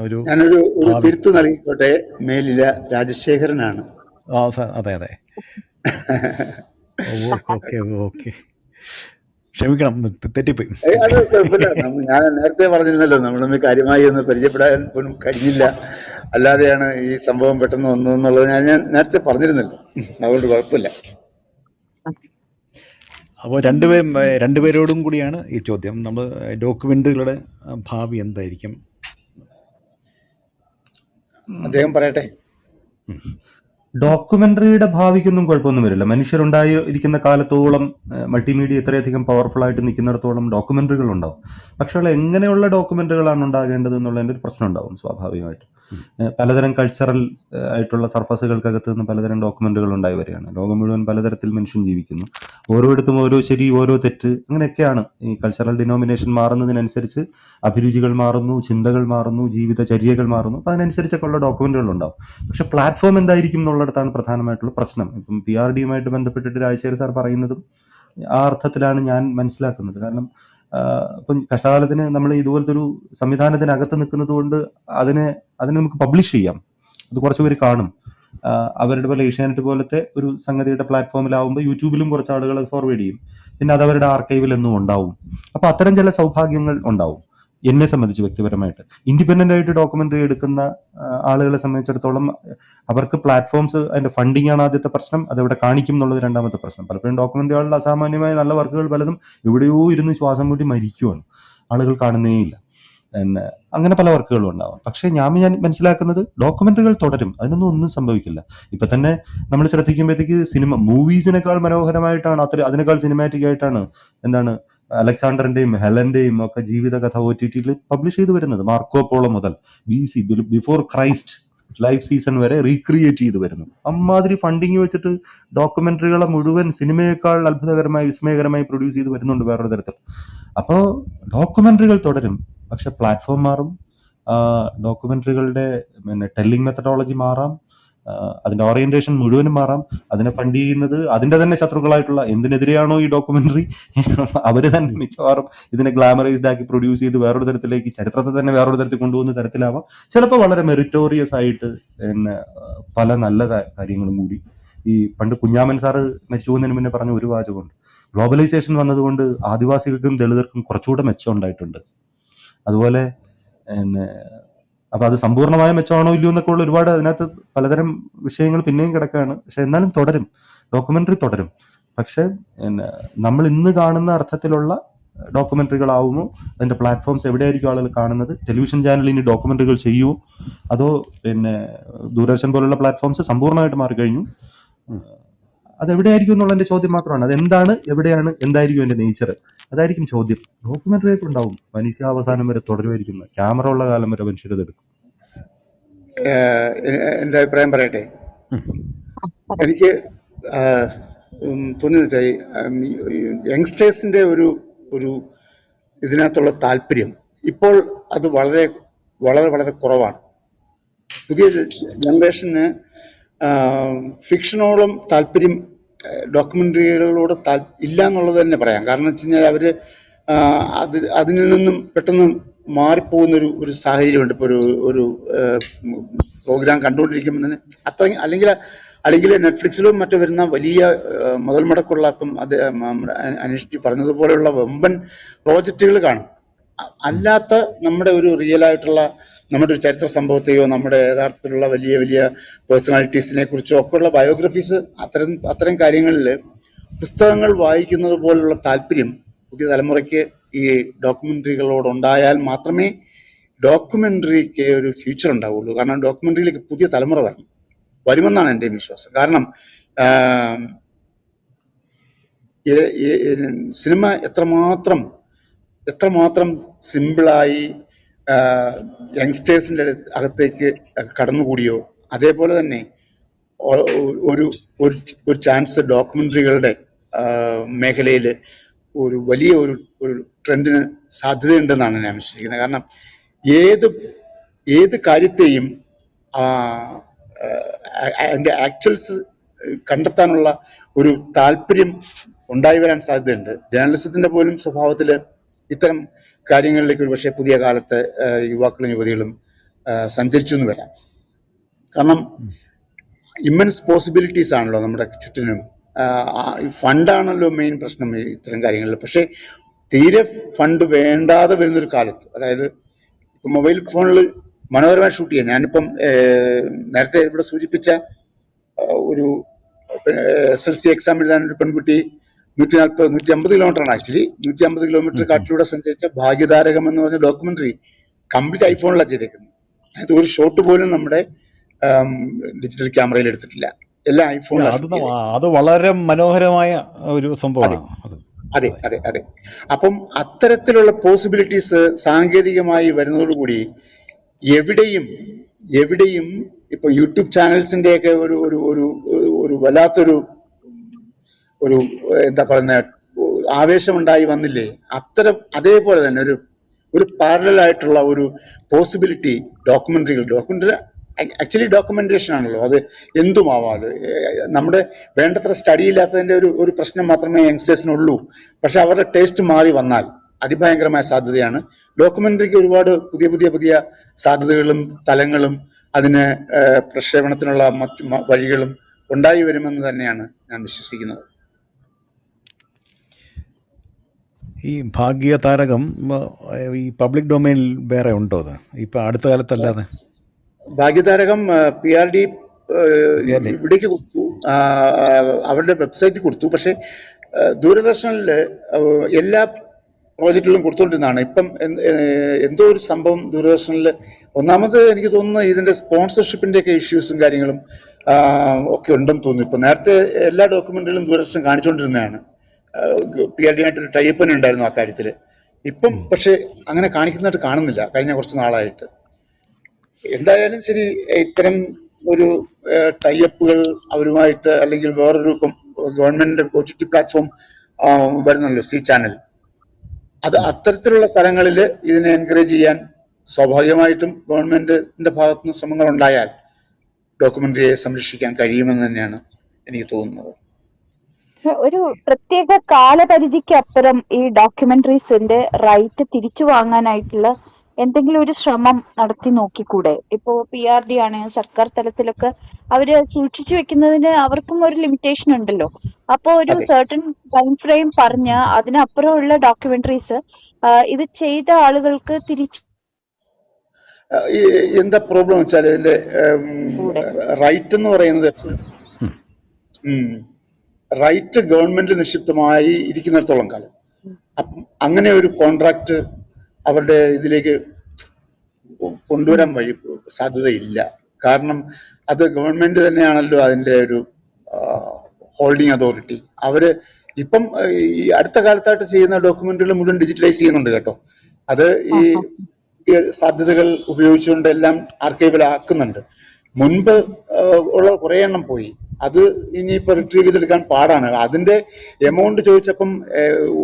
ഒരു ഞാനൊരു ഭാവി. തിരുത്തു നൽകിക്കോട്ടെ. മേലില രാജശേഖരനാണ്. അതെ അതെ. ഓക്കെ ഓക്കെ, ക്ഷമിക്കണം, തെറ്റിപ്പോയി. അത് കുഴപ്പമില്ല. ഞാൻ നേരത്തെ പറഞ്ഞിരുന്നല്ലോ, നമ്മൾ കാര്യമായി ഒന്ന് പരിചയപ്പെടാൻ പോലും കഴിഞ്ഞില്ല. അല്ലാതെയാണ് ഈ സംഭവം പെട്ടെന്ന് വന്നതെന്നുള്ളത് ഞാൻ നേരത്തെ പറഞ്ഞിരുന്നല്ലോ. അതുകൊണ്ട് കുഴപ്പമില്ല. അപ്പോൾ രണ്ടുപേരോടും കൂടിയാണ് ഈ ചോദ്യം. നമ്മൾ ഡോക്യുമെന്ററികളുടെ ഭാവി എന്തായിരിക്കും? അദ്ദേഹം പറയട്ടെ. ഡോക്യുമെന്ററിയുടെ ഭാവിക്കൊന്നും കുഴപ്പമൊന്നും വരില്ല. മനുഷ്യരുണ്ടായിരിക്കുന്ന കാലത്തോളം മൾട്ടിമീഡിയ ഇത്രയധികം പവർഫുൾ ആയിട്ട് നിൽക്കുന്നിടത്തോളം ഡോക്യുമെന്ററികൾ ഉണ്ടാവും. പക്ഷേ എങ്ങനെയുള്ള ഡോക്യുമെന്ററികളാണ് ഉണ്ടാകേണ്ടത് എന്നുള്ളതിൻ്റെ ഒരു പ്രശ്നം ഉണ്ടാവും സ്വാഭാവികമായിട്ടും. പലതരം കൾച്ചറൽ ആയിട്ടുള്ള സർഫസുകൾക്കകത്ത് നിന്ന് പലതരം ഡോക്യുമെന്ററികൾ ഉണ്ടായി വരികയാണ്. ലോകം മുഴുവൻ പലതരത്തിൽ മനുഷ്യൻ ജീവിക്കുന്നു. ഓരോയിടത്തും ഓരോ ശരി, ഓരോ തെറ്റ്, അങ്ങനെയൊക്കെയാണ്. ഈ കൾച്ചറൽ ഡിനോമിനേഷൻ മാറുന്നതിനനുസരിച്ച് അഭിരുചികൾ മാറുന്നു, ചിന്തകൾ മാറുന്നു, ജീവിതചര്യകൾ മാറുന്നു. അപ്പം അതിനനുസരിച്ചൊക്കെ ഉള്ള ഡോക്യുമെന്ററികൾ ഉണ്ടാവും. പക്ഷെ പ്ലാറ്റ്ഫോം എന്തായിരിക്കും എന്നുള്ളിടത്താണ് പ്രധാനമായിട്ടുള്ള പ്രശ്നം. ഇപ്പം PRD-യുമായിട്ട് ബന്ധപ്പെട്ടിട്ട് രാജശേഖർ സാർ പറയുന്നതും ആ അർത്ഥത്തിലാണ് ഞാൻ മനസ്സിലാക്കുന്നത്. കാരണം ഇപ്പം കഷ്ടകാലത്തിന് നമ്മൾ ഇതുപോലത്തെ ഒരു സംവിധാനത്തിനകത്ത് നിൽക്കുന്നത് കൊണ്ട് അതിനെ നമുക്ക് പബ്ലിഷ് ചെയ്യാം. അത് കുറച്ച് പേര് കാണും. അവരുടെ പോലെ ഏഷ്യാനെറ്റ് പോലത്തെ ഒരു സംഗതിയുടെ പ്ലാറ്റ്ഫോമിലാവുമ്പോൾ യൂട്യൂബിലും കുറച്ച് ആളുകൾ അത് ഫോർവേഡ് ചെയ്യും. പിന്നെ അത് അവരുടെ ആർക്കൈവിൽ എന്നും ഉണ്ടാവും. അപ്പൊ അത്തരം ചില സൗഭാഗ്യങ്ങൾ ഉണ്ടാവും. എന്നെ സംബന്ധിച്ച് വ്യക്തിപരമായിട്ട് ഇൻഡിപെൻഡന്റ് ആയിട്ട് ഡോക്യുമെന്ററി എടുക്കുന്ന ആളുകളെ സംബന്ധിച്ചിടത്തോളം അവർക്ക് പ്ലാറ്റ്ഫോംസ്, അതിന്റെ ഫണ്ടിങ് ആണ് ആദ്യത്തെ പ്രശ്നം. അതെവിടെ കാണിക്കും എന്നുള്ളത് രണ്ടാമത്തെ പ്രശ്നം. പലപ്പോഴും ഡോക്യുമെന്ററികളുടെ അസാമാന്യമായ നല്ല വർക്കുകൾ പലതും എവിടെയോ ഇരുന്ന് ശ്വാസം മുട്ടി മരിക്കുവാണ്, ആളുകൾ കാണുന്നേയില്ല. അങ്ങനെ പല വർക്കുകളും ഉണ്ടാവാം. പക്ഷെ ഞാൻ മനസ്സിലാക്കുന്നത് ഡോക്യുമെന്ററികൾ തുടരും, ഒന്നും സംഭവിക്കില്ല. ഇപ്പൊ തന്നെ നമ്മൾ ശ്രദ്ധിക്കുമ്പോഴത്തേക്ക് മൂവീസിനേക്കാൾ മനോഹരമായിട്ടാണ്, അതിനേക്കാൾ സിനിമാറ്റിക് ആയിട്ടാണ് അലക്സാണ്ടറിന്റെയും ഹെലന്റെയും ഒക്കെ ജീവിതകഥ OTT-യിൽ പബ്ലിഷ് ചെയ്തു വരുന്നത്. മാർക്കോ പോളോ മുതൽ ബിഫോർ ക്രൈസ്റ്റ് ലൈഫ് സീസൺ വരെ റീക്രിയേറ്റ് ചെയ്തു വരുന്നു. അമ്മാതിരി ഫണ്ടിങ് വെച്ചിട്ട് ഡോക്യുമെന്ററികളെ മുഴുവൻ സിനിമയേക്കാൾ അത്ഭുതകരമായി, വിസ്മയകരമായി പ്രൊഡ്യൂസ് ചെയ്ത് വരുന്നുണ്ട് വേറൊരു തരത്തിൽ. അപ്പോൾ ഡോക്യുമെന്ററികൾ തുടരും. പക്ഷെ പ്ലാറ്റ്ഫോം മാറും, ഡോക്യുമെന്ററികളുടെ ടെല്ലിംഗ് മെത്തഡോളജി മാറാം, അതിന്റെ ഓറിയന്റേഷൻ മുഴുവനും മാറാം. അതിനെ ഫണ്ട് ചെയ്യുന്നത് അതിന്റെ തന്നെ ശത്രുക്കളായിട്ടുള്ള, എന്തിനെതിരെയാണോ ഈ ഡോക്യുമെന്ററി, അവര് തന്നെ മിക്കവാറും ഇതിനെ ഗ്ലാമറൈസ്ഡ് ആക്കി പ്രൊഡ്യൂസ് ചെയ്ത് വേറൊരു തരത്തിലേക്ക്, ചരിത്രത്തെ തന്നെ വേറൊരു തരത്തിൽ കൊണ്ടുപോകുന്ന തരത്തിലാവാം. ചിലപ്പോൾ വളരെ മെറിറ്റോറിയസ് ആയിട്ട് പല നല്ല കാര്യങ്ങളും കൂടി. ഈ പണ്ട് കുഞ്ഞാമൻ സാറ് മരിച്ചു പോകുന്നതിന് മുന്നേ പറഞ്ഞ ഒരു വാചകമുണ്ട്: ഗ്ലോബലൈസേഷൻ വന്നതുകൊണ്ട് ആദിവാസികൾക്കും ദളിതർക്കും കുറച്ചുകൂടെ മെച്ചം ഉണ്ടായിട്ടുണ്ട്. അതുപോലെ അപ്പൊ അത് സമ്പൂർണ്ണമായ മെച്ചമാണോ ഇല്ലയോ എന്നൊക്കെ ഉള്ള ഒരുപാട് അതിനകത്ത് പലതരം വിഷയങ്ങൾ പിന്നെയും കിടക്കുകയാണ്. പക്ഷെ എന്നാലും തുടരും, ഡോക്യുമെന്ററി തുടരും. പക്ഷെ നമ്മൾ ഇന്ന് കാണുന്ന അർത്ഥത്തിലുള്ള ഡോക്യുമെന്ററികളാവുമോ, അതിന്റെ പ്ലാറ്റ്ഫോംസ് എവിടെയായിരിക്കും ആളുകൾ കാണുന്നത്? ടെലിവിഷൻ ചാനൽ ഇനി ഡോക്യുമെന്ററികൾ ചെയ്യുമോ, അതോ ദൂരദർശൻ പോലുള്ള പ്ലാറ്റ്ഫോംസ് സമ്പൂർണ്ണമായിട്ട് മാറിക്കഴിഞ്ഞു? അതെവിടെയായിരിക്കും എന്നുള്ളതിന്റെ ചോദ്യം മാത്രമാണ്. അതെന്താണ്, എവിടെയാണ്, എന്തായിരിക്കും അതിന്റെ നേച്ചർ അതായിരിക്കും ചോദ്യം. ഡോക്യുമെന്ററി ഒക്കെ ഉണ്ടാവും, മനുഷ്യാവസാനം വരെ തുടരുമായിരിക്കും. ക്യാമറ ഉള്ള കാലം വരെ മനുഷ്യരത് എടുക്കും. എൻ്റെ അഭിപ്രായം പറയട്ടെ. ഉം. എനിക്ക് തോന്നിയെന്ന് വെച്ചാൽ യങ്സ്റ്റേഴ്സിന്റെ ഒരു ഇതിനകത്തുള്ള താല്പര്യം ഇപ്പോൾ അത് വളരെ വളരെ വളരെ കുറവാണ്. പുതിയ ജനറേഷന് ഫിക്ഷനോളം താല്പര്യം ഡോക്യുമെന്ററികളോട് ഇല്ല എന്നുള്ളത് തന്നെ പറയാം. കാരണം വെച്ച് കഴിഞ്ഞാൽ അവര് അതിൽ നിന്നും പെട്ടെന്ന് മാറിപ്പോകുന്ന ഒരു സാഹചര്യമുണ്ട്. ഇപ്പോൾ ഒരു പ്രോഗ്രാം കണ്ടുകൊണ്ടിരിക്കുമ്പോൾ തന്നെ അത്രയും അല്ലെങ്കിൽ നെറ്റ്ഫ്ലിക്സിലും മറ്റും വരുന്ന വലിയ മുതൽ മുടക്കുള്ള, ഇപ്പം അത് അനീഷ് പറഞ്ഞതുപോലെയുള്ള വമ്പൻ പ്രോജക്റ്റുകൾ കാണും. അല്ലാത്ത നമ്മുടെ ഒരു റിയൽ ആയിട്ടുള്ള നമ്മുടെ ഒരു ചരിത്ര സംഭവത്തെയോ നമ്മുടെ യഥാർത്ഥത്തിലുള്ള വലിയ വലിയ പേഴ്സണാലിറ്റീസിനെ കുറിച്ചോ ഒക്കെയുള്ള ബയോഗ്രഫീസ് അത്തരം കാര്യങ്ങളിൽ പുസ്തകങ്ങൾ വായിക്കുന്നത് പോലുള്ള താല്പര്യം പുതിയ തലമുറയ്ക്ക് ഈ ഡോക്യുമെന്ററികളോടുണ്ടായാൽ മാത്രമേ ഡോക്യുമെന്ററിക്ക് ഒരു ഫ്യൂച്ചർ ഉണ്ടാവുള്ളൂ. കാരണം ഡോക്യുമെന്ററിയിലേക്ക് പുതിയ തലമുറ വരുമെന്നാണ് എൻ്റെ വിശ്വാസം. കാരണം സിനിമ എത്രമാത്രം സിമ്പിളായി യങ്സ്റ്റേഴ്സിൻ്റെ അകത്തേക്ക് കടന്നുകൂടിയോ, അതേപോലെ തന്നെ ഒരു ചാൻസ് ഡോക്യുമെന്ററികളുടെ മേഖലയിൽ ഒരു വലിയ ഒരു ട്രെൻഡിന് സാധ്യതയുണ്ടെന്നാണ് ഞാൻ വിശ്വസിക്കുന്നത്. കാരണം ഏത് കാര്യത്തെയും അതിൻ്റെ ആക്ച്വൽസ് കണ്ടെത്താനുള്ള ഒരു താല്പര്യം ഉണ്ടായി വരാൻ സാധ്യതയുണ്ട്. ജേർണലിസത്തിന്റെ പോലും സ്വഭാവത്തിൽ ഇത്തരം കാര്യങ്ങളിലേക്ക് ഒരു പക്ഷേ പുതിയ കാലത്ത് യുവാക്കളും യുവതികളും സഞ്ചരിച്ചു എന്ന് വരാം. കാരണം ഇമ്മൻസ് പോസിബിലിറ്റീസ് ആണല്ലോ നമ്മുടെ ചുറ്റിനും. ഫണ്ടാണല്ലോ മെയിൻ പ്രശ്നം ഇത്തരം കാര്യങ്ങളിൽ. പക്ഷേ തീരെ ഫണ്ട് വേണ്ടാതെ വരുന്നൊരു കാലത്ത്, അതായത് ഇപ്പം മൊബൈൽ ഫോണിൽ മനോഹരമായി ഷൂട്ട് ചെയ്യാം. ഞാനിപ്പം നേരത്തെ ഇവിടെ സൂചിപ്പിച്ച ഒരു SLC എക്സാം എഴുതാൻ ഒരു പെൺകുട്ടി 150 കിലോമീറ്ററാണ്, ആക്ച്വലി 150 കിലോമീറ്റർ കാട്ടിലൂടെ സഞ്ചരിച്ച ഭാഗ്യതാരകം എന്ന് പറഞ്ഞ ഡോക്യുമെന്ററി കംപ്ലീറ്റ് ഐഫോണിലാണ് ചെയ്തേക്കുന്നത്. അത് ഒരു ഷോട്ട് പോലും നമ്മുടെ ഡിജിറ്റൽ ക്യാമറയിൽ എടുത്തിട്ടില്ല, എല്ലാം ഐഫോണിലാണ്. അത് വളരെ മനോഹരമായ ഒരു സംഭവമാണ്. അതെ അതെ അതെ. അപ്പം അത്തരത്തിലുള്ള പോസിബിലിറ്റീസ് സാങ്കേതികമായി വരുന്നതോടുകൂടി എവിടെയും ഇപ്പൊ യൂട്യൂബ് ചാനൽസിന്റെയൊക്കെ ഒരു വല്ലാത്തൊരു എന്താ പറയുന്ന ആവേശമുണ്ടായി വന്നില്ലേ, അതേപോലെ തന്നെ ഒരു പാരലൽ ആയിട്ടുള്ള ഒരു പോസിബിലിറ്റി ഡോക്യുമെന്ററി ആക്ച്വലി ഡോക്യുമെന്റേഷൻ ആണല്ലോ, അത് എന്തുമാവാതെ. നമ്മുടെ വേണ്ടത്ര സ്റ്റഡി ഇല്ലാത്തതിന്റെ ഒരു പ്രശ്നം മാത്രമേ യങ്സ്റ്റേഴ്സിനുള്ളൂ. പക്ഷെ അവരുടെ ടേസ്റ്റ് മാറി വന്നാൽ അതിഭയങ്കരമായ സാധ്യതയാണ്. ഡോക്യുമെന്ററിക്ക് ഒരുപാട് പുതിയ സാധ്യതകളും തലങ്ങളും അതിന് പ്രക്ഷേപണത്തിനുള്ള മറ്റു വഴികളും ഉണ്ടായി വരുമെന്ന് തന്നെയാണ് ഞാൻ വിശ്വസിക്കുന്നത്. ഈ ഭാഗ്യതാരകം ഈ പബ്ലിക് ഡൊമൈനിൽ വേറെ ഉണ്ടോ? അത് ഇപ്പൊ അടുത്ത കാലത്തല്ലാതെ ഭാഗ്യതാരകം PRD ഇവിടേക്ക് കൊടുത്തു, അവരുടെ വെബ്സൈറ്റിൽ കൊടുത്തു. പക്ഷെ ദൂരദർശനിൽ എല്ലാ പ്രോജക്റ്റുകളും കൊടുത്തുകൊണ്ടിരുന്നതാണ്. ഇപ്പം എന്തോ ഒരു സംഭവം ദൂരദർശനിൽ, ഒന്നാമത് എനിക്ക് തോന്നുന്നു ഇതിന്റെ സ്പോൺസർഷിപ്പിന്റെ ഒക്കെ ഇഷ്യൂസും കാര്യങ്ങളും ഒക്കെ ഉണ്ടെന്ന് തോന്നുന്നു. ഇപ്പൊ നേരത്തെ എല്ലാ ഡോക്യുമെന്ററികളും ദൂരദർശൻ കാണിച്ചുകൊണ്ടിരുന്നതാണ്. PRD ആയിട്ടൊരു ടൈപ്പ് തന്നെ ഉണ്ടായിരുന്നു ആ കാര്യത്തിൽ. ഇപ്പം പക്ഷെ അങ്ങനെ കാണിക്കുന്നതായിട്ട് കാണുന്നില്ല കഴിഞ്ഞ കുറച്ച് നാളായിട്ട്. എന്തായാലും ശരി, ഇത്തരം ഒരു ടൈപ്പുകൾ അവരുമായിട്ട്, അല്ലെങ്കിൽ വേറൊരു ഗവൺമെന്റിന്റെ OTT പ്ലാറ്റ്ഫോം വരുന്നല്ലോ, C ചാനൽ, അത് അത്തരത്തിലുള്ള സ്ഥലങ്ങളിൽ ഇതിനെ എൻകറേജ് ചെയ്യാൻ സ്വാഭാവികമായിട്ടും ഗവൺമെന്റിന്റെ ഭാഗത്തുനിന്ന് ശ്രമങ്ങൾ ഉണ്ടായാൽ ഡോക്യുമെന്ററിയെ സംരക്ഷിക്കാൻ കഴിയുമെന്ന് തന്നെയാണ് എനിക്ക് തോന്നുന്നത്. ഒരു പ്രത്യേക കാലപരിധിക്ക് അപ്പുറം ഈ ഡോക്യുമെന്ററീസിന്റെ റൈറ്റ് തിരിച്ചു വാങ്ങാനായിട്ടുള്ള എന്തെങ്കിലും ഒരു ശ്രമം നടത്തി നോക്കിക്കൂടെ? ഇപ്പോ PRD ആണ്, സർക്കാർ തലത്തിലൊക്കെ അവര് സൂക്ഷിച്ചു വെക്കുന്നതിന് അവർക്കും ഒരു ലിമിറ്റേഷൻ ഉണ്ടല്ലോ. അപ്പോ ഒരു സർട്ടൻ ടൈം ഫ്രെയിം പറഞ്ഞ് അതിനപ്പുറമുള്ള ഡോക്യുമെന്ററീസ് ഇത് ചെയ്ത ആളുകൾക്ക് തിരിച്ചു എന്താ പ്രോബ്ലം വെച്ചാൽ ഇതിന്റെ റൈറ്റ് എന്ന് പറയുന്നത് റൈറ്റ് ഗവൺമെന്റ് നിക്ഷിപ്തമായി ഇരിക്കുന്നിടത്തോളം കാലം അപ്പം അങ്ങനെ ഒരു കോൺട്രാക്ട് അവരുടെ ഇതിലേക്ക് കൊണ്ടുവരാൻ സാധ്യതയില്ല. കാരണം അത് ഗവൺമെന്റ് തന്നെയാണല്ലോ അതിന്റെ ഒരു ഹോൾഡിംഗ് അതോറിറ്റി. അവര് ഇപ്പം ഈ അടുത്ത കാലത്തായിട്ട് ചെയ്യുന്ന ഡോക്യുമെന്ററികൾ മുഴുവൻ ഡിജിറ്റലൈസ് ചെയ്യുന്നുണ്ട് കേട്ടോ. അത് ഈ സാധ്യതകൾ ഉപയോഗിച്ചുകൊണ്ട് എല്ലാം ആർക്കൈവിലാക്കുന്നുണ്ട്. മുൻപ് ഉള്ള കുറെ എണ്ണം പോയി, അത് ഇനിയിപ്പോ റിട്രീവ് ചെയ്തെടുക്കാൻ പാടാണ്. അതിന്റെ എമൗണ്ട് ചോദിച്ചപ്പം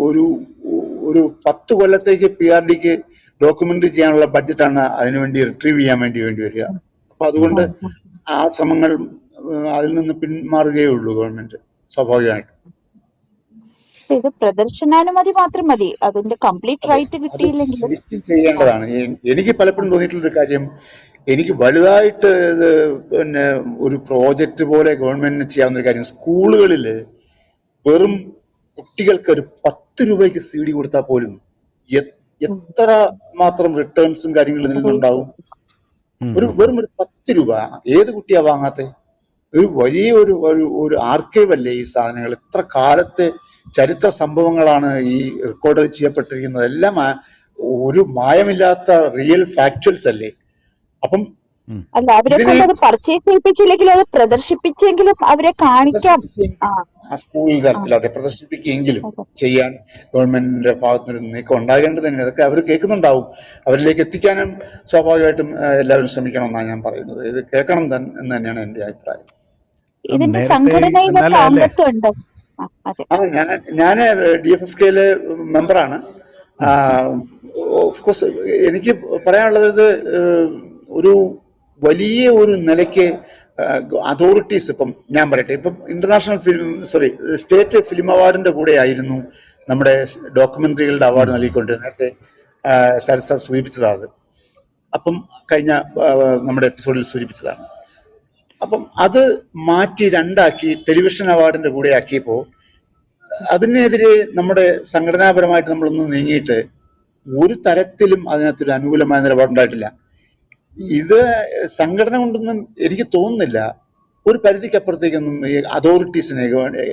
ഒരു 10 കൊല്ലത്തേക്ക് PRDക്ക് ഡോക്യുമെന്ററി ചെയ്യാനുള്ള ബഡ്ജറ്റാണ് അതിനുവേണ്ടി റിട്രീവ് ചെയ്യാൻ വേണ്ടി വരിക. അപ്പൊ അതുകൊണ്ട് ആ ശ്രമങ്ങൾ അതിൽ നിന്ന് പിന്മാറുകയേ ഉള്ളൂ ഗവൺമെന്റ് സ്വാഭാവികമായിട്ടും. ഇത് പ്രദർശനാനുമതി മാത്രം മതി, അതിന്റെ കംപ്ലീറ്റ് റൈറ്റ് അത് കിട്ടിയില്ലെങ്കിൽ. ശരിക്കും ചെയ്യേണ്ടതാണ്. എനിക്ക് പലപ്പോഴും തോന്നിയിട്ടുള്ളൊരു കാര്യം, എനിക്ക് വലുതായിട്ട് ഇത് പിന്നെ ഒരു പ്രോജക്റ്റ് പോലെ ഗവൺമെന്റിന് ചെയ്യാവുന്ന ഒരു കാര്യം, സ്കൂളുകളിൽ വെറും കുട്ടികൾക്ക് ഒരു 10 രൂപയ്ക്ക് CD കൊടുത്താൽ പോലും എത്ര മാത്രം റിട്ടേൺസും കാര്യങ്ങളും ഇതിൽ നിന്നുണ്ടാവും. വെറും ഒരു 10 രൂപ ഏത് കുട്ടിയാ വാങ്ങാത്തെ? ഒരു വലിയ ഒരു ആർക്കൈവ് അല്ലേ ഈ സാധനങ്ങൾ? എത്ര കാലത്തെ ചരിത്ര സംഭവങ്ങളാണ് ഈ റെക്കോർഡ് ചെയ്യപ്പെട്ടിരിക്കുന്നത്. എല്ലാം ഒരു മായമില്ലാത്ത റിയൽ ഫാക്ച്വൽസ് അല്ലേ? അപ്പം അല്ല, അവരെ കൊണ്ട് അത് പർച്ചേസ് ചെയ്യിപ്പിച്ചില്ലെങ്കിലും അത് പ്രദർശിപ്പിച്ചെങ്കിലും അവരെ കാണിക്കാം. സ്കൂൾ തലത്തിൽ അതെ പ്രദർശിപ്പിക്കുകയെങ്കിലും ചെയ്യാൻ ഗവൺമെന്റിന്റെ ഭാഗത്തുനിന്ന് നീക്കം ഉണ്ടാകേണ്ടത് തന്നെ. അതൊക്കെ അവർ കേൾക്കുന്നുണ്ടാവും. അവരിലേക്ക് എത്തിക്കാനും സ്വാഭാവികമായിട്ടും എല്ലാവരും ശ്രമിക്കണമെന്നാണ് ഞാൻ പറയുന്നത്. ഇത് കേൾക്കണം എന്ന് തന്നെയാണ് എന്റെ അഭിപ്രായം. ഇതിന്റെ സംഘടനയിലൊക്കെ അംഗത്വമുണ്ട്. ഞാൻ DFFKയിലെ മെമ്പറാണ്. ഓഫ്കോഴ്സ് എനിക്ക് പറയാനുള്ളത്, ഇത് ഒരു വലിയ ഒരു നിലയ്ക്ക് അതോറിറ്റീസ്, ഇപ്പം ഞാൻ പറയട്ടെ, ഇപ്പം സ്റ്റേറ്റ് ഫിലിം അവാർഡിന്റെ കൂടെ ആയിരുന്നു നമ്മുടെ ഡോക്യുമെന്ററികളുടെ അവാർഡ് നൽകിക്കൊണ്ട് നേരത്തെ ശരത് സാർ സൂചിപ്പിച്ചതാണ്. അപ്പം കഴിഞ്ഞ നമ്മുടെ എപ്പിസോഡിൽ സൂചിപ്പിച്ചതാണ്. അപ്പം അത് മാറ്റി 2 ടെലിവിഷൻ അവാർഡിന്റെ കൂടെ ആക്കിയപ്പോൾ അതിനെതിരെ നമ്മുടെ സംഘടനാപരമായിട്ട് നമ്മളൊന്ന് നീങ്ങിയിട്ട് ഒരു തരത്തിലും അതിനകത്തൊരു അനുകൂലമായ നിലപാടുണ്ടായിട്ടില്ല. ഇത് സംഘടന കൊണ്ടൊന്നും എനിക്ക് തോന്നുന്നില്ല ഒരു പരിധിക്കപ്പുറത്തേക്കൊന്നും ഈ അതോറിറ്റീസിനെ,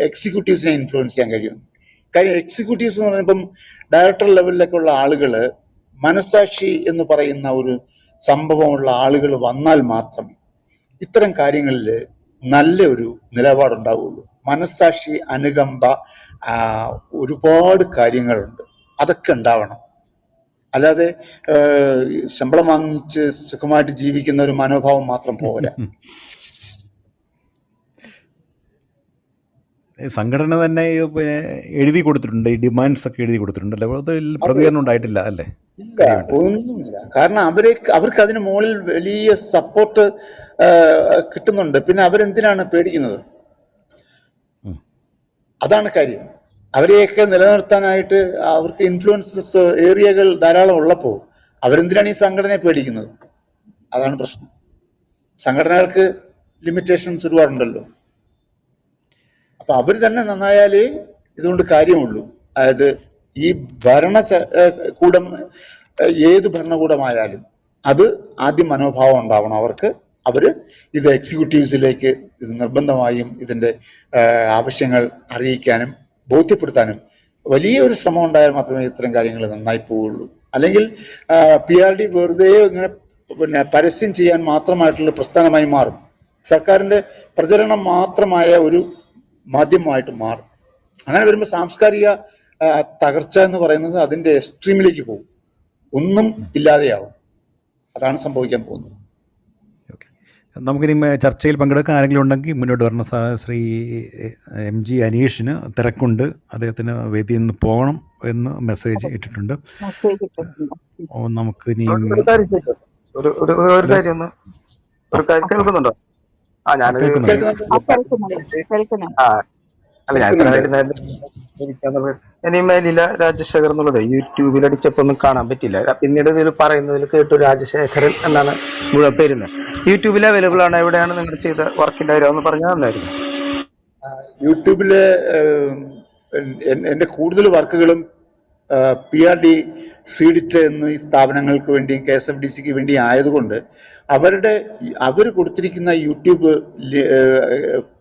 എക്സിക്യൂട്ടീവ്സിനെ ഇൻഫ്ലുവൻസ് ചെയ്യാൻ കഴിയും. കാര്യം എക്സിക്യൂട്ടീവ്സ് എന്ന് പറയുമ്പം ഡയറക്ടർ ലെവലിലൊക്കെ ഉള്ള ആളുകള്, മനസാക്ഷി എന്ന് പറയുന്ന ഒരു സംഭവമുള്ള ആളുകൾ വന്നാൽ മാത്രമേ ഇത്തരം കാര്യങ്ങളിൽ നല്ല ഒരു നിലപാടുണ്ടാവുള്ളൂ. മനസാക്ഷി, അനുകമ്പ, ഒരുപാട് കാര്യങ്ങളുണ്ട്, അതൊക്കെ ഉണ്ടാവണം. അല്ലാതെ ശമ്പളം വാങ്ങിച്ച് സുഖമായിട്ട് ജീവിക്കുന്ന ഒരു മനോഭാവം മാത്രം പോരാ. സംഘടന തന്നെ പിന്നെ എഴുതി കൊടുത്തിട്ടുണ്ട്, ഈ ഡിമാൻഡ്സ് ഒക്കെ എഴുതി കൊടുത്തിട്ടുണ്ടല്ലോ, പ്രതികരണം ഉണ്ടായിട്ടില്ല അല്ലേ? ഇല്ല, ഒന്നുമില്ല. കാരണം അവർക്ക് അതിന് മുകളിൽ വലിയ സപ്പോർട്ട് കിട്ടുന്നുണ്ട്. പിന്നെ അവരെന്തിനാണ് പേടിക്കുന്നത്? അതാണ് കാര്യം. അവരെയൊക്കെ നിലനിർത്താനായിട്ട് അവർക്ക് ഇൻഫ്ലുവൻസസ് ഏരിയകൾ ധാരാളം ഉള്ളപ്പോൾ അവരെന്തിനാണ് ഈ സംഘടനയെ പേടിക്കുന്നത്? അതാണ് പ്രശ്നം. സംഘടനകൾക്ക് ലിമിറ്റേഷൻസ് ഒരുപാടുണ്ടല്ലോ. അപ്പൊ അവർ തന്നെ നന്നായാലേ ഇതുകൊണ്ട് കാര്യമുള്ളൂ. അതായത് ഈ ഭരണകൂടം, ഏത് ഭരണകൂടമായാലും അത് ആദ്യം മനോഭാവം ഉണ്ടാവണം അവർക്ക്. അവര് ഇത് എക്സിക്യൂട്ടീവ്സിലേക്ക് ഇത് നിർബന്ധമായും ഇതിന്റെ ആവശ്യങ്ങൾ അറിയിക്കാനും ബോധ്യപ്പെടുത്താനും വലിയൊരു ശ്രമം ഉണ്ടായാൽ മാത്രമേ ഇത്തരം കാര്യങ്ങൾ നന്നായി പോവുള്ളൂ. അല്ലെങ്കിൽ PRD വെറുതെ ഇങ്ങനെ പിന്നെ പരസ്യം ചെയ്യാൻ മാത്രമായിട്ടുള്ള പ്രസ്ഥാനമായി മാറും. സർക്കാരിന്റെ പ്രചരണം മാത്രമായ ഒരു മാധ്യമമായിട്ട് മാറും. അങ്ങനെ വരുമ്പോൾ സാംസ്കാരിക തകർച്ച എന്ന് പറയുന്നത് അതിന്റെ എക്സ്ട്രീമിലേക്ക് പോകും, ഒന്നും ഇല്ലാതെയാവും. അതാണ് സംഭവിക്കാൻ പോകുന്നത്. നമുക്കിനി ചർച്ചയിൽ പങ്കെടുക്കാൻ ആരെങ്കിലും ഉണ്ടെങ്കിൽ മുന്നോട്ട് വരണം. ശ്രീ MG അനീഷിന് തിരക്കുണ്ട്, അദ്ദേഹത്തിന് വേദിയിൽ നിന്ന് പോകണം എന്ന് മെസ്സേജ് ഇട്ടിട്ടുണ്ട്. നമുക്ക് ഇനി കേൾക്കുന്നുണ്ടോ? ലീല രാജശേഖരൻ എന്നുള്ളത് യൂട്യൂബിൽ അടിച്ചപ്പോ ഒന്നും കാണാൻ പറ്റില്ല. പിന്നീട് ഇതിൽ പറയുന്നതിൽ കേട്ടു രാജശേഖരൻ എന്നാണ് മുഴുവൻ പേരുന്നത്. യൂട്യൂബിൽ അവൈലബിൾ ആണ്. എവിടെയാണ് നിങ്ങൾ ചെയ്ത വർക്കിന്റെ കാര്യം ഒന്ന് പറഞ്ഞാൽ നന്നായിരുന്നു. യൂട്യൂബില് എന്റെ കൂടുതൽ വർക്കുകളും PRD, സീഡിറ്റ് എന്നീ സ്ഥാപനങ്ങൾക്ക് വേണ്ടിയും KSFDCക്ക് വേണ്ടി ആയതുകൊണ്ട് അവർ കൊടുത്തിരിക്കുന്ന യൂട്യൂബ്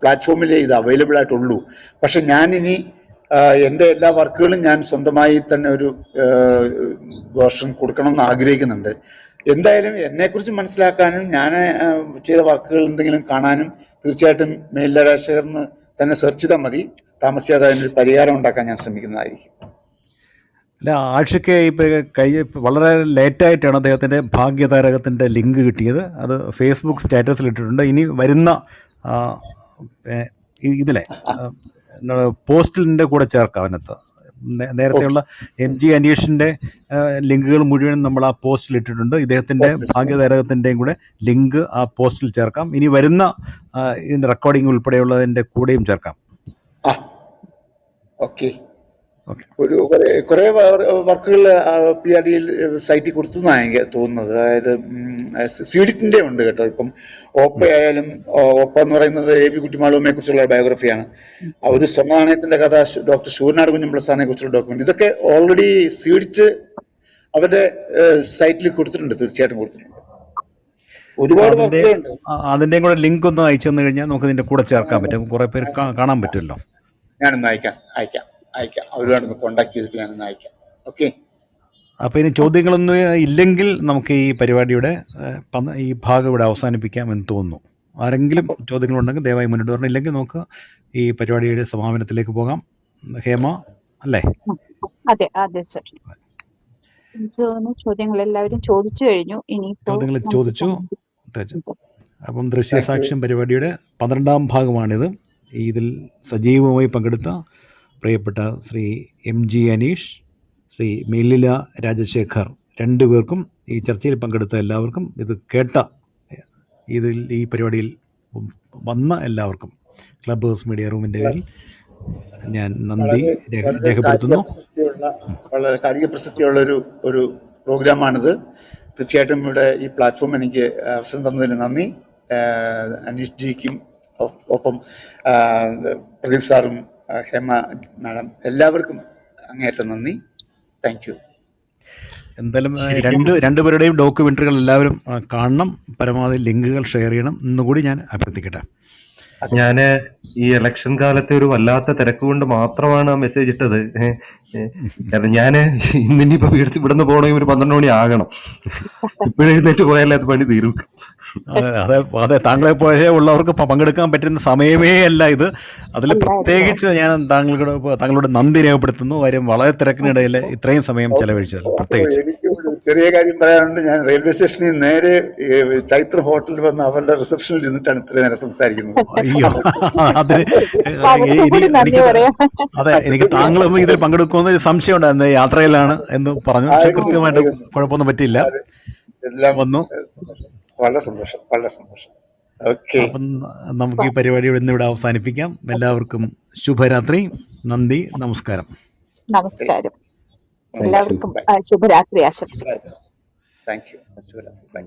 പ്ലാറ്റ്ഫോമിലേ ഇത് അവൈലബിൾ ആയിട്ടുള്ളൂ. പക്ഷെ ഞാനിനി എൻ്റെ എല്ലാ വർക്കുകളും ഞാൻ സ്വന്തമായി തന്നെ ഒരു വേർഷൻ കൊടുക്കണം എന്ന് ആഗ്രഹിക്കുന്നുണ്ട്. എന്തായാലും എന്നെക്കുറിച്ച് മനസ്സിലാക്കാനും ഞാൻ ചെയ്ത വർക്കുകൾ എന്തെങ്കിലും കാണാനും തീർച്ചയായിട്ടും മേലില രാജശേഖരന് തന്നെ സെർച്ച് ചെയ്താൽ മതി. താമസിയാതെ അതിനൊരു പരിഹാരം ഉണ്ടാക്കാൻ ഞാൻ ശ്രമിക്കുന്നതായിരിക്കും. അല്ല, ആഷിക്ക് വളരെ ലേറ്റായിട്ടാണ് അദ്ദേഹത്തിൻ്റെ ഭാഗ്യതാരകത്തിൻ്റെ ലിങ്ക് കിട്ടിയത്. അത് ഫേസ്ബുക്ക് സ്റ്റാറ്റസിൽ ഇട്ടിട്ടുണ്ട്. ഇനി വരുന്ന ഇതിലെ പോസ്റ്റിലിൻ്റെ കൂടെ ചേർക്കാം. അതിനകത്ത് നേരത്തെയുള്ള MG അനീഷിൻ്റെ ലിങ്കുകൾ മുഴുവൻ നമ്മൾ ആ പോസ്റ്റിൽ ഇട്ടിട്ടുണ്ട്. ഇദ്ദേഹത്തിൻ്റെ ഭാഗ്യതാരകത്തിൻ്റെയും കൂടെ ലിങ്ക് ആ പോസ്റ്റിൽ ചേർക്കാം. ഇനി വരുന്ന ഇതിൻ്റെ റെക്കോർഡിംഗ് ഉൾപ്പെടെയുള്ളതിൻ്റെ കൂടെയും ചേർക്കാം. ഓക്കെ. ഒരു കുറെ വർക്കുകൾ PRD സൈറ്റിൽ കൊടുത്തെന്നാണ് എനിക്ക് തോന്നുന്നത്. അതായത് സീഡിറ്റിന്റെ ഉണ്ട് കേട്ടോ. ഇപ്പം ഓപ്പ ആയാലും, ഓപ്പ എന്ന് പറയുന്നത് AB കുട്ടിമാളുമ്മയെ കുറിച്ചുള്ള ബയോഗ്രഫിയാണ്. ഒരു സ്വർണ്ണ നാണയത്തിന്റെ കഥ ഡോക്ടർ സൂര്യനാട് കുഞ്ഞമ്പിള്ള സാറിനെ കുറിച്ചുള്ള ഡോക്യുമെന്റ്, ഇതൊക്കെ ഓൾറെഡി സീഡിറ്റ് അവരുടെ സൈറ്റിൽ കൊടുത്തിട്ടുണ്ട്. തീർച്ചയായിട്ടും കൊടുത്തിട്ടുണ്ട്. ഒരുപാട് വർക്കുകളുണ്ട്. അതിന്റെയും കൂടെ ലിങ്ക് ഒന്ന് അയച്ചു തന്നു കഴിഞ്ഞാൽ നമുക്ക് ഇതിന്റെ കൂടെ ചേർക്കാൻ പറ്റും. കുറെ പേര് കാണാൻ പറ്റുമല്ലോ. ഞാനൊന്ന് അയക്കാം. അവരോടൊന്ന് കോണ്ടാക്ട് ചെയ്തിട്ട് ഞാനൊന്ന് അയക്കാം. ഓക്കെ. അപ്പോൾ ഇനി ചോദ്യങ്ങളൊന്നും ഇല്ലെങ്കിൽ നമുക്ക് ഈ പരിപാടിയുടെ ഈ ഭാഗം ഇവിടെ അവസാനിപ്പിക്കാം എന്ന് തോന്നുന്നു. ആരെങ്കിലും ചോദ്യങ്ങളുണ്ടെങ്കിൽ ദയവായി മുന്നോട്ട് വരണം. ഇല്ലെങ്കിൽ നമുക്ക് ഈ പരിപാടിയുടെ സമാപനത്തിലേക്ക് പോകാം. ഹേമ അല്ലേ? അതെ സർ. ചോദ്യങ്ങൾ എല്ലാവരും ചോദിച്ചു കഴിഞ്ഞു. ചോദ്യങ്ങൾ ചോദിച്ചു. അപ്പം ദൃശ്യസാക്ഷ്യം പരിപാടിയുടെ 12ാം ഭാഗമാണിത്. ഇതിൽ സജീവമായി പങ്കെടുത്ത പ്രിയപ്പെട്ട ശ്രീ MG അനീഷ്, ശ്രീ മെല്ലില രാജശേഖർ, രണ്ടുപേർക്കും ഈ ചർച്ചയിൽ പങ്കെടുത്ത എല്ലാവർക്കും, ഇത് കേട്ട ഈ പരിപാടിയിൽ വന്ന എല്ലാവർക്കും ക്ലബ് ഹൗസ് മീഡിയ റൂമിൻ്റെ പേരിൽ ഞാൻ നന്ദി രേഖപ്പെടുത്തുന്നു. വളരെ കാലിക പ്രസക്തിയുള്ള ഒരു പ്രോഗ്രാമാണിത്. തീർച്ചയായിട്ടും ഇവിടെ ഈ പ്ലാറ്റ്ഫോം എനിക്ക് അവസരം തന്നതിന് നന്ദി. അനീഷ് ജിക്കും ഒപ്പം പ്രദീപ് സാറും ഹേമ മാഡം എല്ലാവർക്കും അങ്ങേയറ്റം നന്ദി. Thank you. എന്തായാലും രണ്ടുപേരുടെയും ഡോക്യുമെൻ്ററികൾ എല്ലാവരും കാണണം. പരമാവധി ലിങ്കുകൾ ഷെയർ ചെയ്യണം എന്നുകൂടി ഞാൻ അഭ്യർത്ഥിക്കട്ടെ. ഞാൻ ഈ ഇലക്ഷൻ കാലത്തെ ഒരു വല്ലാത്ത തിരക്ക് കൊണ്ട് മാത്രമാണ് ആ മെസ്സേജ് ഇട്ടത്. കാരണം ഞാൻ ഇന്നിപ്പോ ഇവിടുന്ന് പോകണമെങ്കിൽ ഒരു 12 മണി ആകണം. ഇപ്പോഴെഴുന്നേറ്റ് പോയാലേ അത് പണി തീരും. അതെ, താങ്കളെ പോലെ ഉള്ളവർക്ക് പങ്കെടുക്കാൻ പറ്റുന്ന സമയമേ അല്ല ഇത്. അതിൽ പ്രത്യേകിച്ച് ഞാൻ താങ്കളോട് നന്ദി രേഖപ്പെടുത്തുന്നു. കാര്യം വളരെ തിരക്കിനിടയിൽ ഇത്രയും സമയം ചെലവഴിച്ചത്. പ്രത്യേകിച്ച് എനിക്ക് ഒരു ചെറിയ കാര്യം പറയാനുണ്ട്. ഞാൻ റെയിൽവേ സ്റ്റേഷനിൽ നേരെ ചൈത്ര ഹോട്ടലിൽ വന്ന് അവരുടെ റിസപ്ഷനിൽ ഇരുന്നിട്ടാണ് ഇത്രയും നേരം സംസാരിക്കുന്നത്. അയ്യോ, അതെ, എനിക്ക് താങ്കളും ഇതിൽ പങ്കെടുക്കുമെന്ന് സംശയം ഉണ്ടായിരുന്നു. യാത്രയിലാണ് എന്ന് പറഞ്ഞു. കൃത്യമായിട്ട് കുഴപ്പമൊന്നും പറ്റിയില്ല. വന്നു. വളരെ സന്തോഷം. അപ്പം നമുക്ക് ഈ പരിപാടി ഇവിടെ അവസാനിപ്പിക്കാം. എല്ലാവർക്കും ശുഭരാത്രി. നന്ദി. നമസ്കാരം. എല്ലാവർക്കും ശുഭരാത്രി ആശംസിക്കുന്നു. Thank you. ശുഭരാത്രി.